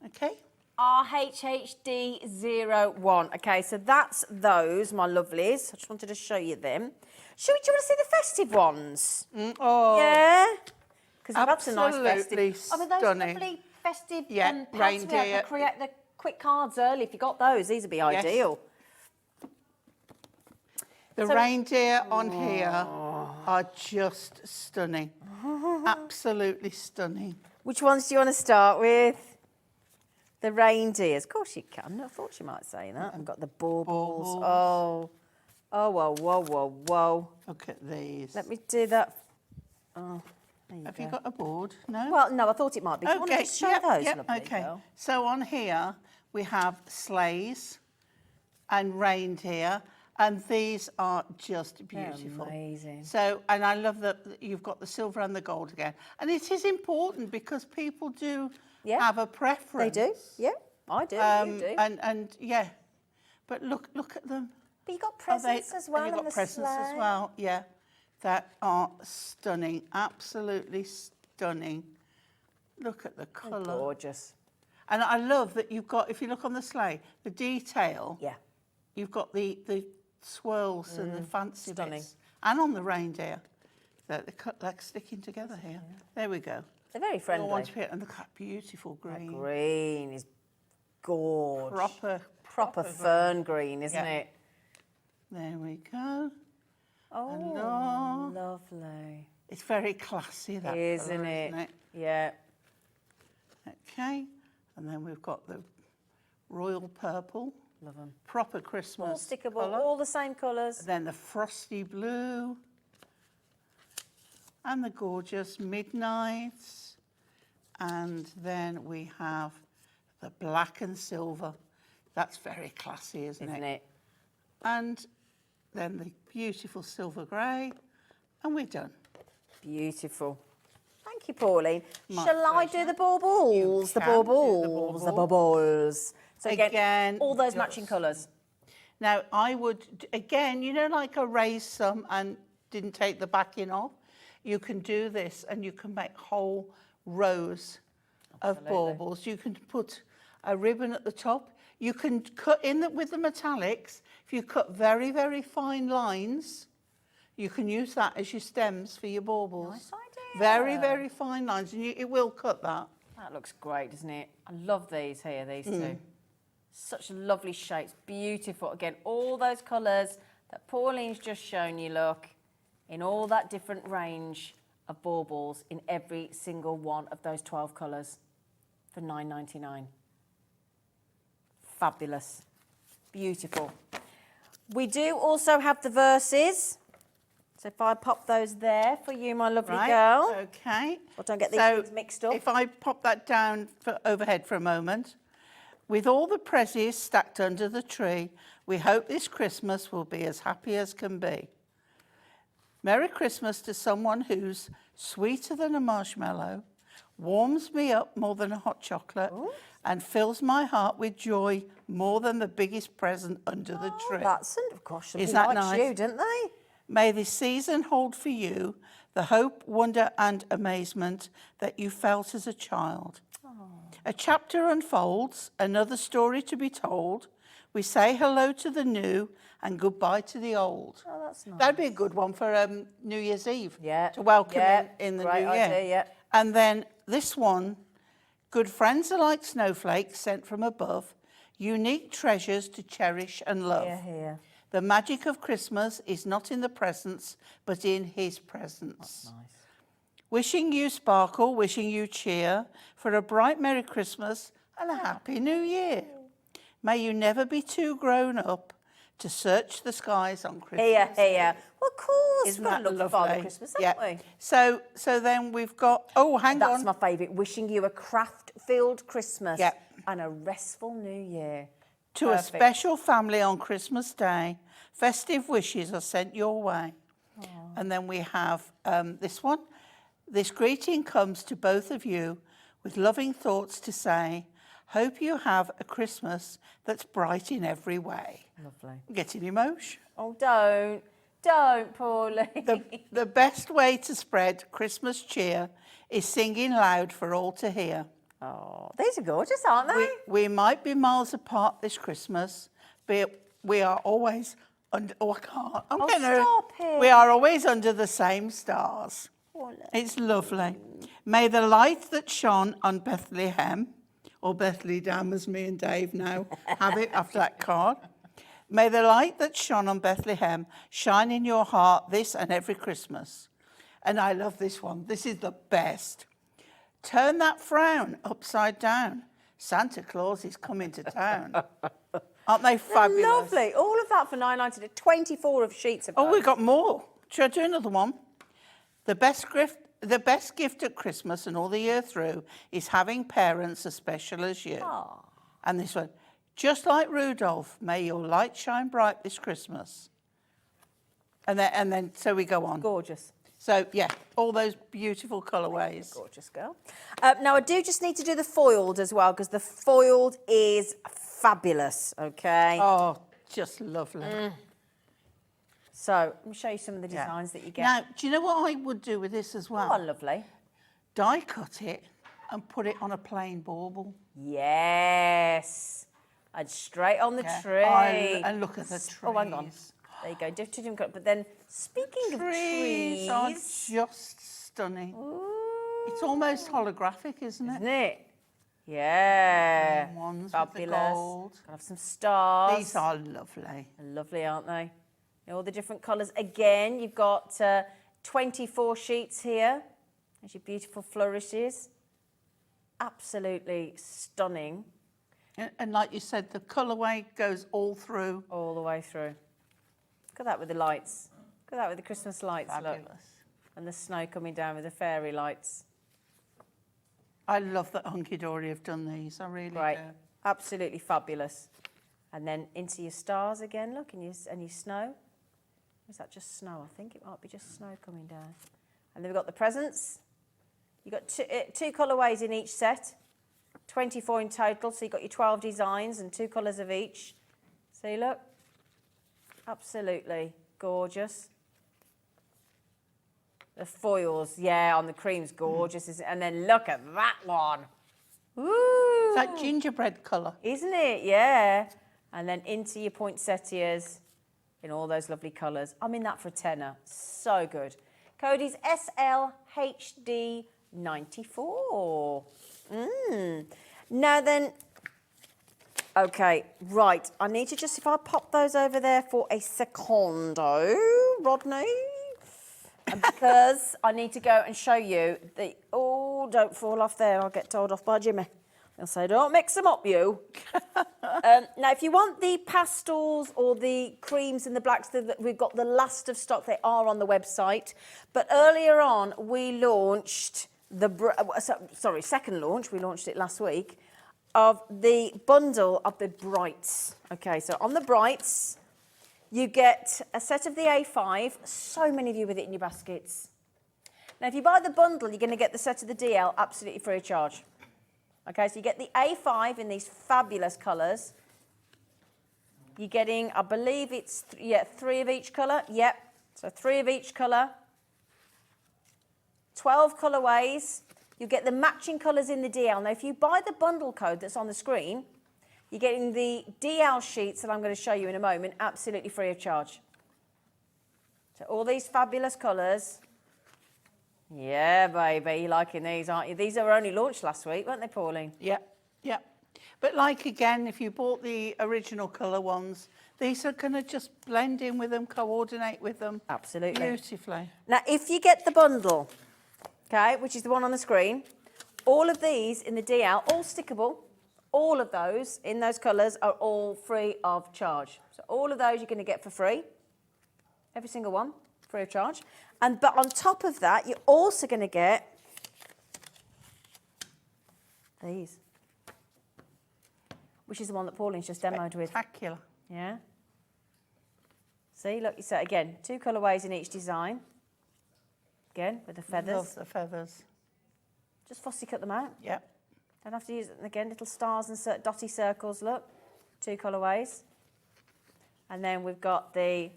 Okay. RHHD01. Okay, so that's those, my lovelies. I just wanted to show you them. Do you want to see the festive ones? Oh. Yeah? Because that's a nice Absolutely festive. Oh, but those stunning. lovely festive Yeah, pads we have reindeer. to create the quick cards early. If you got those, these would be ideal. The reindeer on here are just stunning. Absolutely stunning. Which ones do you want to start with? The reindeers. Of course you can. I thought you might say that. I've got the baubles. Oh, whoa. Look at these. Let me do that. Oh, there you Have go. you got a board? No? Well, no, I thought it might be. Do you want to just show those, lovely okay. girl? So on here we have sleighs and reindeer, and these are just beautiful. Amazing. So, and I love that you've got the silver and the gold again. And it is important because people do have a preference. They do, yeah. I do, you do. And yeah, but look at them. But you got presents as well. And you've got presents as well, yeah. That are stunning, absolutely stunning. Look at the colour. Gorgeous. And I love that you've got, if you look on the sleigh, the detail. Yeah. You've got the swirls and the fancy Stunning. bits. And on the reindeer. They're like sticking together here. Yeah. There we go. They're very friendly. And look at that beautiful green. That green is gorgeous. Proper fern green, isn't it? There we go. Oh, lovely. It's very classy, that Isn't colour, it? isn't it? Yeah. Okay, and then we've got the royal purple. Love them. Proper Christmas All stickable, colour. all the same colours. Then the frosty blue. And the gorgeous midnights. And then we have the black and silver. That's very classy, isn't it? And then the beautiful silver grey. And we're done. Beautiful. Thank you, Pauline. My Shall I pleasure. do the baubles? The can do the baubles. The bauble. baubles. So Again, all those just- matching colours. Now, I would, again, you know, like erase some and didn't take the backing off? You can do this and you can make whole rows of baubles. You can put a ribbon at the top. You can cut in with the metallics. If you cut very, very fine lines, you can use that as your stems for your baubles. Nice idea. Very, very fine lines, and it will cut that. That looks great, doesn't it? I love these here, these two. Such lovely shapes, beautiful. Again, all those colours that Pauline's just shown you, look, in all that different range of baubles in every single one of those 12 colours for $9.99. Fabulous. Beautiful. We do also have the verses. So if I pop those there for you, my lovely girl. Okay. Well, don't get these So things mixed up. if I pop that down overhead for a moment. With all the prezzies stacked under the tree, we hope this Christmas will be as happy as can be. Merry Christmas to someone who's sweeter than a marshmallow, warms me up more than a hot chocolate, and fills my heart with joy more than the biggest present under the tree. That's, of course, somebody Isn't that likes nice? you, didn't they? May this season hold for you the hope, wonder and amazement that you felt as a child. A chapter unfolds, another story to be told. We say hello to the new and goodbye to the old. Oh, that's nice. That'd be a good one for New Year's Eve. Yeah. To welcome Yeah. in the Great new year. idea, yeah. And then this one, good friends are like snowflakes sent from above, unique treasures to cherish and love. Here. The magic of Christmas is not in the presents, but in his presence. Nice. Wishing you sparkle, wishing you cheer for a bright Merry Christmas and a Happy New Year. May you never be too grown up to search the skies on Christmas. Here. Well, of course. Isn't we've got that to look for Father lovely? Christmas, haven't we? So then we've got, oh, hang That's on. my favourite. Wishing you a craft-filled Christmas Yep. and a restful New Year. To a Perfect. special family on Christmas Day, festive wishes are sent your way. And then we have this one. This greeting comes to both of you with loving thoughts to say, hope you have a Christmas that's bright in every way. Lovely. Getting emotion. Oh, don't, Pauline. The best way to spread Christmas cheer is singing loud for all to hear. Oh, these are gorgeous, aren't they? We might be miles apart this Christmas, but we are always under. Oh, I can't. Stop it. We are always under the same stars. It's lovely. May the light that shone on Bethlehem, or Bethlehem as me and Dave now have it after that card. May the light that shone on Bethlehem shine in your heart this and every Christmas. And I love this one. This is the best. Turn that frown upside down. Santa Claus is coming to town. Aren't they fabulous? Lovely. All of that for $9.99. 24 of sheets of Oh, those. we've got more. Should I do another one? The best gift at Christmas and all the year through is having parents as special as you. Aww. And this one, just like Rudolph, may your light shine bright this Christmas. And then so we go on. Gorgeous. So, yeah, all those beautiful colourways. Gorgeous girl. Now, I do just need to do the foiled as well, because the foiled is fabulous, okay? Oh, just lovely. So, let me show you some of the designs that you get. Now, do you know what I would do with this as well? Oh, lovely. Die cut it and put it on a plain bauble. Yes. And straight on the Yeah. tree. And look at the trees. Oh, hang on. There you go. Different cut. But then, speaking of trees, are just stunning. Ooh, It's almost holographic, isn't it? isn't it? Yeah. Ones with the Fabulous. gold. Gotta have some stars. These are lovely. Lovely, aren't they? All the different colours. Again, you've got 24 sheets here. There's your beautiful flourishes. Absolutely stunning. And like you said, the colourway goes all through. All the way through. Look at that with the lights. Look at that with the Christmas lights. Fabulous. Look. And the snow coming down with the fairy lights. I love that Hunkydory have done these. I really Right. do. Absolutely fabulous. And then into your stars again, look, and your snow. Is that just snow? I think it might be just snow coming down. And then we've got the presents. You've got two colourways in each set, 24 in total, so you've got your 12 designs and 2 colours of each. See, look, absolutely gorgeous. The foils, yeah, on the cream's gorgeous, isn't it? And then look at that one. Ooh. It's like gingerbread colour. Isn't it? Yeah. And then into your poinsettias in all those lovely colours. I'm in that for a tenner. So good. Code is SLHD94. Now then, okay, right. I need to just, if I pop those over there for a secondo, Rodney, because I need to go and show you the, oh, don't fall off there. I'll get told off by Jimmy. He'll say, don't mix them up, you. Now, if you want the pastels or the creams and the blacks, we've got the last of stock. They are on the website. But earlier on, we launched the, second launch, we launched it last week, of the bundle of the brights. Okay, so on the brights, you get a set of the A5, so many of you with it in your baskets. Now, if you buy the bundle, you're going to get the set of the DL absolutely free of charge. Okay, so you get the A5 in these fabulous colours. You're getting, I believe it's, 3 of each colour. Yep, so 3 of each colour. 12 colourways. You get the matching colours in the DL. Now, if you buy the bundle code that's on the screen, you're getting the DL sheets that I'm going to show you in a moment, absolutely free of charge. So all these fabulous colours. Yeah, baby, you're liking these, aren't you? These were only launched last week, weren't they, Pauline? Yep, yep. But like, again, if you bought the original colour ones, these are going to just blend in with them, coordinate with them. Absolutely. Beautifully. Now, if you get the bundle, okay, which is the one on the screen, all of these in the DL, all stickable, all of those in those colours are all free of charge. So all of those you're going to get for free. Every single one, free of charge. But on top of that, you're also going to get these, which is the one that Pauline's just demoed with. Spectacular. Yeah. See, look, so again, 2 colourways in each design. Again, with the feathers. Love the feathers. Just fussy cut them out. Yep. Don't have to use it. Again, little stars and dotty circles, look. 2 colourways. And then we've got the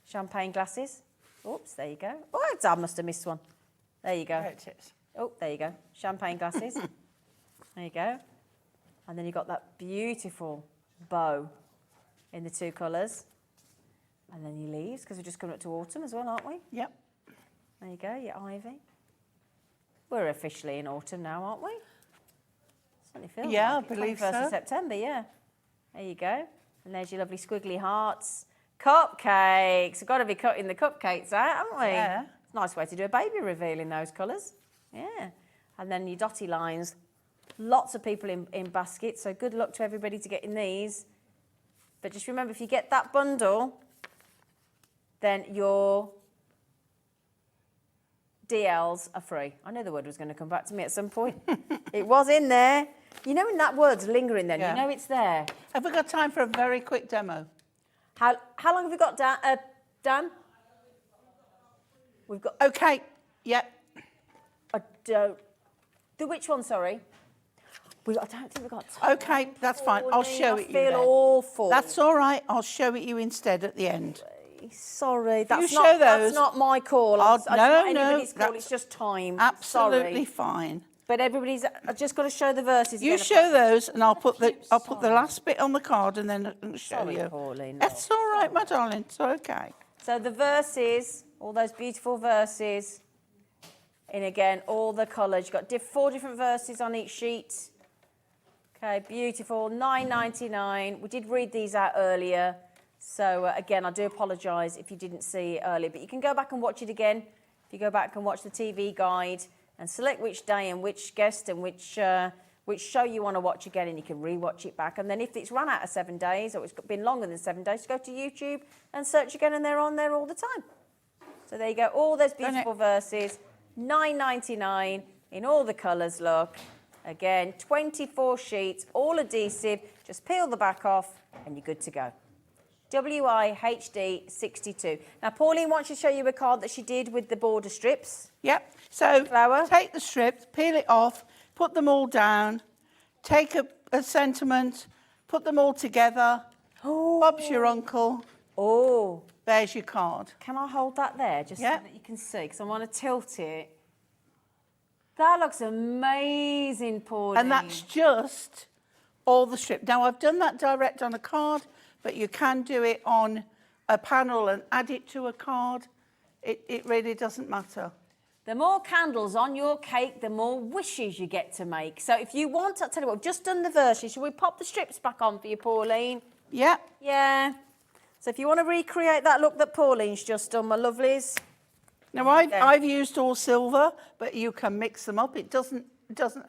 champagne glasses. Oops, there you go. Oh, I must have missed one. There you go. There it is. Oh, there you go. Champagne glasses. There you go. And then you've got that beautiful bow in the 2 colours. And then your leaves, because we're just coming up to autumn as well, aren't we? Yep. There you go, your ivy. We're officially in autumn now, aren't we? Certainly feels Yeah, like it. I believe 21st so. of September, yeah. There you go. And there's your lovely squiggly hearts. Cupcakes. We've got to be cutting the cupcakes out, haven't we? Yeah. It's a nice way to do a baby reveal in those colours. Yeah. And then your dotty lines. Lots of people in baskets, so good luck to everybody to getting these. But just remember, if you get that bundle, then your DLs are free. I knew the word was going to come back to me at some point. It was in there. You know when that word's lingering then, Yeah. you know it's there. Have we got time for a very quick demo? How long have we got, Dan? We've got... Okay. Yep. I don't... which one, sorry? I don't think we've got time. Okay, that's fine. I'll show it you I feel then. awful. That's all right. I'll show it you instead at the end. Sorry, that's show not, those. that's not my call. Oh, It's not no, anybody's call, that's it's just time. Absolutely Sorry. fine. But everybody's... I've just got to show the verses You again. show those, and I'll put the last bit on the card, and then I'll show Sorry, you. Pauline. That's all right, my darling. It's okay. So the verses, all those beautiful verses, in again, all the colours. You've got 4 different verses on each sheet. Okay, beautiful. $9.99. We did read these out earlier. So again, I do apologise if you didn't see it earlier, but you can go back and watch it again. If you go back and watch the TV guide and select which day and which guest and which show you want to watch again, and you can re-watch it back. And then if it's run out of 7 days or it's been longer than 7 days, go to YouTube and search again, and they're on there all the time. So there you go, all those beautiful verses, $9.99 in all the colours, look. Again, 24 sheets, all adhesive, just peel the back off and you're good to go. WIHD 62. Now, Pauline wants to show you a card that she did with the border strips. Yep. So Flower. take the strips, peel it off, put them all down, take a sentiment, put them all together. Oh. Bob's your uncle. Oh. There's your card. Can I hold that there just Yep. so that you can see? Because I want to tilt it. That looks amazing, Pauline. And that's just all the strip. Now, I've done that direct on a card, but you can do it on a panel and add it to a card. It really doesn't matter. The more candles on your cake, the more wishes you get to make. So if you want, I'll tell you what, I've just done the verses. Shall we pop the strips back on for you, Pauline? Yeah. Yeah. So if you want to recreate that look that Pauline's just done, my lovelies. Now, I've used all silver, but you can mix them up. It doesn't Some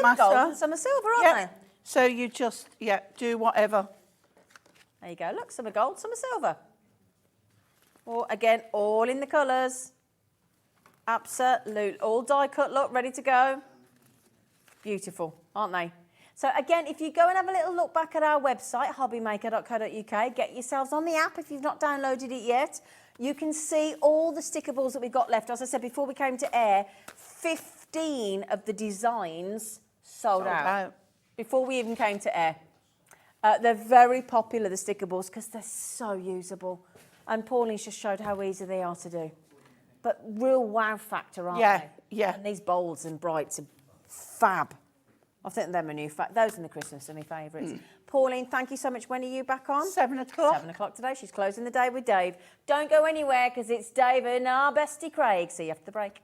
matter. gold and some are silver, aren't Yeah. they? So you just, do whatever. There you go. Look, some are gold, some are silver. Or again, all in the colours. Absolute. All die cut, look, ready to go. Beautiful, aren't they? So again, if you go and have a little look back at our website, hobbymaker.co.uk, get yourselves on the app if you've not downloaded it yet. You can see all the sticker balls that we've got left. As I said before we came to air, 15 of the designs sold out before we even came to air. They're very popular, the sticker balls, because they're so usable. And Pauline's just showed how easy they are to do. But real wow factor, aren't they? Yeah. And these bolds and brights are fab. I think they're my new those and the Christmas are my favourites. Pauline, thank you so much. When are you back on? 7 o'clock. 7 o'clock today. She's closing the day with Dave. Don't go anywhere, because it's Dave and our bestie Craig. See you after the break.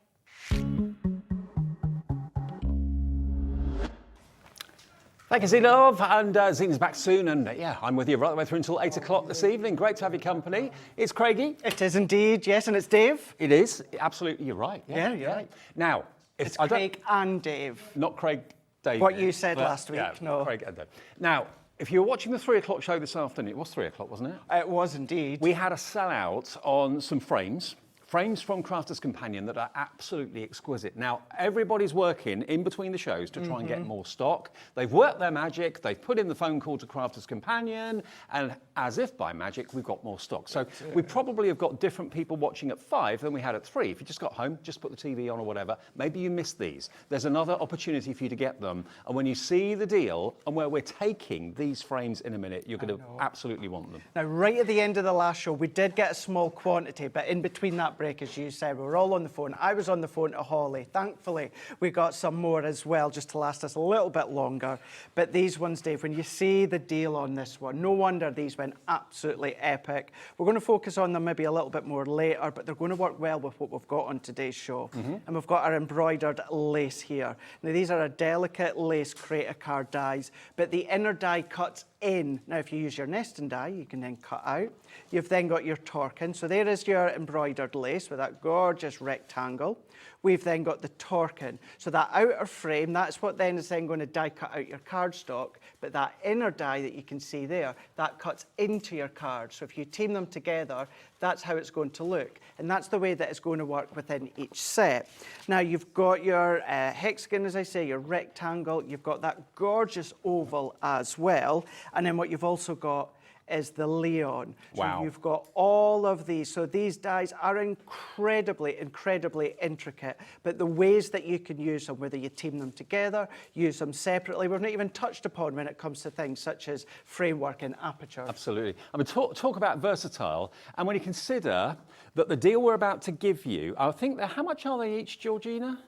Thank you, Zena Love, and Zena's back soon, and yeah, I'm with you right the way through until 8 o'clock this evening. Great to have your company. It's Craigie. It is indeed, yes, and it's Dave. It is, absolutely, you're right. Yeah. Right. Now, It's Craig and Dave. Not Craig, Dave. What you said last week, yeah, no. Craig and Dave. Now, if you were watching the 3 o'clock show this afternoon, it was 3 o'clock, wasn't it? It was indeed. We had a sellout on some frames from Crafter's Companion that are absolutely exquisite. Now, everybody's working in between the shows to try and get more stock. They've worked their magic, they've put in the phone call to Crafter's Companion, and as if by magic, we've got more stock. So we probably have got different people watching at 5 than we had at 3. If you just got home, just put the TV on or whatever, maybe you missed these. There's another opportunity for you to get them. And when you see the deal and where we're taking these frames in a minute, you're going to absolutely want them. Now, right at the end of the last show, we did get a small quantity, but in between that break, as you said, we were all on the phone. I was on the phone to Holly. Thankfully, we got some more as well, just to last us a little bit longer. But these ones, Dave, when you see the deal on this one, no wonder these went absolutely epic. We're going to focus on them maybe a little bit more later, but they're going to work well with what we've got on today's show. And we've got our embroidered lace here. Now, these are a delicate lace creator card dies, but the inner die cuts in. Now, if you use your nesting die, you can then cut out. You've then got your torquing. So there is your embroidered lace with that gorgeous rectangle. We've then got the torquing. So that outer frame, that's what then is then going to die cut out your cardstock. But that inner die that you can see there, that cuts into your card. So if you team them together, that's how it's going to look. And that's the way that it's going to work within each set. Now, you've got your hexagon, as I say, your rectangle. You've got that gorgeous oval as well. And then what you've also got is the Leon. Wow. So you've got all of these. So these dies are incredibly, incredibly intricate, but the ways that you can use them, whether you team them together, use them separately, we've not even touched upon when it comes to things such as framework and aperture. Absolutely. I mean, talk about versatile, and when you consider that the deal we're about to give you, I think, how much are they each, Georgina,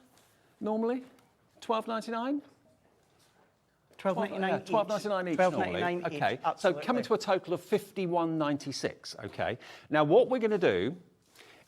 normally? $12.99? $12.99 each. $12.99 each normally. $12.99 each, okay, so absolutely. coming to a total of $51.96. Okay. Now, what we're going to do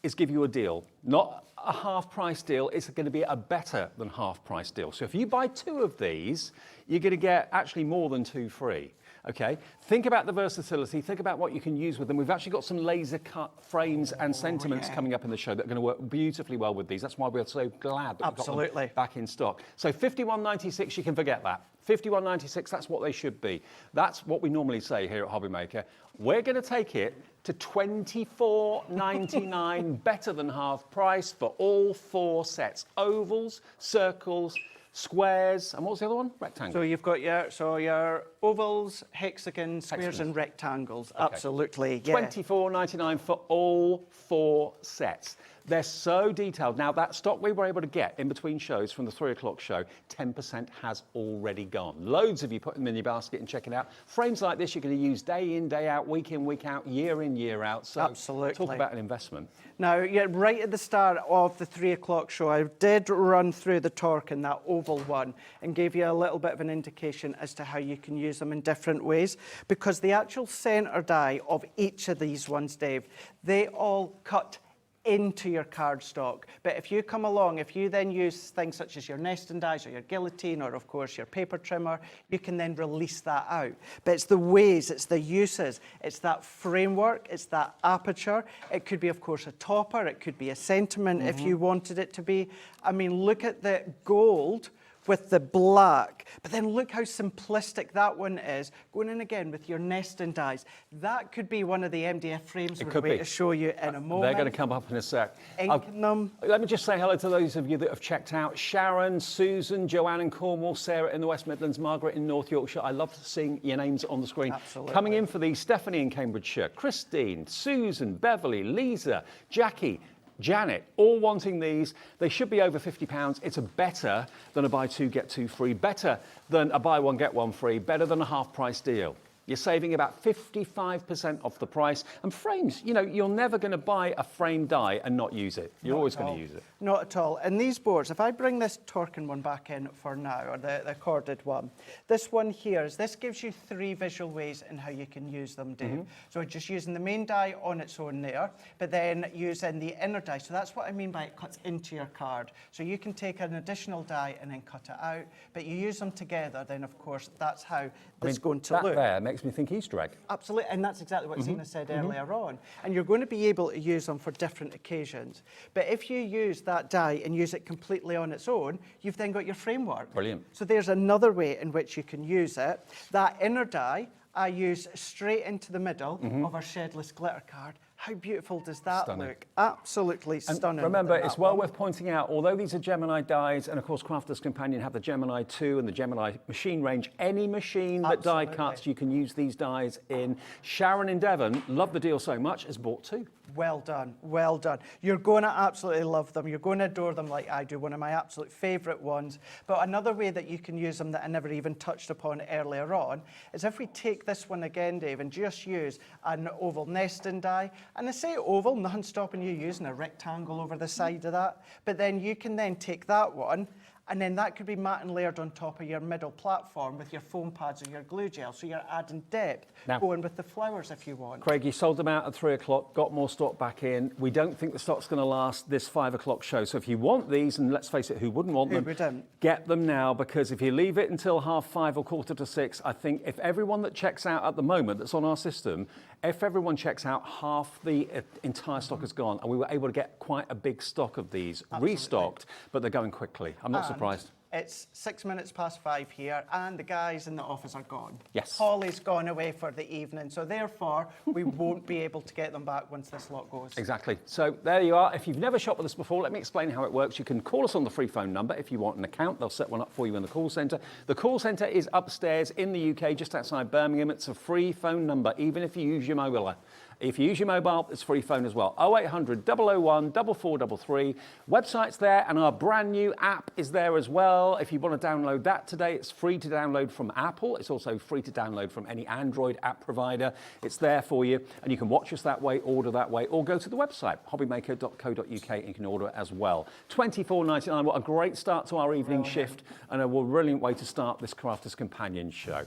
is give you a deal, not a half-price deal. It's going to be a better than half-price deal. So if you buy 2 of these, you're going to get actually more than 2 free. Okay, think about the versatility, think about what you can use with them. We've actually got some laser cut frames and sentiments coming up in the show that are going to work beautifully well with these. That's why we're so glad that we've got them back in stock. So $51.96, you can forget that. $51.96, that's what they should be. That's what we normally say here at Hobby Maker. We're going to take it to $24.99, better than half price for all 4 sets. Ovals, circles, squares, and what was the other one? Rectangles. So you've got your ovals, hexagons, squares and rectangles. Okay. Absolutely, yeah. $24.99 for all 4 sets. They're so detailed. Now, that stock we were able to get in between shows from the 3 o'clock show, 10% has already gone. Loads of you put them in your basket and check it out. Frames like this you're going to use day in, day out, week in, week out, year in, year out. So absolutely. Talk about an investment. Now, yeah, right at the start of the 3 o'clock show, I did run through the torque in that oval one and gave you a little bit of an indication as to how you can use them in different ways, because the actual centre die of each of these ones, Dave, they all cut into your cardstock. But if you come along, if you then use things such as your nesting dies or your guillotine or, of course, your paper trimmer, you can then release that out. But it's the ways, it's the uses, it's that framework, it's that aperture. It could be, of course, a topper. It could be a sentiment if you wanted it to be. I mean, look at the gold with the black, but then look how simplistic that one is. Going in again with your nesting dies. That could be one of the MDF frames we're going to show you in a moment. They're going to come up in a sec. Them. Let me just say hello to those of you that have checked out. Sharon, Susan, Joanne in Cornwall, Sarah in the West Midlands, Margaret in North Yorkshire. I love seeing your names on the screen. Absolutely. Coming in for these, Stephanie in Cambridgeshire, Christine, Susan, Beverly, Lisa, Jackie, Janet, all wanting these. They should be over £50. It's a better than a buy 2, get 2 free, better than a buy 1, get 1 free, better than a half price deal. You're saving about 55% off the price. And frames, you know, you're never going to buy a frame die and not use it. You're always going to use it. Not at all. And these boards, if I bring this Torkin one back in for now, or the corded one, this one here, this gives you 3 visual ways in how you can use them, Dave. So just using the main die on its own there, but then using the inner die. So that's what I mean by it cuts into your card. So you can take an additional die and then cut it out, but you use them together, then of course that's how it's going to look. That makes me think Easter egg. Absolutely, and that's exactly what Zena said earlier on. And you're going to be able to use them for different occasions. But if you use that die and use it completely on its own, you've then got your framework. Brilliant. So there's another way in which you can use it. That inner die, I use straight into the middle of our shedless glitter card. How beautiful does that look? Absolutely stunning. And remember, it's well worth pointing out, although these are Gemini dies, and of course Crafter's Companion have the Gemini 2 and the Gemini machine range, any machine that die cuts, you can use these dies in. Sharon in Devon, love the deal so much, has bought 2. Well done, well done. You're going to absolutely love them. You're going to adore them like I do, one of my absolute favourite ones. But another way that you can use them that I never even touched upon earlier on is if we take this one again, Dave, and just use an oval nesting die. And I say oval, nothing stopping you using a rectangle over the side of that. But then you can then take that one, and then that could be matte and layered on top of your middle platform with your foam pads or your glue gel. So you're adding depth, going with the flowers if you want. Craig, you sold them out at 3 o'clock, got more stock back in. We don't think the stock's going to last this 5 o'clock show. So if you want these, and let's face it, who wouldn't want them? Get them now, because if you leave it until 5:30 or 5:45, I think if everyone that checks out at the moment that's on our system, if everyone checks out, half the entire stock is gone. And we were able to get quite a big stock of these restocked, but they're going quickly. I'm not surprised. It's 6 minutes past 5 here, and the guys in the office are gone. Yes. Holly's gone away for the evening, so therefore we won't be able to get them back once this lot goes. Exactly. So there you are. If you've never shopped with us before, let me explain how it works. You can call us on the free phone number if you want an account. They'll set one up for you in the call centre. The call centre is upstairs in the UK, just outside Birmingham. It's a free phone number, even if you use your mobile. If you use your mobile, it's free phone as well. 0800 001 4433. Website's there, and our brand new app is there as well. If you want to download that today, it's free to download from Apple. It's also free to download from any Android app provider. It's there for you, and you can watch us that way, order that way, or go to the website, hobbymaker.co.uk, and you can order it as well. $24.99. What a great start to our evening shift, and a brilliant way to start this Crafter's Companion show.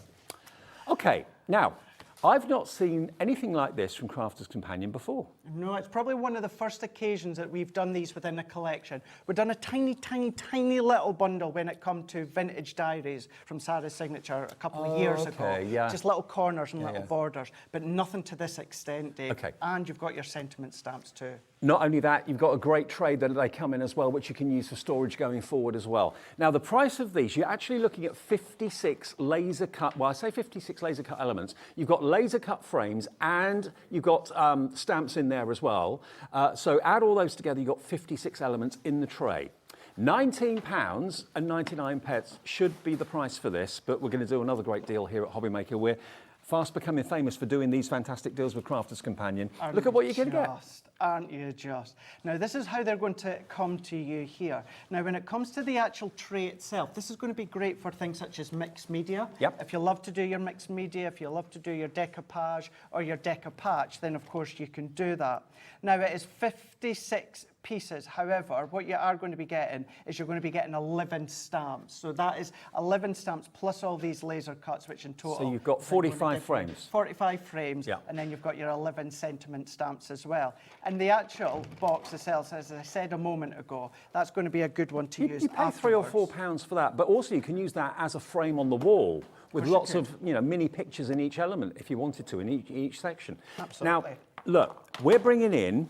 Okay, now, I've not seen anything like this from Crafter's Companion before. No, it's probably one of the first occasions that we've done these within a collection. We've done a tiny, tiny, tiny little bundle when it come to vintage diaries from Sarah's Signature a couple of years ago. Yeah. Just little corners and little borders, but nothing to this extent, Dave. Okay. And you've got your sentiment stamps too. Not only that, you've got a great tray that they come in as well, which you can use for storage going forward as well. Now, the price of these, you're actually looking at 56 laser cut, well, I say 56 laser cut elements. You've got laser cut frames and you've got stamps in there as well. So add all those together, you've got 56 elements in the tray. £19.99 should be the price for this, but we're going to do another great deal here at Hobbymaker. We're fast becoming famous for doing these fantastic deals with Crafter's Companion. Look at what you can get. Aren't you just? Now, this is how they're going to come to you here. Now, when it comes to the actual tray itself, this is going to be great for things such as mixed media. Yep. If you love to do your mixed media, if you love to do your decoupage or your decoupage, then of course you can do that. Now, it is 56 pieces. However, what you are going to be getting is you're going to be getting 11 stamps. So that is 11 stamps plus all these laser cuts, which in total... So you've got 45 frames. 45 frames, yeah. And then you've got your 11 sentiment stamps as well. And the actual box itself, as I said a moment ago, that's going to be a good one to use. You pay £3 or £4 for that, but also you can use that as a frame on the wall with lots of mini pictures in each element if you wanted to in each section. Absolutely. Now, look, we're bringing in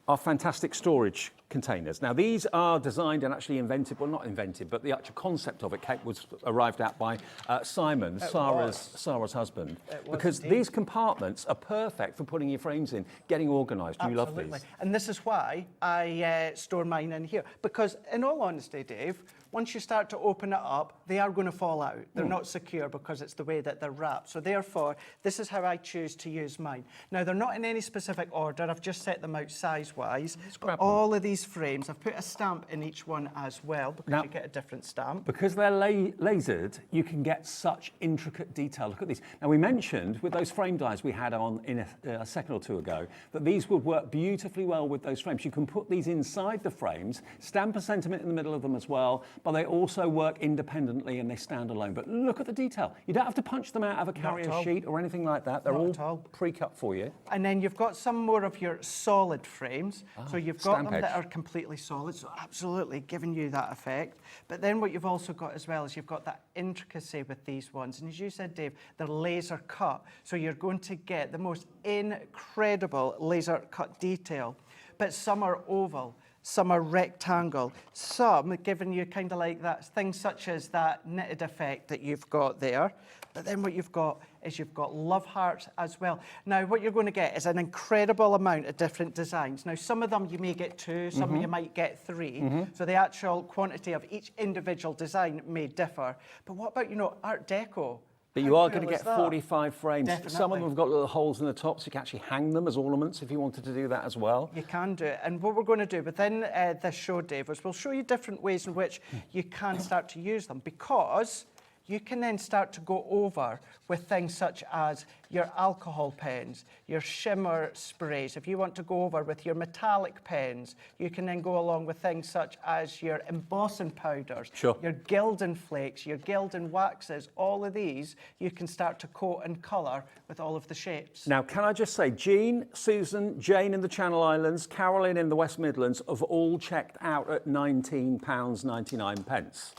our fantastic storage containers. Now, these are designed and actually invented, well, not invented, but the actual concept of it was arrived at by Simon, Sarah's husband, because these compartments are perfect for putting your frames in, getting organised. You love these. And this is why I store mine in here, because in all honesty, Dave, once you start to open it up, they are going to fall out. They're not secure because it's the way that they're wrapped. So therefore, this is how I choose to use mine. Now, they're not in any specific order. I've just set them out size-wise. All of these frames, I've put a stamp in each one as well, because you get a different stamp. Because they're lasered, you can get such intricate detail. Look at these. Now, we mentioned with those frame dies we had on in a second or two ago that these would work beautifully well with those frames. You can put these inside the frames, stamp a sentiment in the middle of them as well, but they also work independently and they stand alone. But look at the detail. You don't have to punch them out of a carrier sheet or anything like that. They're all pre-cut for you. And then you've got some more of your solid frames. So you've got them that are completely solid, so absolutely giving you that effect. But then what you've also got as well is you've got that intricacy with these ones. And as you said, Dave, they're laser cut. So you're going to get the most incredible laser cut detail. But some are oval. Some are rectangle, some giving you kind of like that, things such as that knitted effect that you've got there. But then what you've got is you've got love hearts as well. Now, what you're going to get is an incredible amount of different designs. Now, some of them you may get 2, some you might get 3. So the actual quantity of each individual design may differ. But what about, Art Deco? But you are going to get 45 frames. Definitely. Some of them have got little holes in the top, so you can actually hang them as ornaments if you wanted to do that as well. You can do it. And what we're going to do within this show, Dave, is we'll show you different ways in which you can start to use them, because you can then start to go over with things such as your alcohol pens, your shimmer sprays. If you want to go over with your metallic pens, you can then go along with things such as your embossing powders, your gilding flakes, your gilding waxes. All of these you can start to coat and colour with all of the shapes. Now, can I just say, Jean, Susan, Jane in the Channel Islands, Carolyn in the West Midlands have all checked out at £19.99.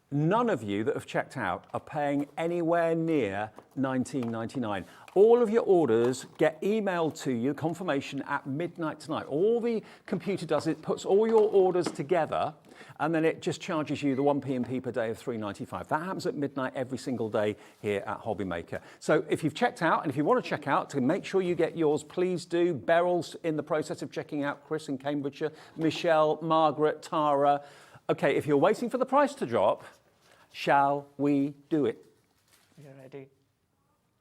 None of you that have checked out are paying anywhere near $19.99. All of your orders get emailed to you, confirmation at midnight tonight. All the computer does, it puts all your orders together, and then it just charges you the 1 P&P per day of $3.95. That happens at midnight every single day here at Hobbymaker. So if you've checked out, and if you want to check out, to make sure you get yours, please do. Beryl's in the process of checking out, Chris in Cambridgeshire, Michelle, Margaret, Tara. Okay, if you're waiting for the price to drop, shall we do it? You ready?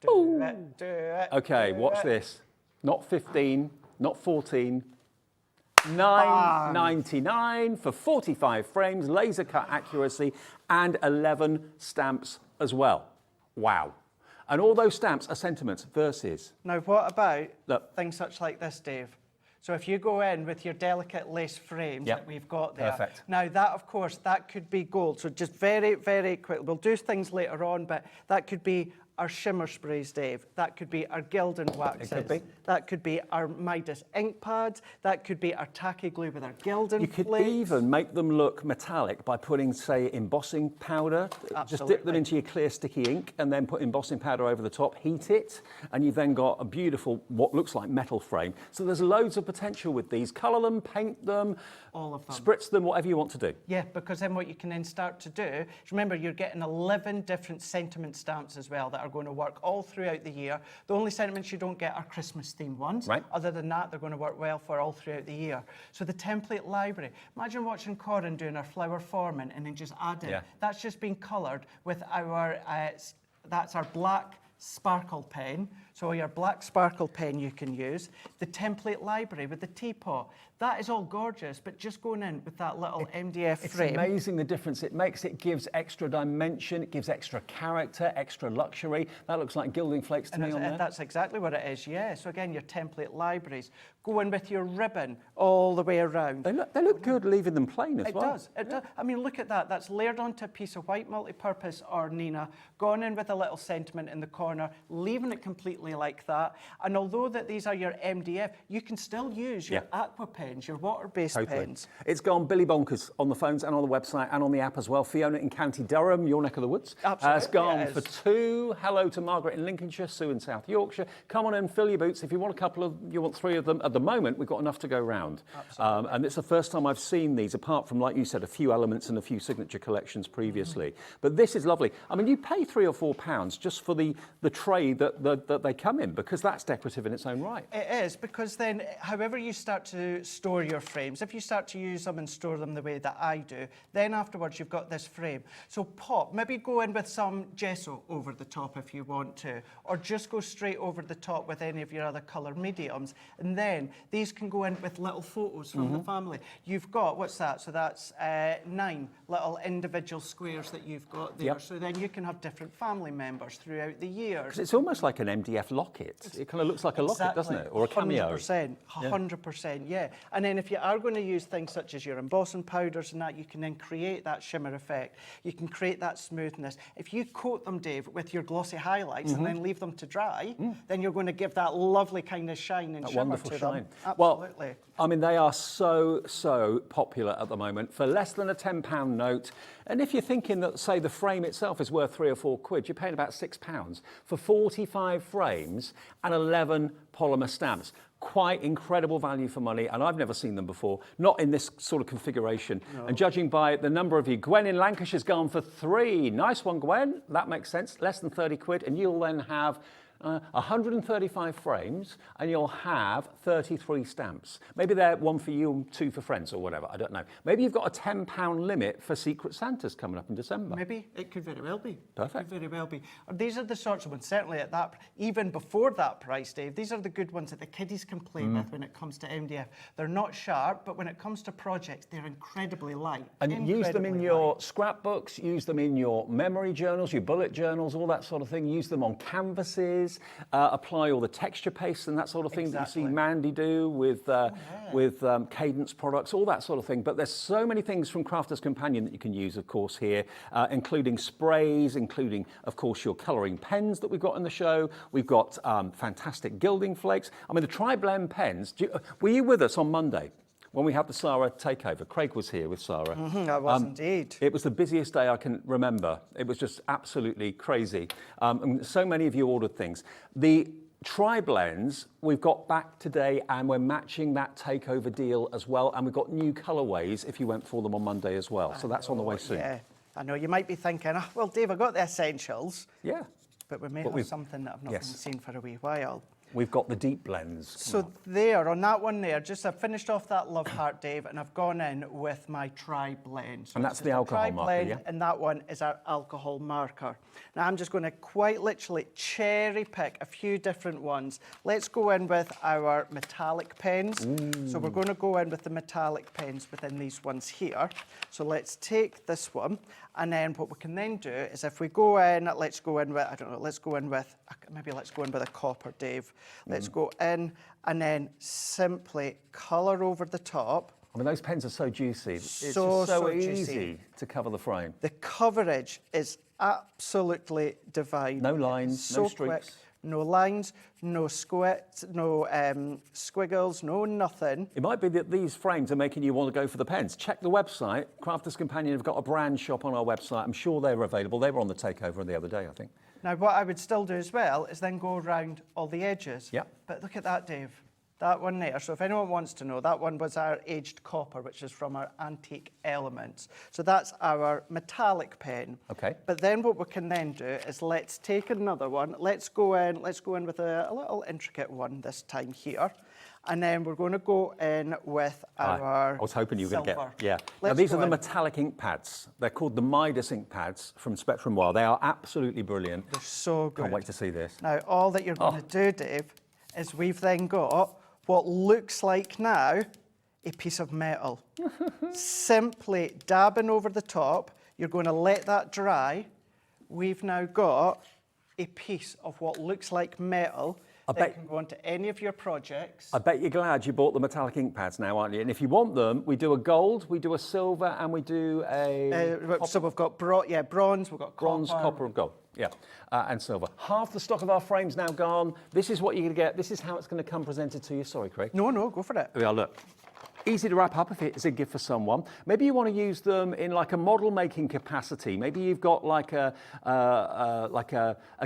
Do it, do it. Okay, watch this. Not 15, not 14. $9.99 for 45 frames, laser cut accuracy, and 11 stamps as well. Wow. And all those stamps are sentiments, verses. Now, what about things such like this, Dave? So if you go in with your delicate lace frames that we've got there. Perfect. Now that, of course, that could be gold. So just very, very quick. We'll do things later on, but that could be our shimmer sprays, Dave. That could be our gilding waxes. It could be. That could be our Midas ink pads. That could be our tacky glue with our gilding You could flakes. even make them look metallic by putting, say, embossing powder. Just dip them Absolutely. into your clear sticky ink and then put embossing powder over the top, heat it, and you've then got a beautiful, what looks like metal frame. So there's loads of potential with these. Colour them, paint them, All of them. spritz them, whatever you want to do. Yeah, because then what you can then start to do is, remember, you're getting 11 different sentiment stamps as well that are going to work all throughout the year. The only sentiments you don't get are Christmas themed ones. Right. Other than that, they're going to work well for all throughout the year. So the template library, imagine watching Corin doing our flower forming and then just adding. Yeah. That's just been coloured with our, that's our black sparkle pen. So your black sparkle pen you can use. The template library with the teapot. That is all gorgeous, but just going in with that little MDF It's frame. amazing the difference it makes. It gives extra dimension, it gives extra character, extra luxury. That looks like gilding flakes to me on there. That's exactly what it is, yeah. So again, your template libraries. Go in with your ribbon all the way around. They look good leaving them plain as It well. does. It does. I mean, look at that. That's layered onto a piece of white multi-purpose or Nina, gone in with a little sentiment in the corner, leaving it completely like that. And although that these are your MDF, you can still use your aqua pens, your water-based pens. It's gone Billy bonkers on the phones and on the website and on the app as well. Fiona in County Durham, your neck of the woods. Absolutely, It's gone it for is. 2. Hello to Margaret in Lincolnshire, Sue in South Yorkshire. Come on in, fill your boots. If you want a couple of, you want 3 of them. At the moment, we've got enough to go round. And it's the first time I've seen these, apart from, like you said, a few elements and a few signature collections previously. But this is lovely. I mean, you pay £3 or £4 just for the tray that they come in, because that's decorative in its own right. It is, because then however you start to store your frames, if you start to use them and store them the way that I do, then afterwards you've got this frame. So maybe go in with some gesso over the top if you want to, or just go straight over the top with any of your other colour mediums. And then these can go in with little photos from the family. You've got, what's that? So that's 9 little individual squares that you've got there. Yep. So then you can have different family members throughout the year. Because it's almost like an MDF locket. It kind of looks like a locket, doesn't it? Or a cameo. 100%, 100%, yeah. And then if you are going to use things such as your embossing powders and that, you can then create that shimmer effect. You can create that smoothness. If you coat them, Dave, with your glossy highlights and then leave them to dry, then you're going to give that lovely kind of shine and That shimmer wonderful to shine. them. Absolutely. Well, I mean, they are so popular at the moment for less than a £10 note. And if you're thinking that, say, the frame itself is worth £3 or £4, you're paying about £6 for 45 frames and 11 polymer stamps. Quite incredible value for money, and I've never seen them before, not in this sort of configuration. No. And judging by the number of you, Gwen in Lancashire's gone for 3. Nice one, Gwen. That makes sense. Less than £30, and you'll then have 135 frames, and you'll have 33 stamps. Maybe they're 1 for you and 2 for friends or whatever, I don't know. Maybe you've got a £10 limit for Secret Santas coming up in December. Maybe, it could very well be. Perfect. It could very well be. These are the sorts of ones, certainly at that, even before that price, Dave, these are the good ones that the kiddies can play with when it comes to MDF. They're not sharp, but when it comes to projects, they're incredibly light. And use them in your scrapbooks, use them in your memory journals, your bullet journals, all that sort of thing. Use them on canvases. Apply all the texture pastes and that sort of thing that you see Mandy do with Cadence products, all that sort of thing. But there's so many things from Crafter's Companion that you can use, of course, here, including sprays, including, of course, your colouring pens that we've got in the show. We've got fantastic gilding flakes. I mean, the Tri-Blend pens. Were you with us on Monday when we had the Sarah takeover? Craig was here with Sarah. I was indeed. It was the busiest day I can remember. It was just absolutely crazy. And so many of you ordered things. The Tri-Blends we've got back today, and we're matching that takeover deal as well. And we've got new colourways if you went for them on Monday as well. So that's on the way soon. Yeah, I know. You might be thinking, well, Dave, I got the essentials. Yeah. But we may have something that I've not been seen for a wee while. We've got the deep blends. So there, on that one there, just I've finished off that Love Heart, Dave, and I've gone in with my Tri-Blend. So and that's the alcohol marker, yeah? And that one is our alcohol marker. Now I'm just going to quite literally cherry pick a few different ones. Let's go in with our metallic pens. So we're going to go in with the metallic pens within these ones here. So let's take this one, and then what we can then do is if we go in, let's go in with, I don't know, let's go in with a copper, Dave. Let's go in and then simply colour over the top. I mean, those pens are so juicy. It's So, just so so easy juicy. to cover the frame. The coverage is absolutely divine. No lines, It's so no streaks. quick. No lines, no squiggles, no nothing. It might be that these frames are making you want to go for the pens. Check the website. Crafters Companion have got a brand shop on our website. I'm sure they're available. They were on the takeover the other day, I think. Now, what I would still do as well is then go around all the edges. Yep. But look at that, Dave. That one there. So if anyone wants to know, that one was our aged copper, which is from our antique elements. So that's our metallic pen. Okay. But then what we can then do is let's take another one. Let's go in with a little intricate one this time here. And then we're going to go in with our I was hoping you were going to silver. get... Yeah. Now, Let's these are go the in. metallic ink pads. They're called the Midas ink pads from Spectrum Wild. They are absolutely brilliant. They're so good. Can't wait to see this. Now, all that you're going to do, Dave, is we've then got what looks like now a piece of metal. Simply dabbing over the top. You're going to let that dry. We've now got a piece of what looks like metal that can go into any of your projects. I bet you're glad you bought the metallic ink pads now, aren't you? And if you want them, we do a gold, we do a silver, and we do a... So we've got bronze, we've got bronze, copper, and gold. Yeah, and silver. Half the stock of our frames now gone. This is what you're going to get. This is how it's going to come presented to you. Sorry, Craig. No, go for it. Here we are, look. Easy to wrap up if it's a gift for someone. Maybe you want to use them in like a model making capacity. Maybe you've got like a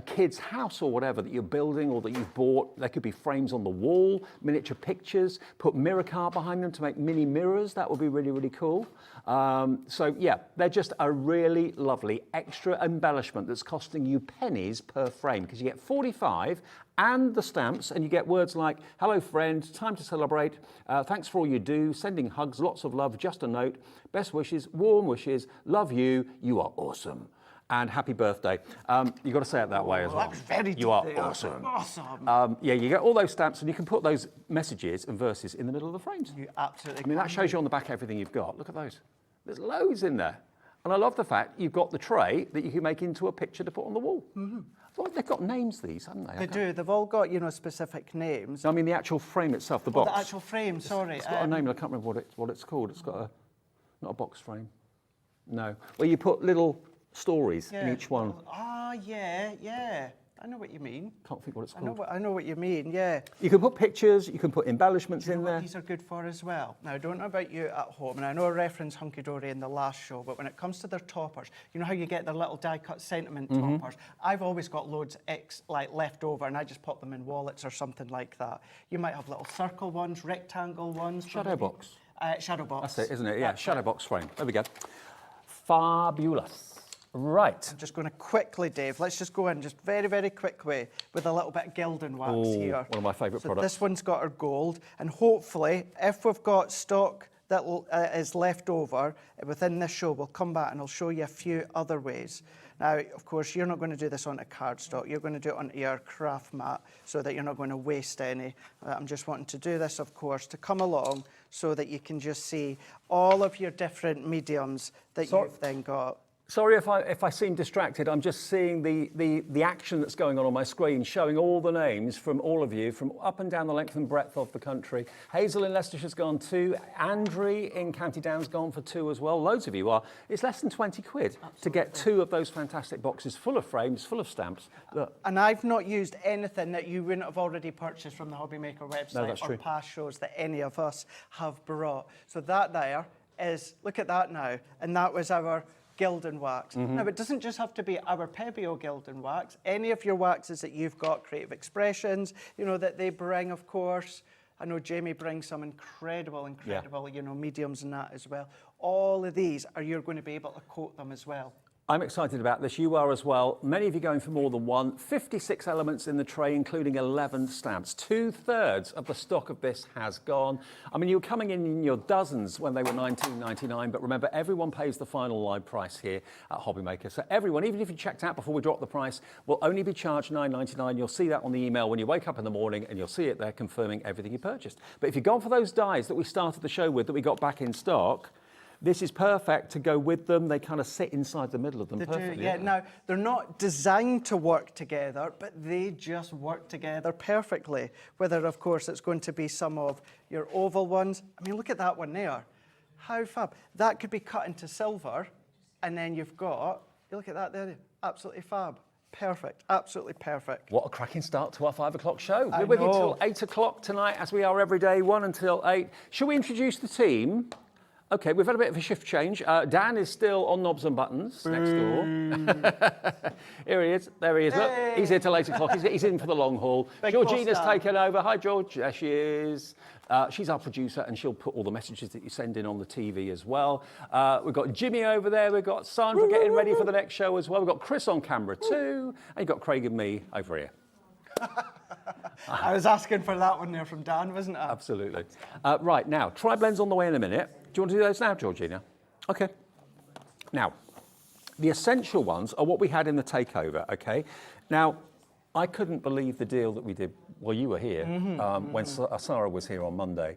kid's house or whatever that you're building or that you've bought. There could be frames on the wall, miniature pictures, put mirror car behind them to make mini mirrors. That would be really, really cool. So yeah, they're just a really lovely extra embellishment that's costing you pennies per frame because you get 45 and the stamps, and you get words like, hello friend, time to celebrate, thanks for all you do, sending hugs, lots of love, just a note, best wishes, warm wishes, love you, you are awesome. And happy birthday. You've got to say it that way as well. That's very You are detailed. awesome. Awesome. Yeah, you get all those stamps and you can put those messages and verses in the middle of the frames. You absolutely I mean, that can shows do. you on the back everything you've got. Look at those. There's loads in there. And I love the fact you've got the tray that you can make into a picture to put on the wall. Well, they've got names, these, haven't they? They do. They've all got, specific names. I mean, the actual frame itself, the Oh, box. the actual frame, sorry. It's got a name, I can't remember what it's called. It's got not a box frame. No. Where you put little stories in each one. Ah, yeah. I know what you mean. Can't think what it's called. I know what you mean, yeah. You can put pictures, you can put embellishments Do you in know what there. these are good for as well? Now, I don't know about you at home, and I know I referenced Hunkydory in the last show, but when it comes to their toppers, you know how you get their little die-cut sentiment toppers? I've always got loads left over, and I just pop them in wallets or something like that. You might have little circle ones, rectangle ones. Shadow box. Shadow box. That's it, isn't it? Yeah, shadow box frame. There we go. Fabulous. Right. I'm just going to quickly, Dave, let's just go in just very, very quickly with a little bit of gilding wax here. One of my favourite So products. this one's got our gold, and hopefully, if we've got stock that is left over within this show, we'll come back and I'll show you a few other ways. Now, of course, you're not going to do this on a cardstock. You're going to do it on your craft mat so that you're not going to waste any. I'm just wanting to do this, of course, to come along so that you can just see all of your different mediums that you've then got. Sorry if I seem distracted. I'm just seeing the action that's going on my screen, showing all the names from all of you, from up and down the length and breadth of the country. Hazel in Leicestershire's gone 2. Andrew in County Down's gone for 2 as well. Loads of you are. It's less than 20 quid to get 2 of those fantastic boxes full of frames, full of stamps. Look. And I've not used anything that you wouldn't have already purchased from the Hobby Maker website that's or true. past shows that any of us have brought. So that there is, look at that now, and that was our gilding wax. Now, it doesn't just have to be our Pebeo gilding wax. Any of your waxes that you've got, creative expressions, that they bring, of course. I know Jamie brings some incredible, mediums and that as well. All of these you're going to be able to coat them as well. I'm excited about this. You are as well. Many of you going for more than one. 56 elements in the tray, including 11 stamps. 2/3 of the stock of this has gone. I mean, you were coming in your dozens when they were $19.99, but remember, everyone pays the final live price here at Hobby Maker. So everyone, even if you checked out before we drop the price, will only be charged $9.99. You'll see that on the email when you wake up in the morning, and you'll see it there confirming everything you purchased. But if you've gone for those dies that we started the show with, that we got back in stock, this is perfect to go with them. They kind of sit inside the middle of them perfectly. Yeah, now, they're not designed to work together, but they just work together perfectly. Whether, of course, it's going to be some of your oval ones. I mean, look at that one there. How fab. That could be cut into silver, and then you've got, you look at that there, absolutely fab. Perfect, absolutely perfect. What a cracking start to our 5 o'clock show. We're with you till 8 o'clock tonight, as we are every day, 1 until 8. Shall we introduce the team? Okay, we've had a bit of a shift change. Dan is still on knobs and buttons next door. Here he is. There he is. Look, he's here till 8 o'clock. He's in for the long haul. Big Georgina's boss taken over. Hi, George. There she is. She's our producer, and she'll put all the messages that you send in on the TV as well. We've got Jimmy over there. We've got Sandra getting ready for the next show as well. We've got Chris on camera too. And you've got Craig and me over here. I was asking for that one there from Dan, wasn't I? Absolutely. Right, now, tri-blends on the way in a minute. Do you want to do those now, Georgina? Okay. Now, the essential ones are what we had in the takeover, okay? Now, I couldn't believe the deal that we did. Well, you were here when Sarah was here on Monday.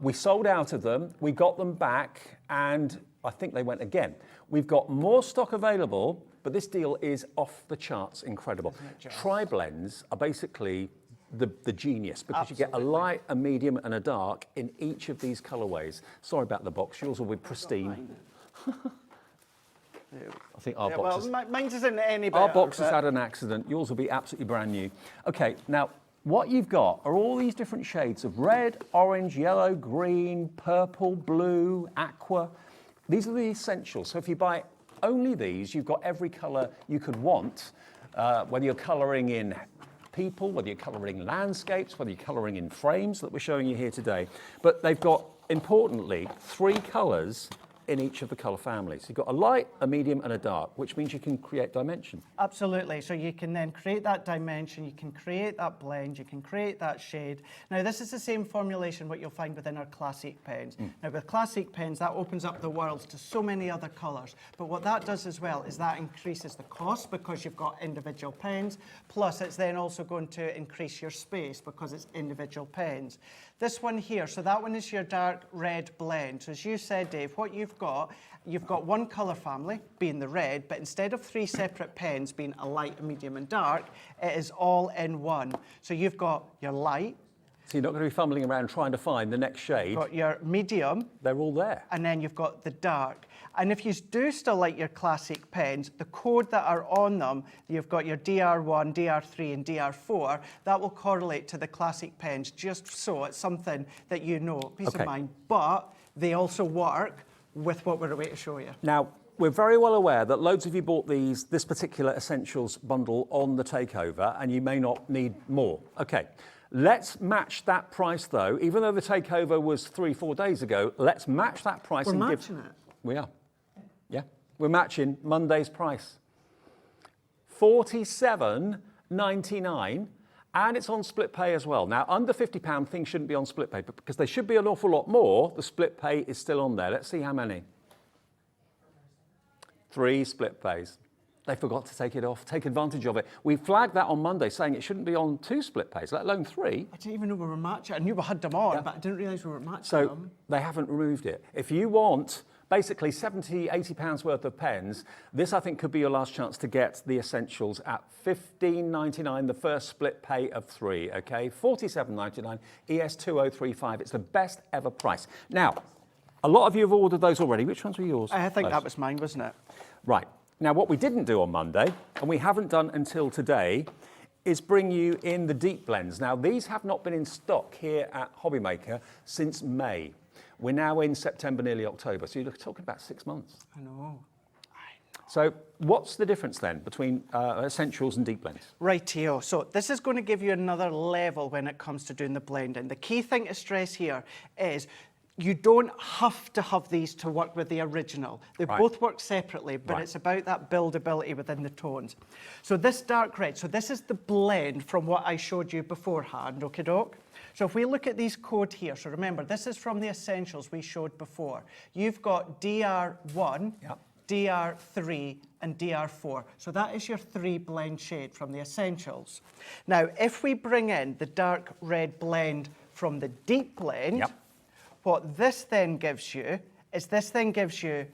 We sold out of them, we got them back, and I think they went again. We've got more stock available, but this deal is off the charts incredible. Tri-blends are basically the genius, because you get a light, a medium, and a dark in each of these colorways. Sorry about the box, yours will be pristine. I think our box well, mine isn't any better. Our box has had an accident. Yours will be absolutely brand new. Okay, now what you've got are all these different shades of red, orange, yellow, green, purple, blue, aqua. These are the essentials. So if you buy only these, you've got every color you could want, whether you're coloring in people, whether you're colouring landscapes, whether you're colouring in frames that we're showing you here today. But they've got, importantly, 3 colours in each of the colour families. You've got a light, a medium and a dark, which means you can create dimension. Absolutely. So you can then create that dimension, you can create that blend, you can create that shade. Now this is the same formulation what you'll find within our classic pens. Now with classic pens, that opens up the world to so many other colours. But what that does as well is that increases the cost because you've got individual pens, plus it's then also going to increase your space because it's individual pens. This one here, so that one is your dark red blend. So as you said, Dave, what you've got one colour family, being the red, but instead of 3 separate pens being a light, a medium and dark, it is all in one. So you've got your light. So you're not going to be fumbling around trying to find the next shade. You've got your medium. They're all there. And then you've got the dark. And if you do still like your classic pens, the code that are on them, you've got your DR1, DR3 and DR4, that will correlate to the classic pens, just so it's something that you know, peace of mind. But they also work with what we're about to show you. Now, we're very well aware that loads of you bought this particular essentials bundle on the takeover, and you may not need more. Okay, let's match that price though. Even though the takeover was 3-4 days ago, let's match that price. We're matching it. We are. Yeah, we're matching Monday's price. $47.99, and it's on split pay as well. Now, under £50, things shouldn't be on split pay, but because they should be an awful lot more, the split pay is still on there. Let's see how many. 3 split pays. They forgot to take it off, take advantage of it. We flagged that on Monday, saying it shouldn't be on 2 split pays, let alone 3. I didn't even know we were matching. I knew we had them on, but I didn't realise we were matching so them. They haven't removed it. If you want basically £70, £80 worth of pens, this I think could be your last chance to get the essentials at $15.99, the first split pay of 3, okay? $47.99, ES2035. It's the best ever price. Now, a lot of you have ordered those already. Which ones were yours? I think that was mine, wasn't it? Right. Now, what we didn't do on Monday, and we haven't done until today, is bring you in the deep blends. Now, these have not been in stock here at Hobbymaker since May. We're now in September, nearly October, so you're talking about 6 months. I know. So what's the difference then between essentials and deep blends? Rightio. So this is going to give you another level when it comes to doing the blending. The key thing to stress here is you don't have to have these to work with the original. They both work separately, but it's about that buildability within the tones. So this dark red, so this is the blend from what I showed you beforehand, okay doke? So if we look at these code here, so remember, this is from the essentials we showed before. You've got DR1, DR3 and DR4. So that is your 3 blend shade from the essentials. Now, if we bring in the dark red blend from the deep blend, what this then gives you is DR5,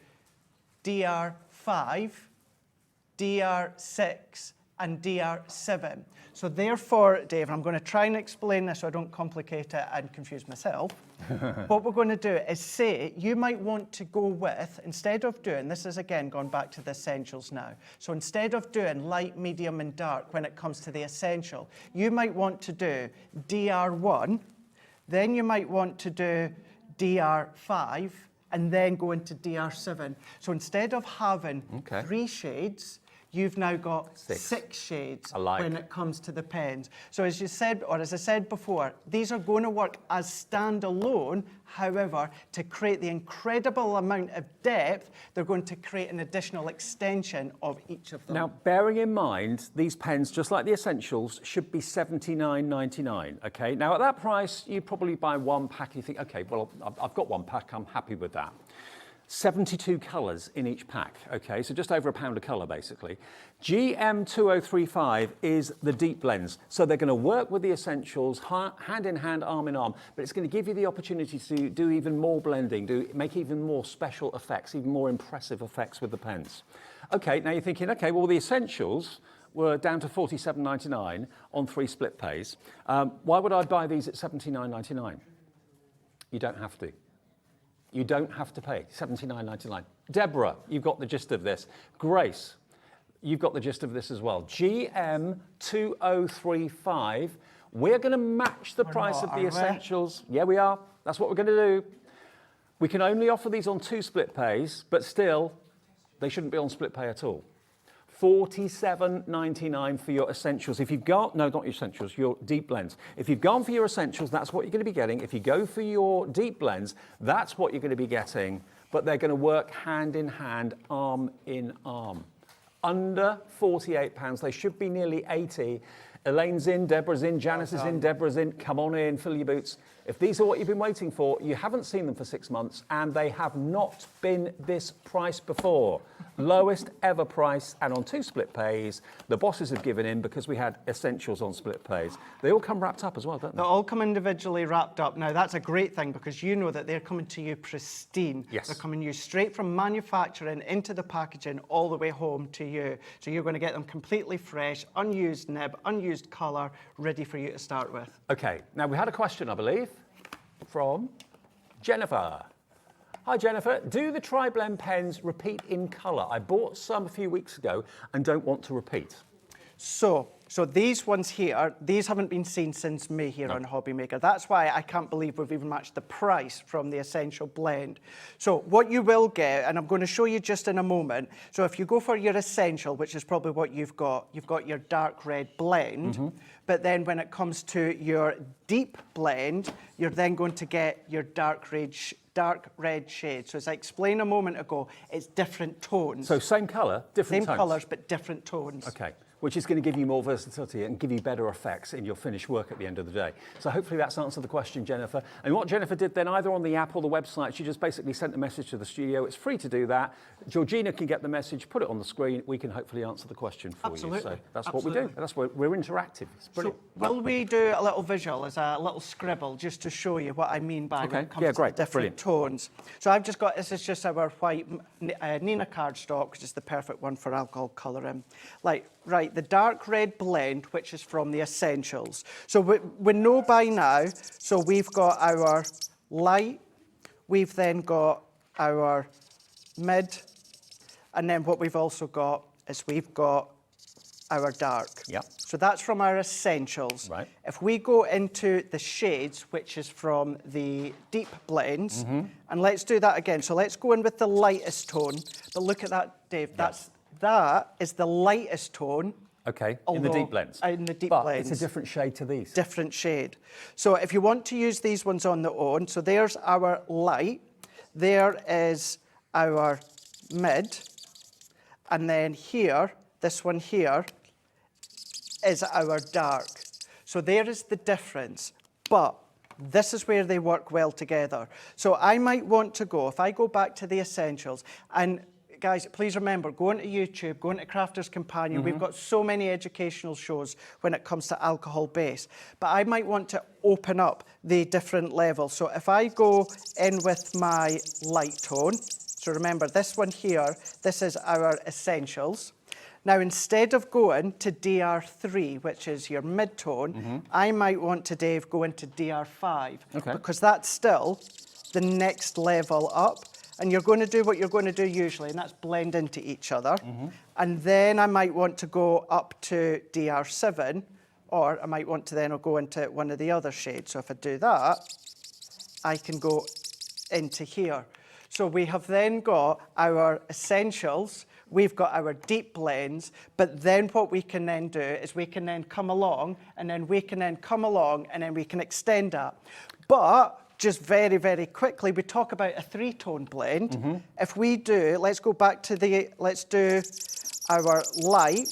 DR6 and DR7. So therefore, Dave, and I'm going to try and explain this so I don't complicate it and confuse myself. What we're going to do is say you might want to go with, instead of doing, this is again going back to the essentials now. So instead of doing light, medium and dark when it comes to the essential, you might want to do DR1, then you might want to do DR5, and then go into DR7. So instead of having 3 shades, you've now got 6 shades when it comes to the pens. So as you said, or as I said before, these are going to work as standalone. However, to create the incredible amount of depth, they're going to create an additional extension of each of them. Now, bearing in mind, these pens, just like the essentials, should be $79.99, okay? Now, at that price, you probably buy 1 pack and you think, okay, well, I've got 1 pack, I'm happy with that. 72 colours in each pack, okay? So just over a pound a colour, basically. GM2035 is the deep blends. So they're going to work with the essentials, hand in hand, arm in arm, but it's going to give you the opportunity to do even more blending, make even more special effects, even more impressive effects with the pens. Okay, now you're thinking, okay, well, the essentials were down to $47.99 on 3 split pays. Why would I buy these at $79.99? You don't have to. You don't have to pay $79.99. Deborah, you've got the gist of this. Grace, you've got the gist of this as well. GM2035, we're going to match the price of the essentials. Yeah, we are. That's what we're going to do. We can only offer these on 2 split pays, but still, they shouldn't be on split pay at all. $47.99 for your essentials. If you've got, no, not your essentials, your deep blends. If you've gone for your essentials, that's what you're going to be getting. If you go for your deep blends, that's what you're going to be getting, but they're going to work hand in hand, arm in arm. Under £48, they should be nearly 80. Elaine's in, Deborah's in, Janice is in, Deborah's in. Come on in, fill your boots. If these are what you've been waiting for, you haven't seen them for 6 months, and they have not been this price before. Lowest ever price, and on 2 split pays, the bosses have given in because we had essentials on split pays. They all come wrapped up as well, don't they? They all come individually wrapped up. Now, that's a great thing because you know that they're coming to you pristine. Yes. They're coming to you straight from manufacturing into the packaging all the way home to you. So you're going to get them completely fresh, unused nib, unused colour, ready for you to start with. Okay, now we had a question, I believe, from Jennifer. Hi Jennifer, do the tri-blend pens repeat in colour? I bought some a few weeks ago and don't want to repeat. So these ones here, these haven't been seen since May here on Hobby Maker. That's why I can't believe we've even matched the price from the Essential Blend. So what you will get, and I'm going to show you just in a moment, so if you go for your Essential, which is probably what you've got your dark red blend, but then when it comes to your deep blend, you're then going to get your dark red shade. So as I explained a moment ago, it's different tones. So same colour, different tones? Same colours, but different tones. Okay, which is going to give you more versatility and give you better effects in your finished work at the end of the day. So hopefully that's answered the question, Jennifer. And what Jennifer did then, either on the app or the website, she just basically sent a message to the studio. It's free to do that. Georgina can get the message, put it on the screen. We can hopefully answer the question for you. So that's what we do. That's what we're interactive. It's brilliant. So will we do a little visual as a little scribble just to show you what I mean by when it comes to different tones? So I've just got, this is just our white Nina cardstock, which is the perfect one for alcohol colouring. Right, the dark red blend, which is from the Essentials. So we know by now, so we've got our light, we've then got our mid, and then what we've also got is we've got our dark. Yep. So that's from our Essentials. Right. If we go into the shades, which is from the deep blends, and let's do that again. So let's go in with the lightest tone, but look at that, Dave, that is the lightest tone. Okay, in the deep blends. In the deep but blends. It's a different shade to these. Different shade. So if you want to use these ones on their own, so there's our light, there is our mid, and then here, this one here, is our dark. So there is the difference, but this is where they work well together. So I might want to go, if I go back to the Essentials, and guys, please remember, go into YouTube, go into Crafter's Companion. We've got so many educational shows when it comes to alcohol base. But I might want to open up the different levels. So if I go in with my light tone, so remember this one here, this is our Essentials. Now, instead of going to DR3, which is your mid-tone, I might want to, Dave, go into DR5, because that's still the next level up. And you're going to do what you're going to do usually, and that's blend into each other. And then I might want to go up to DR7, or I might want to then go into one of the other shades. So if I do that, I can go into here. So we have then got our essentials, we've got our deep blends, but then what we can then do is we can then come along, and then we can then come along, and then we can extend that. But just very, very quickly, we talk about a 3-tone blend. If we do, let's go back to let's do our light.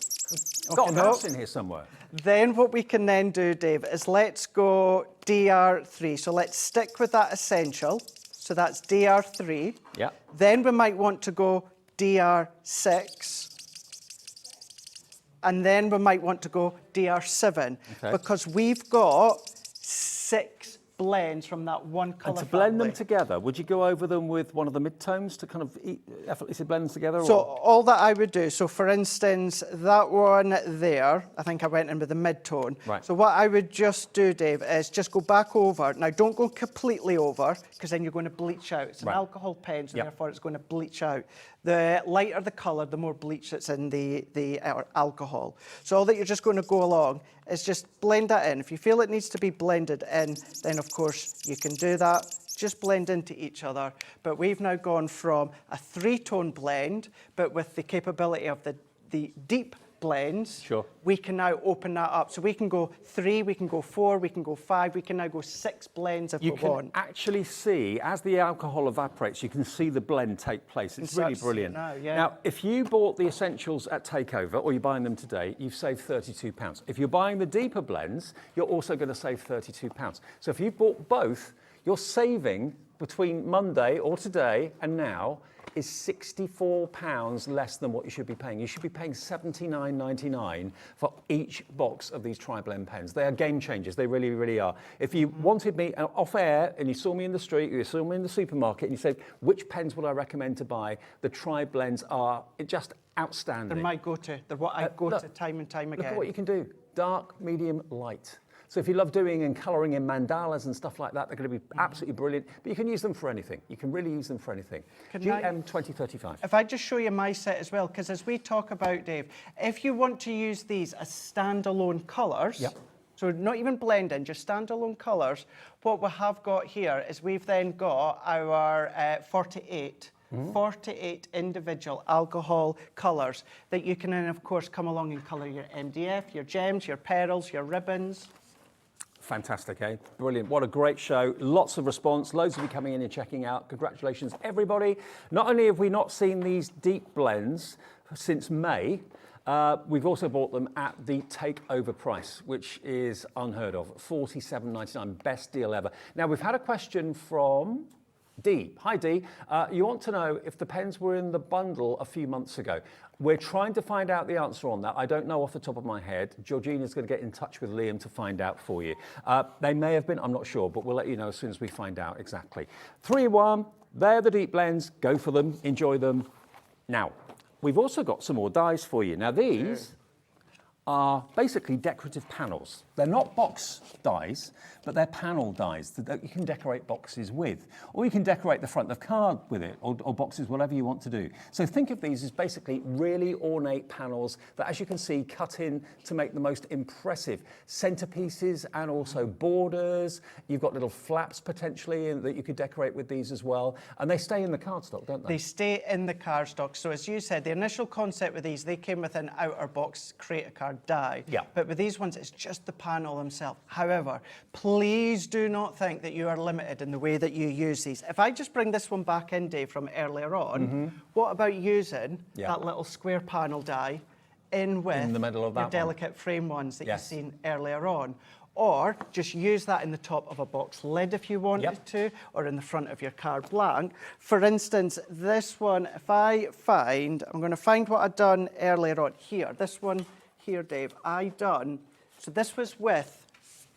Got a mouse in here somewhere. Then what we can then do, Dave, is let's go DR3. So let's stick with that essential. So that's DR3. Yeah. Then we might want to go DR6. And then we might want to go DR7. Because we've got 6 blends from that one colour And to blend family. them together, would you go over them with one of the mid-tones to kind of effortlessly blend them together? So all that I would do, so for instance, that one there, I think I went in with the mid-tone. Right. So what I would just do, Dave, is just go back over. Now, don't go completely over, because then you're going to bleach out. It's an alcohol pen, so therefore it's going to bleach out. The lighter the colour, the more bleach that's in the alcohol. So all that you're just going to go along is just blend that in. If you feel it needs to be blended in, then of course you can do that. Just blend into each other. But we've now gone from a 3-tone blend, but with the capability of the deep blends, we can now open that up. So we can go 3, we can go 4, we can go 5, we can now go 6 blends if we want. You can actually see, as the alcohol evaporates, you can see the blend take place. It's really brilliant. Now, if you bought the essentials at Takeover, or you're buying them today, you've saved £32. If you're buying the deeper blends, you're also going to save £32. So if you bought both, your saving between Monday or today and now is £64 less than what you should be paying. You should be paying $79.99 for each box of these tri-blend pens. They are game changers. They really, really are. If you wanted me off air and you saw me in the street, you saw me in the supermarket, and you said, which pens would I recommend to buy? The tri-blends are just outstanding. They're my go-to. They're what I go to time and time again. Look at what you can do. Dark, medium, light. So if you love doing and colouring in mandalas and stuff like that, they're going to be absolutely brilliant. But you can use them for anything. You can really use them for anything. GM 2035. If I just show you my set as well, because as we talk about, Dave, if you want to use these as standalone colours, so not even blending, just standalone colours, what we have got here is we've then got our 48 individual alcohol colours that you can then, of course, come along and colour your MDF, your gems, your pearls, your ribbons. Fantastic, eh? Brilliant. What a great show. Lots of response. Loads of you coming in and checking out. Congratulations, everybody. Not only have we not seen these deep blends since May, we've also bought them at the takeover price, which is unheard of. $47.99, best deal ever. Now, we've had a question from Dee. Hi, Dee. You want to know if the pens were in the bundle a few months ago. We're trying to find out the answer on that. I don't know off the top of my head. Georgina's going to get in touch with Liam to find out for you. They may have been, I'm not sure, but we'll let you know as soon as we find out exactly. 3-1, they're the deep blends. Go for them, enjoy them. Now, we've also got some more dies for you. Now, these are basically decorative panels. They're not box dies, but they're panel dies that you can decorate boxes with. Or you can decorate the front of the card with it, or boxes, whatever you want to do. So think of these as basically really ornate panels that, as you can see, cut in to make the most impressive centerpieces and also borders. You've got little flaps potentially that you could decorate with these as well. And they stay in the cardstock, don't they? They stay in the cardstock. So as you said, the initial concept with these, they came with an outer box create-a-card die. But with these ones, it's just the panel themselves. However, please do not think that you are limited in the way that you use these. If I just bring this one back in, Dave, from earlier on, what about using that little square panel die in with the middle of that the delicate frame ones that you've seen earlier on? Or just use that in the top of a box lid if you wanted to, or in the front of your card blank. For instance, this one, if I find, I'm going to find what I'd done earlier on here. This one here, Dave, so this was with,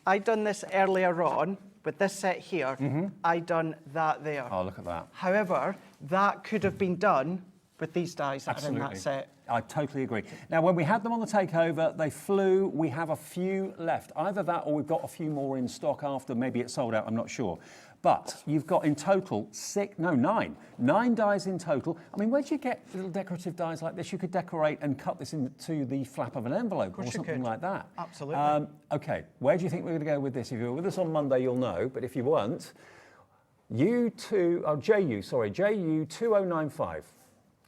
I'd done this earlier on with this set here. I'd done that there. Oh, look at that. However, that could have been done with these dies that are in that set. I totally agree. Now, when we had them on the takeover, they flew. We have a few left. Either that or we've got a few more in stock after. Maybe it's sold out, I'm not sure. But you've got in total nine dies in total. I mean, where do you get little decorative dies like this? You could decorate and cut this into the flap of an envelope or something like that. Absolutely. Okay, where do you think we're going to go with this? If you were with us on Monday, you'll know. But if you weren't, JU2095.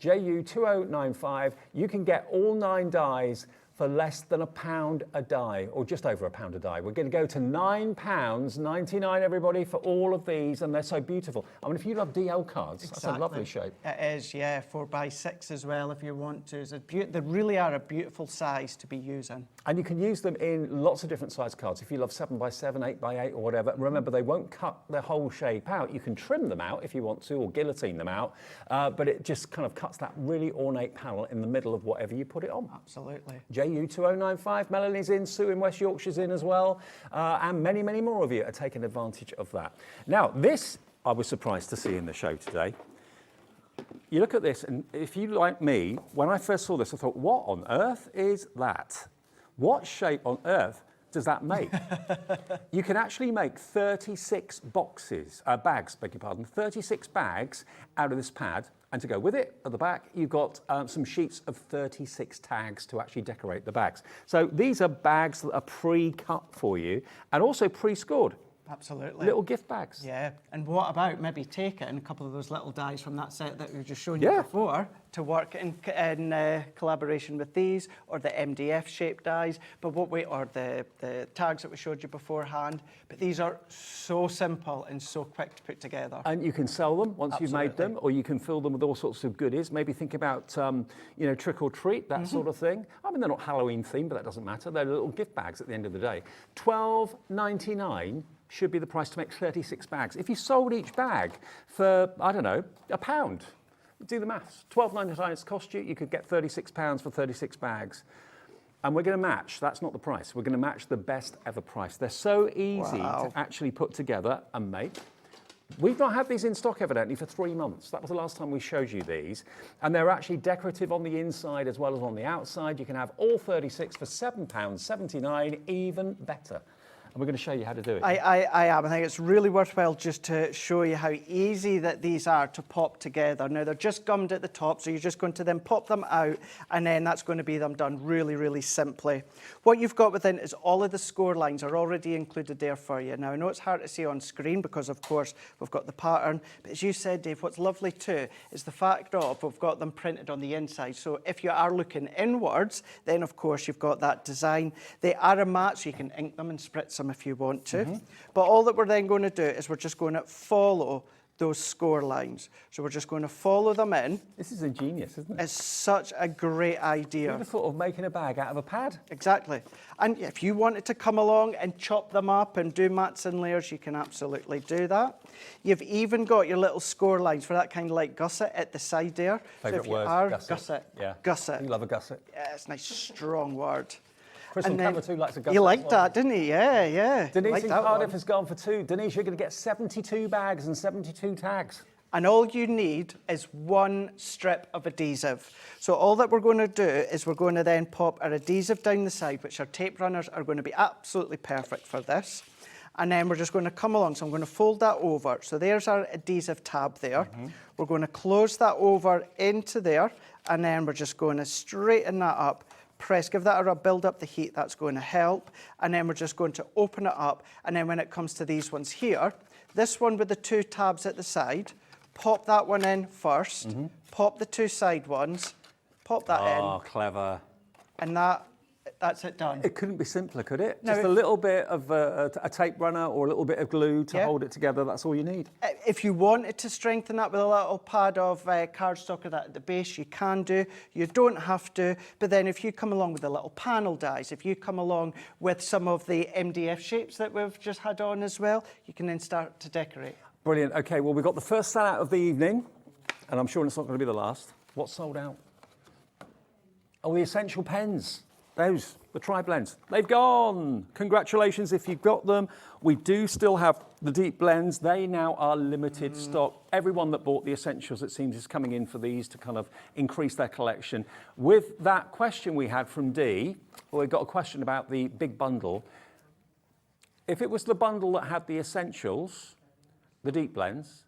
JU2095, you can get all 9 dies for less than £1 a die, or just over £1 a die. We're going to go to £9.99, everybody, for all of these, and they're so beautiful. I mean, if you love DL cards, that's a lovely shape. It is, yeah, 4x6 as well, if you want to. They really are a beautiful size to be using. And you can use them in lots of different size cards. If you love 7x7, 8x8, or whatever, remember, they won't cut the whole shape out. You can trim them out if you want to, or guillotine them out, but it just kind of cuts that really ornate panel in the middle of whatever you put it on. Absolutely. JU2095, Melanie's in, Sue in West Yorkshire's in as well, and many, many more of you are taking advantage of that. Now, this I was surprised to see in the show today. You look at this, and if you like me, when I first saw this, I thought, what on earth is that? What shape on earth does that make? You can actually make 36 bags, beg your pardon, 36 bags out of this pad. And to go with it, at the back, you've got some sheets of 36 tags to actually decorate the bags. So these are bags that are pre-cut for you and also pre-scored. Absolutely. Little gift bags. Yeah, and what about maybe taking a couple of those little dies from that set that we've just shown you before to work in collaboration with these, or the MDF shaped dies, or the tags that we showed you beforehand. But these are so simple and so quick to put together. And you can sell them once you've made them, or you can fill them with all sorts of goodies. Maybe think about, trick or treat, that sort of thing. I mean, they're not Halloween themed, but that doesn't matter. They're little gift bags at the end of the day. £12.99 should be the price to make 36 bags. If you sold each bag for, I don't know, £1, do the maths. £12.99 it's cost you. You could get £36 for 36 bags. And we're going to match, that's not the price, we're going to match the best ever price. They're so easy to actually put together and make. We've not had these in stock evidently for 3 months. That was the last time we showed you these. And they're actually decorative on the inside as well as on the outside. You can have all 36 for £7.79, even better. And we're going to show you how to do it. I am. I think it's really worthwhile just to show you how easy that these are to pop together. Now, they're just gummed at the top, so you're just going to then pop them out, and then that's going to be them done really, really simply. What you've got within is all of the score lines are already included there for you. Now, I know it's hard to see on screen because, of course, we've got the pattern. But as you said, Dave, what's lovely too is the fact of we've got them printed on the inside. So if you are looking inwards, then, of course, you've got that design. They are a matte, so you can ink them and spritz them if you want to. But all that we're then going to do is we're just going to follow those score lines. So we're just going to follow them in. This is ingenious, isn't it? It's such a great idea. Who'd have thought of making a bag out of a pad? Exactly. And if you wanted to come along and chop them up and do mats and layers, you can absolutely do that. You've even got your little score lines for that kind of like gusset at the side there. Favourite word, gusset. Yeah. Gusset. You love a gusset. Yeah, it's a nice strong word. Chris on camera too likes a gusset. He liked that, didn't he? Yeah, yeah. Denise in Cardiff has gone for 2. Denise, you're going to get 72 bags and 72 tags. And all you need is 1 strip of adhesive. So all that we're going to do is we're going to then pop our adhesive down the side, which our tape runners are going to be absolutely perfect for this. And then we're just going to come along. So I'm going to fold that over. So there's our adhesive tab there. We're going to close that over into there. And then we're just going to straighten that up. Press, give that a rub, build up the heat, that's going to help. And then we're just going to open it up. And then when it comes to these ones here, this one with the 2 tabs at the side, pop that one in first, pop the 2 side ones, pop that in. Oh, clever. And that's it done. It couldn't be simpler, could it? No, Just a little bit of a tape runner or a little bit of glue to hold it together, that's all you need. If you wanted to strengthen that with a little pad of cardstock or that at the base, you can do. You don't have to. But then if you come along with the little panel dies, if you come along with some of the MDF shapes that we've just had on as well, you can then start to decorate. Brilliant. OK, well, we've got the first sellout of the evening, and I'm sure it's not going to be the last. What's sold out? Oh, the essential pens. Those, the tri-blends, they've gone. Congratulations if you've got them. We do still have the deep blends. They now are limited stock. Everyone that bought the essentials, it seems, is coming in for these to kind of increase their collection. With that question we had from Dee, well, we got a question about the big bundle. If it was the bundle that had the essentials, the deep blends,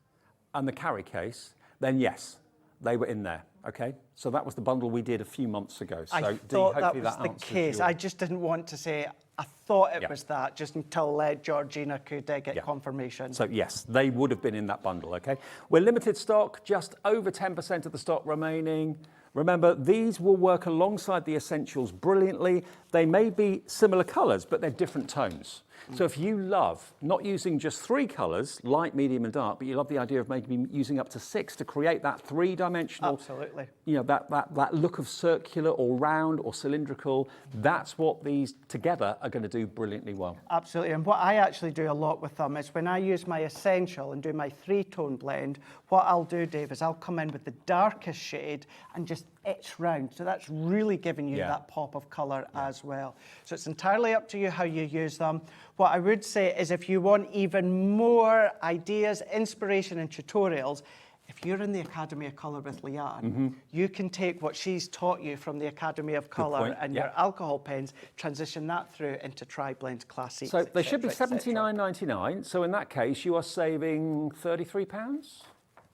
and the carry case, then yes, they were in there. Okay, so that was the bundle we did a few months ago. So I Dee, thought that hopefully was the answers case. your- I just didn't want to say I thought it was that, just until Georgina could get confirmation. So yes, they would have been in that bundle, okay? We're limited stock, just over 10% of the stock remaining. Remember, these will work alongside the essentials brilliantly. They may be similar colours, but they're different tones. So if you love not using just 3 colours, light, medium and dark, but you love the idea of maybe using up to 6 to create that 3-dimensional, Absolutely. you know, that look of circular or round or cylindrical, that's what these together are going to do brilliantly well. Absolutely, and what I actually do a lot with them is when I use my essential and do my 3-tone blend, what I'll do, Dave, is I'll come in with the darkest shade and just etch round. So that's really giving you that pop of colour as well. So it's entirely up to you how you use them. What I would say is if you want even more ideas, inspiration and tutorials, if you're in the Academy of Colour with Leanne, you can take what she's taught you from the Academy of Colour and your alcohol pens, transition that through into tri-blends, classics. So they should be £79.99. So in that case, you are saving £33?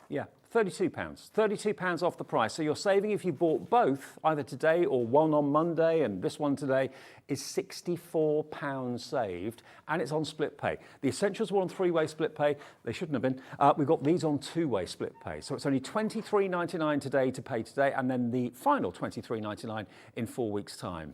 Yeah, £32. £32 off the price. So you're saving, if you bought both, either today or one on Monday and this one today, is £64 saved, and it's on split pay. The essentials were on 3-way split pay. They shouldn't have been. We've got these on 2-way split pay. So it's only £23.99 today to pay today, and then the final £23.99 in 4 weeks' time.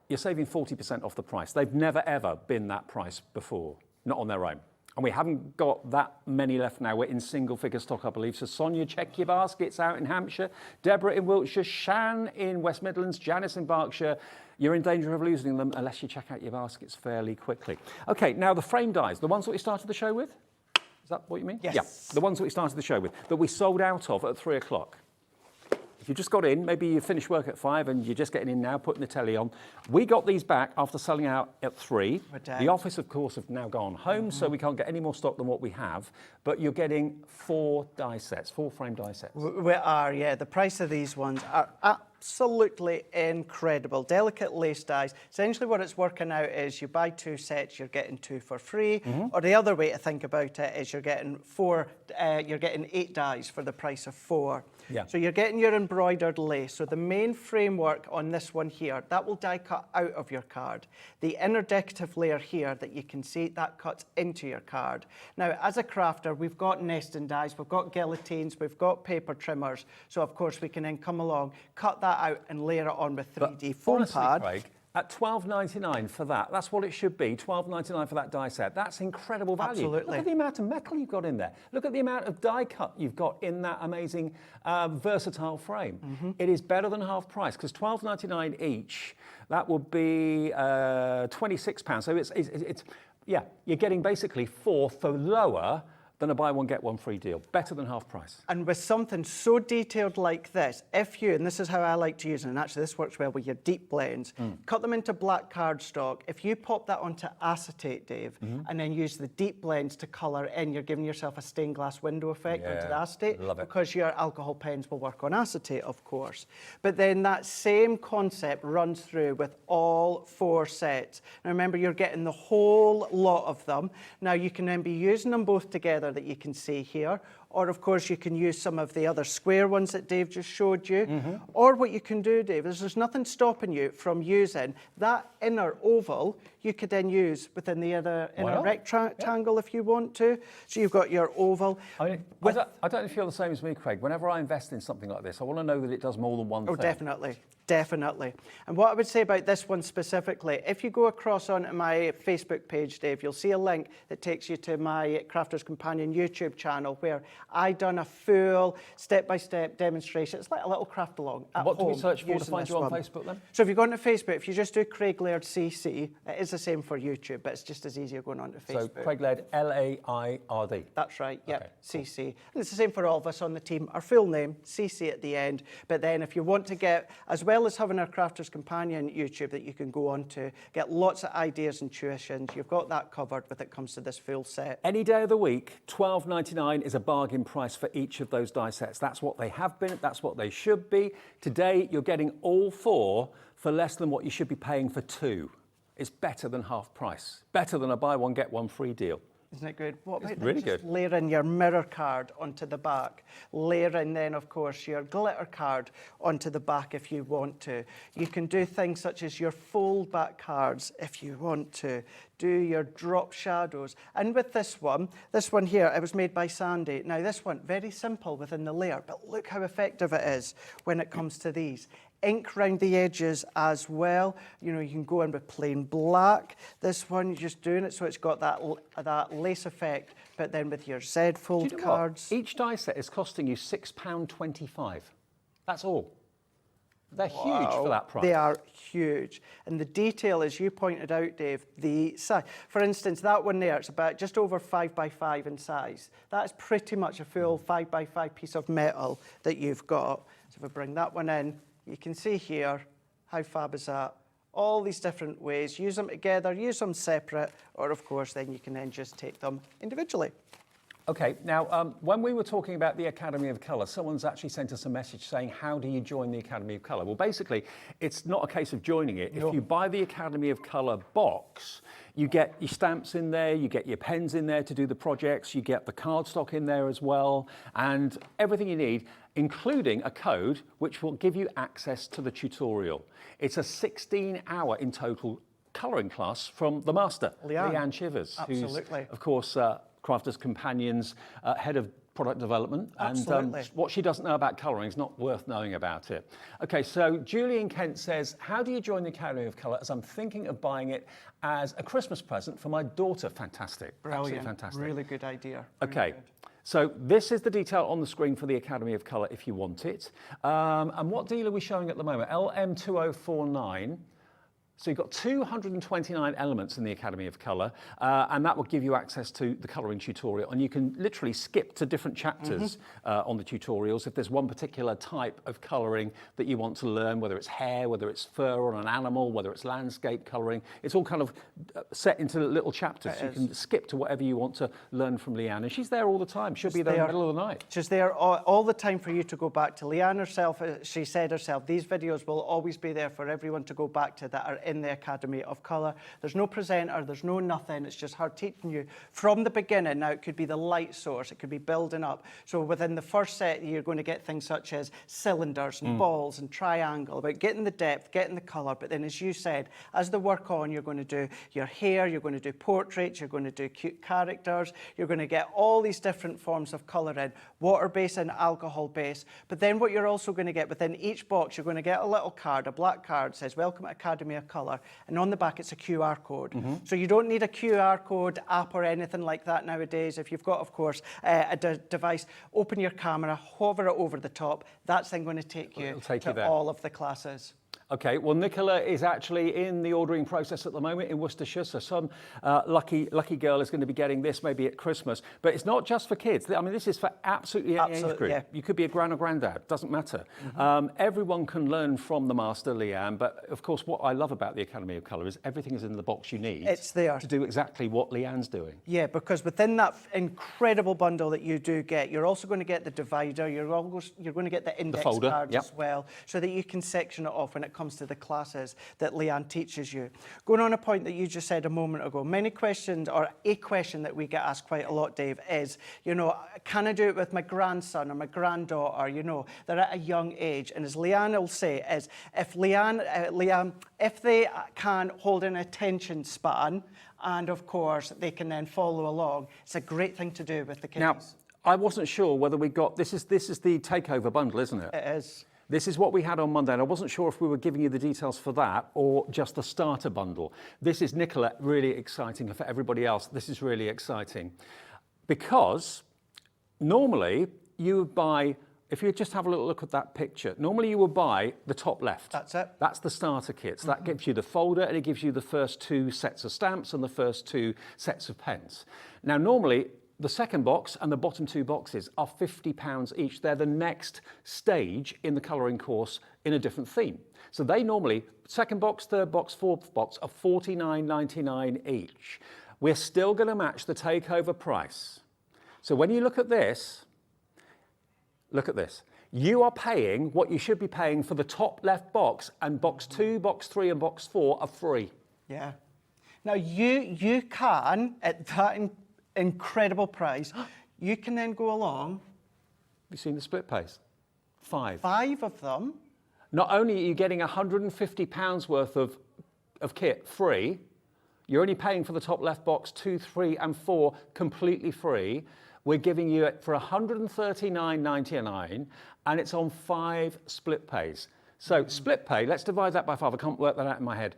You're saving 40% off the price. They've never, ever been that price before, not on their own. And we haven't got that many left now. We're in single-figure stock, I believe. So Sonia, check your baskets out in Hampshire. Deborah in Wiltshire. Shan in West Midlands. Janice in Berkshire. You're in danger of losing them unless you check out your baskets fairly quickly. OK, now the frame dies, the ones that we started the show with? Is that what you mean? Yes. Yeah, the ones that we started the show with, that we sold out of at 3 o'clock. If you just got in, maybe you finished work at 5 and you're just getting in now, putting the telly on. We got these back after selling out at 3. The office, of course, have now gone home, so we can't get any more stock than what we have. But you're getting 4 die sets, 4 frame die sets. We are, yeah. The price of these ones are absolutely incredible. Delicate lace dies. Essentially what it's working out is you buy 2 sets, you're getting 2 for free. Or the other way to think about it is you're getting 8 dies for the price of 4. Yeah. So you're getting your embroidered lace. So the main framework on this one here, that will die cut out of your card. The inner decorative layer here that you can see, that cuts into your card. Now, as a crafter, we've got nesting dies, we've got guillotines, we've got paper trimmers. So of course we can then come along, cut that out and layer it on with 3D foam honestly, pad. Craig, at £12.99 for that, that's what it should be, £12.99 for that die set. That's incredible value. Absolutely. Look at the amount of metal you've got in there. Look at the amount of die cut you've got in that amazing versatile frame. It is better than half price, because £12.99 each, that would be £26. So it's yeah, you're getting basically 4 for lower than a buy one, get one free deal. Better than half price. And with something so detailed like this, if you, and this is how I like to use it, and actually this works well with your deep blends, cut them into black cardstock. If you pop that onto acetate, Dave, and then use the deep blends to colour in, you're giving yourself a stained glass window effect onto the acetate. Love it. Because your alcohol pens will work on acetate, of course. But then that same concept runs through with all 4 sets. Now remember, you're getting the whole lot of them. Now you can then be using them both together that you can see here, or of course you can use some of the other square ones that Dave just showed you, or what you can do, Dave, is there's nothing stopping you from using that inner oval. You could then use within the other inner rectangle if you want to. So you've got your oval. I don't know if you're the same as me, Craig. Whenever I invest in something like this, I want to know that it does more than one thing. Oh, definitely. Definitely. And what I would say about this one specifically, if you go across onto my Facebook page, Dave, you'll see a link that takes you to my Crafter's Companion YouTube channel, where I done a full step-by-step demonstration. It's like a little craft along at What do we home search for to using find this you on one. Facebook then? So if you go onto Facebook, if you just do Craig Laird CC, it is the same for YouTube, but it's just as easy as going onto Facebook. So Craig Laird, Laird. That's right, yeah, Okay, cool. CC. And it's the same for all of us on the team. Our full name, CC at the end. But then if you want to get, as well as having our Crafter's Companion YouTube that you can go on to, get lots of ideas and tuitions, you've got that covered when it comes to this full set. Any day of the week, $12.99 is a bargain price for each of those die sets. That's what they have been, that's what they should be. Today, you're getting all 4 for less than what you should be paying for 2. It's better than half price. Better than a buy one, get one free deal. Isn't it good? What about really just good. layering your mirror card onto the back? Layering then, of course, your glitter card onto the back if you want to. You can do things such as your fold back cards if you want to. Do your drop shadows. And with this one here, it was made by Sandy. Now this one, very simple within the layer, but look how effective it is when it comes to these. Ink round the edges as well. You know, you can go in with plain black. This one, you're just doing it so it's got that lace effect, but then with your Z fold Do you know cards. what? Each die set is costing you £6.25. That's all. They're huge for that price. They are huge. And the detail, as you pointed out, Dave, the size. For instance, that one there, it's about just over 5 by 5 in size. That's pretty much a full 5 by 5 piece of metal that you've got. So if I bring that one in, you can see here, how fab is that? All these different ways, use them together, use them separate, or of course, then you can then just take them individually. Okay, now, when we were talking about the Academy of Colour, someone's actually sent us a message saying, how do you join the Academy of Colour? Well, basically, it's not a case of joining it. No. If you buy the Academy of Colour box, you get your stamps in there, you get your pens in there to do the projects, you get the cardstock in there as well, and everything you need, including a code which will give you access to the tutorial. It's a 16-hour in total colouring class from the master, Leanne Shivers, Absolutely. who's, of course, Crafter's Companion's head of product development. Absolutely. And what she doesn't know about colouring is not worth knowing about it. Okay, so Julian Kent says, how do you join the Academy of Colour? As I'm thinking of buying it as a Christmas present for my daughter. Fantastic. Brilliant. Absolutely fantastic. Really good idea. Okay. So this is the detail on the screen for the Academy of Colour if you want it. And what deal are we showing at the moment? LM2049. So you've got 229 elements in the Academy of Colour, and that will give you access to the colouring tutorial. And you can literally skip to different chapters on the tutorials if there's one particular type of colouring that you want to learn, whether it's hair, whether it's fur on an animal, whether it's landscape colouring. It's all kind of set into little chapters. So you can skip to whatever you want to learn from Leanne. And she's there all the time. She'll be there in the middle of the night. She's there all the time for you to go back to. Leanne herself, she said herself, these videos will always be there for everyone to go back to that are in the Academy of Colour. There's no presenter, there's no nothing. It's just her teaching you from the beginning. Now, it could be the light source, it could be building up. So within the first set, you're going to get things such as cylinders and balls and triangle, about getting the depth, getting the colour. But then, as you said, as the work on, you're going to do your hair, you're going to do portraits, you're going to do cute characters, you're going to get all these different forms of colouring, water-based and alcohol-based. But then what you're also going to get within each box, you're going to get a little card, a black card, says, Welcome to Academy of Colour. And on the back, it's a QR code. So you don't need a QR code app or anything like that nowadays. If you've got, of course, a device, open your camera, hover it over the top. That's then going to take you to all of the classes. Okay, well, Nicola is actually in the ordering process at the moment in Worcestershire, so some lucky girl is going to be getting this maybe at Christmas. But it's not just for kids. I mean, this is for absolutely any age group. Yeah. You could be a gran or granddad, doesn't matter. Everyone can learn from the master, Leanne, but of course what I love about the Academy of Colour is everything is in the box you need. It's there. To do exactly what Leanne's doing. Yeah, because within that incredible bundle that you do get, you're also going to get the divider, you're going to get the index folder, cards as well, so that you can section it off when it comes to the classes that Leanne teaches you. Going on a point that you just said a moment ago, many questions, or a question that we get asked quite a lot, Dave, is, you know, can I do it with my grandson or my granddaughter? You know, they're at a young age. And as Leanne will say, is if if they can hold an attention span, and of course they can then follow along, it's a great thing to do with the kids. Now, I wasn't sure whether we got, this is the takeover bundle, isn't it? It is. This is what we had on Monday, and I wasn't sure if we were giving you the details for that or just the starter bundle. This is, Nicola, really exciting, and for everybody else, this is really exciting because normally you would buy, if you just have a little look at that picture, normally you would buy the top left. That's it. That's the starter kits. That gives you the folder and it gives you the first 2 sets of stamps and the first 2 sets of pens. Now, normally the second box and the bottom 2 boxes are £50 each. They're the next stage in the colouring course in a different theme. So they normally, second box, third box, fourth box, are $49.99 each. We're still going to match the takeover price. So when you look at this, you are paying what you should be paying for the top left box, and box 2, box 3 and box 4 are free. Yeah. Now you can, at that incredible price, you can then go along. Have you seen the split pays? 5. 5 of them. Not only are you getting £150 worth of kit free, you're only paying for the top left box 2, 3 and 4 completely free. We're giving you it for $139.99 and it's on 5 split pays. So split pay, let's divide that by 5. I can't work that out in my head.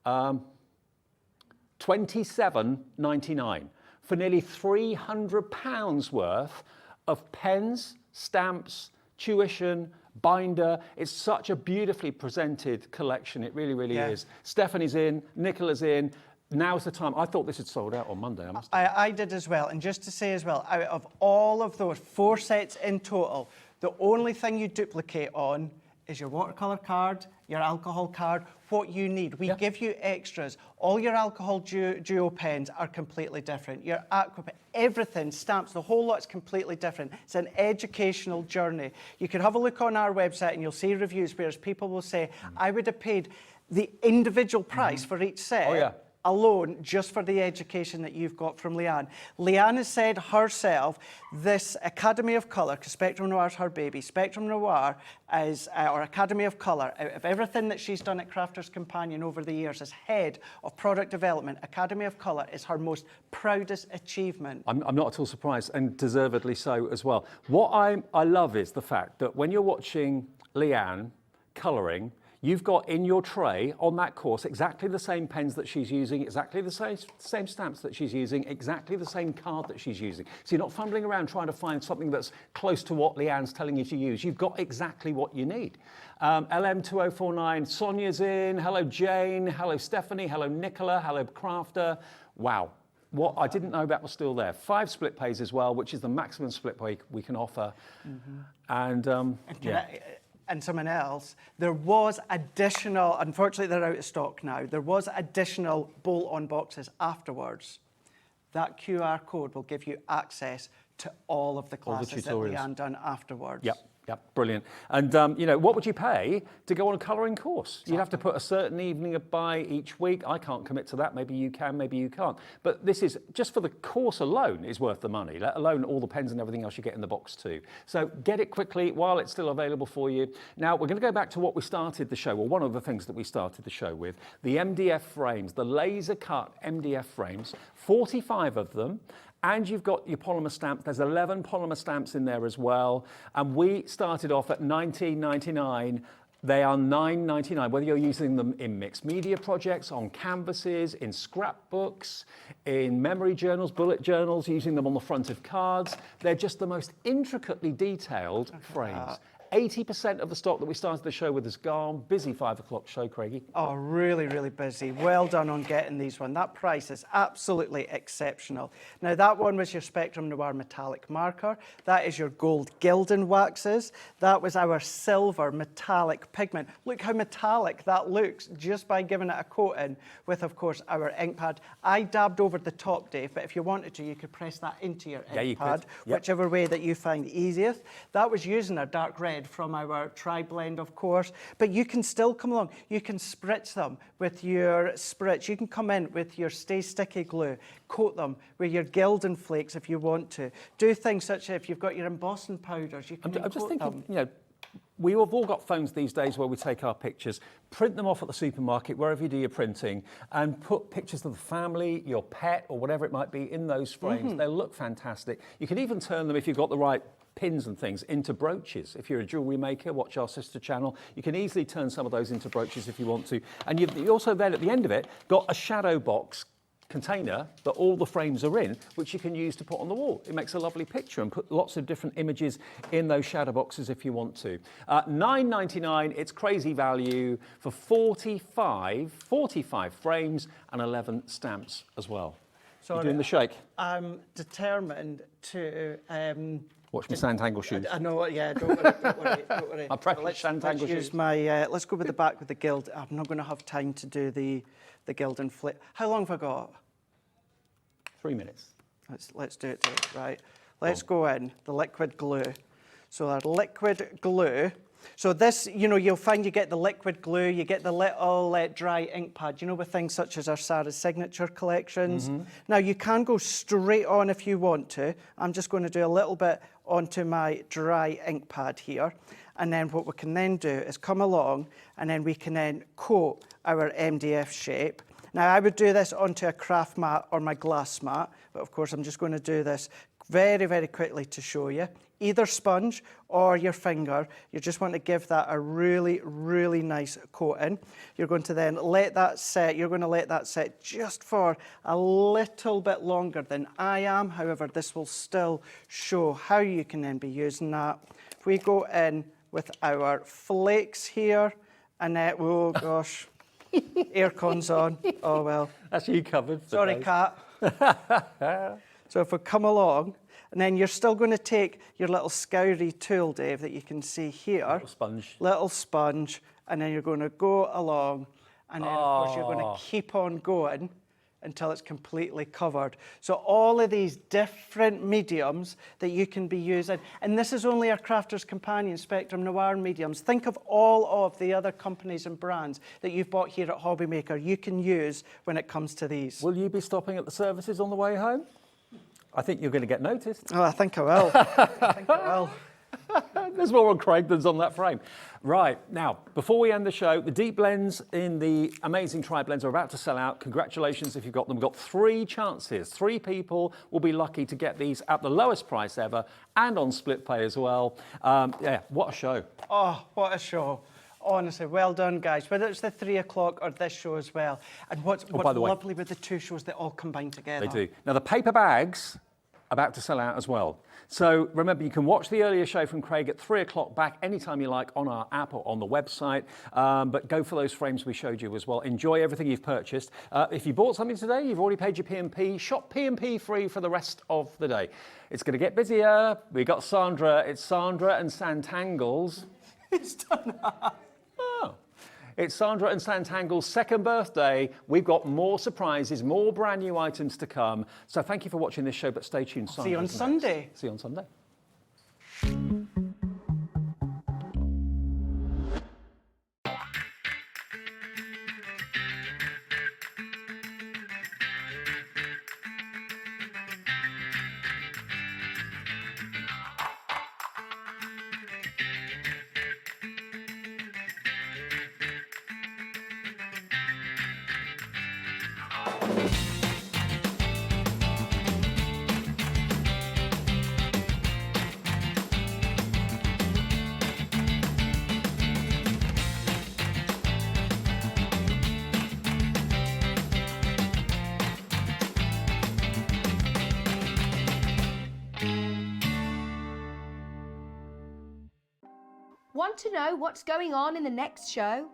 $27.99 for nearly £300 worth of pens, stamps, tuition, binder. It's such a beautifully presented collection. It really, really is. Stephanie's in, Nicola's in. Now's the time. I thought this had sold out on Monday. I did as well. And just to say as well, out of all of those 4 sets in total, the only thing you duplicate on is your watercolour card, your alcohol card, what you need. We give you extras. All your alcohol duo pens are completely different. Your aqua pen, everything, stamps, the whole lot's completely different. It's an educational journey. You can have a look on our website and you'll see reviews where people will say, I would have paid the individual price for each set. Alone, just for the education that you've got from Leanne. Leanne has said herself, this Academy of Colour, because Spectrum Noir is her baby, Spectrum Noir is, or Academy of Colour, out of everything that she's done at Crafter's Companion over the years as head of product development, Academy of Colour is her most proudest achievement. I'm not at all surprised, and deservedly so as well. What I love is the fact that when you're watching Leanne colouring, you've got in your tray on that course exactly the same pens that she's using, exactly the same stamps that she's using, exactly the same card that she's using. So you're not fumbling around trying to find something that's close to what Leanne's telling you to use. You've got exactly what you need. LM2049, Sonia's in. Hello, Jane. Hello, Stephanie. Hello, Nicola. Hello, Crafter. Wow. What I didn't know about was still there. 5 split pays as well, which is the maximum split pay we can offer. And and someone else, there was additional, unfortunately they're out of stock now, there was additional bolt-on boxes afterwards. That QR code will give you access to all of the classes that Leanne done afterwards. Yep, brilliant. And, you know, what would you pay to go on a colouring course? You'd have to put a certain evening by each week. I can't commit to that. Maybe you can, maybe you can't. But this is, just for the course alone, is worth the money, let alone all the pens and everything else you get in the box too. So get it quickly while it's still available for you. Now, we're going to go back to what we started the show, or one of the things that we started the show with, the MDF frames, the laser cut MDF frames, 45 of them. And you've got your polymer stamps. There's 11 polymer stamps in there as well. And we started off at $19.99. They are $9.99, whether you're using them in mixed media projects, on canvases, in scrapbooks, in memory journals, bullet journals, using them on the front of cards. They're just the most intricately detailed frames. 80% of the stock that we started the show with is gone. Busy 5 o'clock show, Craigie. Oh, really, really busy. Well done on getting these one. That price is absolutely exceptional. Now, that one was your Spectrum Noir metallic marker. That is your gold Gildan waxes. That was our silver metallic pigment. Look how metallic that looks just by giving it a coating with, of course, our ink pad. I dabbed over the top, Dave, but if you wanted to, you could press that into your ink pad, whichever way that you find easiest. That was using a dark red from our tri-blend, of course, but you can still come along. You can spritz them with your spritz. You can come in with your Stay Sticky glue, coat them with your Gildan flakes if you want to. Do things such as if you've got your embossing powders, you can I'm just thinking, them. you know, we have all got phones these days where we take our pictures, print them off at the supermarket, wherever you do your printing, and put pictures of the family, your pet, or whatever it might be in those frames. They'll look fantastic. You can even turn them, if you've got the right pins and things, into brooches. If you're a jewellery maker, watch our sister channel. You can easily turn some of those into brooches if you want to. And you also then, at the end of it, got a shadow box container that all the frames are in, which you can use to put on the wall. It makes a lovely picture and put lots of different images in those shadow boxes if you want to. $9.99, it's crazy value for 45 frames and 11 stamps as well. You're doing the shake? I'm determined to... Watch my Sanntangle shoes. I know, yeah, don't worry. My precious Sanntangle shoes. Use my, let's go with the back with the gild. I'm not going to have time to do the gild and flip. How long have I got? 3 minutes. Let's do it, right. Let's go in, the liquid glue. So our liquid glue. So this, you know, you'll find you get the liquid glue, you get the little dry ink pad, you know, with things such as our Sarah's Signature collections. Now, you can go straight on if you want to. I'm just going to do a little bit onto my dry ink pad here. And then what we can then do is come along and then we can then coat our MDF shape. Now, I would do this onto a craft mat or my glass mat, but of course, I'm just going to do this very, very quickly to show you. Either sponge or your finger, you just want to give that a really, really nice coating. You're going to then let that set, you're going to let that set just for a little bit longer than I am. However, this will still show how you can then be using that. If we go in with our flakes here, and then, oh gosh, aircon's on, oh well. That's you covered. Sorry, Kat. So if we come along, and then you're still going to take your little scoury tool, Dave, that you can see here. Little sponge. And then you're going to go along. And then, of course, you're going to keep on going until it's completely covered. So all of these different mediums that you can be using. And this is only our Crafter's Companion Spectrum Noir mediums. Think of all of the other companies and brands that you've bought here at Hobbymaker you can use when it comes to these. Will you be stopping at the services on the way home? I think you're going to get noticed. Oh, I think I will. I think I will. There's more on Craig than's on that frame. Right, now, before we end the show, the deep blends in the amazing tri-blends are about to sell out. Congratulations if you've got them. We've got 3 chances. 3 people will be lucky to get these at the lowest price ever and on split pay as well. Yeah, what a show. Oh, what a show. Honestly, well done, guys. Whether it's the 3 o'clock or this show as well. And what's lovely with the 2 shows, they all combine together. They do. Now, the paper bags are about to sell out as well. So remember, you can watch the earlier show from Craig at 3 o'clock back anytime you like on our app or on the website. But go for those frames we showed you as well. Enjoy everything you've purchased. If you bought something today, you've already paid your P&P. Shop P&P free for the rest of the day. It's going to get busier. We got Sandra. It's Sandra and Sanntangle's. It's done. It's Sandra and Sanntangle's 2nd birthday. We've got more surprises, more brand new items to come. So thank you for watching this show, but stay tuned. See you on Sunday. See you on Sunday. Want to know what's going on in the next show?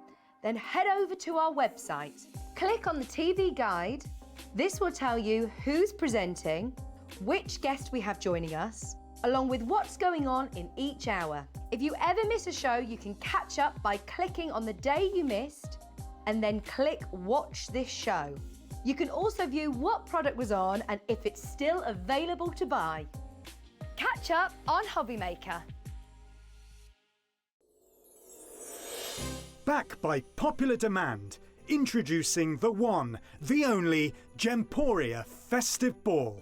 Then head over to our website. Click on the TV guide. This will tell you who's presenting, which guest we have joining us, along with what's going on in each hour. If you ever miss a show, you can catch up by clicking on the day you missed and then click Watch This Show. You can also view what product was on and if it's still available to buy. Catch up on Hobbymaker. Back by popular demand, introducing the one, the only Gemporia Festive Ball.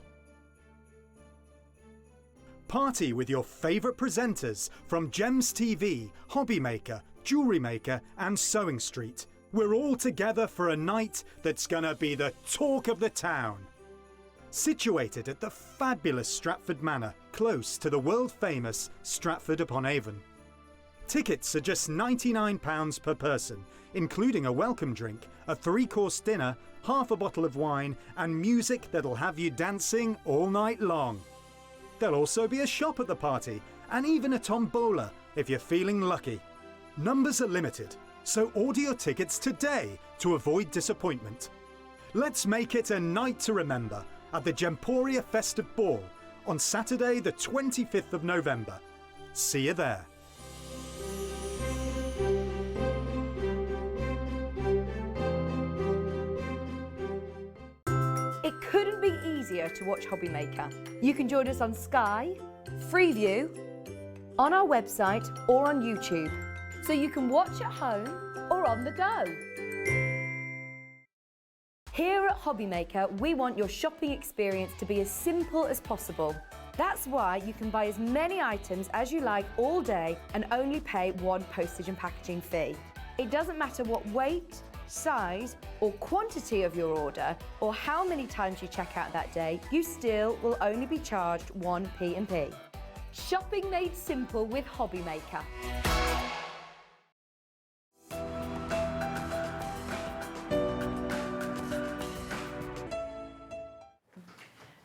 Party with your favourite presenters from Gems TV, Hobbymaker, Jewellery Maker and Sewing Street. We're all together for a night that's gonna be the talk of the town. Situated at the fabulous Stratford Manor, close to the world-famous Stratford-upon-Avon. Tickets are just £99 per person, including a welcome drink, a 3-course dinner, half a bottle of wine, and music that'll have you dancing all night long. There'll also be a shop at the party, and even a tombola if you're feeling lucky. Numbers are limited, so order your tickets today to avoid disappointment. Let's make it a night to remember at the Gemporia Festive Ball on Saturday the 25th of November. See you there. It couldn't be easier to watch Hobbymaker. You can join us on Sky, Freeview, on our website or on YouTube, so you can watch at home or on the go. Here at Hobbymaker, we want your shopping experience to be as simple as possible. That's why you can buy as many items as you like all day and only pay one postage and packaging fee. It doesn't matter what weight, size or quantity of your order or how many times you check out that day, you still will only be charged one P&P. Shopping made simple with Hobbymaker.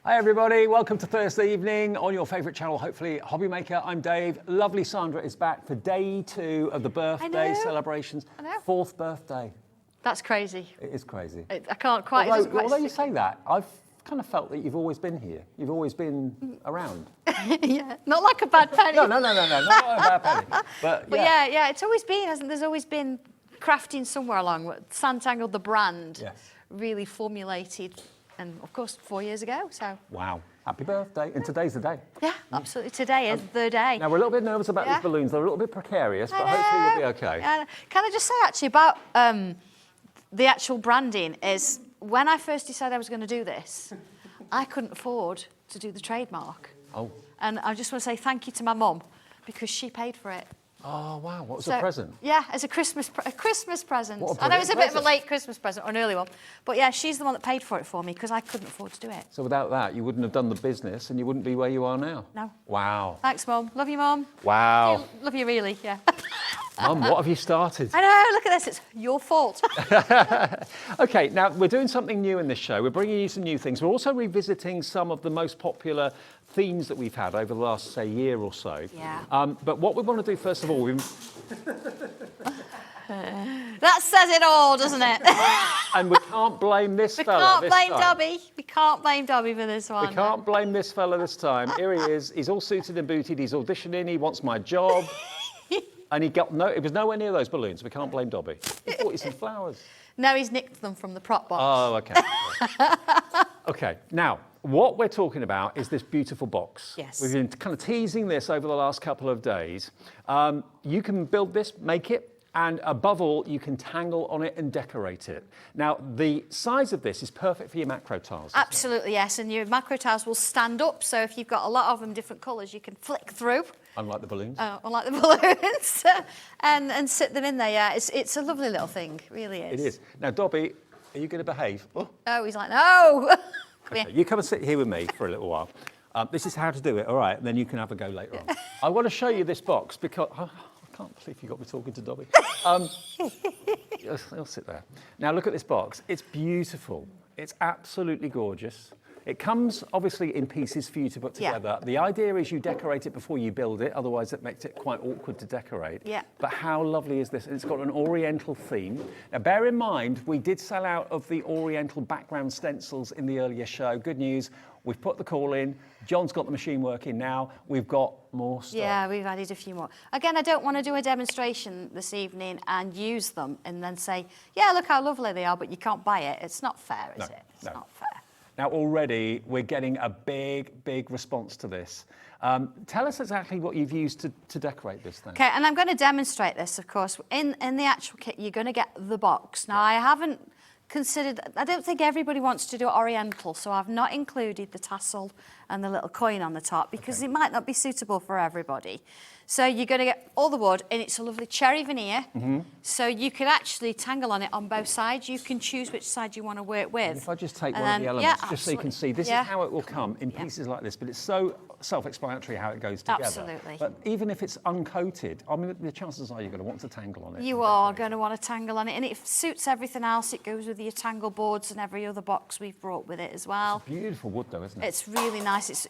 Hi everybody, welcome to Thursday evening on your favourite channel, hopefully Hobbymaker. I'm Dave. Lovely Sandra is back for day 2 of the birthday celebrations. I know. 4th birthday. That's crazy. It is crazy. I can't quite... it doesn't quite Although you stick. say that, I've kind of felt that you've always been here. You've always been around. Yeah, not like a bad penny. No, not a bad penny. But yeah, it's always been, hasn't there's always been crafting somewhere along. Sanntangle, the brand, Yes. really formulated, and of course 4 years ago. So Wow. Happy birthday. And today's the day. yeah, absolutely. Today is the day. Now, we're a little bit nervous about these balloons. They're a little bit precarious, but hopefully we'll be okay. Can I just say actually about the actual branding is when I first decided I was going to do this, I couldn't afford to do the trademark. Oh. And I just want to say thank you to my mum because she paid for it. Oh, wow. What was the present? Yeah, as a Christmas present. What a I know it's a bit of a present. late Christmas present, or an early one. But yeah, she's the one that paid for it for me because I couldn't afford to do it. So without that, you wouldn't have done the business and you wouldn't be where you are now? No. Wow. Thanks, Mum. Love you, Mum. Wow. Love you, really, yeah. Mum, what have you started? I know, look at this. It's your fault. Okay, now we're doing something new in this show. We're bringing you some new things. We're also revisiting some of the most popular themes that we've had over the last, say, year or so. Yeah. But what we want to do, first of all, That says it all, doesn't it? and we can't blame this We fella can't this blame time. Dobby. We can't blame Dobby for this one. We can't blame this fella this time. Here he is. He's all suited and booted. He's auditioning. He wants my job. And he got it was nowhere near those balloons. We can't blame Dobby. He bought you some flowers. No, he's nicked them from the prop box. Oh, okay. Okay, now, what we're talking about is this beautiful box. Yes. We've been kind of teasing this over the last couple of days. You can build this, make it, and above all, you can tangle on it and decorate it. Now, the size of this is perfect for your macro tiles. Absolutely, yes. And your macro tiles will stand up, so if you've got a lot of them, different colours, you can flick through. Unlike the balloons. Unlike the balloons, and sit them in there. Yeah, it's a lovely little thing, really is. It is. Now, Dobby, are you going to behave? Oh, he's like, no. Come Okay, here. you come and sit here with me for a little while. This is how to do it, all right, and then you can have a go later on. I want to show you this box because I can't believe you got me talking to Dobby. I'll sit there. Now, look at this box. It's beautiful. It's absolutely gorgeous. It comes, obviously, in pieces for you to put together. Yeah. The idea is you decorate it before you build it, otherwise it makes it quite awkward to decorate. Yeah. But how lovely is this? It's got an oriental theme. Now, bear in mind, we did sell out of the oriental background stencils in the earlier show. Good news, we've put the call in. John's got the machine working now. We've got more stuff. Yeah, we've added a few more. Again, I don't want to do a demonstration this evening and use them and then say, yeah, look how lovely they are, but you can't buy it. It's not fair, is it? It's not fair. Now, already, we're getting a big response to this. Tell us exactly what you've used to decorate this thing. Okay, and I'm going to demonstrate this, of course. In the actual kit, you're going to get the box. Now, I haven't considered, I don't think everybody wants to do it oriental, so I've not included the tassel and the little coin on the top, because it might not be suitable for everybody. So you're going to get all the wood, and it's a lovely cherry veneer. So you can actually tangle on it on both sides. You can choose which side you want to work with. And if I just take And one of then- the elements, yeah, just so you can see, this is how it will come in pieces like this, but it's so self-explanatory how it goes together. Absolutely. But even if it's uncoated, I mean, the chances are you're going to want to tangle on it. You are going to want to tangle on it, and it suits everything else. It goes with your tangle boards and every other box we've brought with it as well. Beautiful wood, though, isn't it? It's really nice.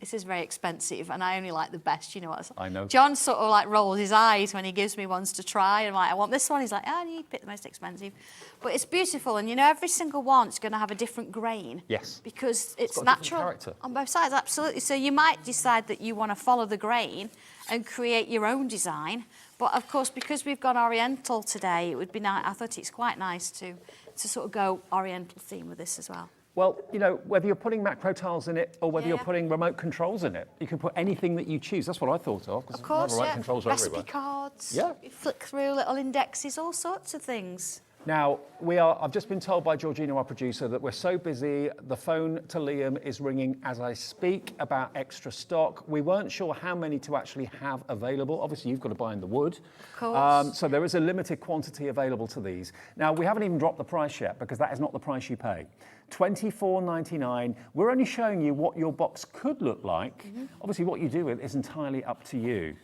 This is very expensive, and I only like the best, you know what? I know. John sort of like rolls his eyes when he gives me ones to try, and I'm like, I want this one. He's like, you pick the most expensive. But it's beautiful, and you know, every single one's going to have a different grain. Yes. Because it's got a different natural character. on both sides, absolutely. So you might decide that you want to follow the grain and create your own design. But of course, because we've gone Oriental today, it would be nice. I thought it's quite nice to sort of go Oriental theme with this as well. Well, you know, whether you're putting macro tiles in it or whether you're putting remote controls in it, you can put anything that you choose. That's what I thought of. Of course, remote controls are recipe everywhere. cards. Yeah. You flick through little indexes, all sorts of things. Now, I've just been told by Georgina, our producer, that we're so busy, the phone to Liam is ringing as I speak about extra stock. We weren't sure how many to actually have available. Obviously, you've got to buy in the wood. Of course. So there is a limited quantity available to these. Now, we haven't even dropped the price yet, because that is not the price you pay. $24.99. We're only showing you what your box could look like. Obviously, what you do with it is entirely up to you.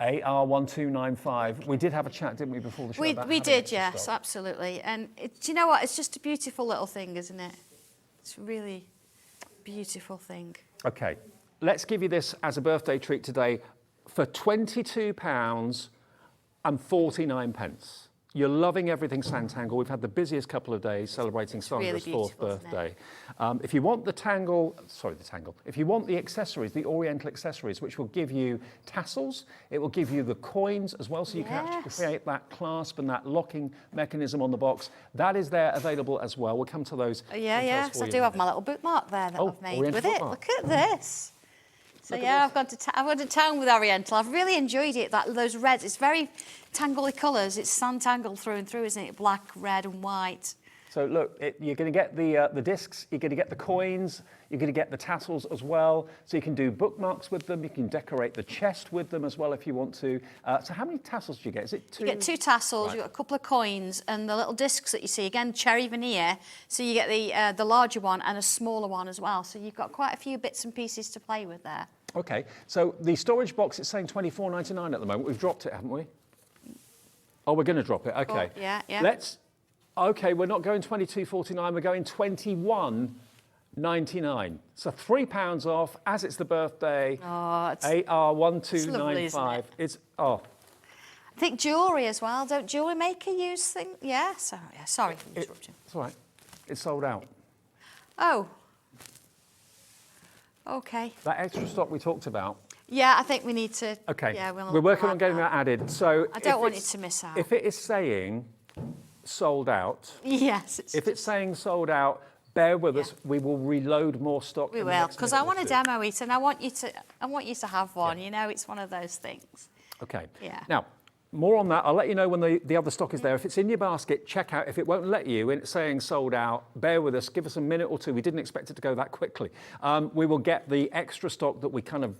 AR1295. We did have a chat, didn't we, before the show? We about did, having extra yes, stock? absolutely. And do you know what? It's just a beautiful little thing, isn't it? It's a really beautiful thing. Okay, let's give you this as a birthday treat today for £22.49. You're loving everything Sanntangle. We've had the busiest couple of days celebrating Sandra's really fourth beautiful, isn't birthday. If you want if you want the accessories, the Oriental accessories, which will give you tassels, it will give you the coins as well, so you can actually create that clasp and that locking mechanism on the box. That is there available as well. We'll come to those. Yes, I do have my little bookmark there that I've made Oriental with it. bookmark. Look at this. So I've gone to town with Oriental. I've really enjoyed it. Those reds, it's very tangly colours. It's Sanntangle through and through, isn't it? Black, red, and white. So look, you're going to get the discs, you're going to get the coins, you're going to get the tassels as well. So you can do bookmarks with them. You can decorate the chest with them as well if you want to. So how many tassels do you get? Is it two? You get 2 tassels. Right. You got a couple of coins and the little discs that you see. Again, cherry veneer. So you get the larger one and a smaller one as well. So you've got quite a few bits and pieces to play with there. Okay, so the storage box is saying $24.99 at the moment. We've dropped it, haven't we? Oh, we're going to drop it. Okay. Yeah. Okay, we're not going $22.49. We're going $21.99. So £3 off as it's the birthday. Oh, AR1295. It's I think jewellery as well. Don't jewellery maker use things? Yeah. Sorry for interrupting. It's all right. It's sold out. Oh. Okay. That extra stock we talked about. Yeah, I think we need to. Okay. Yeah, we're working on getting that added. So I don't want you to miss out. If it is saying sold out, Yes. if it's saying sold out, bear with us. We will reload more stock. We will, because I want to demo it, and I want you to have one. You know, it's one of those things. Okay. Yeah. Now, more on that. I'll let you know when the other stock is there. If it's in your basket, check out. If it won't let you and it's saying sold out, bear with us. Give us a minute or two. We didn't expect it to go that quickly. We will get the extra stock that we kind of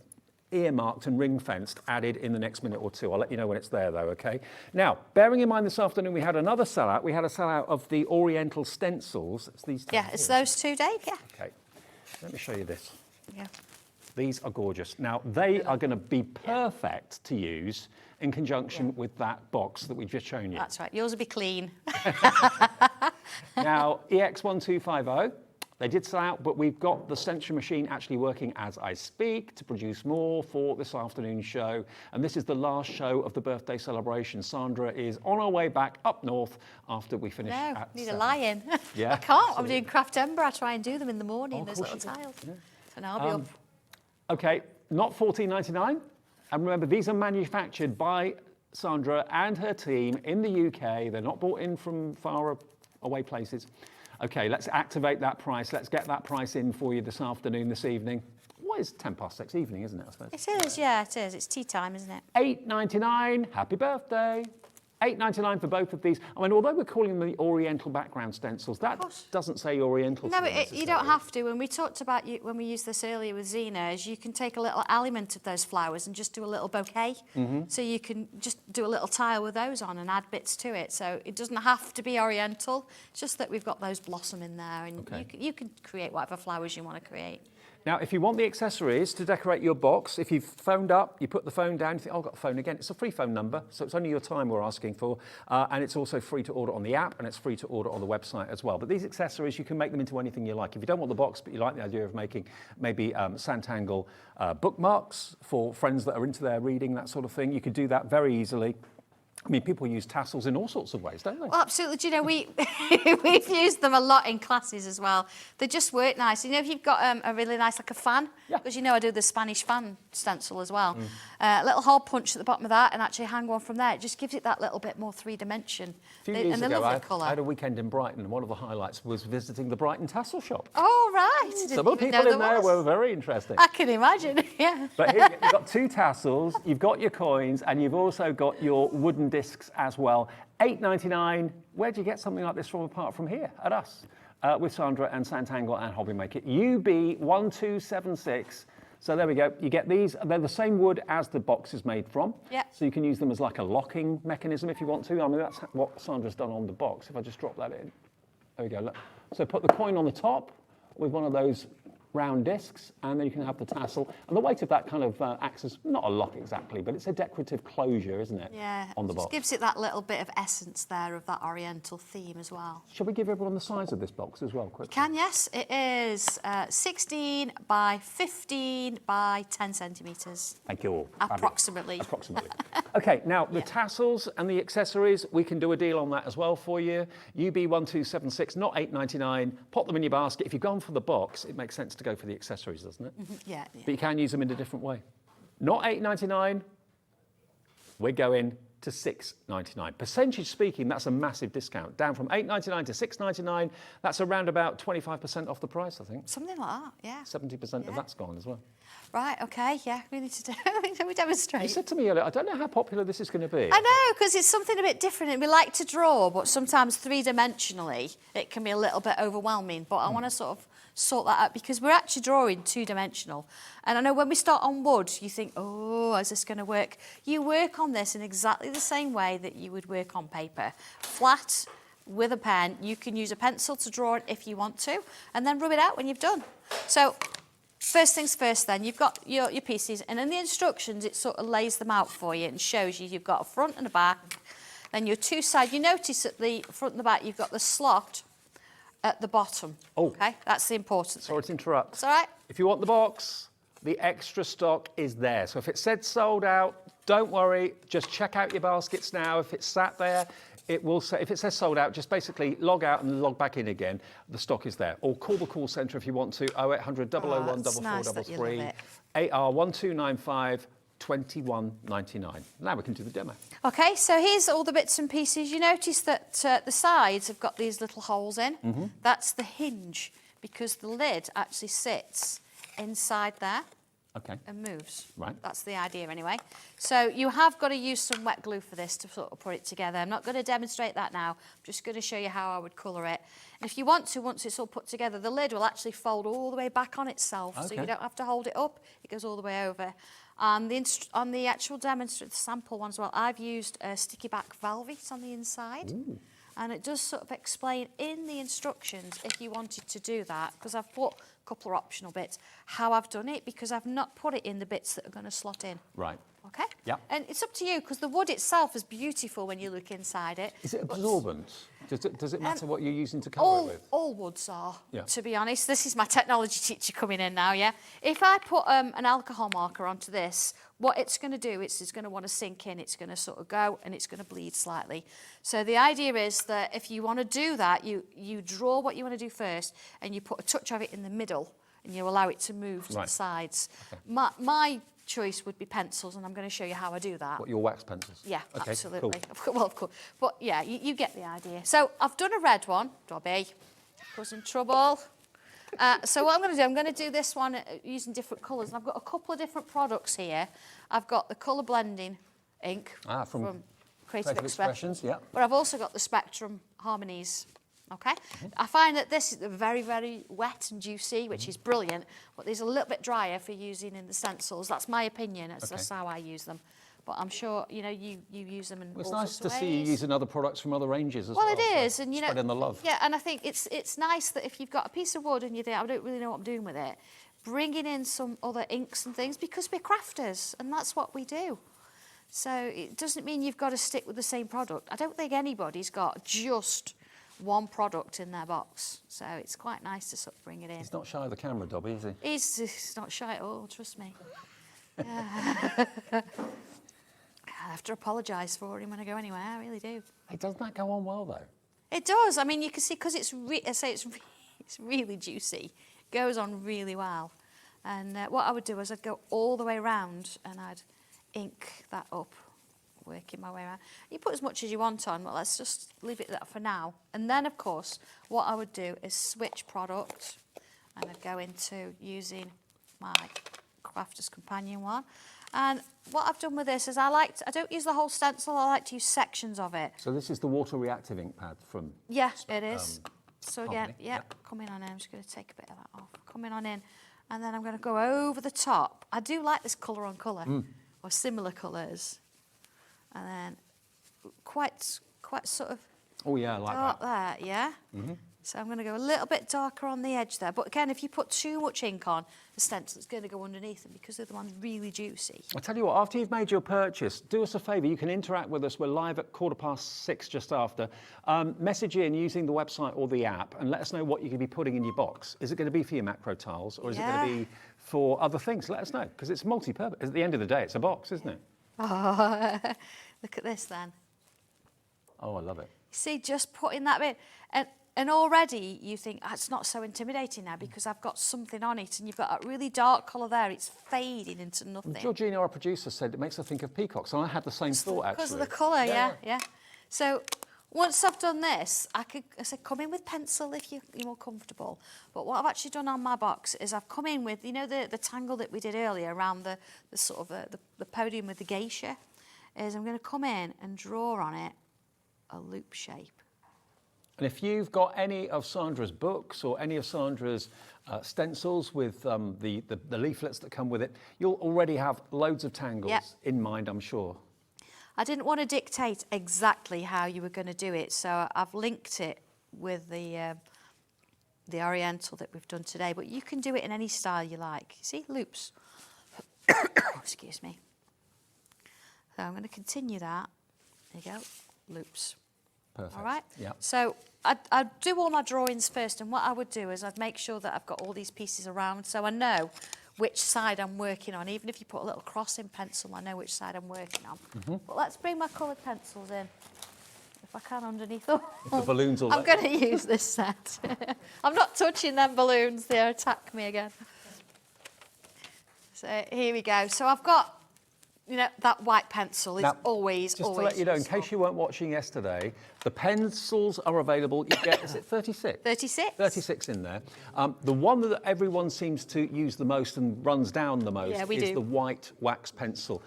earmarked and ring-fenced added in the next minute or two. I'll let you know when it's there, though, okay? Now, bearing in mind this afternoon we had another sellout. We had a sellout of the Oriental stencils. It's these two. Yeah, it's those two, Dave, yeah. Okay. Let me show you this. Yeah. These are gorgeous. Now, they are going to be perfect to use in conjunction with that box that we've just shown you. That's right. Yours will be clean. Now, EX1250, they did sell out, but we've got the stencil machine actually working as I speak to produce more for this afternoon's show. And this is the last show of the birthday celebration. Sandra is on her way back up north after we finish at need 7. a lie-in. Yeah, I can't. absolutely. I'm doing craft ember. I try and do them in the morning, Oh, those of course little you do. tiles. Yeah. So now I'll be up. Okay, not $14.99. And remember, these are manufactured by Sandra and her team in the UK. They're not bought in from far away places. Okay, let's activate that price. Let's get that price in for you this afternoon, this evening. What is 6:10 evening, isn't it, I suppose? It is, yeah, it is. It's tea time, isn't it? $8.99. Happy birthday. $8.99 for both of these. I mean, although we're calling them the Oriental background stencils, that doesn't say Oriental. No, you don't have to. And we talked about, when we used this earlier with Zena, is you can take a little element of those flowers and just do a little bouquet. So you can just do a little tile with those on and add bits to it. So it doesn't have to be Oriental. It's just that we've got those blossom in there, and you can create whatever flowers you want to create. Now, if you want the accessories to decorate your box, if you've phoned up, you put the phone down, you think, oh, I've got the phone again. It's a free phone number, so it's only your time we're asking for. And it's also free to order on the app, and it's free to order on the website as well. But these accessories, you can make them into anything you like. If you don't want the box, but you like the idea of making maybe Sanntangle bookmarks for friends that are into their reading, that sort of thing, you could do that very easily. I mean, people use tassels in all sorts of ways, don't they? Well, absolutely. Do you know, we've used them a lot in classes as well. They just work nice. You know, if you've got a really nice, like a fan, because you know I do the Spanish fan stencil as well. A little hole punch at the bottom of that and actually hang one from there. It just gives it that little bit more three-dimension. A few years ago, I had a weekend in Brighton, and one of the highlights was visiting the Brighton tassel shop. Oh, right. Some of the people in there were very interesting. I can imagine, yeah. But here you've got 2 tassels, you've got your coins, and you've also got your wooden discs as well. $8.99. Where do you get something like this from apart from here at us? With Sandra and Sanntangle and Hobby Maker. UB1276. So there we go. You get these. They're the same wood as the box is made from. Yeah. So you can use them as like a locking mechanism if you want to. I mean, that's what Sandra's done on the box. If I just drop that in. There we go. Look. So put the coin on the top with one of those round discs, and then you can have the tassel. And the weight of that kind of acts as, not a lock exactly, but it's a decorative closure, isn't it? Yeah, on the box. It gives it that little bit of essence there of that Oriental theme as well. Shall we give everyone the size of this box as well, quickly? You can, yes. It is 16 by 15 by 10 centimetres. Thank you all. Approximately. Approximately. Okay, now the tassels and the accessories, we can do a deal on that as well for you. UB1276, not $8.99. Pop them in your basket. If you've gone for the box, it makes sense to go for the accessories, doesn't it? Yeah. But you can use them in a different way. Not $8.99. We're going to $6.99. Percentage speaking, that's a massive discount. Down from $8.99 to $6.99. That's around about 25% off the price, I think. Something like that, yeah. 70% of that's gone as well. Right, OK, yeah, we need to do we demonstrate. You said to me earlier, I don't know how popular this is going to be. I know, because it's something a bit different. And we like to draw, but sometimes three-dimensionally, it can be a little bit overwhelming. But I want to sort of sort that out, because we're actually drawing two-dimensional. And I know when we start on wood, you think, oh, is this going to work? You work on this in exactly the same way that you would work on paper. Flat, with a pen. You can use a pencil to draw it if you want to, and then rub it out when you've done. So first things first then, you've got your pieces, and in the instructions it sort of lays them out for you and shows you you've got a front and a back. Then your two sides, you notice at the front and the back you've got the slot at the bottom. Oh. Okay, that's the important thing. Sorry to interrupt. It's all right. If you want the box, the extra stock is there. So if it said sold out, don't worry, just check out your baskets now. If it's sat there, it will say, if it says sold out, just basically log out and log back in again. The stock is there. Or call the call centre if you want to, 0800 001 4433, AR1295 21.99. Now we can do the demo. Okay, so here's all the bits and pieces. You notice that the sides have got these little holes in. That's the hinge, because the lid actually sits inside there. Okay. And moves. Right. That's the idea anyway. So you have got to use some wet glue for this to sort of put it together. I'm not going to demonstrate that now. I'm just going to show you how I would colour it. And if you want to, once it's all put together, the lid will actually fold all the way back on itself. Okay. So you don't have to hold it up. It goes all the way over. On the actual demonstration, the sample one as well, I've used a sticky back velvet on the inside. Ooh. And it does sort of explain in the instructions, if you wanted to do that, because I've put a couple of optional bits, how I've done it, because I've not put it in the bits that are going to slot in. Right. Okay? Yeah. And it's up to you, because the wood itself is beautiful when you look inside it. Is it absorbent? Does it matter what you're using to colour it with? All woods are, Yeah. to be honest. This is my technology teacher coming in now, yeah? If I put an alcohol marker onto this, what it's going to do is it's going to want to sink in, it's going to sort of go, and it's going to bleed slightly. So the idea is that if you want to do that, you draw what you want to do first, and you put a touch of it in the middle, and you allow it to move to the sides. Okay. My choice would be pencils, and I'm going to show you how I do that. What, your wax pencils? Yeah, okay, absolutely. Cool. Well, of course. But yeah, you get the idea. So I've done a red one. Dobby, causing trouble. So what I'm going to do this one using different colours. And I've got a couple of different products here. I've got the colour blending ink from creative expressions. Yeah. But I've also got the Spectrum Harmonies. Okay, I find that this is very, very wet and juicy, which is brilliant, but these are a little bit drier for using in the stencils. That's my opinion. That's how I use them. But I'm sure, you know, you use them in all It's nice sorts of to see you ways. using other products from other ranges as well. Well, it is, and you know, spreading the love. yeah, and I think it's nice that if you've got a piece of wood and you think, I don't really know what I'm doing with it, bringing in some other inks and things, because we're crafters, and that's what we do. So it doesn't mean you've got to stick with the same product. I don't think anybody's got just one product in their box, so it's quite nice to sort of bring it in. He's not shy of the camera, Dobby, is he? He's not shy at all, trust me. Yeah. I have to apologise for him when I go anywhere, I really do. Hey, doesn't that go on well, though? It does. I mean, you can see, because it's really juicy, goes on really well. And what I would do is I'd go all the way around and I'd ink that up, working my way around. You put as much as you want on, but let's just leave it there for now. And then, of course, what I would do is switch product, and I'd go into using my Crafter's Companion one. And what I've done with this is I don't use the whole stencil, I like to use sections of it. So this is the water reactive ink pad from... Yeah, it is. So again, Harmony, yep, coming on in, I'm just going to take a bit of that off. Coming on in, and then I'm going to go over the top. I do like this colour on colour, or similar colours. And then quite sort of Oh, yeah, I like dark that. there, yeah? So I'm going to go a little bit darker on the edge there. But again, if you put too much ink on, the stencil is going to go underneath them because they're the ones really juicy. I'll tell you what, after you've made your purchase, do us a favour, you can interact with us. We're live at 6:15, just after. Message in using the website or the app and let us know what you're going to be putting in your box. Is it going to be for your macro tiles, or is it going to be for other things? Let us know, because it's multi-purpose. At the end of the day, it's a box, isn't it? Oh, look at this then. Oh, I love it. See, just putting that bit, and already you think, it's not so intimidating now because I've got something on it, and you've got a really dark colour there, it's fading into nothing. Georgina, our producer, said it makes her think of peacocks, and I had the same thought, actually. Because of the colour, yeah. So once I've done this, I said, come in with pencil if you're more comfortable. But what I've actually done on my box is I've come in with, you know, the tangle that we did earlier around the sort of the podium with the geisha, is I'm going to come in and draw on it a loop shape. And if you've got any of Sandra's books or any of Sandra's stencils with the leaflets that come with it, you'll already have loads of tangles in mind, I'm sure. I didn't want to dictate exactly how you were going to do it, so I've linked it with the Oriental that we've done today, but you can do it in any style you like. See, loops. Excuse me. So I'm going to continue that. There you go, loops. Perfect. All right? Yeah. So I'd do all my drawings first, and what I would do is I'd make sure that I've got all these pieces around so I know which side I'm working on. Even if you put a little cross in pencil, I know which side I'm working on. But let's bring my coloured pencils in, if I can, underneath them. The balloons all I'm going to use this set. I'm not touching them balloons, they'll attack me again. So here we go. So I've got, you know, that white pencil is always to let you know, in case you weren't watching yesterday, the pencils are available. You get, is it 36? 36. 36 in there. The one that everyone seems to use the most and runs down the most is the white wax pencil.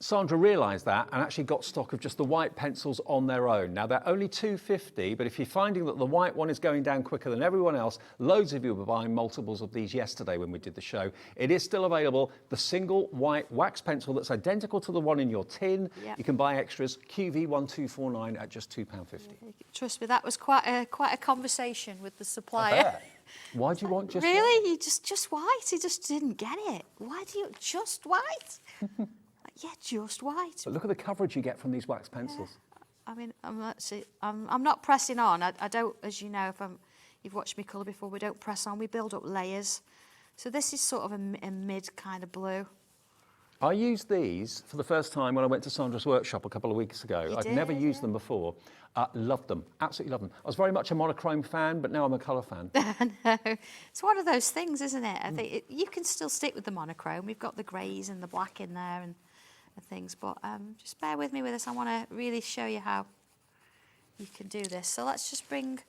Sandra realised that and actually got stock of just the white pencils on their own. Now, they're only £2.50, but if you're finding that the white one is going down quicker than everyone else, loads of you were buying multiples of these yesterday when we did the show. It is still available, the single white wax pencil that's identical to the one in your tin. Yep. You can buy extras, QV1249 at just £2.50. Trust me, that was quite a conversation with the supplier. Why do you want just really? You just white? He just didn't get it. Why do you just white? Yeah, just white. But look at the coverage you get from these wax pencils. I mean, I'm not pressing on. I don't, as you know, you've watched me colour before, we don't press on. We build up layers. So this is sort of a mid kind of blue. I used these for the first time when I went to Sandra's workshop a couple of weeks ago. I'd never used them before. Loved them, absolutely loved them. I was very much a monochrome fan, but now I'm a colour fan. No, it's one of those things, isn't it? I think you can still stick with the monochrome. We've got the greys and the black in there and things, but just bear with me with this. I want to really show you how you can do this. So let's just bring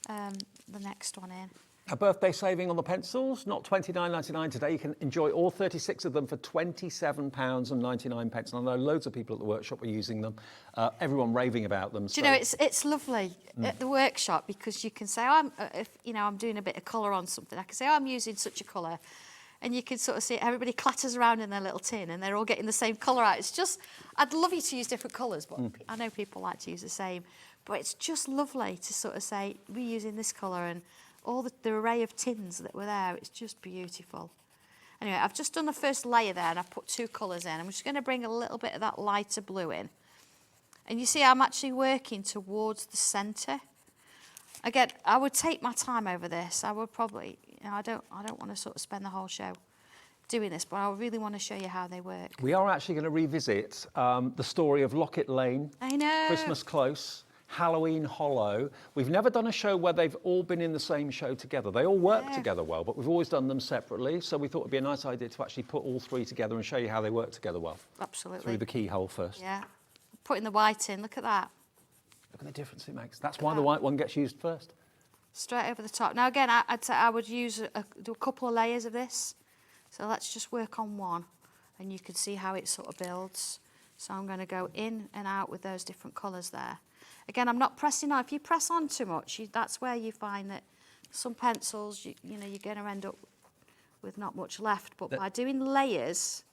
the next one in. A birthday saving on the pencils, not $29.99 today. You can enjoy all 36 of them for £27.99. And I know loads of people at the workshop are using them. Everyone raving about them. Do you know, it's lovely at the workshop because you can say, if you know, I'm doing a bit of colour on something, I can say, I'm using such a colour. And you can sort of see everybody clatters around in their little tin and they're all getting the same colour out. It's just, I'd love you to use different colours, but I know people like to use the same. But it's just lovely to sort of say, we're using this colour, and all the array of tins that were there, it's just beautiful. Anyway, I've just done the first layer there and I've put 2 colours in. I'm just going to bring a little bit of that lighter blue in. And you see I'm actually working towards the centre. Again, I would take my time over this. I would probably, you know, I don't want to sort of spend the whole show doing this, but I really want to show you how they work. We are actually going to revisit the story of Locket Lane, I know. Christmas Close, Halloween Hollow. We've never done a show where they've all been in the same show together. They all work together well, but we've always done them separately. So we thought it'd be a nice idea to actually put all 3 together and show you how they work together well. Absolutely. Through the keyhole first. Yeah. Putting the white in, look at that. Look at the difference it makes. That's why the white one gets used first. Straight over the top. Now again, I'd say I would use do a couple of layers of this. So let's just work on one and you can see how it sort of builds. So I'm going to go in and out with those different colours there. Again, I'm not pressing on. If you press on too much, that's where you find that some pencils, you know, you're going to end up with not much left. But by doing layers...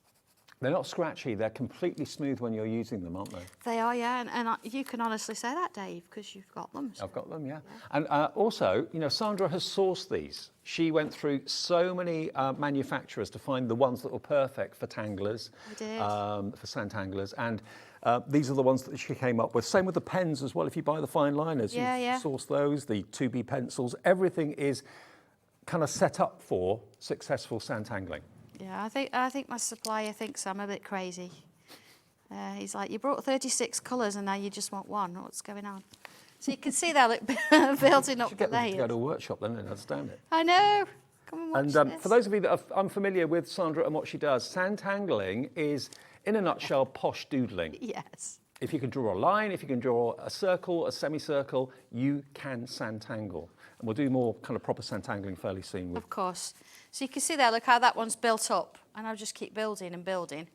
They're not scratchy. They're completely smooth when you're using them, aren't they? They are, yeah. And you can honestly say that, Dave, because you've got them. So. I've got them, yeah. And also, you know, Sandra has sourced these. She went through so many manufacturers to find the ones that were perfect for tanglers. I did. For Sanntanglers. And these are the ones that she came up with. Same with the pens as well. If you buy the fine liners, you source those, the 2B pencils. Everything is kind of set up for successful Sanntangling. Yeah, I think my supplier thinks I'm a bit crazy. He's like, you brought 36 colours and now you just want one. What's going on? So you can see that, look, building up the layers. You go to a workshop then and understand it. I know. Come and watch And this. for those of you that are unfamiliar with Sandra and what she does, Sanntangling is, in a nutshell, posh doodling. Yes. If you can draw a line, if you can draw a circle, a semicircle, you can Sanntangle. And we'll do more kind of proper Sanntangling fairly soon. Of course. So you can see there, look how that one's built up. And I'll just keep building and building.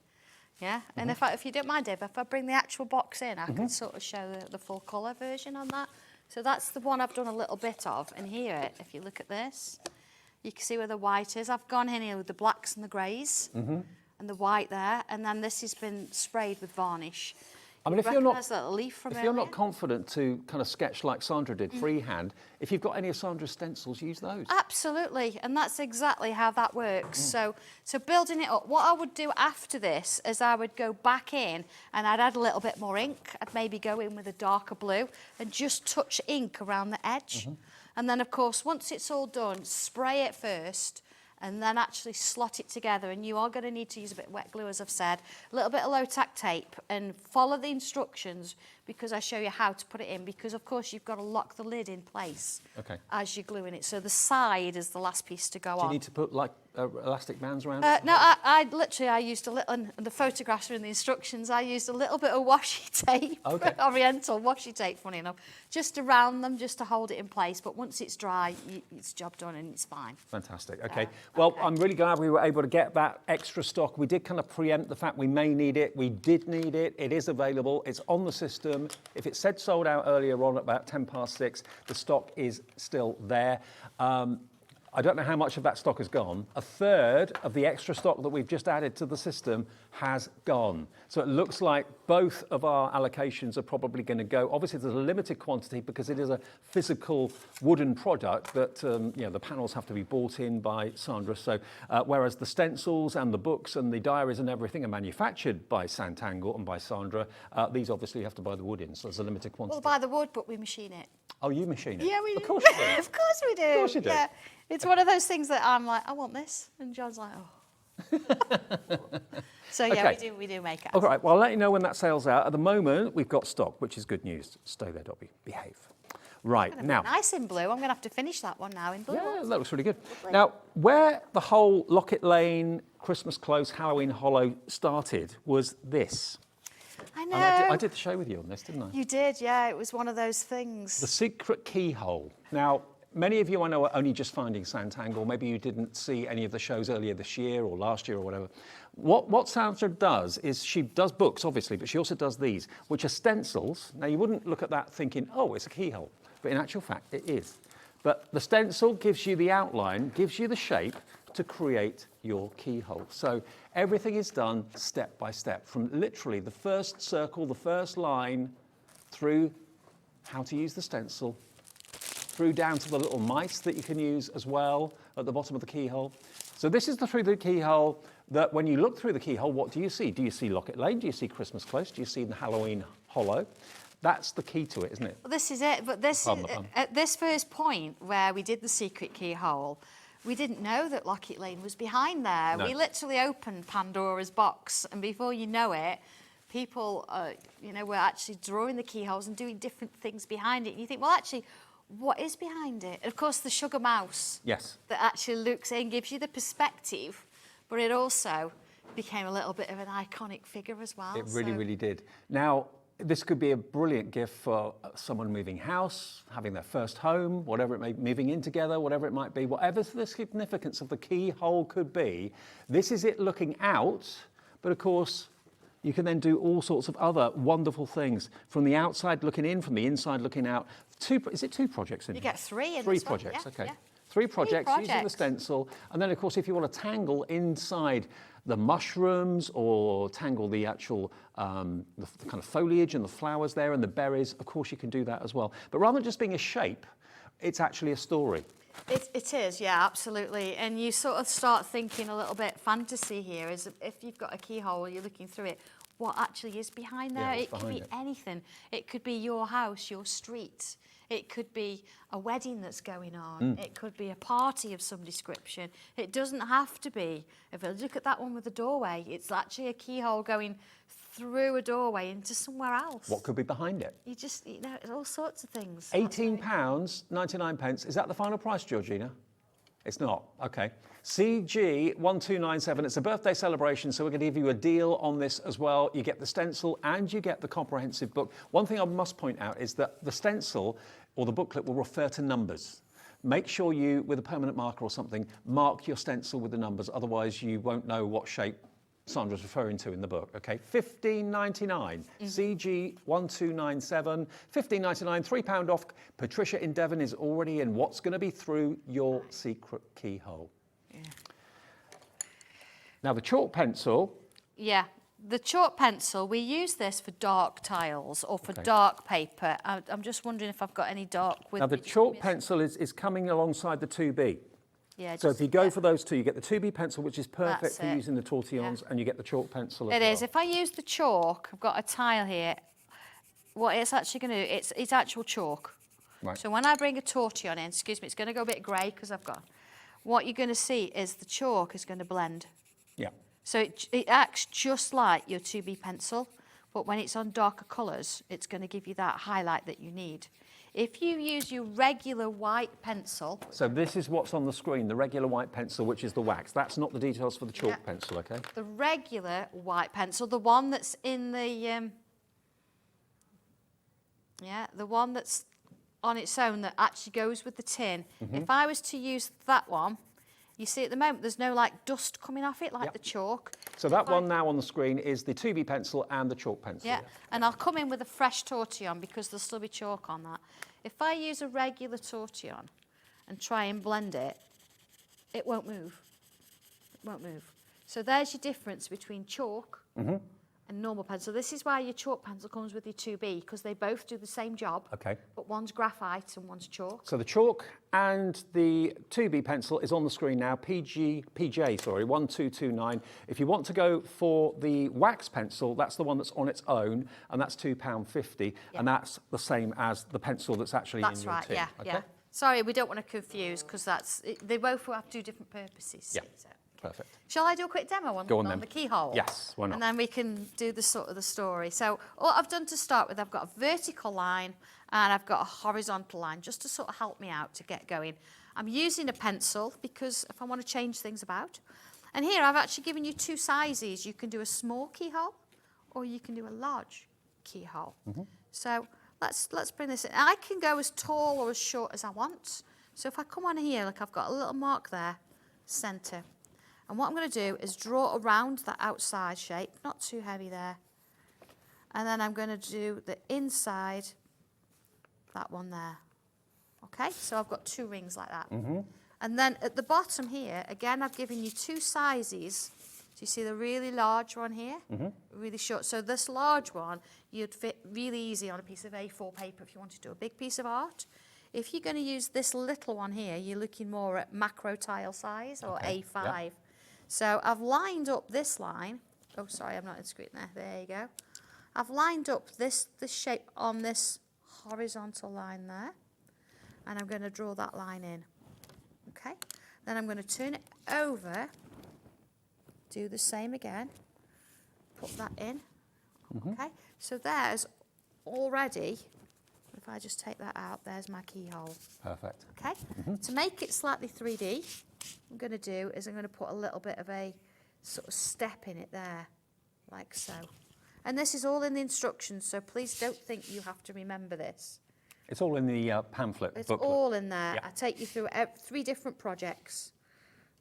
Yeah? And if you don't mind, Dave, if I bring the actual box in, I can sort of show the full colour version on that. So that's the one I've done a little bit of. And here, if you look at this, you can see where the white is. I've gone in here with the blacks and the greys and the white there. And then this has been sprayed with varnish. I mean, if you're not confident confident to kind of sketch like Sandra did freehand, if you've got any of Sandra's stencils, use those. Absolutely, and that's exactly how that works. So building it up, what I would do after this is I would go back in and I'd add a little bit more ink. I'd maybe go in with a darker blue and just touch ink around the edge. And then, of course, once it's all done, spray it first and then actually slot it together. And you are going to need to use a bit of wet glue, as I've said, a little bit of low-tack tape, and follow the instructions because I show you how to put it in, because, of course, you've got to lock the lid in place as you're gluing it. So the side is the last piece to go on. Do you need to put, like, elastic bands around it? No, I used a little, and the photographs are in the instructions, I used a little bit of washi tape, oriental washi tape, funny enough, just around them, just to hold it in place. But once it's dry, it's job done and it's fine. Fantastic. Okay. Well, I'm really glad we were able to get that extra stock. We did kind of preempt the fact we may need it. We did need it. It is available. It's on the system. If it said sold out earlier on at about 6:10, the stock is still there. I don't know how much of that stock has gone. A third of the extra stock that we've just added to the system has gone. So it looks like both of our allocations are probably going to go. Obviously, there's a limited quantity because it is a physical wooden product that you know, the panels have to be bought in by Sandra. So whereas the stencils and the books and the diaries and everything are manufactured by Sanntangle and by Sandra, these obviously you have to buy the wood in. So there's a limited quantity. We'll buy the wood, but we machine it. Oh, you machine it? Yeah, we do. Of course you do. Of course we do. Of course you do. Yeah. It's one of those things that I'm like, I want this. And John's like, oh. So, yeah, we do make it. All right, well, I'll let you know when that sale's out. At the moment, we've got stock, which is good news. Stay there, Dobby. Behave. Right, now. Nice in blue. I'm going to have to finish that one now in blue. Yeah, that looks really good. Now, where the whole Locket Lane, Christmas Close, Halloween Hollow started was this. I know. And I did the show with you on this, didn't I? You did, yeah. It was one of those things. The secret keyhole. Now, many of you I know are only just finding Sanntangle. Maybe you didn't see any of the shows earlier this year or last year or whatever. What Sandra does is she does books, obviously, but she also does these, which are stencils. Now, you wouldn't look at that thinking, oh, it's a keyhole. But in actual fact, it is. But the stencil gives you the outline, gives you the shape to create your keyhole. So everything is done step by step, from literally the first circle, the first line, through how to use the stencil, through down to the little mice that you can use as well at the bottom of the keyhole. So this is through the keyhole that when you look through the keyhole, what do you see? Do you see Locket Lane? Do you see Christmas Close? Do you see the Halloween Hollow? That's the key to it, isn't it? Well, this is it. But this, at this first point where we did the secret keyhole, we didn't know that Locket Lane was behind there. No. We literally opened Pandora's box, and before you know it, people, were actually drawing the keyholes and doing different things behind it. And you think, well, actually, what is behind it? Of course, the sugar mouse. Yes. That actually looks in, gives you the perspective, but it also became a little bit of an iconic figure as well. It really, really did. Now, this could be a brilliant gift for someone moving house, having their first home, whatever it may be, moving in together, whatever it might be, whatever the significance of the keyhole could be. This is it looking out, but of course, you can then do all sorts of other wonderful things from the outside looking in, from the inside looking out. Is it two projects in You here? get three in Three this one, projects, yeah, okay. yeah. Three projects using the projects. stencil. And then, of course, if you want to tangle inside the mushrooms or tangle the actual the kind of foliage and the flowers there and the berries, of course, you can do that as well. But rather than just being a shape, it's actually a story. It is, yeah, absolutely. And you sort of start thinking a little bit fantasy here, is if you've got a keyhole, you're looking through it, what actually is behind there? Yeah, what's It could behind be it? anything. It could be your house, your street. It could be a wedding that's going on. It could be a party of some description. It doesn't have to be. If you look at that one with the doorway, it's actually a keyhole going through a doorway into somewhere else. What could be behind it? You just, it's all sorts of things. £18.99. Is that the final price, Georgina? It's not. Okay. CG1297. It's a birthday celebration, so we're going to give you a deal on this as well. You get the stencil and you get the comprehensive book. One thing I must point out is that the stencil or the booklet will refer to numbers. Make sure you, with a permanent marker or something, mark your stencil with the numbers. Otherwise, you won't know what shape Sandra's referring to in the book. Okay, $15.99. CG1297. $15.99. £3 off. Patricia in Devon is already in. What's going to be through your secret keyhole? Yeah. Now the chalk pencil. Yeah, the chalk pencil, we use this for dark tiles or for dark paper. I'm just wondering if I've got any dark with Now the chalk pencil is coming alongside the 2B. Yeah, So if you go for those two, you get the 2B pencil, which is perfect That's for it. using the tortillons, and you get the chalk pencil as It well. is. If I use the chalk, I've got a tile here. What it's actually going to do, it's actual chalk. Right. So when I bring a tortillon in, excuse me, it's going to go a bit grey because I've got. What you're going to see is the chalk is going to blend. Yeah. So it acts just like your 2B pencil, but when it's on darker colours, it's going to give you that highlight that you need. If you use your regular white pencil... So this is what's on the screen, the regular white pencil, which is the wax. That's not the details for the chalk pencil, okay? The regular white pencil, the one that's in the... the one that's on its own that actually goes with the tin. If I was to use that one, you see at the moment there's no like dust coming off it like the chalk. So that one now on the screen is the 2B pencil and the chalk pencil. Yeah, and I'll come in with a fresh tortillon because there'll still be chalk on that. If I use a regular tortillon and try and blend it, it won't move. It won't move. So there's your difference between chalk and normal pencil. This is why your chalk pencil comes with your 2B, because they both do the same job. Okay. But one's graphite and one's chalk. So the chalk and the 2B pencil is on the screen now, PJ, 1229. If you want to go for the wax pencil, that's the one that's on its own, and that's £2.50, and that's the same as the pencil that's actually in your tin. That's right, Okay? yeah. Sorry, we don't want to confuse, because they both have two different purposes. Yeah. So. Perfect. Shall I do a quick demo on the keyhole? Yes, why not? And then we can do the sort of the story. So what I've done to start with, I've got a vertical line and I've got a horizontal line just to sort of help me out to get going. I'm using a pencil because if I want to change things about. And here I've actually given you two sizes. You can do a small keyhole or you can do a large keyhole. So let's bring this in. I can go as tall or as short as I want. So if I come on here, look, I've got a little mark there, centre. And what I'm going to do is draw around that outside shape, not too heavy there. And then I'm going to do the inside, that one there. Okay, so I've got 2 rings like that. And then at the bottom here, again, I've given you 2 sizes. So you see the really large one here, really short. So this large one, you'd fit really easy on a piece of A4 paper if you want to do a big piece of art. If you're going to use this little one here, you're looking more at macro tile size or A5. Yeah. So I've lined up this line. Oh, sorry, I'm not in screen there. There you go. I've lined up this shape on this horizontal line there. And I'm going to draw that line in. Okay, then I'm going to turn it over, do the same again, put that in. Okay, so there's already, if I just take that out, there's my keyhole. Perfect. Okay, to make it slightly 3D, what I'm going to do is I'm going to put a little bit of a sort of step in it there, like so. And this is all in the instructions, so please don't think you have to remember this. It's all in the pamphlet It's booklet. all in there. Yeah. I take you through 3 different projects.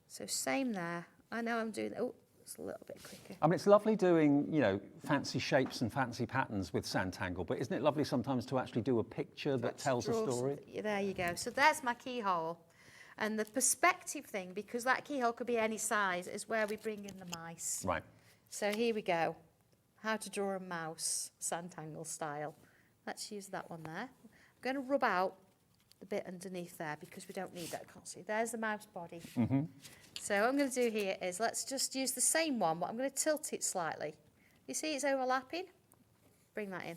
So same there. I know I'm doing, oh, it's a little bit quicker. I mean, it's lovely doing, you know, fancy shapes and fancy patterns with Sanntangle, but isn't it lovely sometimes to actually do a picture that tells a story? There you go. So there's my keyhole. And the perspective thing, because that keyhole could be any size, is where we bring in the mice. Right. So here we go. How to draw a mouse, Sanntangle style. Let's use that one there. I'm going to rub out the bit underneath there because we don't need that. Can't see. There's the mouse body. So what I'm going to do here is let's just use the same one, but I'm going to tilt it slightly. You see it's overlapping? Bring that in.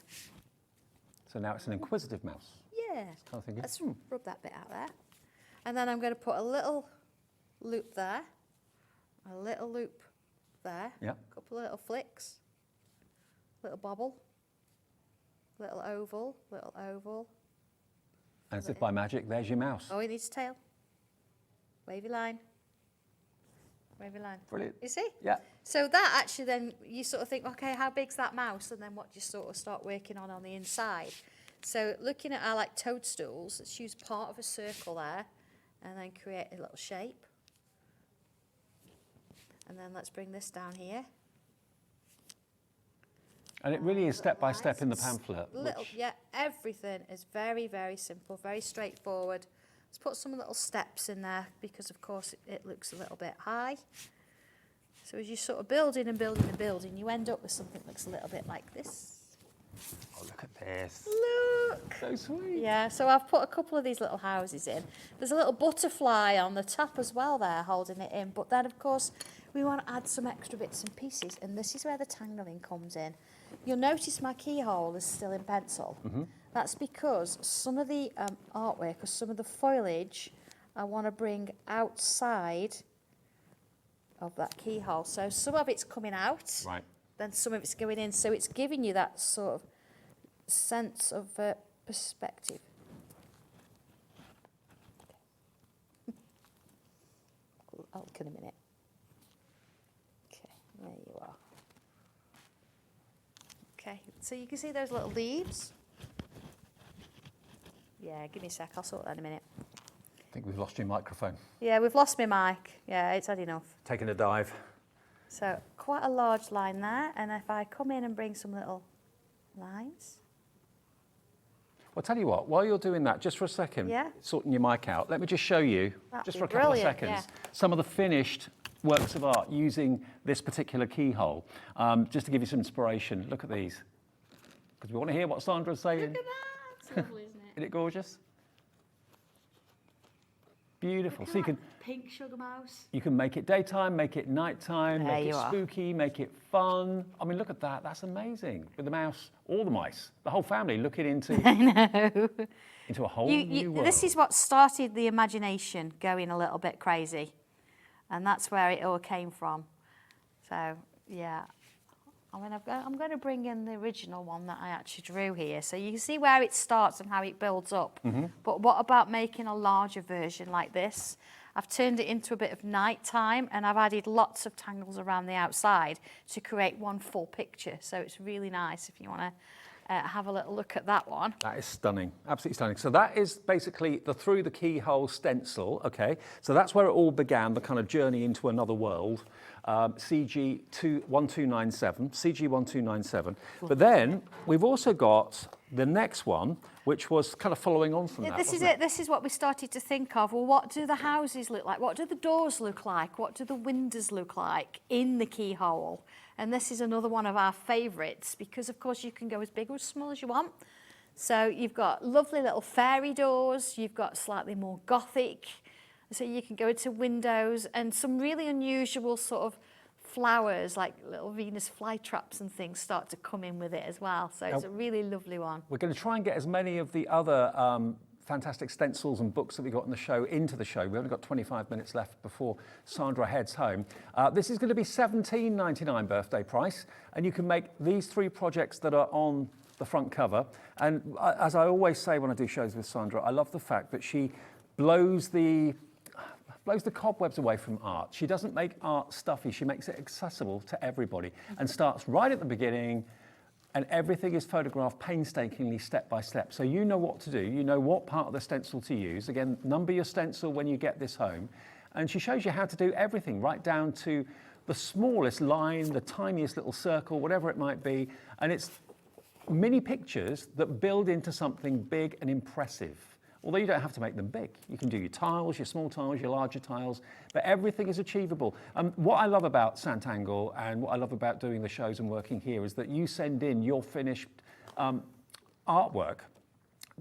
So now it's an inquisitive mouse. Yeah. Kind of thinking, Let's rub that bit out there. And then I'm going to put a little loop there, a little loop there, Yeah. a couple of little flicks, little bobble, little oval, little oval. And as if by magic, there's your mouse. Oh, it needs a tail. Wavy line. Wavy line. Brilliant. You see? Yeah. So that actually then you sort of think, okay, how big's that mouse? And then what do you sort of start working on the inside? So looking at our like toadstools, let's use part of a circle there and then create a little shape. And then let's bring this down here. And it really is step by lines. step in the pamphlet. Yeah, everything is very, very simple, very straightforward. Let's put some little steps in there because, of course, it looks a little bit high. So as you sort of building and building and building, you end up with something that looks a little bit like this. Oh, look at this. Look! So sweet. Yeah, so I've put a couple of these little houses in. There's a little butterfly on the top as well there holding it in. But then, of course, we want to add some extra bits and pieces. And this is where the tangling comes in. You'll notice my keyhole is still in pencil. That's because some of the artwork or some of the foliage I want to bring outside of that keyhole. So some of it's coming out, Right. then some of it's going in. So it's giving you that sort of sense of perspective. I'll look in a minute. Okay, there you are. Okay, so you can see those little leaves. Yeah, give me a sec, I'll sort that in a minute. I think we've lost your microphone. Yeah, we've lost my mic. Yeah, it's had enough. Taking a dive. So quite a large line there, and if I come in and bring some little lines. Well, tell you what, while you're doing that, just for a second, Yeah. sorting your mic out, let me just show you, That'd just be for a couple of brilliant, seconds, yeah. some of the finished works of art using this particular keyhole. Just to give you some inspiration, look at these. Because we want to hear what Sandra's saying. Look at that. It's lovely, isn't it? Isn't it gorgeous? Beautiful. Look So at that pink sugar mouse. you can make it daytime, make it nighttime, There make it you are. spooky, make it fun. I mean, look at that. That's amazing. With the mouse, all the mice, the whole family looking into into a whole new world. This is what started the imagination going a little bit crazy. And that's where it all came from. So, yeah. I mean, I'm going to bring in the original one that I actually drew here. So you can see where it starts and how it builds up. But what about making a larger version like this? I've turned it into a bit of nighttime and I've added lots of tangles around the outside to create one full picture. So it's really nice if you want to have a little look at that one. That is stunning, absolutely stunning. So that is basically the through the keyhole stencil, okay? So that's where it all began, the kind of journey into another world, CG1297. But then we've also got the next one, which was kind of following on from that, This is it. This is what we started to think of. Well, what do the houses look like? What do the doors look like? What do the windows look like in the keyhole? And this is another one of our favourites because, of course, you can go as big or as small as you want. So you've got lovely little fairy doors. You've got slightly more gothic. So you can go into windows and some really unusual sort of flowers, like little Venus flytraps and things, start to come in with it as well. So it's a really lovely one. We're going to try and get as many of the other fantastic stencils and books that we got in the show into the show. We've only got 25 minutes left before Sandra heads home. This is going to be $17.99 birthday price, and you can make these 3 projects that are on the front cover. And as I always say when I do shows with Sandra, I love the fact that she blows the cobwebs away from art. She doesn't make art stuffy, she makes it accessible to everybody and starts right at the beginning, and everything is photographed painstakingly step by step. So you know what to do, you know what part of the stencil to use. Again, number your stencil when you get this home. And she shows you how to do everything, right down to the smallest line, the tiniest little circle, whatever it might be. And it's mini pictures that build into something big and impressive. Although you don't have to make them big. You can do your tiles, your small tiles, your larger tiles, but everything is achievable. What I love about Sanntangle and what I love about doing the shows and working here is that you send in your finished artwork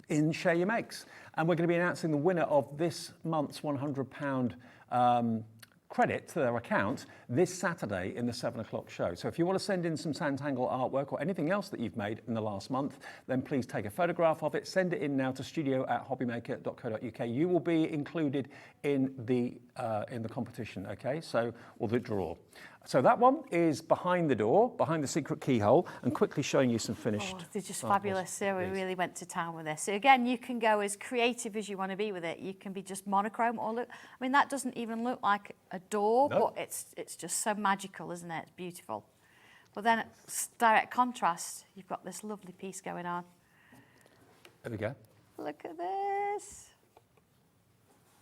in Share Your Makes. And we're going to be announcing the winner of this month's £100 credit to their account this Saturday in the 7 o'clock show. So if you want to send in some Sanntangle artwork or anything else that you've made in the last month, then please take a photograph of it, send it in now to studio@hobbymaker.co.uk. You will be included in the competition, okay? So, or the draw. So that one is behind the door, behind the secret keyhole, and quickly showing you some finished. They're just fabulous. So we really went to town with this. So again, you can go as creative as you want to be with it. You can be just monochrome or look. I mean, that doesn't even look like a door, but it's just so magical, isn't it? It's beautiful. But then it's direct contrast. You've got this lovely piece going on. There we go. Look at this.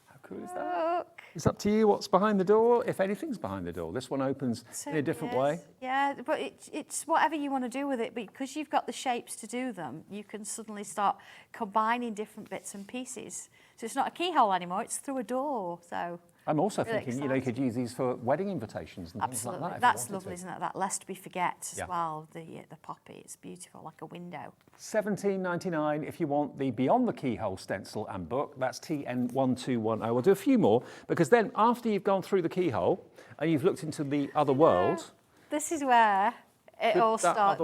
How cool is that? Look. It's up to you what's behind the door, if anything's behind the door. This one opens in a different way. Yeah, but it's whatever you want to do with it. Because you've got the shapes to do them, you can suddenly start combining different bits and pieces. So it's not a keyhole anymore, it's through a door. So I'm also really thinking, you know, you could use these for wedding invitations and things like that. That's lovely, isn't it? That lest we forget as well, the poppy. It's beautiful, like a window. $17.99 if you want the Beyond the Keyhole stencil and book. That's TN1210. We'll do a few more, because then after you've gone through the keyhole and you've looked into the other world. This is where it all starts.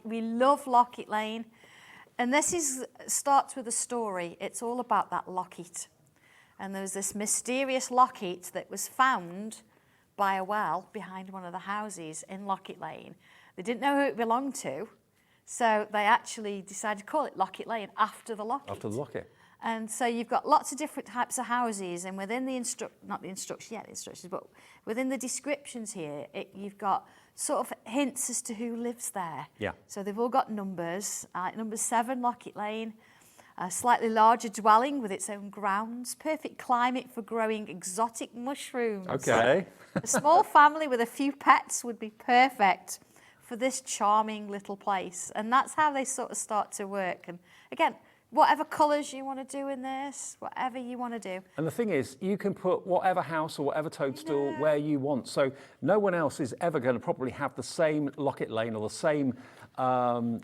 We love Locket Lane. And this starts with a story. It's all about that locket. And there was this mysterious locket that was found by a well behind one of the houses in Locket Lane. They didn't know who it belonged to, so they actually decided to call it Locket Lane after the locket. After the locket. And so you've got lots of different types of houses, and within the instructions, but within the descriptions here, you've got sort of hints as to who lives there. Yeah. So they've all got numbers. Number 7, Locket Lane. A slightly larger dwelling with its own grounds, perfect climate for growing exotic mushrooms. Okay. A small family with a few pets would be perfect for this charming little place. And that's how they sort of start to work. And again, whatever colours you want to do in this, whatever you want to do. And the thing is, you can put whatever house or whatever toadstool where you want. So no one else is ever going to probably have the same Locket Lane or the same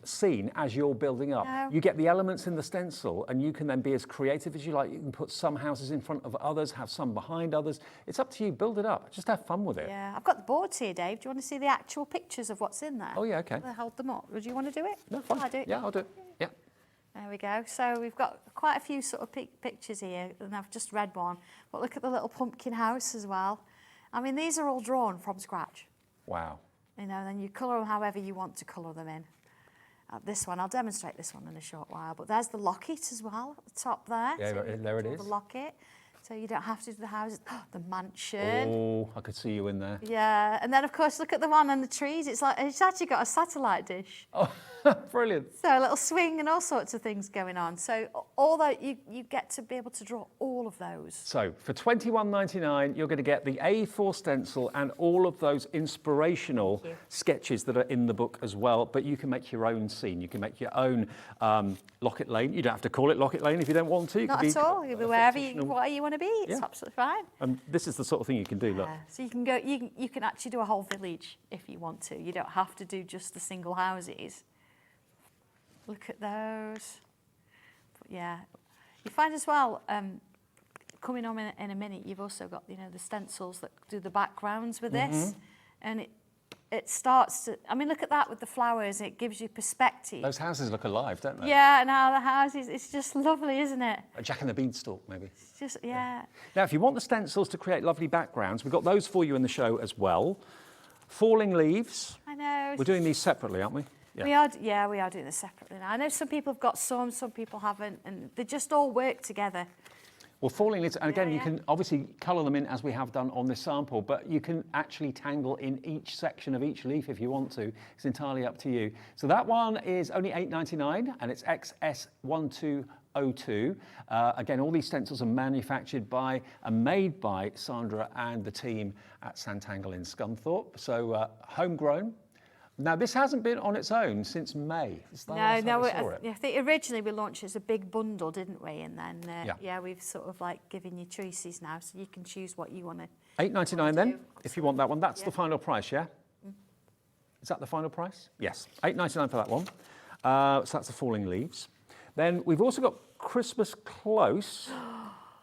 scene as you're building up. No. You get the elements in the stencil, and you can then be as creative as you like. You can put some houses in front of others, have some behind others. It's up to you. Build it up. Just have fun with it. Yeah, I've got the boards here, Dave. Do you want to see the actual pictures of what's in there? Oh, yeah, okay. I'll hold them up. Would you want to do it? No, fine. I'll do it. Yeah, I'll do it. Yeah. There we go. So we've got quite a few sort of pictures here, and I've just read one. But look at the little pumpkin house as well. I mean, these are all drawn from scratch. Wow. You know, then you colour them however you want to colour them in. This one, I'll demonstrate this one in a short while, but there's the locket as well at the top there. Yeah, so there it is. The locket. So you don't have to do the houses. The mansion. Oh, I could see you in there. Yeah, and then of course look at the one on the trees. It's actually got a satellite dish. Oh. Brilliant. So a little swing and all sorts of things going on. So all that you get to be able to draw all of those. So for $21.99, you're going to get the A4 stencil and all of those inspirational sketches that are in the book as well. But you can make your own scene. You can make your own Locket Lane. You don't have to call it Locket Lane if you don't want to. Not at all. You can be wherever you want to be. It's absolutely fine. And this is the sort of thing you can do. Look. So you can go. You can actually do a whole village if you want to. You don't have to do just the single houses. Look at those. But yeah, you find as well, coming on in a minute, you've also got, you know, the stencils that do the backgrounds with this. And it starts to, I mean, look at that with the flowers. It gives you perspective. Those houses look alive, don't they? Yeah, and now the houses, it's just lovely, isn't it? A Jack and the Beanstalk, maybe. It's just, yeah. Now, if you want the stencils to create lovely backgrounds, we've got those for you in the show as well. Falling leaves. I know. We're doing these separately, aren't we? Yeah. We are doing this separately now. I know some people have got some people haven't, and they just all work together. Well, falling leaves, and again, you can obviously colour them in as we have done on this sample, but you can actually tangle in each section of each leaf if you want to. It's entirely up to you. So that one is only $8.99, and it's XS1202. Again, all these stencils are manufactured by and made by Sandra and the team at Sanntangle in Scunthorpe. So homegrown. Now, this hasn't been on its own since May. I think originally we launched it as a big bundle, didn't we? And then, we've sort of like given you choices now, so you can choose what you want to. $8.99 then, if you want that one. That's the final price, yeah? Is that the final price? Yes, $8.99 for that one. So that's the Falling Leaves. Then we've also got Christmas Close.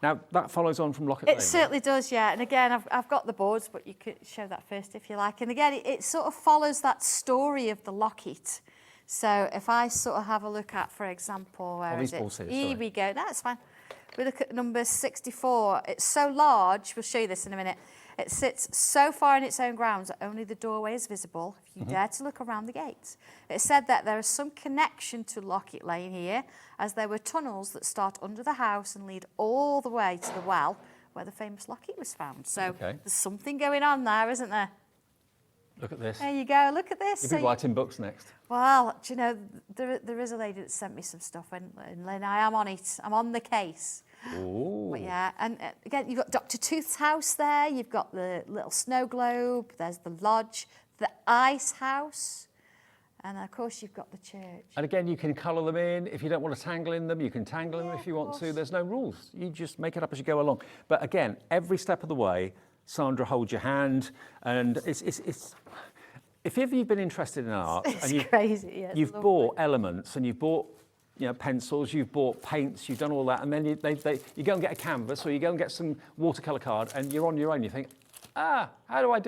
Now, that follows on from Locket Lane. It certainly does, yeah. And again, I've got the boards, but you could show that first if you like. And again, it sort of follows that story of the locket. So if I sort of have a look at, for example, where is it? Here we go. That's fine. We look at number 64. It's so large. We'll show you this in a minute. It sits so far in its own grounds that only the doorway is visible if you dare to look around the gates. It said that there is some connection to Locket Lane here, as there were tunnels that start under the house and lead all the way to the well where the famous locket was found. So there's something going on there, isn't there? Look at this. There you go. Look at this. You'll be writing books next. Well, do you know, there is a lady that sent me some stuff, and Lynn, I am on it. I'm on the case. Ooh. But yeah, and again, you've got Dr. Tooth's house there. You've got the little snow globe. There's the lodge, the ice house, and of course you've got the church. And again, you can colour them in. If you don't want to tangle in them, you can tangle them if you want to. There's no rules. You just make it up as you go along. But again, every step of the way, Sandra holds your hand, and it's if ever you've been interested in art, and you've bought elements, and you've bought pencils, you've bought paints, you've done all that, and then you go and get a canvas, or you go and get some watercolour card, and you're on your own. You think, how do I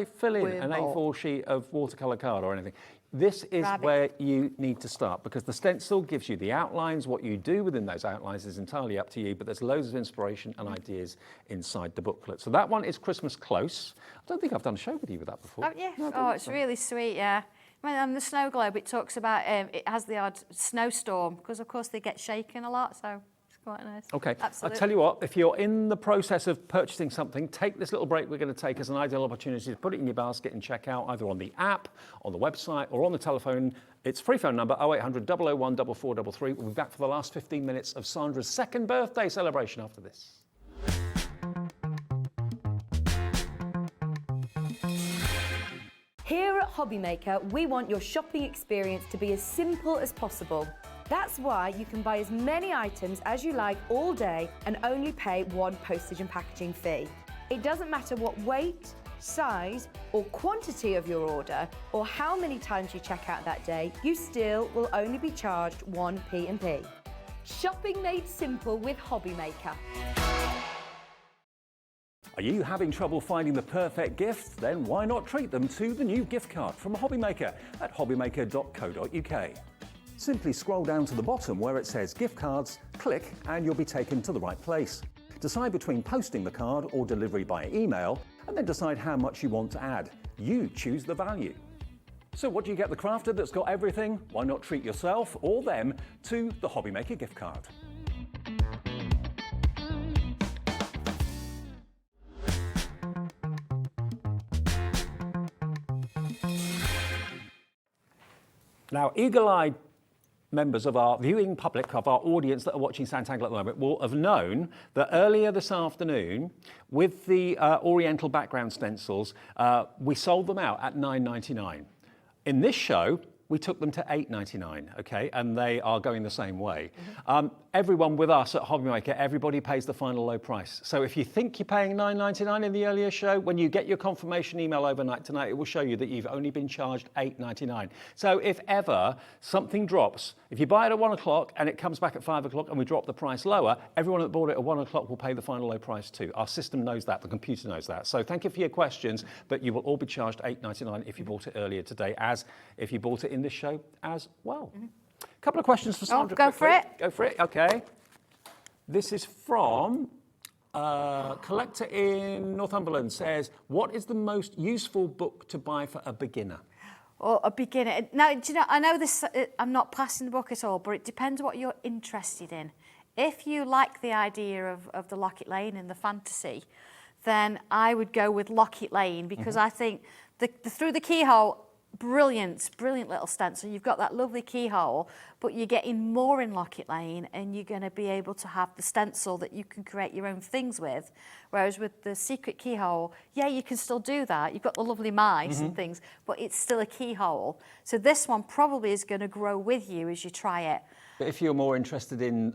fill in an A4 sheet of watercolour card or anything? This is where you need to start, because the stencil gives you the outlines. What you do within those outlines is entirely up to you, but there's loads of inspiration and ideas inside the booklet. So that one is Christmas Close. I don't think I've done a show with you with that before. Oh, yeah. No, it's really sweet, yeah. On the snow globe, it talks about, it has the odd snowstorm, because of course they get shaken a lot, so it's quite nice. Okay, Absolutely. I'll tell you what, if you're in the process of purchasing something, take this little break we're going to take as an ideal opportunity to put it in your basket and check out either on the app, on the website, or on the telephone. It's free phone number 0800 001 4433. We'll be back for the last 15 minutes of Sandra's second birthday celebration after this. Here at Hobbymaker, we want your shopping experience to be as simple as possible. That's why you can buy as many items as you like all day and only pay one postage and packaging fee. It doesn't matter what weight, size or quantity of your order, or how many times you check out that day, you still will only be charged one P&P. Shopping made simple with Hobbymaker. Are you having trouble finding the perfect gift? Then why not treat them to the new gift card from Hobbymaker at hobbymaker.co.uk. Simply scroll down to the bottom where it says gift cards, click and you'll be taken to the right place. Decide between posting the card or delivery by email, and then decide how much you want to add. You choose the value. So what do you get the crafter that's got everything? Why not treat yourself or them to the Hobbymaker gift card? Now, eagle-eyed members of our viewing public, of our audience that are watching Sanntangle at the moment, will have known that earlier this afternoon, with the Oriental background stencils, we sold them out at $9.99. In this show, we took them to $8.99, okay, and they are going the same way. Everyone with us at Hobbymaker, everybody pays the final low price. So if you think you're paying $9.99 in the earlier show, when you get your confirmation email overnight tonight, it will show you that you've only been charged $8.99. So if ever something drops, if you buy it at 1 o'clock and it comes back at 5 o'clock and we drop the price lower, everyone that bought it at 1 o'clock will pay the final low price too. Our system knows that, the computer knows that. So thank you for your questions, but you will all be charged $8.99 if you bought it earlier today, as if you bought it in this show as well. A couple of questions for Sandra. Go for it. Go for it, okay. This is from Collector in Northumberland, says, what is the most useful book to buy for a beginner? Or a beginner. Now, do you know, I know this, I'm not passing the book at all, but it depends what you're interested in. If you like the idea of the Locket Lane and the fantasy, then I would go with Locket Lane, because I think the Through the Keyhole, brilliant little stencil. You've got that lovely keyhole, but you're getting more in Locket Lane, and you're going to be able to have the stencil that you can create your own things with. Whereas with the secret keyhole, yeah, you can still do that. You've got the lovely mice and things, but it's still a keyhole. So this one probably is going to grow with you as you try it. But if you're more interested in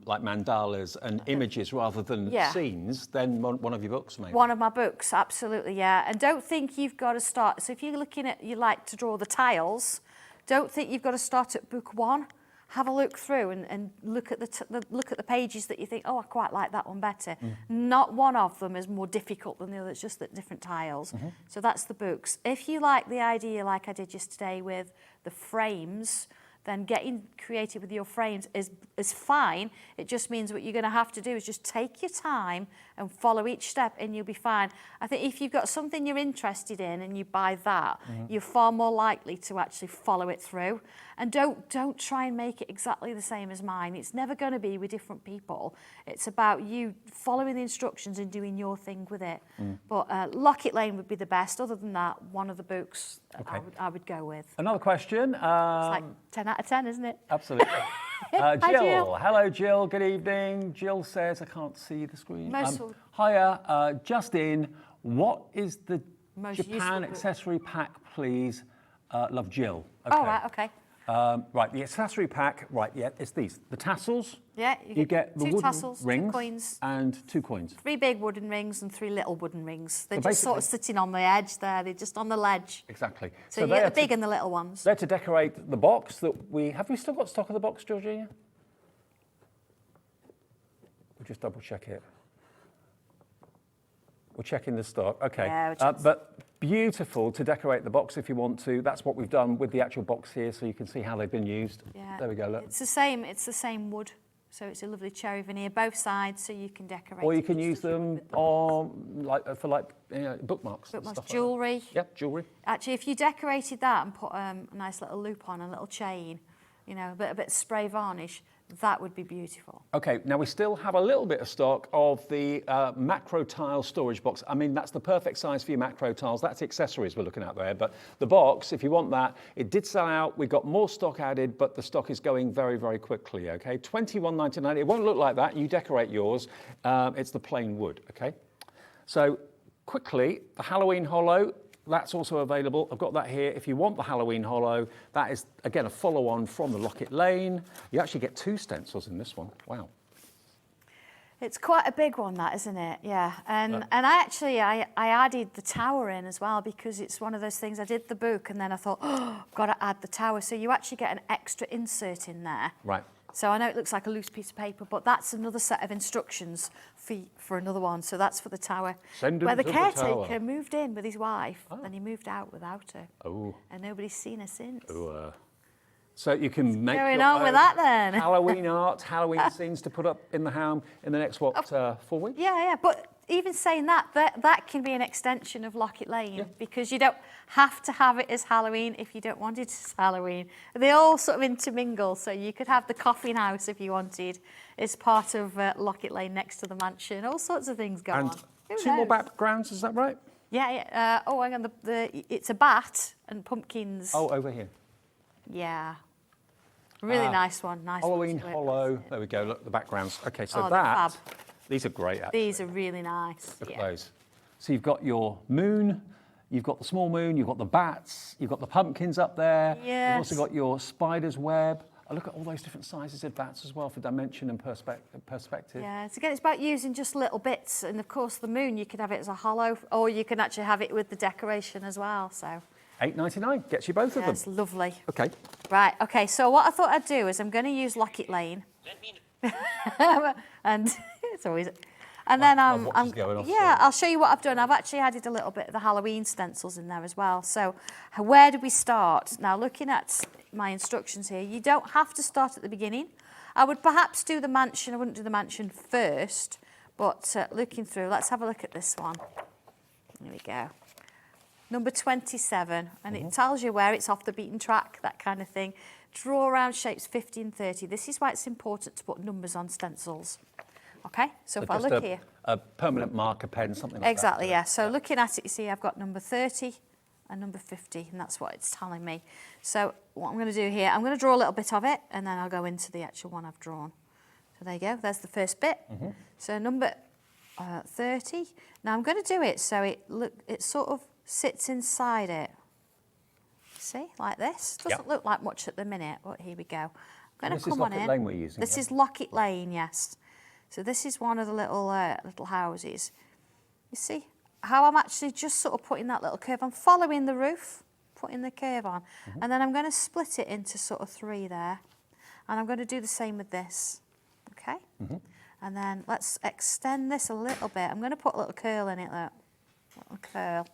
like mandalas and images rather than scenes, then one of your books, maybe. One of my books, absolutely, yeah. And don't think you've got to start. So if you're looking at, you like to draw the tiles, don't think you've got to start at book 1. Have a look through and look at the pages that you think, oh, I quite like that one better. Not one of them is more difficult than the other. It's just that different tiles. So that's the books. If you like the idea, like I did yesterday with the frames, then getting creative with your frames is fine. It just means what you're going to have to do is just take your time and follow each step, and you'll be fine. I think if you've got something you're interested in and you buy that, you're far more likely to actually follow it through. And don't try and make it exactly the same as mine. It's never going to be with different people. It's about you following the instructions and doing your thing with it. But Locket Lane would be the best. Other than that, one of the books I would go with. Another question. It's like 10 out of 10, isn't it? Absolutely. Hi, Jill. Hello, Jill. Good evening. Jill says, I can't see the screen. Hiya, Justin. What is the Most Japan useful accessory pack, please? Love, Jill. Okay. Oh, right, okay. Right, the accessory pack, right, yeah, it's these. The tassels. Yeah, you get the 2 wooden tassels, rings 2 coins. and 2 coins. 3 big wooden rings and 3 little wooden rings. They're So just sort of sitting on the edge there. They're just on the ledge. Exactly. So you get the big and the little ones. They're to decorate the box that we... Have we still got stock of the box, Georgina? We'll just double check it. We're checking the stock. Okay. Yeah, but beautiful to decorate the box if you want to. That's what we've done with the actual box here, so you can see how they've been used. Yeah. There we go, look. It's the same wood. So it's a lovely cherry veneer, both sides, so you can decorate. Or you can use them on, for bookmarks. Bookmarks, jewellery. Yep, jewellery. Actually, if you decorated that and put a nice little loop on, a little chain, you know, a bit of spray varnish, that would be beautiful. Okay, now we still have a little bit of stock of the macro tile storage box. I mean, that's the perfect size for your macro tiles. That's the accessories we're looking at there. But the box, if you want that, it did sell out. We got more stock added, but the stock is going very, very quickly, okay? $21.99. It won't look like that. You decorate yours. It's the plain wood, okay? So quickly, the Halloween Hollow. That's also available. I've got that here. If you want the Halloween Hollow, that is, again, a follow-on from the Locket Lane. You actually get 2 stencils in this one. Wow. It's quite a big one, that, isn't it? Yeah. And I added the tower in as well, because it's one of those things. I did the book, and then I thought, oh, I've got to add the tower. So you actually get an extra insert in there. Right. So I know it looks like a loose piece of paper, but that's another set of instructions for another one. So that's for the tower. Where the caretaker moved in with his wife, and he moved out without her. Oh. And nobody's seen her since. Oh, so you can make going on with that then? Halloween art, Halloween scenes to put up in the home in the next, 4 weeks? Yeah. But even saying that can be an extension of Locket Lane, because you don't have to have it as Halloween if you don't want it as Halloween. They all sort of intermingle, so you could have the coffin house if you wanted as part of Locket Lane next to the mansion. All sorts of things go on. And 2 more backgrounds, is that right? Yeah. Oh, hang on. It's a bat and pumpkins. Oh, over here. Yeah. Really nice one. Nice Halloween one to hollow. There we go. Look, the backgrounds. Okay, so Oh, they're that, fab. these are great, actually. These are really nice. Look yeah. at those. So you've got your moon, you've got the small moon, you've got the bats, you've got the pumpkins up there. You've also Yes. got your spider's web. I look at all those different sizes of bats as well for dimension and perspective. Yeah, so again, it's about using just little bits. And of course, the moon, you could have it as a hollow, or you can actually have it with the decoration as well. So $8.99 gets you both of yeah, them. it's lovely. Okay. Right, okay, so what I thought I'd do is I'm going to use Locket Lane. And it's always... And then watch is going off, yeah, I'll show you what I've done. I've actually added a little bit of the Halloween stencils in there as well. So where do we start? Now, looking at my instructions here, you don't have to start at the beginning. I would perhaps do the mansion. I wouldn't do the mansion first, but looking through, let's have a look at this one. Here we go. Number 27, and it tells you where it's off the beaten track, that kind of thing. Draw around shapes 50 and 30. This is why it's important to put numbers on stencils. Okay, so if I just look here. a permanent marker pen, something like that. Exactly, yeah. So looking at it, you see I've got number 30 and number 50, and that's what it's telling me. So what I'm going to do here, I'm going to draw a little bit of it, and then I'll go into the actual one I've drawn. So there you go, there's the first bit. So number 30. Now I'm going to do it so it sort of sits inside it. See, like this. Doesn't look like much at the minute, but here we go. I'm going to come on in. This is Locket Lane we're using. This is Locket Lane, yes. So this is one of the little houses. You see how I'm actually just sort of putting that little curve. I'm following the roof, putting the curve on. And then I'm going to split it into sort of 3 there. And I'm going to do the same with this. Okay? And then let's extend this a little bit. I'm going to put a little curl in it, look. Little curl.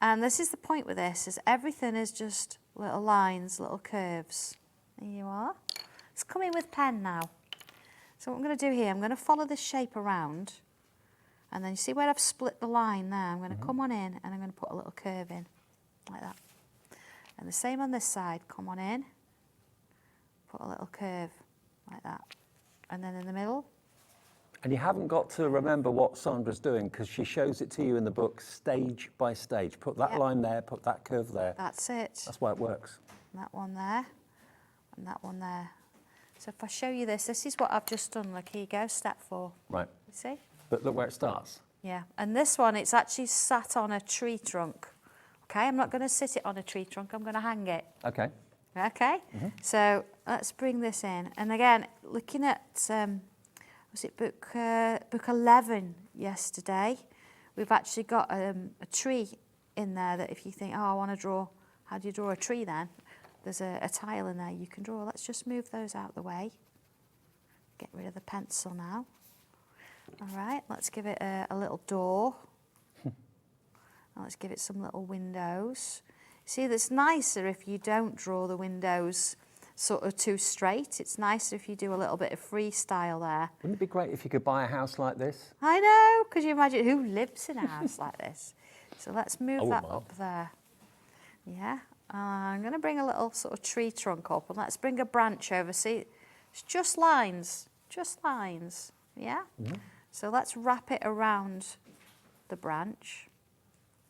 And this is the point with this, is everything is just little lines, little curves. There you are. It's coming with pen now. So what I'm going to do here, I'm going to follow this shape around, and then you see where I've split the line there. I'm going to come on in, and I'm going to put a little curve in, like that. And the same on this side, come on in, put a little curve, like that. And then in the middle. And you haven't got to remember what Sandra's doing, because she shows it to you in the book stage by stage. Put that line there, put that curve there. That's it. That's why it works. And that one there, and that one there. So if I show you this is what I've just done. Look, here you go, step 4. Right. You see? But look where it starts. Yeah, and this one, it's actually sat on a tree trunk. Okay, I'm not going to sit it on a tree trunk, I'm going to hang it. Okay. Okay, so let's bring this in. And again, looking at, was it book 11 yesterday? We've actually got a tree in there that if you think, oh, I want to draw, how do you draw a tree then? There's a tile in there you can draw. Let's just move those out of the way. Get rid of the pencil now. All right, let's give it a little door. Let's give it some little windows. See, that's nicer if you don't draw the windows sort of too straight. It's nicer if you do a little bit of freestyle there. Wouldn't it be great if you could buy a house like this? I know, because you imagine who lives in a house like this. So let's move that up there. Yeah. I'm going to bring a little sort of tree trunk up, and let's bring a branch over. See, it's just lines, yeah? So let's wrap it around the branch,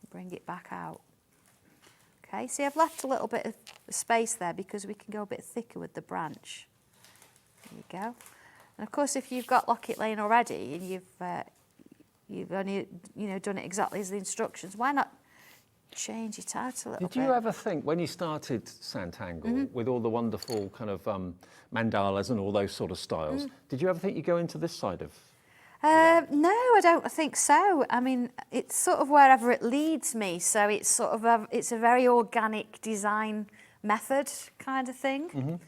bring it back out. Okay, see, I've left a little bit of space there because we can go a bit thicker with the branch. There you go. And of course, if you've got Locket Lane already and you've only done it exactly as the instructions, why not change it out a little bit? Did you ever think, when you started Sanntangle, with all the wonderful kind of mandalas and all those sort of styles, did you ever think you'd go into this side of? No, I don't think so. I mean, it's sort of wherever it leads me. So it's sort of it's a very organic design method kind of thing.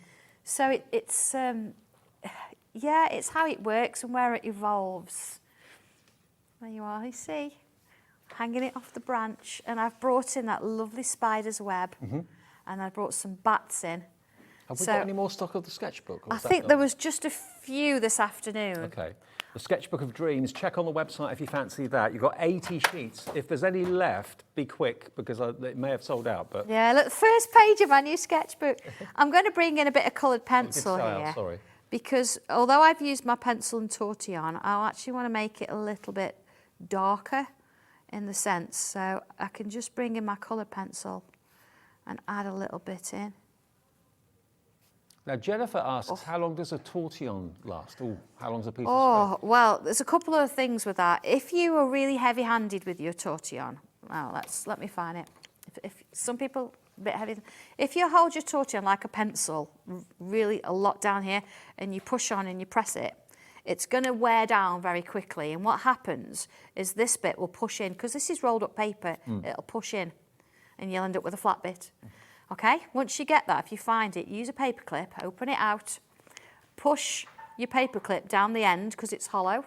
So it's yeah, it's how it works and where it evolves. There you are, you see, hanging it off the branch, and I've brought in that lovely spider's web, and I brought some bats in. Have we got any more stock of the sketchbook? I think there was just a few this afternoon. Okay. The Sketchbook of Dreams, check on the website if you fancy that. You've got 80 sheets. If there's any left, be quick, because it may have sold out. But yeah, look, the first page of my new sketchbook. I'm going to bring in a bit of coloured pencil here. Sorry. Because although I've used my pencil and tortillon, I actually want to make it a little bit darker in the sense. So I can just bring in my coloured pencil and add a little bit in. Now, Jennifer asks, how long does a tortillon last? Oh, how long's a piece of Oh, well, there's a couple of things with that. If you are really heavy-handed with your tortillon, well, let me find it. If some people a bit heavy, if you hold your tortillon like a pencil, really a lot down here, and you push on and you press it, it's going to wear down very quickly. And what happens is this bit will push in, because this is rolled up paper, it'll push in, and you'll end up with a flat bit. Okay, once you get that, if you find it, use a paper clip, open it out, push your paper clip down the end because it's hollow,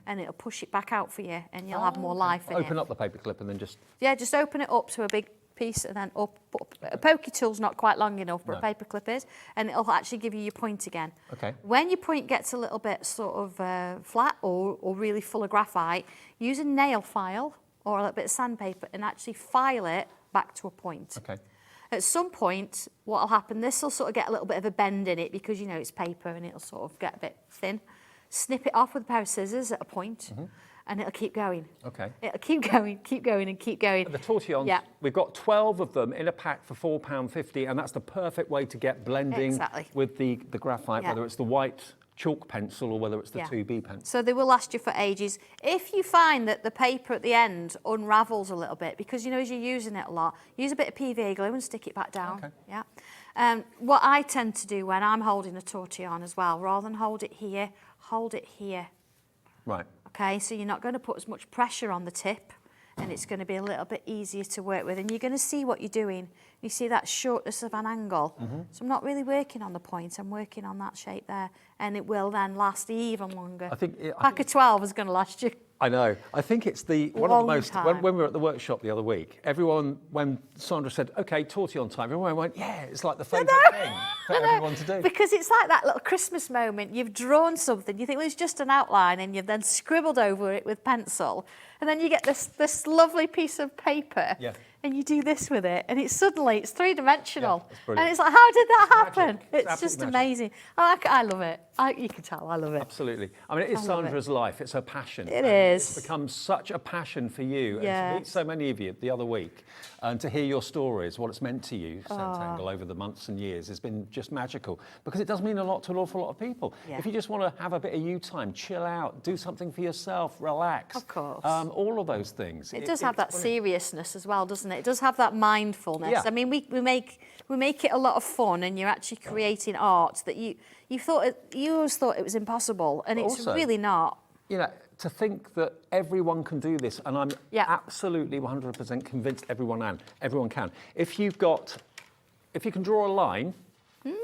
and it'll push it back out for you, and you'll have more life in it. Open up the paper clip and then just... Yeah, just open it up to a big piece and then up. A pokey tool's not quite long enough, but a paper clip is, and it'll actually give you your point again. Okay. When your point gets a little bit sort of flat or really full of graphite, use a nail file or a little bit of sandpaper and actually file it back to a point. Okay. At some point, what will happen, this will sort of get a little bit of a bend in it because, you know, it's paper and it'll sort of get a bit thin. Snip it off with a pair of scissors at a point, and it'll keep going. Okay. It'll keep going and keep going. The tortillons, we've got 12 of them in a pack for £4.50, and that's the perfect way to get blending with the graphite, whether it's the white chalk pencil or whether it's the 2B pencil. So they will last you for ages. If you find that the paper at the end unravels a little bit, because, you know, as you're using it a lot, use a bit of PVA glue and stick it back down. Okay. Yeah. What I tend to do when I'm holding a tortillon as well, rather than hold it here, hold it here. Right. Okay, so you're not going to put as much pressure on the tip, and it's going to be a little bit easier to work with, and you're going to see what you're doing. You see that shortness of an angle. So I'm not really working on the point, I'm working on that shape there, and it will then last even longer. I think pack of 12 is going to last you. I know. I think it's one of the most, when we were at the workshop the other week, everyone, when Sandra said, okay, tortillon time, everyone went, yeah, it's like the favourite thing for everyone to do. Because it's like that little Christmas moment. You've drawn something, you think, well, it's just an outline, and you've then scribbled over it with pencil, and then you get this lovely piece of paper, and you do this with it, and it's three-dimensional. Yeah, and it's like, how did that happen? Magic. It's just amazing. I love it. You can tell, I love it. Absolutely. I mean, it is Sandra's life. It's her passion. It is. It's become such a passion for you. Yes. And to meet so many of you the other week, and to hear your stories, what it's meant to you, Sanntangle, over the months and years, has been just magical. Because it does mean a lot to an awful lot of people. Yeah. If you just want to have a bit of you time, chill out, do something for yourself, relax. Of course. All of those things. It does have that seriousness as well, doesn't it? It does have that mindfulness. Yeah. I mean, we make it a lot of fun, and you're actually creating art that you always thought it was impossible, and it's Also, really not. You know, to think that everyone can do this, and I'm absolutely 100% convinced everyone can. If you can draw a line,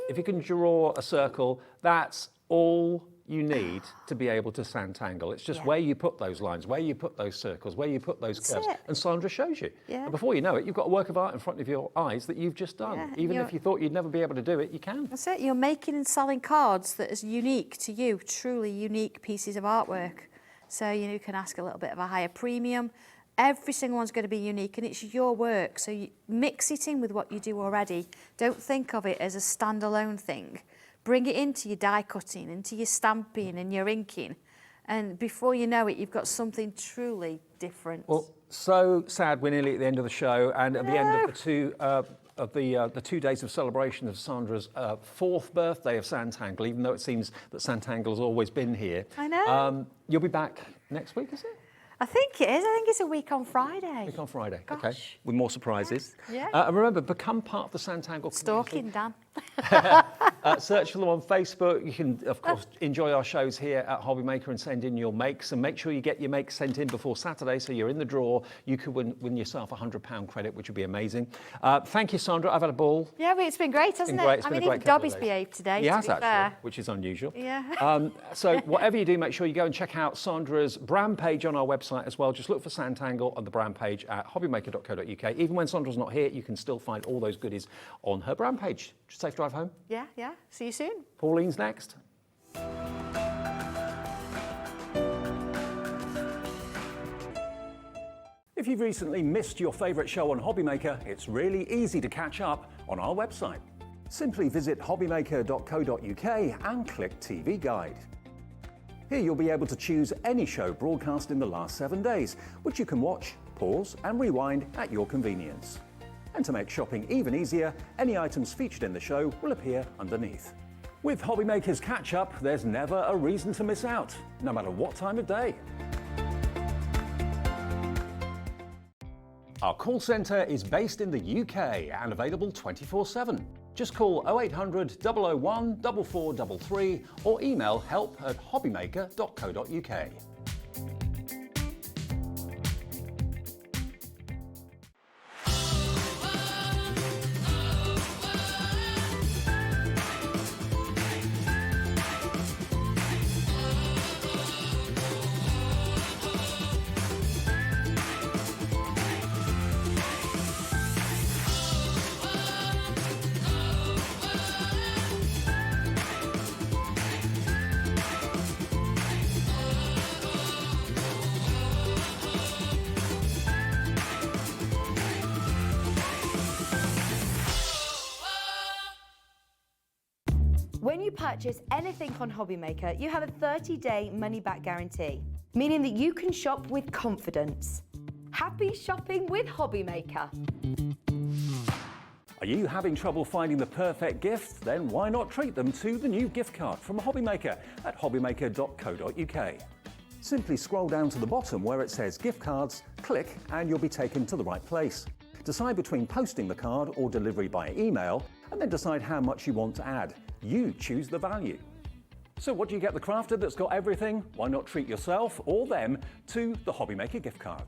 if you can draw a circle, that's all you need to be able to Sanntangle. It's just where you put those lines, where you put those circles, where you put those curves. And Sandra shows you. Yeah. And before you know it, you've got a work of art in front of your eyes that you've just done. Yeah, Even if you thought you'd never be able to do it, you can. That's it. You're making and selling cards that is unique to you, truly unique pieces of artwork. So you can ask a little bit of a higher premium. Every single one's going to be unique, and it's your work. So you mix it in with what you do already. Don't think of it as a standalone thing. Bring it into your die cutting, into your stamping and your inking. And before you know it, you've got something truly different. Well, so sad we're nearly at the end of the show, and at the end of the 2 days of celebration of Sandra's 4th birthday of Sanntangle, even though it seems that Sanntangle has always been here. I know. You'll be back next week, is it? I think it is. I think it's a week on Friday. Week on Friday, Gosh. okay. With more surprises. Yeah. And remember, become part of the Sanntangle community. Stalking, Dan. Search for them on Facebook. You can, of course, enjoy our shows here at Hobby Maker and send in your makes. And make sure you get your makes sent in before Saturday, so you're in the draw. You could win yourself a £100 credit, which would be amazing. Thank you, Sandra. I've had a ball. Yeah, but it's been great, hasn't it? I mean, even Dobby's behaved today, He to has, be fair. actually, which is unusual. Yeah. So whatever you do, make sure you go and check out Sandra's brand page on our website as well. Just look for Sanntangle on the brand page at hobbymaker.co.uk. Even when Sandra's not here, you can still find all those goodies on her brand page. Safe drive home. Yeah. See you soon. Pauline's next. If you've recently missed your favourite show on Hobby Maker, it's really easy to catch up on our website. Simply visit hobbymaker.co.uk and click TV Guide. Here you'll be able to choose any show broadcast in the last 7 days, which you can watch, pause and rewind at your convenience. And to make shopping even easier, any items featured in the show will appear underneath. With Hobby Maker's Catch-Up, there's never a reason to miss out, no matter what time of day. Our call centre is based in the UK and available 24/7. Just call 0800 001 4433 or email help@hobbymaker.co.uk. When you purchase anything on Hobby Maker, you have a 30-day money-back guarantee, meaning that you can shop with confidence. Happy shopping with Hobby Maker. Are you having trouble finding the perfect gift? Then why not treat them to the new gift card from Hobby Maker at hobbymaker.co.uk. Simply scroll down to the bottom where it says gift cards, click and you'll be taken to the right place. Decide between posting the card or delivery by email and then decide how much you want to add. You choose the value. So what do you get the crafter that's got everything? Why not treat yourself or them to the Hobby Maker gift card?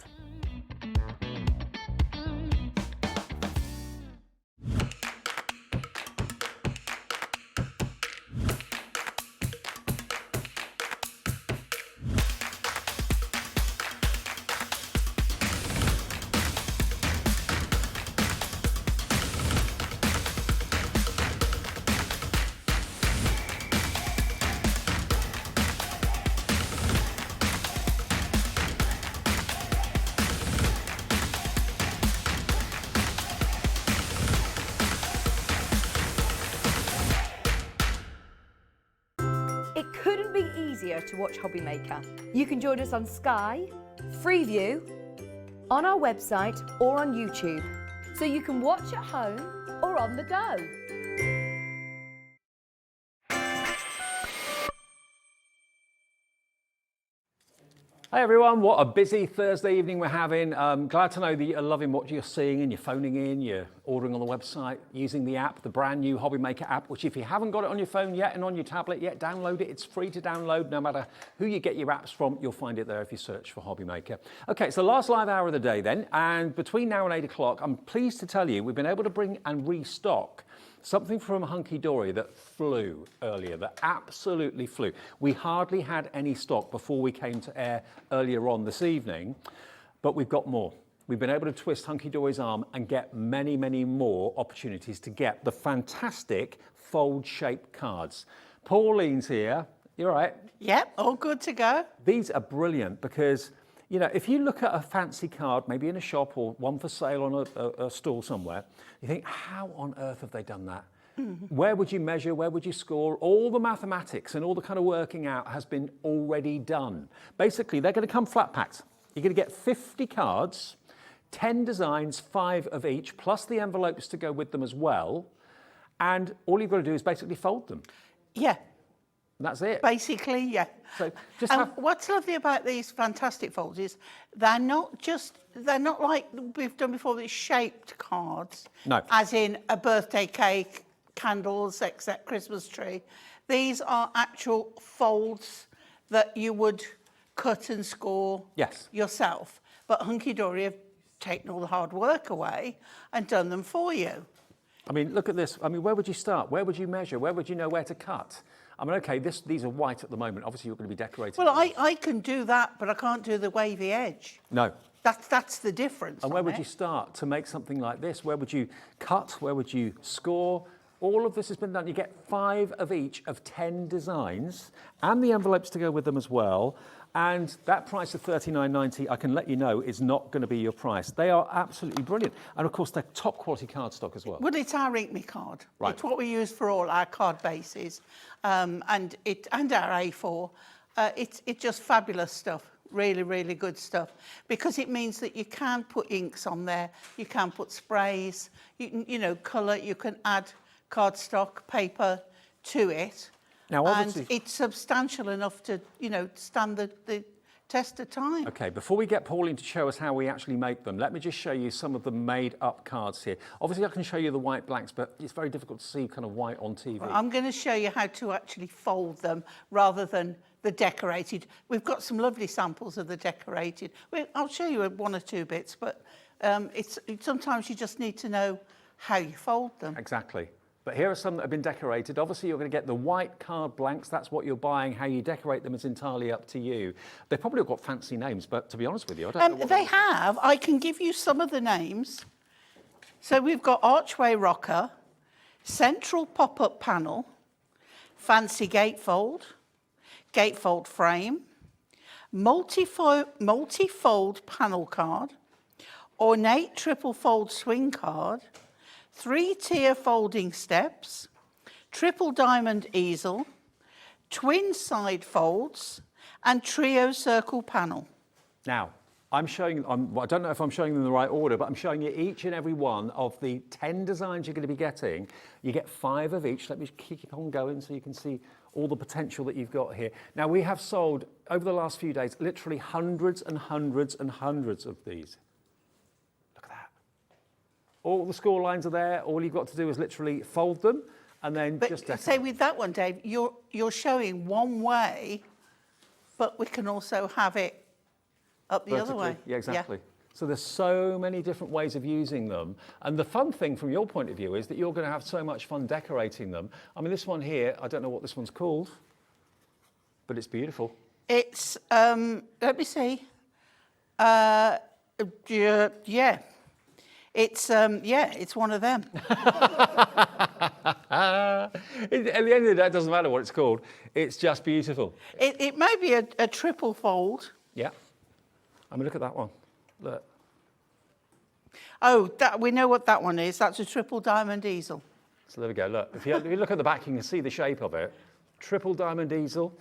It couldn't be easier to watch Hobby Maker. You can join us on Sky, Freeview, on our website or on YouTube. So you can watch at home or on the go. Hey everyone, what a busy Thursday evening we're having. Glad to know that you're loving what you're seeing and you're phoning in, you're ordering on the website, using the app, the brand new Hobby Maker app, which if you haven't got it on your phone yet and on your tablet yet, download it. It's free to download. No matter who you get your apps from, you'll find it there if you search for Hobby Maker. Okay, it's the last live hour of the day then, and between now and 8 o'clock, I'm pleased to tell you we've been able to bring and restock something from Hunkydory that flew earlier, that absolutely flew. We hardly had any stock before we came to air earlier on this evening, but we've got more. We've been able to twist Hunkydory's arm and get many, many more opportunities to get the fantastic fold-shaped cards. Pauline's here. You all right? Yep, all good to go. These are brilliant because, you know, if you look at a fancy card, maybe in a shop or one for sale on a stall somewhere, you think, how on earth have they done that? Where would you measure? Where would you score? All the mathematics and all the kind of working out has been already done. Basically, they're going to come flat packed. You're going to get 50 cards, 10 designs, 5 of each, plus the envelopes to go with them as well. And all you've got to do is basically fold them. Yeah. And that's it. Basically, yeah. So just And what's lovely about these fantastic folds is they're not like we've done before, these shaped cards. No. As in a birthday cake, candles, etc., Christmas tree. These are actual folds that you would cut and score yourself. But Hunkydory have taken all the hard work away and done them for you. I mean, look at this. I mean, where would you start? Where would you measure? Where would you know where to cut? I mean, okay, these are white at the moment. Obviously, you're going to be decorating. Well, I can do that, but I can't do the wavy edge. No. That's the difference. And where would you start to make something like this? Where would you cut? Where would you score? All of this has been done. You get 5 of each of 10 designs and the envelopes to go with them as well. And that price of $39.90, I can let you know, is not going to be your price. They are absolutely brilliant. And of course, they're top quality cardstock as well. Well, it's our Ink Me card. Right. It's what we use for all our card bases, and our A4. It's just fabulous stuff. Really, really good stuff. Because it means that you can put inks on there. You can put sprays. You can, colour. You can add cardstock, paper to it. Now, obviously, and it's substantial enough to, you know, stand the test of time. Okay, before we get Pauline to show us how we actually make them, let me just show you some of the made-up cards here. Obviously, I can show you the white blanks, but it's very difficult to see kind of white on TV. Well, I'm going to show you how to actually fold them rather than the decorated. We've got some lovely samples of the decorated. I'll show you one or two bits, but sometimes you just need to know how you fold them. Exactly. But here are some that have been decorated. Obviously, you're going to get the white card blanks. That's what you're buying. How you decorate them is entirely up to you. They've probably got fancy names, but to be honest with you, I don't know what they have. I can give you some of the names. So we've got Archway Rocker, Central Pop-Up Panel, Fancy Gatefold, Gatefold Frame, Multi-Fold Panel Card, Ornate Triple Fold Swing Card, 3-tier folding steps, triple diamond easel, twin side folds, and trio circle panel. Now, I'm showing, I don't know if I'm showing them in the right order, but I'm showing you each and every one of the 10 designs you're going to be getting. You get 5 of each. Let me keep on going so you can see all the potential that you've got here. Now, we have sold, over the last few days, literally hundreds and hundreds and hundreds of these. All the score lines are there. All you've got to do is literally fold them and then just decorate. Say with that one, Dave, you're showing one way, but we can also have it up the other way. Yeah, exactly. Yeah. So there's so many different ways of using them. And the fun thing from your point of view is that you're going to have so much fun decorating them. I mean, this one here, I don't know what this one's called, but it's beautiful. It's, let me see. Yeah. It's it's one of them. At the end of the day, it doesn't matter what it's called. It's just beautiful. It may be a triple fold. Yeah. I mean, look at that one. Look. Oh, we know what that one is. That's a triple diamond easel. So there we go. Look, if you look at the back, you can see the shape of it. Triple diamond easel.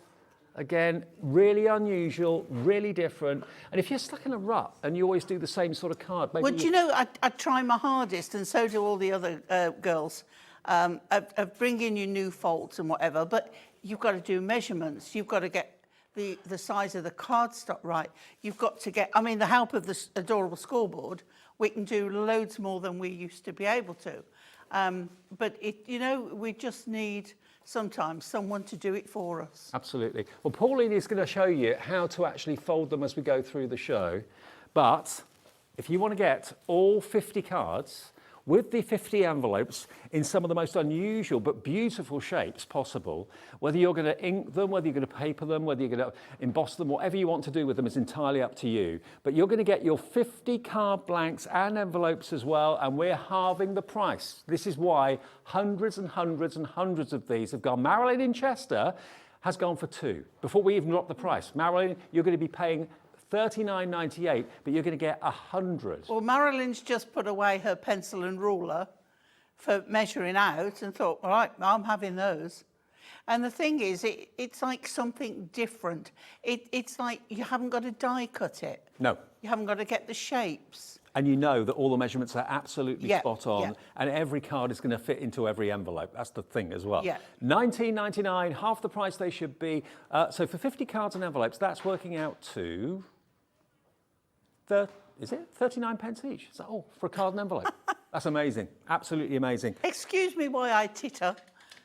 Again, really unusual, really different. And if you're stuck in a rut and you always do the same sort of card, maybe. Well, do you know, I try my hardest, and so do all the other girls, of bringing you new folds and whatever. But you've got to do measurements. You've got to get the size of the cardstock right. You've got to get. I mean, the help of this adorable scoreboard, we can do loads more than we used to be able to. But we just need sometimes someone to do it for us. Absolutely. Well, Pauline is going to show you how to actually fold them as we go through the show. But if you want to get all 50 cards with the 50 envelopes in some of the most unusual but beautiful shapes possible, whether you're going to ink them, whether you're going to paper them, whether you're going to emboss them, whatever you want to do with them is entirely up to you. But you're going to get your 50 card blanks and envelopes as well, and we're halving the price. This is why hundreds and hundreds and hundreds of these have gone. Marilyn in Chester has gone for 2 before we even dropped the price. Marilyn, you're going to be paying $39.98, but you're going to get 100. Well, Marilyn's just put away her pencil and ruler for measuring out and thought, all right, I'm having those. And the thing is, it's like something different. It's like you haven't got to die cut it. No. You haven't got to get the shapes. And you know that all the measurements are absolutely spot on, and every card is going to fit into every envelope. That's the thing as well. Yeah. $19.99, half the price they should be. So for 50 cards and envelopes, that's working out to... is it 39 pence each? Is that all for a card and envelope? That's amazing. Absolutely amazing. Excuse me why I titter,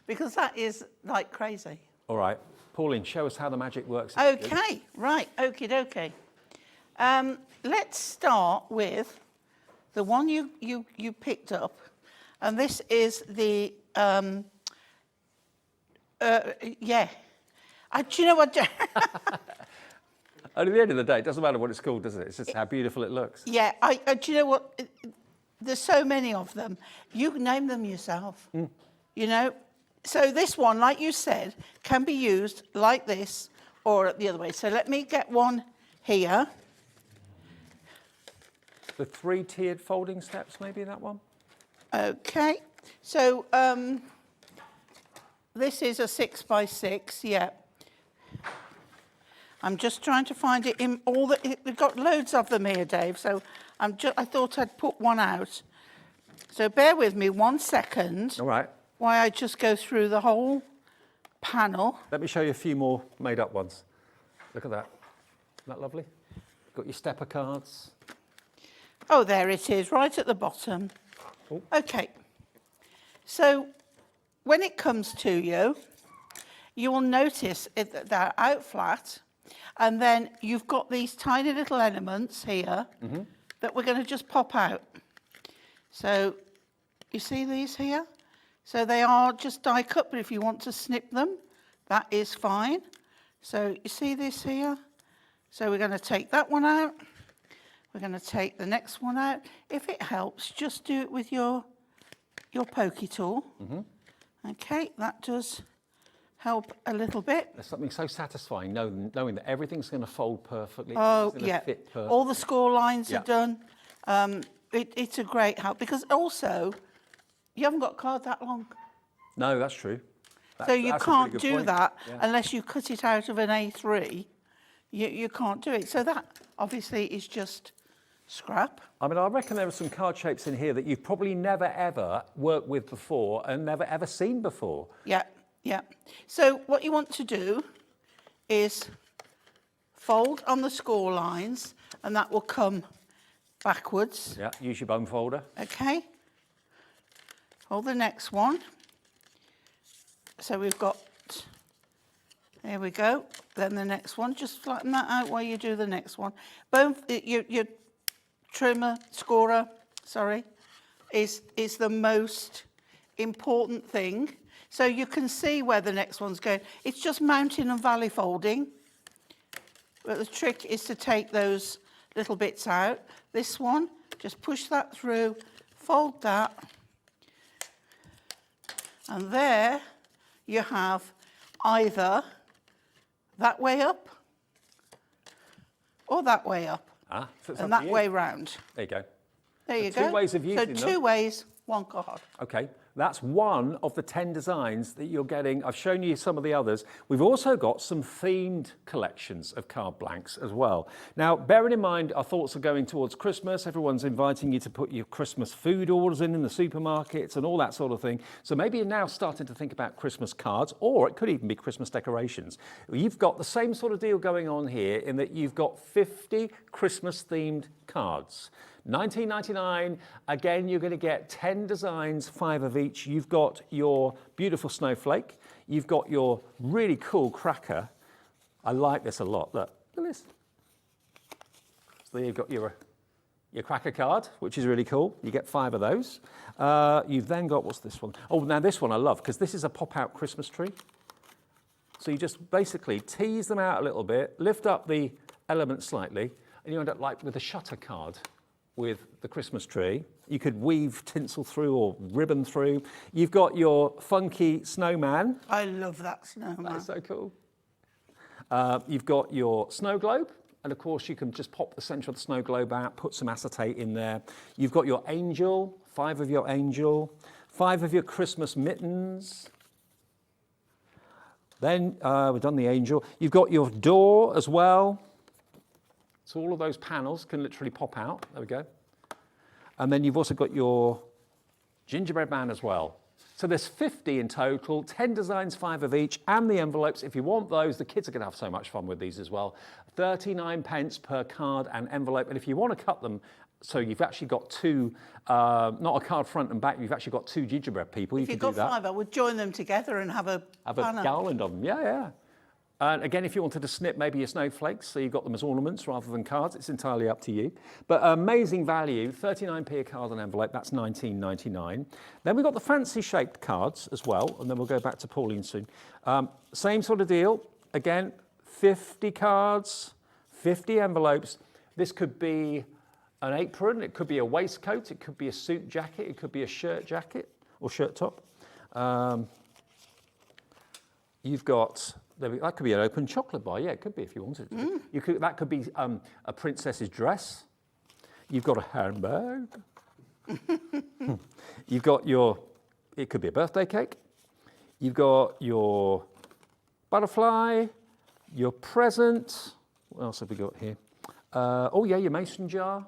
because that is like crazy. All right. Pauline, show us how the magic works. Okay, right. Okie dokie. Let's start with the one you picked up. And this is the, do you know what? And at the end of the day, it doesn't matter what it's called, does it? It's just how beautiful it looks. Yeah, do you know what? There's so many of them. You can name them yourself, you know? So this one, like you said, can be used like this or the other way. So let me get one here. The 3-tiered folding steps, maybe that one? Okay. So this is a 6x6, yeah. I'm just trying to find it in all the... We've got loads of them here, Dave, so I thought I'd put one out. So bear with me 1 second. All right. While I just go through the whole panel. Let me show you a few more made up ones. Look at that. Isn't that lovely? Got your stepper cards. Oh, there it is, right at the bottom. Oh. Okay. So when it comes to you, you will notice that they're out flat, and then you've got these tiny little elements here that we're going to just pop out. So you see these here? So they are just die cut, but if you want to snip them, that is fine. So you see this here? So we're going to take that one out. We're going to take the next one out. If it helps, just do it with your pokey tool. Okay, that does help a little bit. There's something so satisfying knowing that everything's going to fold perfectly. Oh, it's gonna yeah. fit perfectly. All the score lines Yeah. are done. It's a great help because also you haven't got a card that long. No, that's true. So you That's a can't really good do point. that Yeah. unless you cut it out of an A3. You can't do it. So that obviously is just scrap. I mean, I reckon there are some card shapes in here that you've probably never ever worked with before and never ever seen before. Yeah, yeah. So what you want to do is fold on the score lines, and that will come backwards. Yeah, use your bone folder. Okay. Hold the next one. So we've got, there we go. Then the next one, just flatten that out while you do the next one. Your trimmer, scorer, sorry, is the most important thing. So you can see where the next one's going. It's just mountain and valley folding. But the trick is to take those little bits out. This one, just push that through, fold that. And there you have either that way up or that way up. So it's up And to that you. way round. There you go. There you two go. ways of using So them. 2 ways, 1 card. Okay, that's one of the 10 designs that you're getting. I've shown you some of the others. We've also got some themed collections of card blanks as well. Now, bearing in mind our thoughts are going towards Christmas, everyone's inviting you to put your Christmas food orders in the supermarkets and all that sort of thing. So maybe you're now starting to think about Christmas cards, or it could even be Christmas decorations. You've got the same sort of deal going on here in that you've got 50 Christmas themed cards. $19.99. Again, you're going to get 10 designs, 5 of each. You've got your beautiful snowflake. You've got your really cool cracker. I like this a lot. Look at this. So there you've got your cracker card, which is really cool. You get 5 of those. You've then got, what's this one? Oh, now this one I love because this is a pop-out Christmas tree. So you just basically tease them out a little bit, lift up the element slightly, and you end up like with a shutter card with the Christmas tree. You could weave tinsel through or ribbon through. You've got your funky snowman. I love that snowman. That's so cool. You've got your snow globe. And of course, you can just pop the center of the snow globe out, put some acetate in there. You've got your angel, 5 of your angel, 5 of your Christmas mittens. Then we've done the angel. You've got your door as well. So all of those panels can literally pop out. There we go. And then you've also got your gingerbread man as well. So there's 50 in total, 10 designs, 5 of each, and the envelopes. If you want those, the kids are going to have so much fun with these as well. 39 pence per card and envelope. And if you want to cut them, so you've actually got 2, not a card front and back, you've actually got 2 gingerbread people. If you you've can got do that. 5, I would join them together and have a banner. Garland of them, yeah. And again, if you wanted to snip maybe your snowflakes, so you've got them as ornaments rather than cards, it's entirely up to you. But amazing value, 39p a card and envelope, that's $19.99. Then we've got the fancy shaped cards as well, and then we'll go back to Pauline soon. Same sort of deal, again, 50 cards, 50 envelopes. This could be an apron, it could be a waistcoat, it could be a suit jacket, it could be a shirt jacket or shirt top. You've got, that could be an open chocolate bar. Yeah, it could be if you wanted to. That could be a princess's dress. You've got a handbag. You've got it could be a birthday cake. You've got your butterfly, your present. What else have we got here? Your mason jar.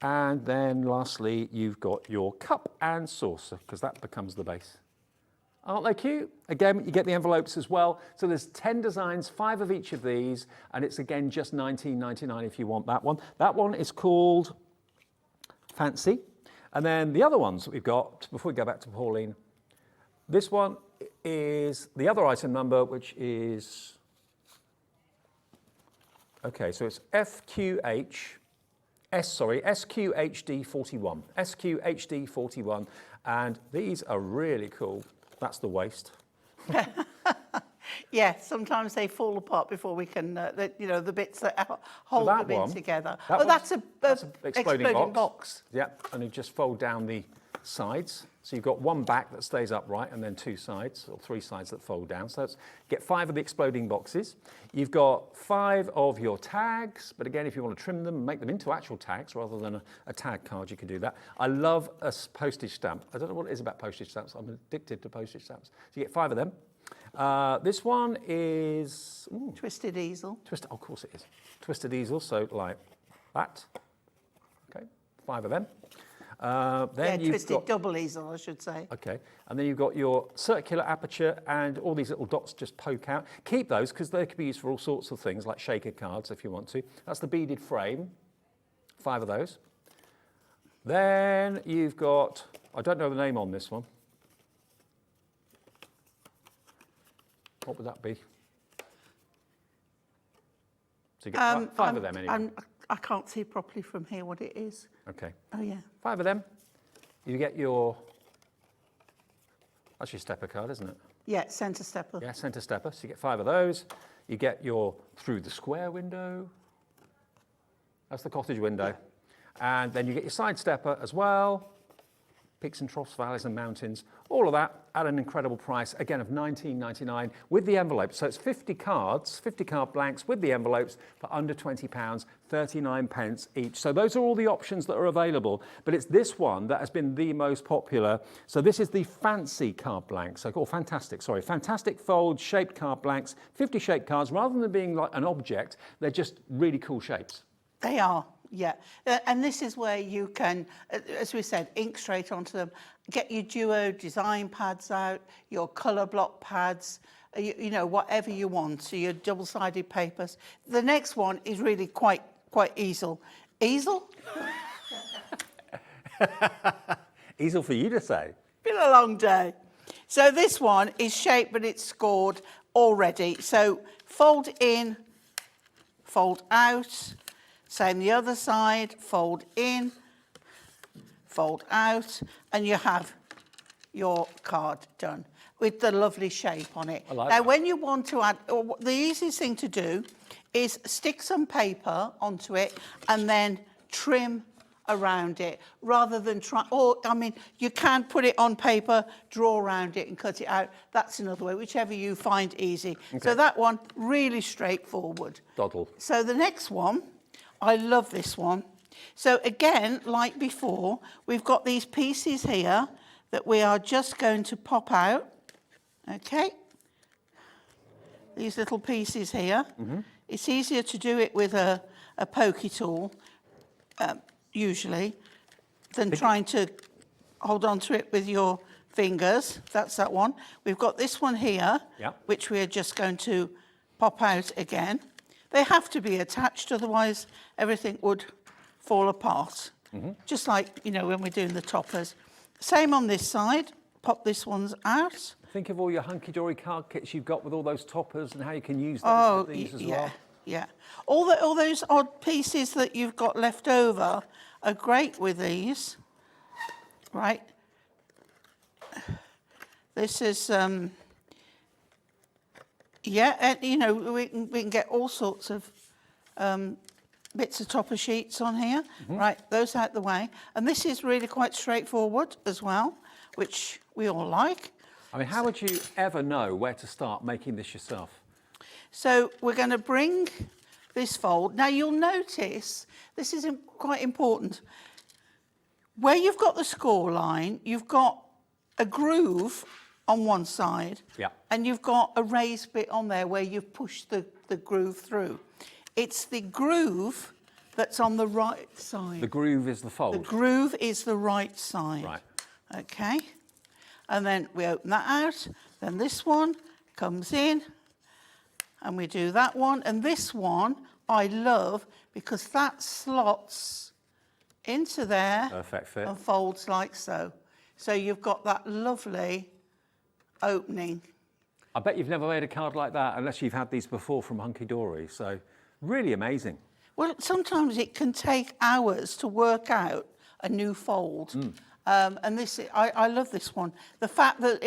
And then lastly, you've got your cup and saucer, because that becomes the base. Aren't they cute? Again, you get the envelopes as well. So there's 10 designs, 5 of each of these, and it's again just $19.99 if you want that one. That one is called Fancy. And then the other ones that we've got, before we go back to Pauline, this one is the other item number, which is, okay, so it's SQHD41. SQHD41, and these are really cool. That's the waist. Yeah, sometimes they fall apart before we can, the bits that hold them in together. That's an exploding box. Yeah, and you just fold down the sides. So you've got one back that stays upright and then 2 sides, or 3 sides that fold down. So let's get 5 of the exploding boxes. You've got 5 of your tags, but again, if you want to trim them, make them into actual tags rather than a tag card, you can do that. I love a postage stamp. I don't know what it is about postage stamps. I'm addicted to postage stamps. So you get 5 of them. This one is... Twisted easel. Oh, of course it is. Twisted easel, so like that. Okay, 5 of them. Then you've twisted double easel, I should say. Okay, and then you've got your circular aperture and all these little dots just poke out. Keep those because they could be used for all sorts of things, like shaker cards if you want to. That's the beaded frame, 5 of those. Then you've got, I don't know the name on this one. What would that be? So you get 5 of them anyway. I can't see properly from here what it is. Okay. Oh, yeah. 5 of them. You get your, that's your stepper card, isn't it? Yeah, centre stepper. Yeah, centre stepper. So you get 5 of those. You get your through the square window. That's the cottage window. Yeah. And then you get your side stepper as well. Peaks and troughs, valleys and mountains. All of that at an incredible price, again, of $19.99 with the envelopes. So it's 50 cards, 50 card blanks with the envelopes for under £20, 39 pence each. So those are all the options that are available, but it's this one that has been the most popular. So this is the fancy card blanks, fantastic fold shaped card blanks, 50 shaped cards. Rather than being like an object, they're just really cool shapes. They are. Yeah, and this is where you can, as we said, ink straight onto them. Get your duo design pads out, your colour block pads, you know, whatever you want. So your double-sided papers. The next one is really quite easel. Easel? Easel for you to say. Been a long day. So this one is shaped, but it's scored already. So fold in, fold out. Same the other side, fold in, fold out, and you have your card done with the lovely shape on it. Now, when you want to add, the easiest thing to do is stick some paper onto it and then trim around it rather than you can put it on paper, draw around it and cut it out. That's another way, whichever you find easy. Okay. So that one, really straightforward. Doddle. So the next one, I love this one. So again, like before, we've got these pieces here that we are just going to pop out. Okay. These little pieces here. Mm-hmm. It's easier to do it with a pokey tool, usually, than trying to hold on to it with your fingers. That's that one. We've got this one here, which we are just going to pop out again. They have to be attached, otherwise everything would fall apart. Mm-hmm. Just like, you know, when we're doing the toppers. Same on this side. Pop this one's out. Think of all your hunky-dory card kits you've got with all those toppers and how you can use those with these as well. Yeah. All those odd pieces that you've got left over are great with these. Right. This is... and, you know, we can get all sorts of bits of topper sheets on here. Mm-hmm. Right, those out the way. And this is really quite straightforward as well, which we all like. I mean, how would you ever know where to start making this yourself? So we're going to bring this fold. Now, you'll notice, this is quite important. Where you've got the score line, you've got a groove on one side, and you've got a raised bit on there where you've pushed the groove through. It's the groove that's on the right side. The groove is the fold? The groove is the right side. Right. Okay. and then we open that out. Then this one comes in, and we do that one. And this one I love because that slots into there. Perfect fit. And folds like so. So you've got that lovely opening. I bet you've never made a card like that unless you've had these before from Hunkydory. So really amazing. Well, sometimes it can take hours to work out a new fold. And this, I love this one. The fact that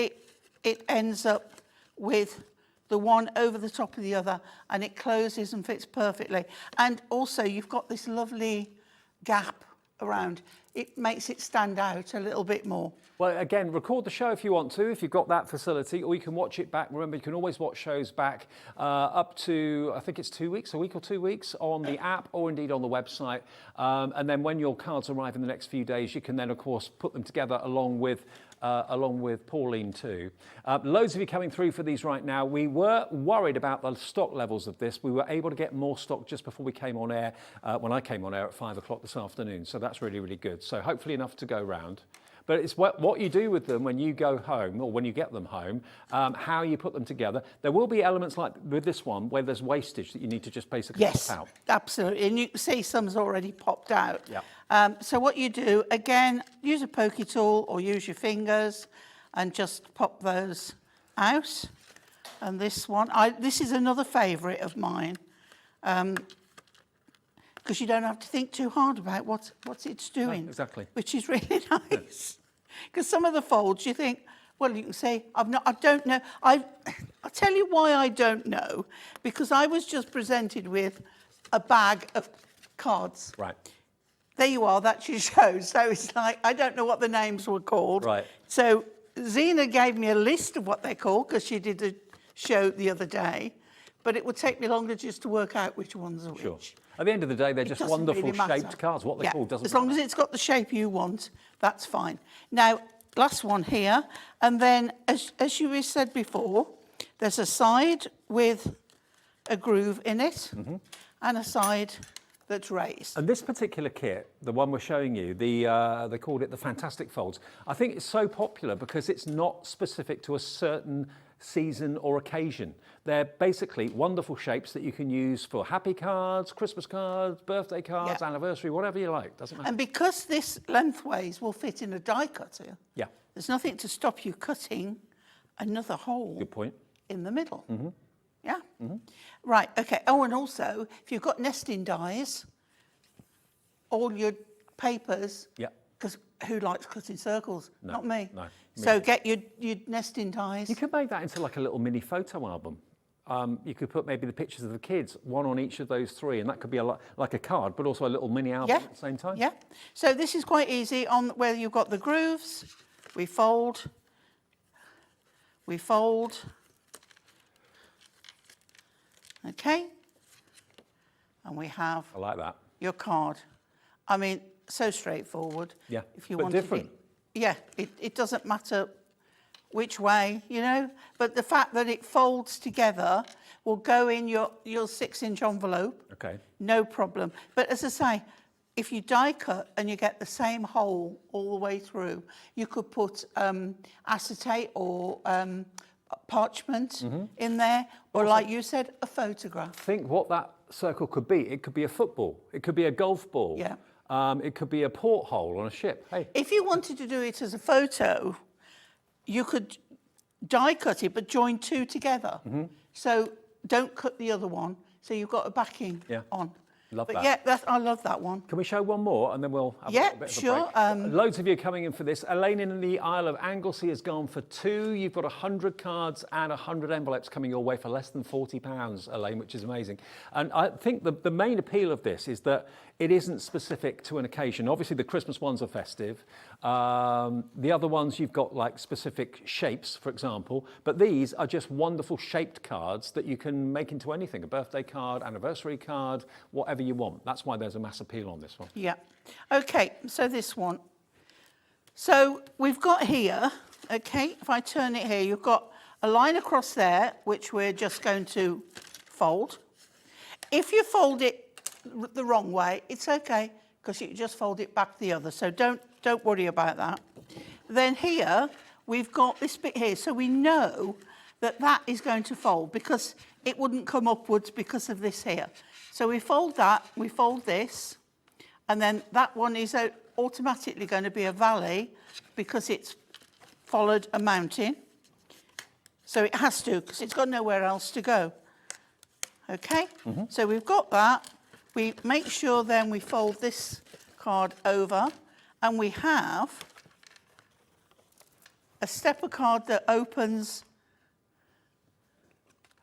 it ends up with the one over the top of the other, and it closes and fits perfectly. And also you've got this lovely gap around. It makes it stand out a little bit more. Well, again, record the show if you want to, if you've got that facility, or you can watch it back. Remember, you can always watch shows back up to, I think it's 2 weeks, a week or 2 weeks, on the app or indeed on the website. And then when your cards arrive in the next few days, you can then, of course, put them together along with Pauline too. Loads of you coming through for these right now. We were worried about the stock levels of this. We were able to get more stock just before we came on air, when I came on air at 5 o'clock this afternoon. So that's really, really good. So hopefully enough to go round. But it's what you do with them when you go home or when you get them home, how you put them together. There will be elements like with this one where there's wastage that you need to just basically pop out. Absolutely. And you can see some's already popped out. Yeah. So what you do, again, use a pokey tool or use your fingers and just pop those out. And this one, this is another favourite of mine, because you don't have to think too hard about what it's doing. No, exactly. Which is really nice. Because some of the folds you think, well, you can say, I don't know. I'll tell you why I don't know. Because I was just presented with a bag of cards. Right. There you are, that's your show. So it's like, I don't know what the names were called. Right. So Zena gave me a list of what they're called because she did a show the other day. But it would take me longer just to work out which ones are Sure. which. At the end of the day, they're just doesn't wonderful really matter. shaped cards. What they're called doesn't as long matter. as it's got the shape you want, that's fine. Now, last one here. And then, as you said before, there's a side with a groove in it and a side that's raised. And this particular kit, the one we're showing you, they called it the Fantastic Folds. I think it's so popular because it's not specific to a certain season or occasion. They're basically wonderful shapes that you can use for happy cards, Christmas cards, birthday cards, anniversary, whatever you like, doesn't matter. And because this lengthways will fit in a die cutter, there's nothing to stop you cutting another hole. Good point. In the middle. Yeah? Right, okay. Oh, and also, if you've got nesting dies, all your papers, because who likes cutting circles? No, Not me. no. So get your nesting dies. You could make that into like a little mini photo album. You could put maybe the pictures of the kids, one on each of those three, and that could be like a card, but also a little mini album at the same time. Yeah. So this is quite easy on where you've got the grooves. We fold. We fold. Okay. And we have I like that. your card. I mean, so straightforward. Yeah, If you but wanted different. It doesn't matter which way, you know, but the fact that it folds together will go in your 6-inch envelope. Okay. No problem. But as I say, if you die cut and you get the same hole all the way through, you could put acetate or parchment in there, or like you said, a photograph. Think what that circle could be. It could be a football. It could be a golf ball. Yeah. It could be a porthole on a ship. Hey. If you wanted to do it as a photo, you could die cut it, but join two together. So don't cut the other one. So you've got a backing on. Love But that. yeah, I love that one. Can we show one more and then we'll have a Yeah, little bit of a sure. break? Loads of you coming in for this. Elaine in the Isle of Anglesey has gone for 2. You've got 100 cards and 100 envelopes coming your way for less than £40, Elaine, which is amazing. And I think the main appeal of this is that it isn't specific to an occasion. Obviously, the Christmas ones are festive. The other ones, you've got like specific shapes, for example. But these are just wonderful shaped cards that you can make into anything, a birthday card, anniversary card, whatever you want. That's why there's a mass appeal on this one. Yeah. Okay, so this one. So we've got here, okay, if I turn it here, you've got a line across there, which we're just going to fold. If you fold it the wrong way, it's okay, because you just fold it back the other. So don't worry about that. Then here, we've got this bit here, so we know that that is going to fold because it wouldn't come upwards because of this here. So we fold that, we fold this, and then that one is automatically going to be a valley because it's followed a mountain. So it has to, because it's got nowhere else to go. Okay, so we've got that. We make sure then we fold this card over, and we have a stepper card that opens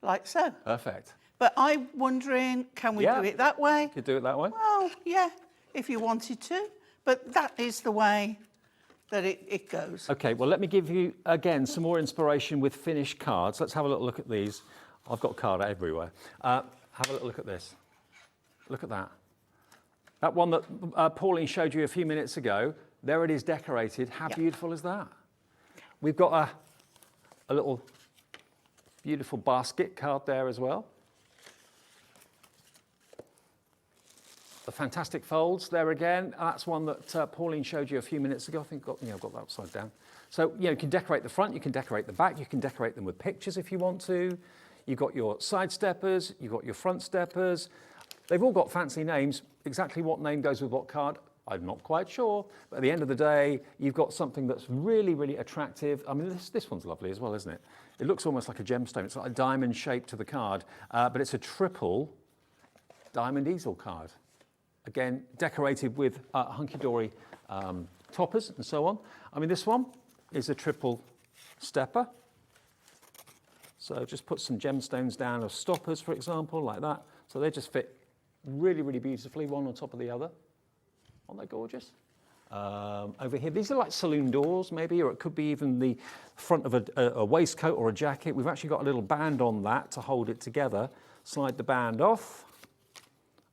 like so. Perfect. But I'm wondering, can we do it that way? Could do it that way. Well, yeah, if you wanted to. But that is the way that it goes. Okay, well, let me give you, again, some more inspiration with finished cards. Let's have a little look at these. I've got card everywhere. Have a little look at this. Look at that. That one that Pauline showed you a few minutes ago, there it is decorated. How beautiful is that? We've got a little beautiful basket card there as well. The fantastic folds there again. That's one that Pauline showed you a few minutes ago. I think I've got that upside down. So you can decorate the front, you can decorate the back, you can decorate them with pictures if you want to. You've got your side steppers, you've got your front steppers. They've all got fancy names. Exactly what name goes with what card, I'm not quite sure. But at the end of the day, you've got something that's really, really attractive. I mean, this one's lovely as well, isn't it? It looks almost like a gemstone. It's like a diamond shape to the card, but it's a triple diamond easel card. Again, decorated with Hunkydory toppers and so on. I mean, this one is a triple stepper. So just put some gemstones down of stoppers, for example, like that. So they just fit really, really beautifully, one on top of the other. Aren't they gorgeous? Over here, these are like saloon doors maybe, or it could be even the front of a waistcoat or a jacket. We've actually got a little band on that to hold it together. Slide the band off,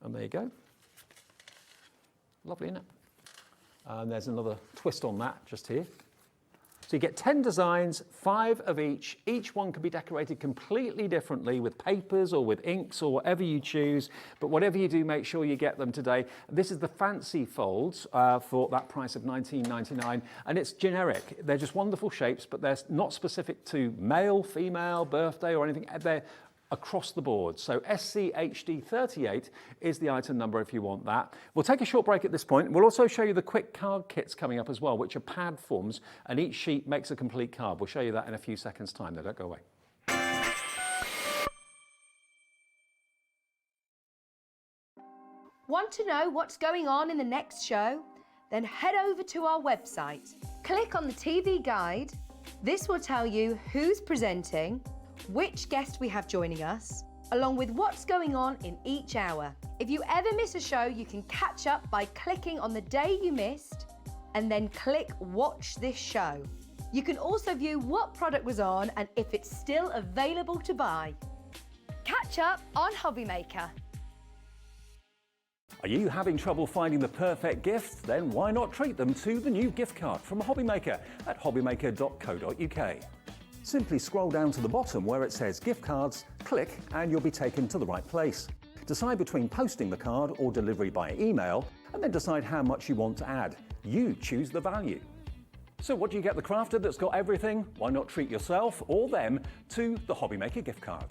and there you go. Lovely, isn't it? And there's another twist on that just here. So you get 10 designs, 5 of each. Each one can be decorated completely differently with papers or with inks or whatever you choose. But whatever you do, make sure you get them today. This is the fancy folds for that price of $19.99. And it's generic. They're just wonderful shapes, but they're not specific to male, female, birthday or anything. They're across the board. So SCHD38 is the item number if you want that. We'll take a short break at this point. We'll also show you the quick card kits coming up as well, which are pad forms, and each sheet makes a complete card. We'll show you that in a few seconds' time. Though, don't go away. Want to know what's going on in the next show? Then head over to our website. Click on the TV guide. This will tell you who's presenting, which guest we have joining us, along with what's going on in each hour. If you ever miss a show, you can catch up by clicking on the day you missed and then click Watch This Show. You can also view what product was on and if it's still available to buy. Catch up on Hobby Maker. Are you having trouble finding the perfect gift? Then why not treat them to the new gift card from Hobby Maker at hobbymaker.co.uk. Simply scroll down to the bottom where it says gift cards, click and you'll be taken to the right place. Decide between posting the card or delivery by email and then decide how much you want to add. You choose the value. So what do you get the crafter that's got everything? Why not treat yourself or them to the Hobby Maker gift card?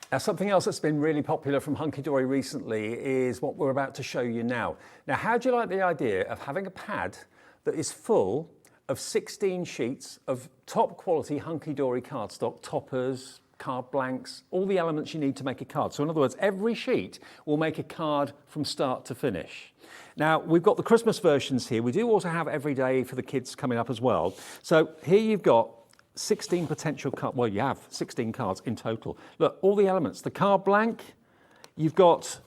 Now, something else that's been really popular from Hunkydory recently is what we're about to show you now. Now, how do you like the idea of having a pad that is full of 16 sheets of top quality Hunkydory cardstock, toppers, card blanks, all the elements you need to make a card. So in other words, every sheet will make a card from start to finish. Now, we've got the Christmas versions here. We do also have every day for the kids coming up as well. So here you've got 16 potential cards. Well, you have 16 cards in total. Look, all the elements. The card blank, you've got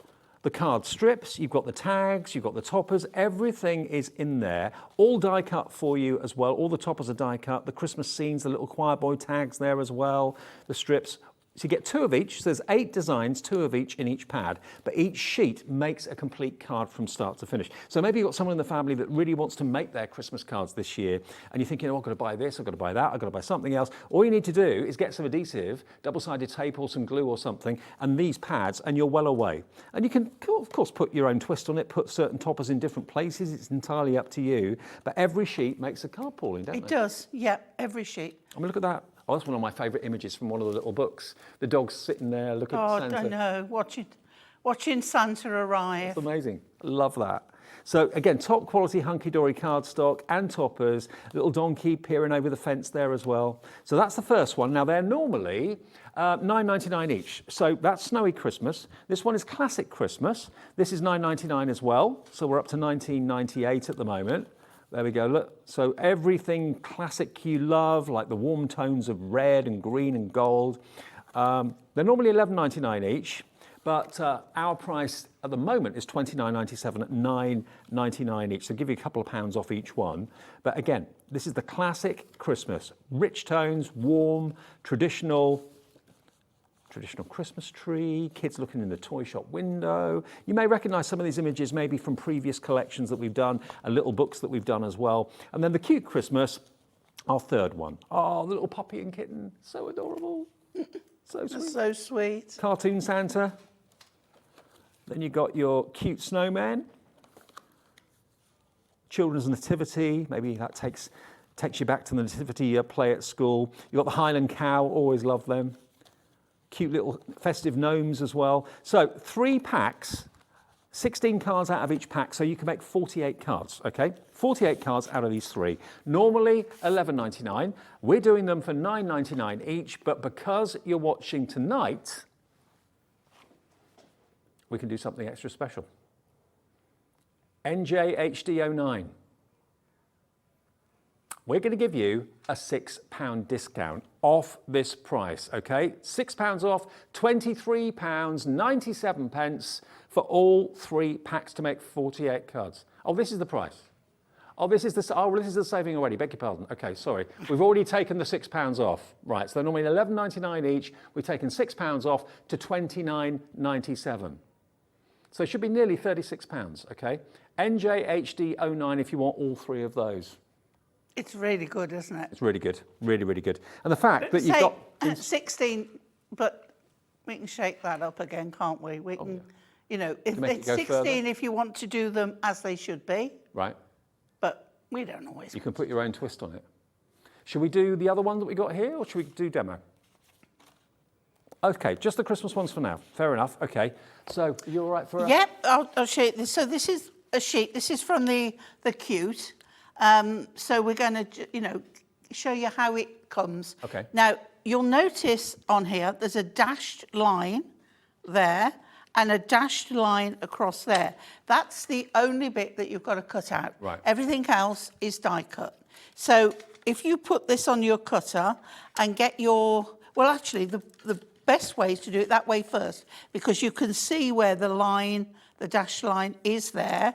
the card strips, you've got the tags, you've got the toppers. Everything is in there. All die cut for you as well. All the toppers are die cut. The Christmas scenes, the little choir boy tags there as well. The strips, So you get 2 of each, so there's 8 designs, 2 of each in each pad, but each sheet makes a complete card from start to finish. So maybe you've got someone in the family that really wants to make their Christmas cards this year, and you're thinking, oh, I've got to buy this, I've got to buy that, I've got to buy something else. All you need to do is get some adhesive, double-sided tape or some glue or something, and these pads, and you're well away. And you can, of course, put your own twist on it, put certain toppers in different places, it's entirely up to you, but every sheet makes a card, Pauline, don't It they? does, yeah, every sheet. I mean, look at that. Oh, that's one of my favourite images from one of the little books. The dog's sitting there, looking at Santa. I know, watching Santa arrive. It's amazing. I love that. So again, top quality Hunkydory cardstock and toppers. Little donkey peering over the fence there as well. So that's the first one. Now they're normally $9.99 each. So that's Snowy Christmas. This one is Classic Christmas. This is $9.99 as well. So we're up to $19.98 at the moment. There we go, look. So everything classic you love, like the warm tones of red and green and gold. They're normally $11.99 each, but our price at the moment is $29.97 at $9.99 each. So give you a couple of pounds off each one. But again, this is the classic Christmas. Rich tones, warm, traditional Christmas tree, kids looking in the toy shop window. You may recognise some of these images maybe from previous collections that we've done and little books that we've done as well. And then the cute Christmas, our third one. Oh, the little puppy and kitten, so adorable. So sweet. So sweet. Cartoon Santa. Then you've got your cute snowman. Children's nativity, maybe that takes you back to the nativity play at school. You've got the Highland cow, always love them. Cute little festive gnomes as well. So 3 packs, 16 cards out of each pack, so you can make 48 cards, okay? 48 cards out of these 3. Normally $11.99. We're doing them for $9.99 each, but because you're watching tonight, we can do something extra special. NJHD09. We're going to give you a £6 discount off this price, okay? £6 off, £23.97 for all 3 packs to make 48 cards. Oh, this is the price. Oh, this is the saving already, beg your pardon. Okay, sorry. We've already taken the £6 off. Right, so they're normally $11.99 each. We've taken £6 off to $29.97. So it should be nearly £36, okay? NJHD09 if you want all 3 of those. It's really good, isn't it? It's really good, really, really good. And the fact that you've got 16, but we can shake that up again, can't we? We can, you know, make it's it go 16 further. if you want to do them as they should be, right, but we don't always. you can put your own twist on it. Should we do the other one that we got here, or should we do demo? Okay, just the Christmas ones for now. Fair enough. Okay, so you all right for? Yep, I'll show you this. So this is a sheet. This is from the cute. So we're going to, you know, show you how it comes. Okay. Now, you'll notice on here, there's a dashed line there and a dashed line across there. That's the only bit that you've got to cut out. Right. Everything else is die cut. So if you put this on your cutter and get your, well, actually, the best way is to do it that way first, because you can see where the line, the dashed line is there.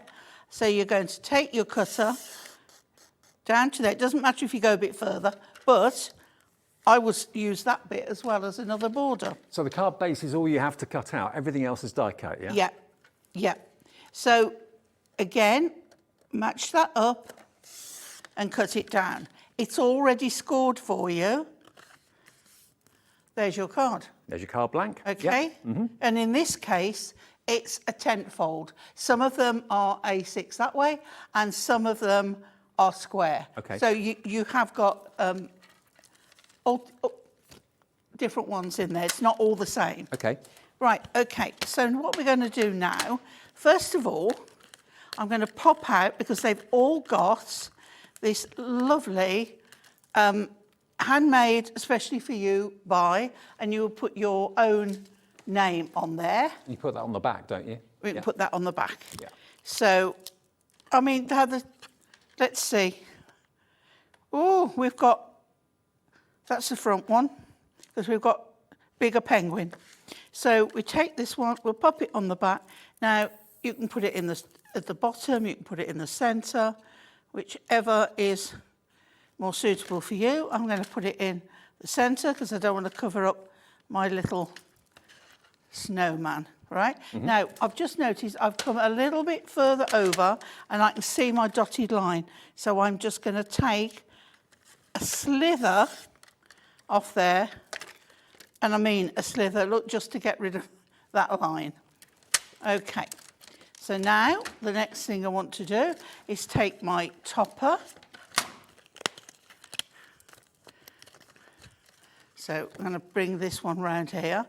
So you're going to take your cutter down to there. It doesn't matter if you go a bit further, but I would use that bit as well as another border. So the card base is all you have to cut out. Everything else is die cut, yeah? Yeah, yeah. So again, match that up and cut it down. It's already scored for you. There's your card. There's your card blank. Okay. Yeah. And in this case, it's a 10th fold. Some of them are A6 that way, and some of them are square. Okay. So you have got all different ones in there. It's not all the same. Okay. Right, okay. So what we're going to do now, first of all, I'm going to pop out, because they've all got this lovely handmade, especially for you, and you'll put your own name on there. You put that on the back, don't you? We can put that on the back. Yeah. So, I mean, let's see. Oh, we've got, that's the front one, because we've got bigger penguin. So we take this one, we'll pop it on the back. Now, you can put it at the bottom, you can put it in the centre, whichever is more suitable for you. I'm going to put it in the centre, because I don't want to cover up my little snowman, right? Now, I've just noticed I've come a little bit further over and I can see my dotted line. So I'm just going to take a slither off there, and I mean a slither, look, just to get rid of that line. Okay, so now the next thing I want to do is take my topper. So I'm going to bring this one round here.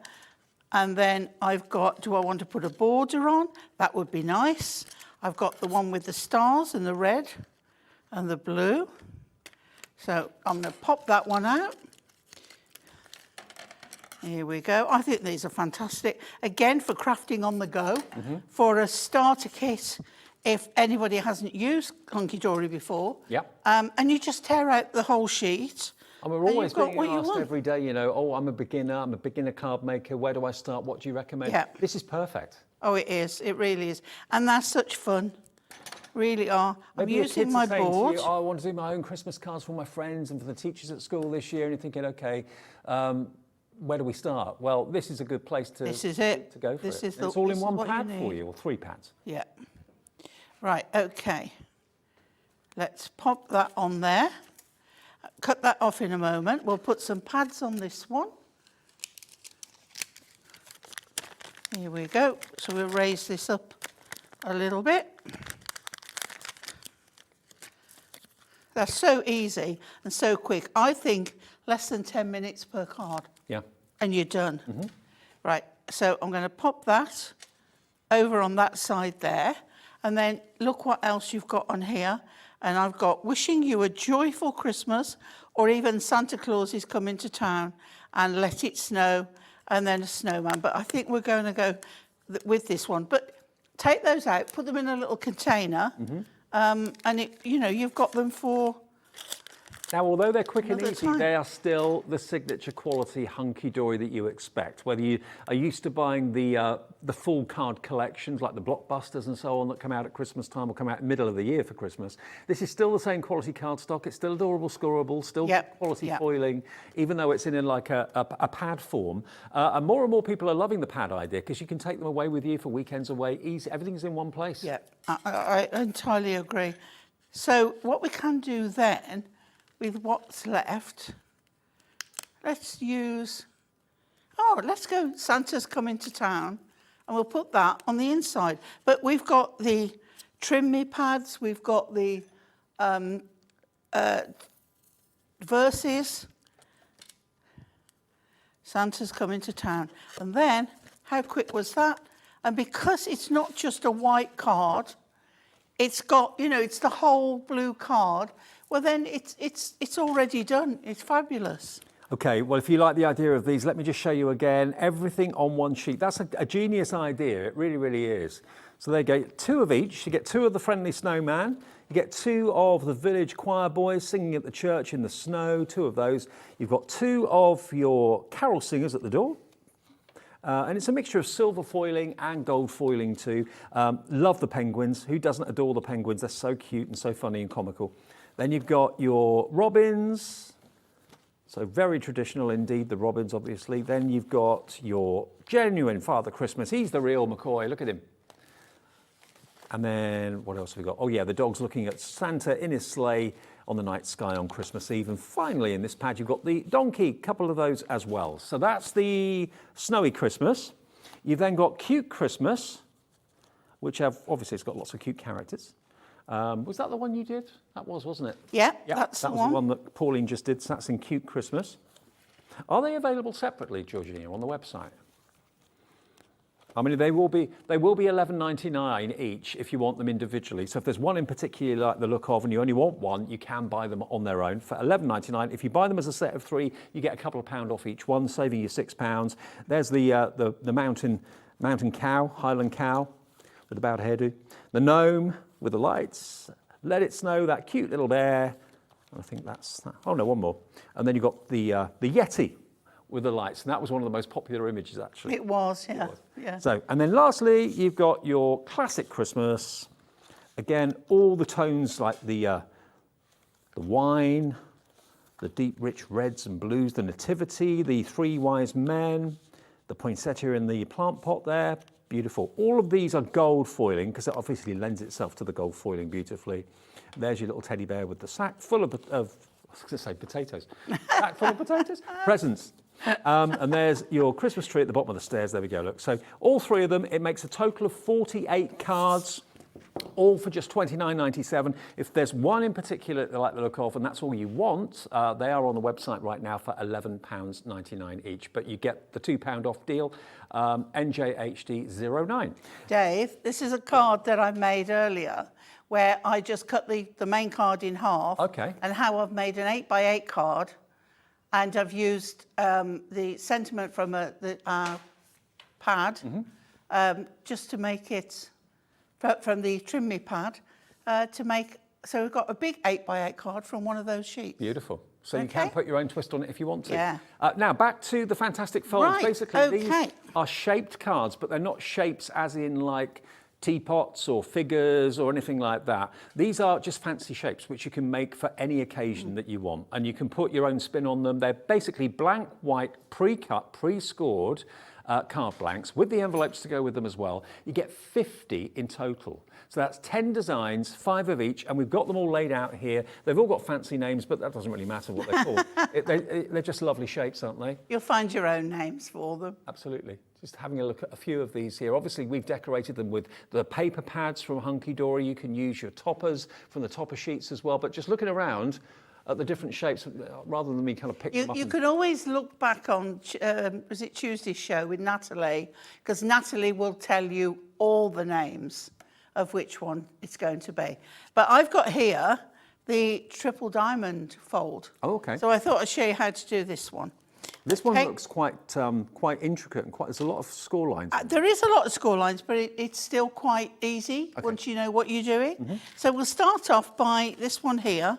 And then I've got, do I want to put a border on? That would be nice. I've got the one with the stars and the red and the blue. So I'm going to pop that one out. Here we go. I think these are fantastic. Again, for crafting on the go, for a starter kit, if anybody hasn't used Hunkydory before. Yep. And you just tear out the whole sheet. And we're always you've got being what you asked want. every day, you know, oh, I'm a beginner card maker. Where do I start? What do you recommend? Yeah. This is perfect. Oh, it is. It really is. And they're such fun. Really are. Maybe I'm your using kids my are saying to board. you, oh, I want to do my own Christmas cards for my friends and for the teachers at school this year. And you're thinking, okay, where do we start? Well, this is a good place to, This is it. to go for This it. is And it's the- all this in is one what you pad for need. you, or 3 pads. Yeah. Right, okay. Let's pop that on there. Cut that off in a moment. We'll put some pads on this one. Here we go. So we'll raise this up a little bit. That's so easy and so quick. I think less than 10 minutes per card. Yeah. And you're done. Right, so I'm going to pop that over on that side there. And then look what else you've got on here. And I've got wishing you a joyful Christmas, or even Santa Claus is coming to town and let it snow, and then a snowman. But I think we're going to go with this one. But take those out, put them in a little container, and it, you know, you've got them for... Now, although they're quick and Another easy, time. they are still the signature quality hunky-dory that you expect. Whether you are used to buying the full card collections, like the blockbusters and so on, that come out at Christmas time or come out in the middle of the year for Christmas, this is still the same quality cardstock. It's still adorable, scoreable, still quality foiling, even though it's in like a pad form. And more people are loving the pad idea because you can take them away with you for weekends away. Easy, everything's in one place. Yeah, I entirely agree. So what we can do then, with what's left, let's use, let's go Santa's coming to town, and we'll put that on the inside. But we've got the trim me pads, we've got the verses, Santa's coming to town. And then, how quick was that? And because it's not just a white card, it's got, you know, it's the whole blue card, well then it's already done. It's fabulous. Okay, well, if you like the idea of these, let me just show you again. Everything on one sheet. That's a genius idea. It really, really is. So there you go. 2 of each. You get 2 of the friendly snowman. You get 2 of the village choir boys singing at the church in the snow. 2 of those. You've got 2 of your carol singers at the door. And it's a mixture of silver foiling and gold foiling too. Love the penguins. Who doesn't adore the penguins? They're so cute and so funny and comical. Then you've got your robins. So very traditional indeed, the robins, obviously. Then you've got your genuine Father Christmas. He's the real McCoy. Look at him. And then what else have we got? Oh yeah, the dog's looking at Santa in his sleigh on the night sky on Christmas Eve. And finally in this pad, you've got the donkey, couple of those as well. So that's the snowy Christmas. You've then got cute Christmas, which obviously it's got lots of cute characters. Was that the one you did? That was, wasn't it? Yeah, Yep, that's that the was one. the one that Pauline just did. So that's in cute Christmas. Are they available separately, Georgina, on the website? I mean, they will be $11.99 each if you want them individually. So if there's one in particular you like the look of and you only want one, you can buy them on their own for $11.99. If you buy them as a set of 3, you get a couple of pound off each one, saving you £6. There's the mountain cow, Highland cow with the bowed hairdo. The gnome with the lights. Let it snow, that cute little bear. I think that's that. Oh no, one more. And then you've got the Yeti with the lights, and that was one of the most popular images actually. It was, yeah. Yeah. So, and then lastly, you've got your classic Christmas. Again, all the tones like the wine, the deep, rich reds and blues, the nativity, the three wise men, the poinsettia in the plant pot there. Beautiful. All of these are gold foiling because it obviously lends itself to the gold foiling beautifully. There's your little teddy bear with the sack full of I was going to say potatoes. Sack full of potatoes? Presents. And there's your Christmas tree at the bottom of the stairs. There we go, look. So all three of them, it makes a total of 48 cards, all for just £29.97. If there's one in particular that I like the look of, and that's all you want, they are on the website right now for £11.99 each. But you get the £2 off deal, NJHD09. Dave, this is a card that I made earlier where I just cut the main card in half. Okay. And how I've made an 8x8 card. And I've used the sentiment from the pad just to make it, from the Trim Me pad, to make, so we've got a big 8x8 card from one of those sheets. Beautiful. So you can put your own twist on it if you want to. Yeah. Now, back to the fantastic folds. Right, Basically, these okay. are shaped cards, but they're not shapes as in like teapots or figures or anything like that. These are just fancy shapes which you can make for any occasion that you want, and you can put your own spin on them. They're basically blank white, pre-cut, pre-scored card blanks with the envelopes to go with them as well. You get 50 in total. So that's 10 designs, 5 of each, and we've got them all laid out here. They've all got fancy names, but that doesn't really matter what they're called. They're just lovely shapes, aren't they? You'll find your own names for them. Absolutely. Just having a look at a few of these here. Obviously, we've decorated them with the paper pads from Hunkydory. You can use your toppers from the topper sheets as well. But just looking around at the different shapes, rather than me kind of pick them up. You can always look back on, was it Tuesday's show with Natalie? Because Natalie will tell you all the names of which one it's going to be. But I've got here the triple diamond fold. Oh, okay. So I thought I'd show you how to do this one. This one looks quite intricate and there's a lot of score lines. There is a lot of score lines, but it's still quite easy once you know what you're doing. So we'll start off by this one here.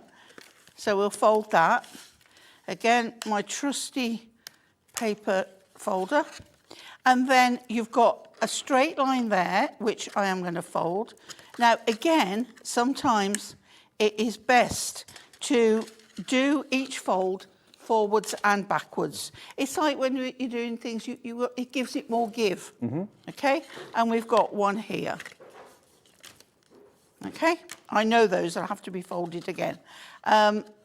So we'll fold that. Again, my trusty paper folder. And then you've got a straight line there, which I am going to fold. Now, again, sometimes it is best to do each fold forwards and backwards. It's like when you're doing things, it gives it more give. Okay? And we've got one here. Okay? I know those that have to be folded again.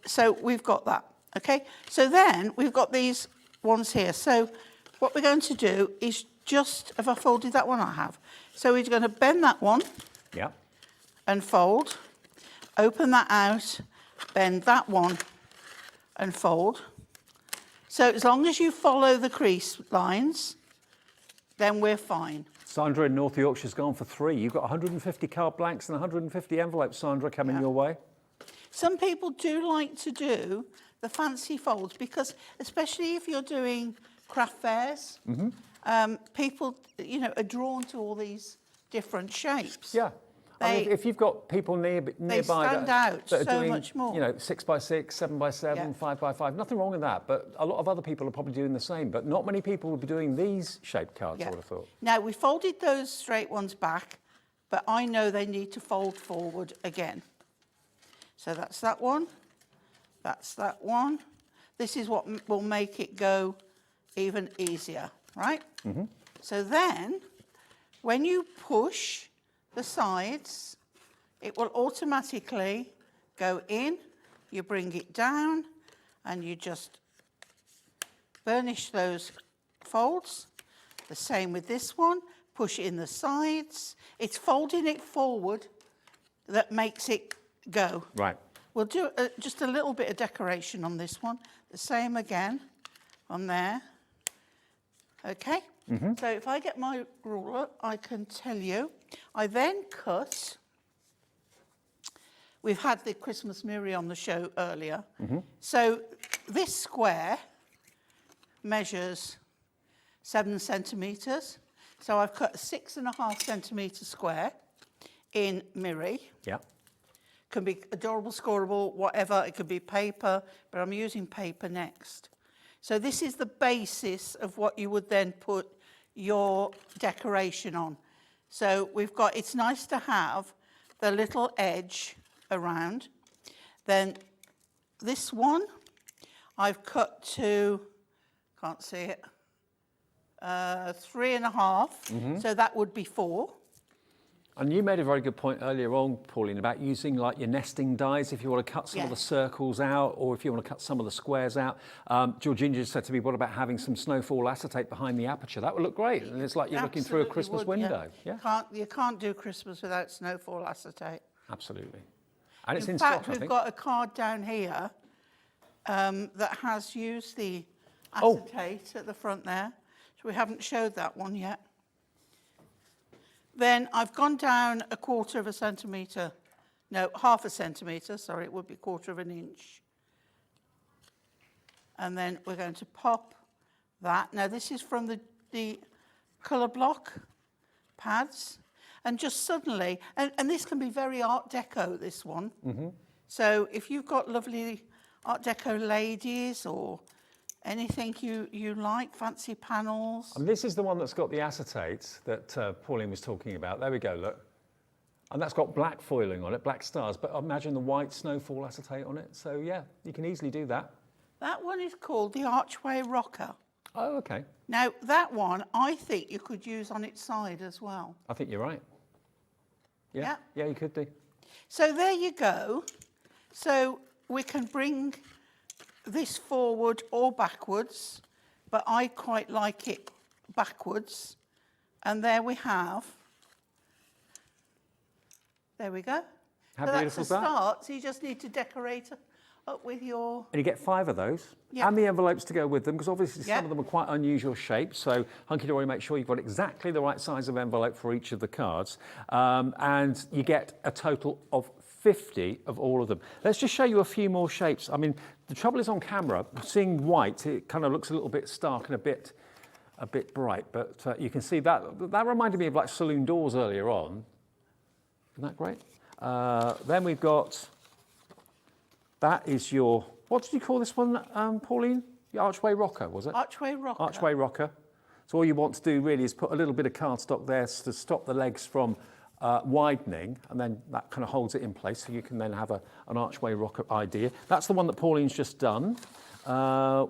So we've got that. Okay? So then we've got these ones here. So what we're going to do is just, have I folded that one? I have. So we're going to bend that one. Yeah. And fold. Open that out. Bend that one and fold. So as long as you follow the crease lines, then we're fine. Sandra in North Yorkshire's gone for 3. You've got 150 card blanks and 150 envelopes, Sandra, coming your way. Some people do like to do the fancy folds because, especially if you're doing craft fairs, people, are drawn to all these different shapes. Yeah. I mean, if you've got people nearby stand out that are so doing, much more. 6x6, 7x7, 5x5, nothing wrong with that. But a lot of other people are probably doing the same. But not many people will be doing these shaped cards, I would have thought. Now, we folded those straight ones back, but I know they need to fold forward again. So that's that one. That's that one. This is what will make it go even easier, right? So then, when you push the sides, it will automatically go in, you bring it down, and you just burnish those folds. The same with this one, push in the sides. It's folding it forward that makes it go. Right. We'll do just a little bit of decoration on this one. The same again on there. Okay? So if I get my ruler, I can tell you. I then cut. We've had the Christmas Miri on the show earlier. So this square measures 7 centimetres. So I've cut a 6.5 centimetre square in Miri. Yeah. Can be adorable, scoreable, whatever. It could be paper, but I'm using paper next. So this is the basis of what you would then put your decoration on. So we've got, it's nice to have the little edge around. Then this one, I've cut to, can't see it, 3.5, so that would be 4. And you made a very good point earlier on, Pauline, about using like your nesting dies if you want to cut some of the circles out, or if you want to cut some of the squares out. Georgina said to me, what about having some snowfall acetate behind the aperture? That would look great. And it's like you're looking through a Christmas window. Yeah. You can't do Christmas without snowfall acetate. Absolutely. And it's in stock, fact, I we've think. got a card down here that has used the acetate at the front there. So we haven't showed that one yet. Then I've gone down 1/4 centimetre, no, 1/2 centimetre, sorry, it would be 1/4 inch. And then we're going to pop that. Now this is from the colour block pads. And just suddenly, and this can be very Art Deco, this one. So if you've got lovely Art Deco ladies or anything you like, fancy panels. And this is the one that's got the acetate that Pauline was talking about. There we go, look. And that's got black foiling on it, black stars, but imagine the white snowfall acetate on it. So yeah, you can easily do that. That one is called the Archway Rocker. Oh, okay. Now, that one, I think you could use on its side as well. I think you're right. Yeah, yeah, you could do. So there you go. So we can bring this forward or backwards, but I quite like it backwards. And there we have. There we go. How so beautiful that's a start. So you just need to decorate up with your... And you get 5 of those, and the envelopes to go with them, because obviously some of them are quite unusual shapes. So Hunkydory, make sure you've got exactly the right size of envelope for each of the cards. And you get a total of 50 of all of them. Let's just show you a few more shapes. I mean, the trouble is on camera, seeing white, it kind of looks a little bit stark and a bit bright, but you can see that reminded me of like saloon doors earlier on. Isn't that great? Then we've got, that is your, what did you call this one, Pauline? The Archway Rocker, was it? Archway Rocker. Archway Rocker. So all you want to do really is put a little bit of cardstock there to stop the legs from widening, and then that kind of holds it in place, so you can then have an Archway Rocker idea. That's the one that Pauline's just done.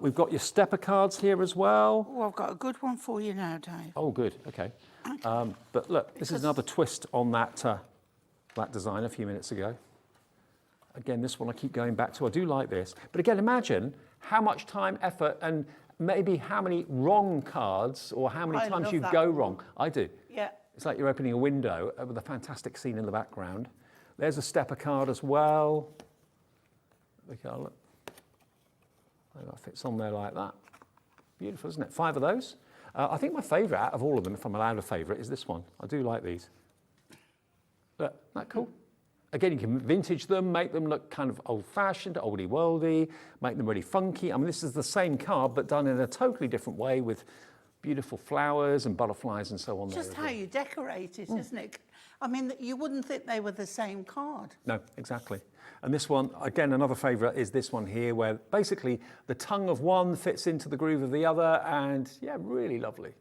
We've got your stepper cards here as well. Oh, I've got a good one for you now, Dave. Oh, good, okay. But look, this is another twist on that design a few minutes ago. Again, this one I keep going back to. I do like this. But again, imagine how much time, effort, and maybe how many wrong cards or how many times you go wrong. I do. Yeah. It's like you're opening a window with a fantastic scene in the background. There's a stepper card as well. Look, that fits on there like that. Beautiful, isn't it? 5 of those. I think my favourite out of all of them, if I'm allowed a favourite, is this one. I do like these. Look, isn't that cool? Again, you can vintage them, make them look kind of old-fashioned, oldie-worldy, make them really funky. I mean, this is the same card, but done in a totally different way with beautiful flowers and butterflies and so on. Just how you decorate it, isn't it? I mean, you wouldn't think they were the same card. No, exactly. And this one, again, another favourite is this one here, where basically the tongue of one fits into the groove of the other, and yeah, really lovely.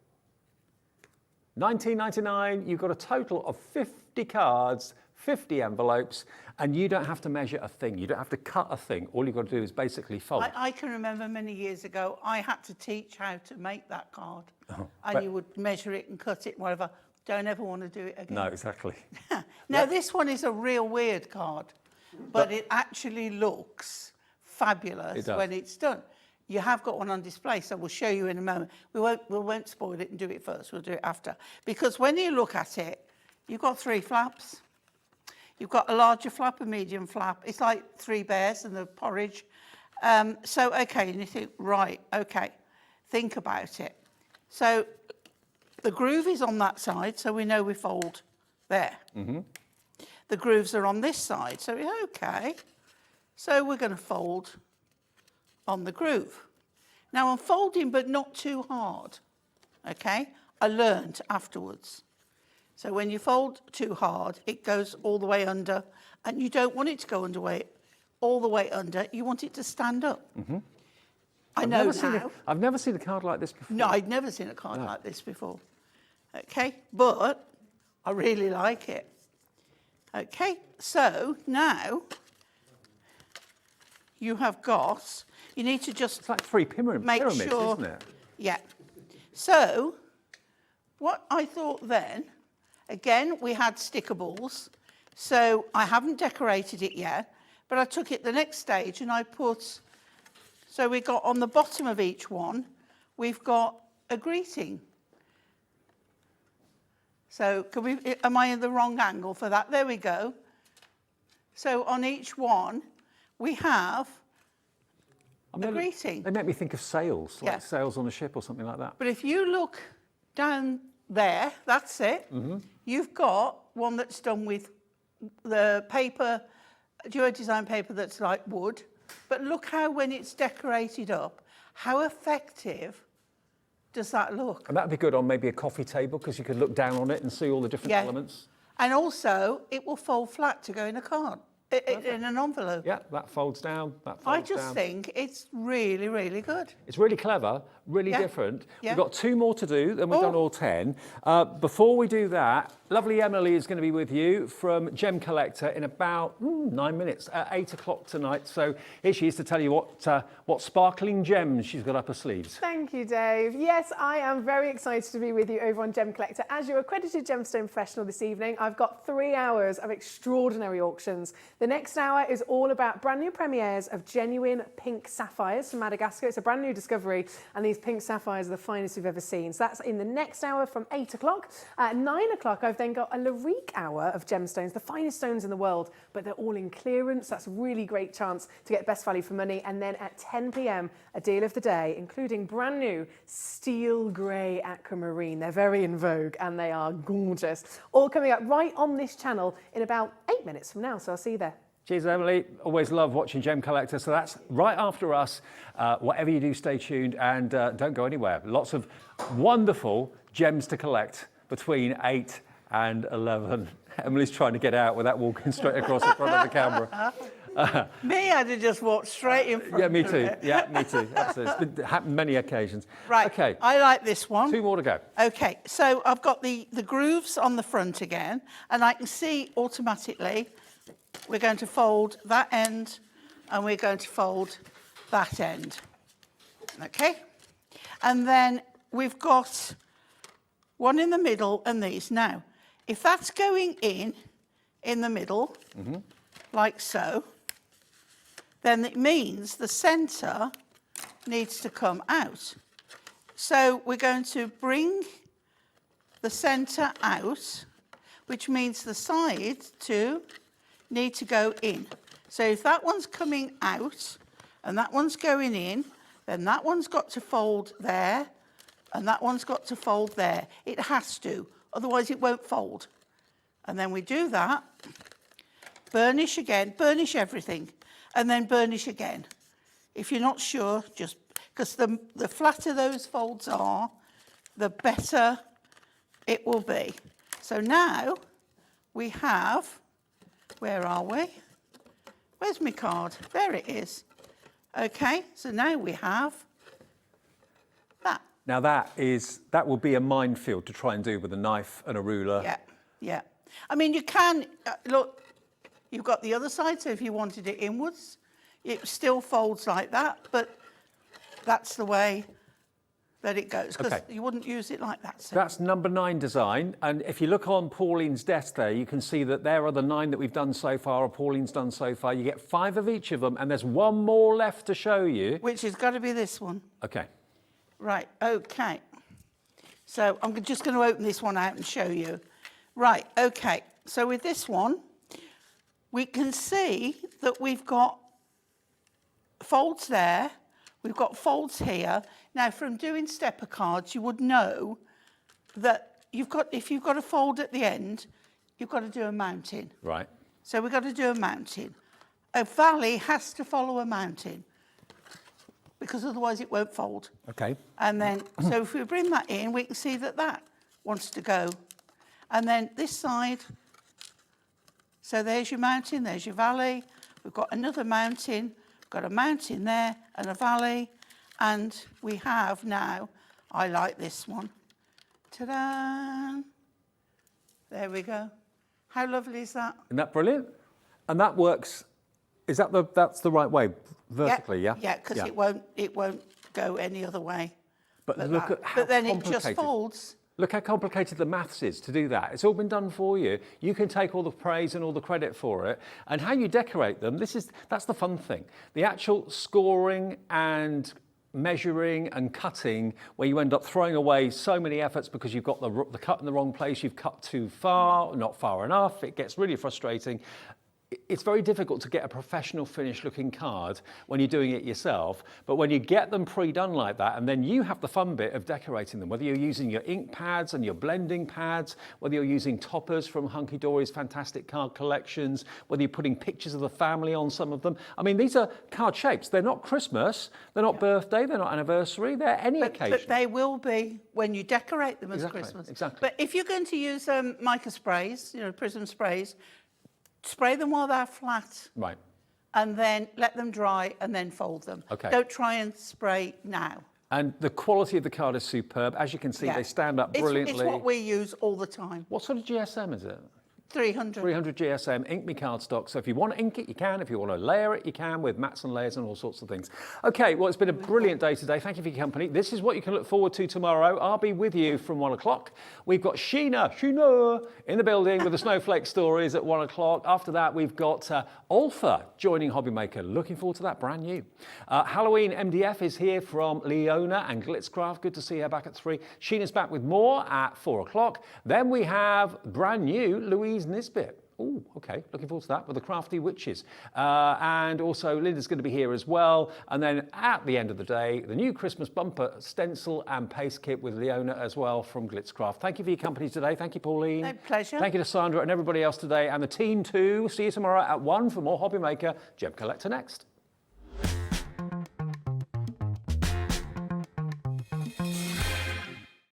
$19.99, you've got a total of 50 cards, 50 envelopes, and you don't have to measure a thing. You don't have to cut a thing. All you've got to do is basically fold. I can remember many years ago, I had to teach how to make that card. And you would measure it and cut it, whatever. Don't ever want to do it again. No, exactly. Now, this one is a real weird card, but it actually looks fabulous when it's done. You have got one on display, so we'll show you in a moment. We won't spoil it and do it first. We'll do it after. Because when you look at it, you've got 3 flaps. You've got a larger flap, a medium flap. It's like 3 bears and the porridge. So, okay, and you think, right, okay, think about it. So the groove is on that side, so we know we fold there. The grooves are on this side, so okay. So we're going to fold on the groove. Now I'm folding, but not too hard, okay? I learned afterwards. So when you fold too hard, it goes all the way under, and you don't want it to go all the way under. You want it to stand up. I know now. I've never seen a card like this before. No, I'd never seen a card like this before. Okay, but I really like it. Okay, so now you have got, you need to just It's like three pyramids, sure, isn't it? Yeah. So, what I thought then, again, we had sticker balls, so I haven't decorated it yet, but I took it the next stage and I put, so we got on the bottom of each one, we've got a greeting. So, am I in the wrong angle for that? There we go. So on each one, we have a greeting. They make me think of sails, like Yeah. sails on a ship or something like that. But if you look down there, that's it. You've got one that's done with the paper, duo design paper that's like wood. But look how, when it's decorated up, how effective does that look? And that'd be good on maybe a coffee table, because you could look down on it and see all the different elements. And also, it will fold flat to go in a card, in an envelope. Yeah, that folds down, that folds I just down. think it's really, really good. It's really clever, really Yeah. different. Yeah. We've got 2 more to do, then we've Oh. done all 10. Before we do that, lovely Emily is going to be with you from Gem Collector in about 9 minutes, at 8 o'clock tonight. So here she is to tell you what sparkling gems she's got up her sleeves. Thank you, Dave. Yes, I am very excited to be with you over on Gem Collector. As your accredited gemstone professional this evening, I've got 3 hours of extraordinary auctions. The next hour is all about brand new premieres of genuine pink sapphires from Madagascar. It's a brand new discovery, and these pink sapphires are the finest we've ever seen. So that's in the next hour from 8 o'clock. At 9 o'clock, I've then got a Larique hour of gemstones, the finest stones in the world, but they're all in clearance. That's a really great chance to get best value for money. And then at 10 p.m, a deal of the day, including brand new steel grey aquamarine. They're very in vogue and they are gorgeous. All coming up right on this channel in about 8 minutes from now. So I'll see you there. Cheers, Emily. Always love watching Gem Collector. So that's right after us. Whatever you do, stay tuned and don't go anywhere. Lots of wonderful gems to collect between 8 and 11. Emily's trying to get out without walking straight across the front of the camera. Me, I'd have just walked straight in front. Yeah, me of too. it. Yeah, me too. Absolutely. It's happened many occasions. Right. Okay. I like this one. 2 more to go. Okay, so I've got the grooves on the front again, and I can see automatically we're going to fold that end and we're going to fold that end. Okay? And then we've got one in the middle and these. Now, if that's going in the middle, like so, then it means the centre needs to come out. So we're going to bring the centre out, which means the sides too need to go in. So if that one's coming out and that one's going in, then that one's got to fold there and that one's got to fold there. It has to, otherwise it won't fold. And then we do that, burnish again, burnish everything, and then burnish again. If you're not sure, just, because the flatter those folds are, the better it will be. So now we have, where are we? Where's my card? There it is. Okay, so now we have that. Now that will be a minefield to try and do with a knife and a ruler. Yeah, yeah. I mean, you can, look, you've got the other side, so if you wanted it inwards, it still folds like that, but that's the way that it goes, because you wouldn't use it like that. So. That's number 9 design, and if you look on Pauline's desk there, you can see that there are the 9 that we've done so far, or Pauline's done so far. You get 5 of each of them, and there's one more left to show you. Which has got to be this one. Okay. Right, okay. So I'm just going to open this one out and show you. Right, okay. So with this one, we can see that we've got folds there, we've got folds here. Now, from doing stepper cards, you would know that if you've got a fold at the end, you've got to do a mountain. Right. So we've got to do a mountain. A valley has to follow a mountain, because otherwise it won't fold. Okay. And then, so if we bring that in, we can see that that wants to go. And then this side, so there's your mountain, there's your valley. We've got another mountain, we've got a mountain there and a valley. And we have now, I like this one. Ta-da! There we go. How lovely is that? Isn't that brilliant? And that works, that's the right way? vertically, yeah? Yeah, because it won't go any other way. But like look that. at how But then it complicated. just folds. Look how complicated the maths is to do that. It's all been done for you. You can take all the praise and all the credit for it. And how you decorate them, that's the fun thing. The actual scoring and measuring and cutting, where you end up throwing away so many efforts because you've got the cut in the wrong place, you've cut too far, not far enough. It gets really frustrating. It's very difficult to get a professional finished looking card when you're doing it yourself, but when you get them pre-done like that, and then you have the fun bit of decorating them, whether you're using your ink pads and your blending pads, whether you're using toppers from Hunkydory's fantastic card collections, whether you're putting pictures of the family on some of them. I mean, these are card shapes. They're not Christmas, they're not birthday, they're not anniversary, they're any occasion. But they will be when you decorate them as Exactly, Christmas. exactly. But if you're going to use mica sprays, prism sprays, spray them while they're flat. Right. And then let them dry and then fold them. Okay. Don't try and spray now. And the quality of the card is superb. As you can see, they stand up brilliantly. It's what we use all the time. What sort of GSM is it? 300. 300 GSM, ink me cardstock. So if you want to ink it, you can. If you want to layer it, you can, with mats and layers and all sorts of things. Okay, well, it's been a brilliant day today. Thank you for your company. This is what you can look forward to tomorrow. I'll be with you from 1 o'clock. We've got Sheena in the building with the snowflake stories at 1 o'clock. After that, we've got Olfa joining Hobbymaker. Looking forward to that, brand new. Halloween MDF is here from Leona and Glitzcraft. Good to see her back at 3. Sheena's back with more at 4 o'clock. Then we have brand new Louise Nisbet. Oh, okay. Looking forward to that with the Crafty Witches. And also Linda's going to be here as well. And then at the end of the day, the new Christmas bumper stencil and paste kit with Leona as well from Glitzcraft. Thank you for your company today. Thank you, Pauline. My pleasure. Thank you to Sandra and everybody else today, and the team too. See you tomorrow at 1 for more Hobbymaker. Gem Collector next.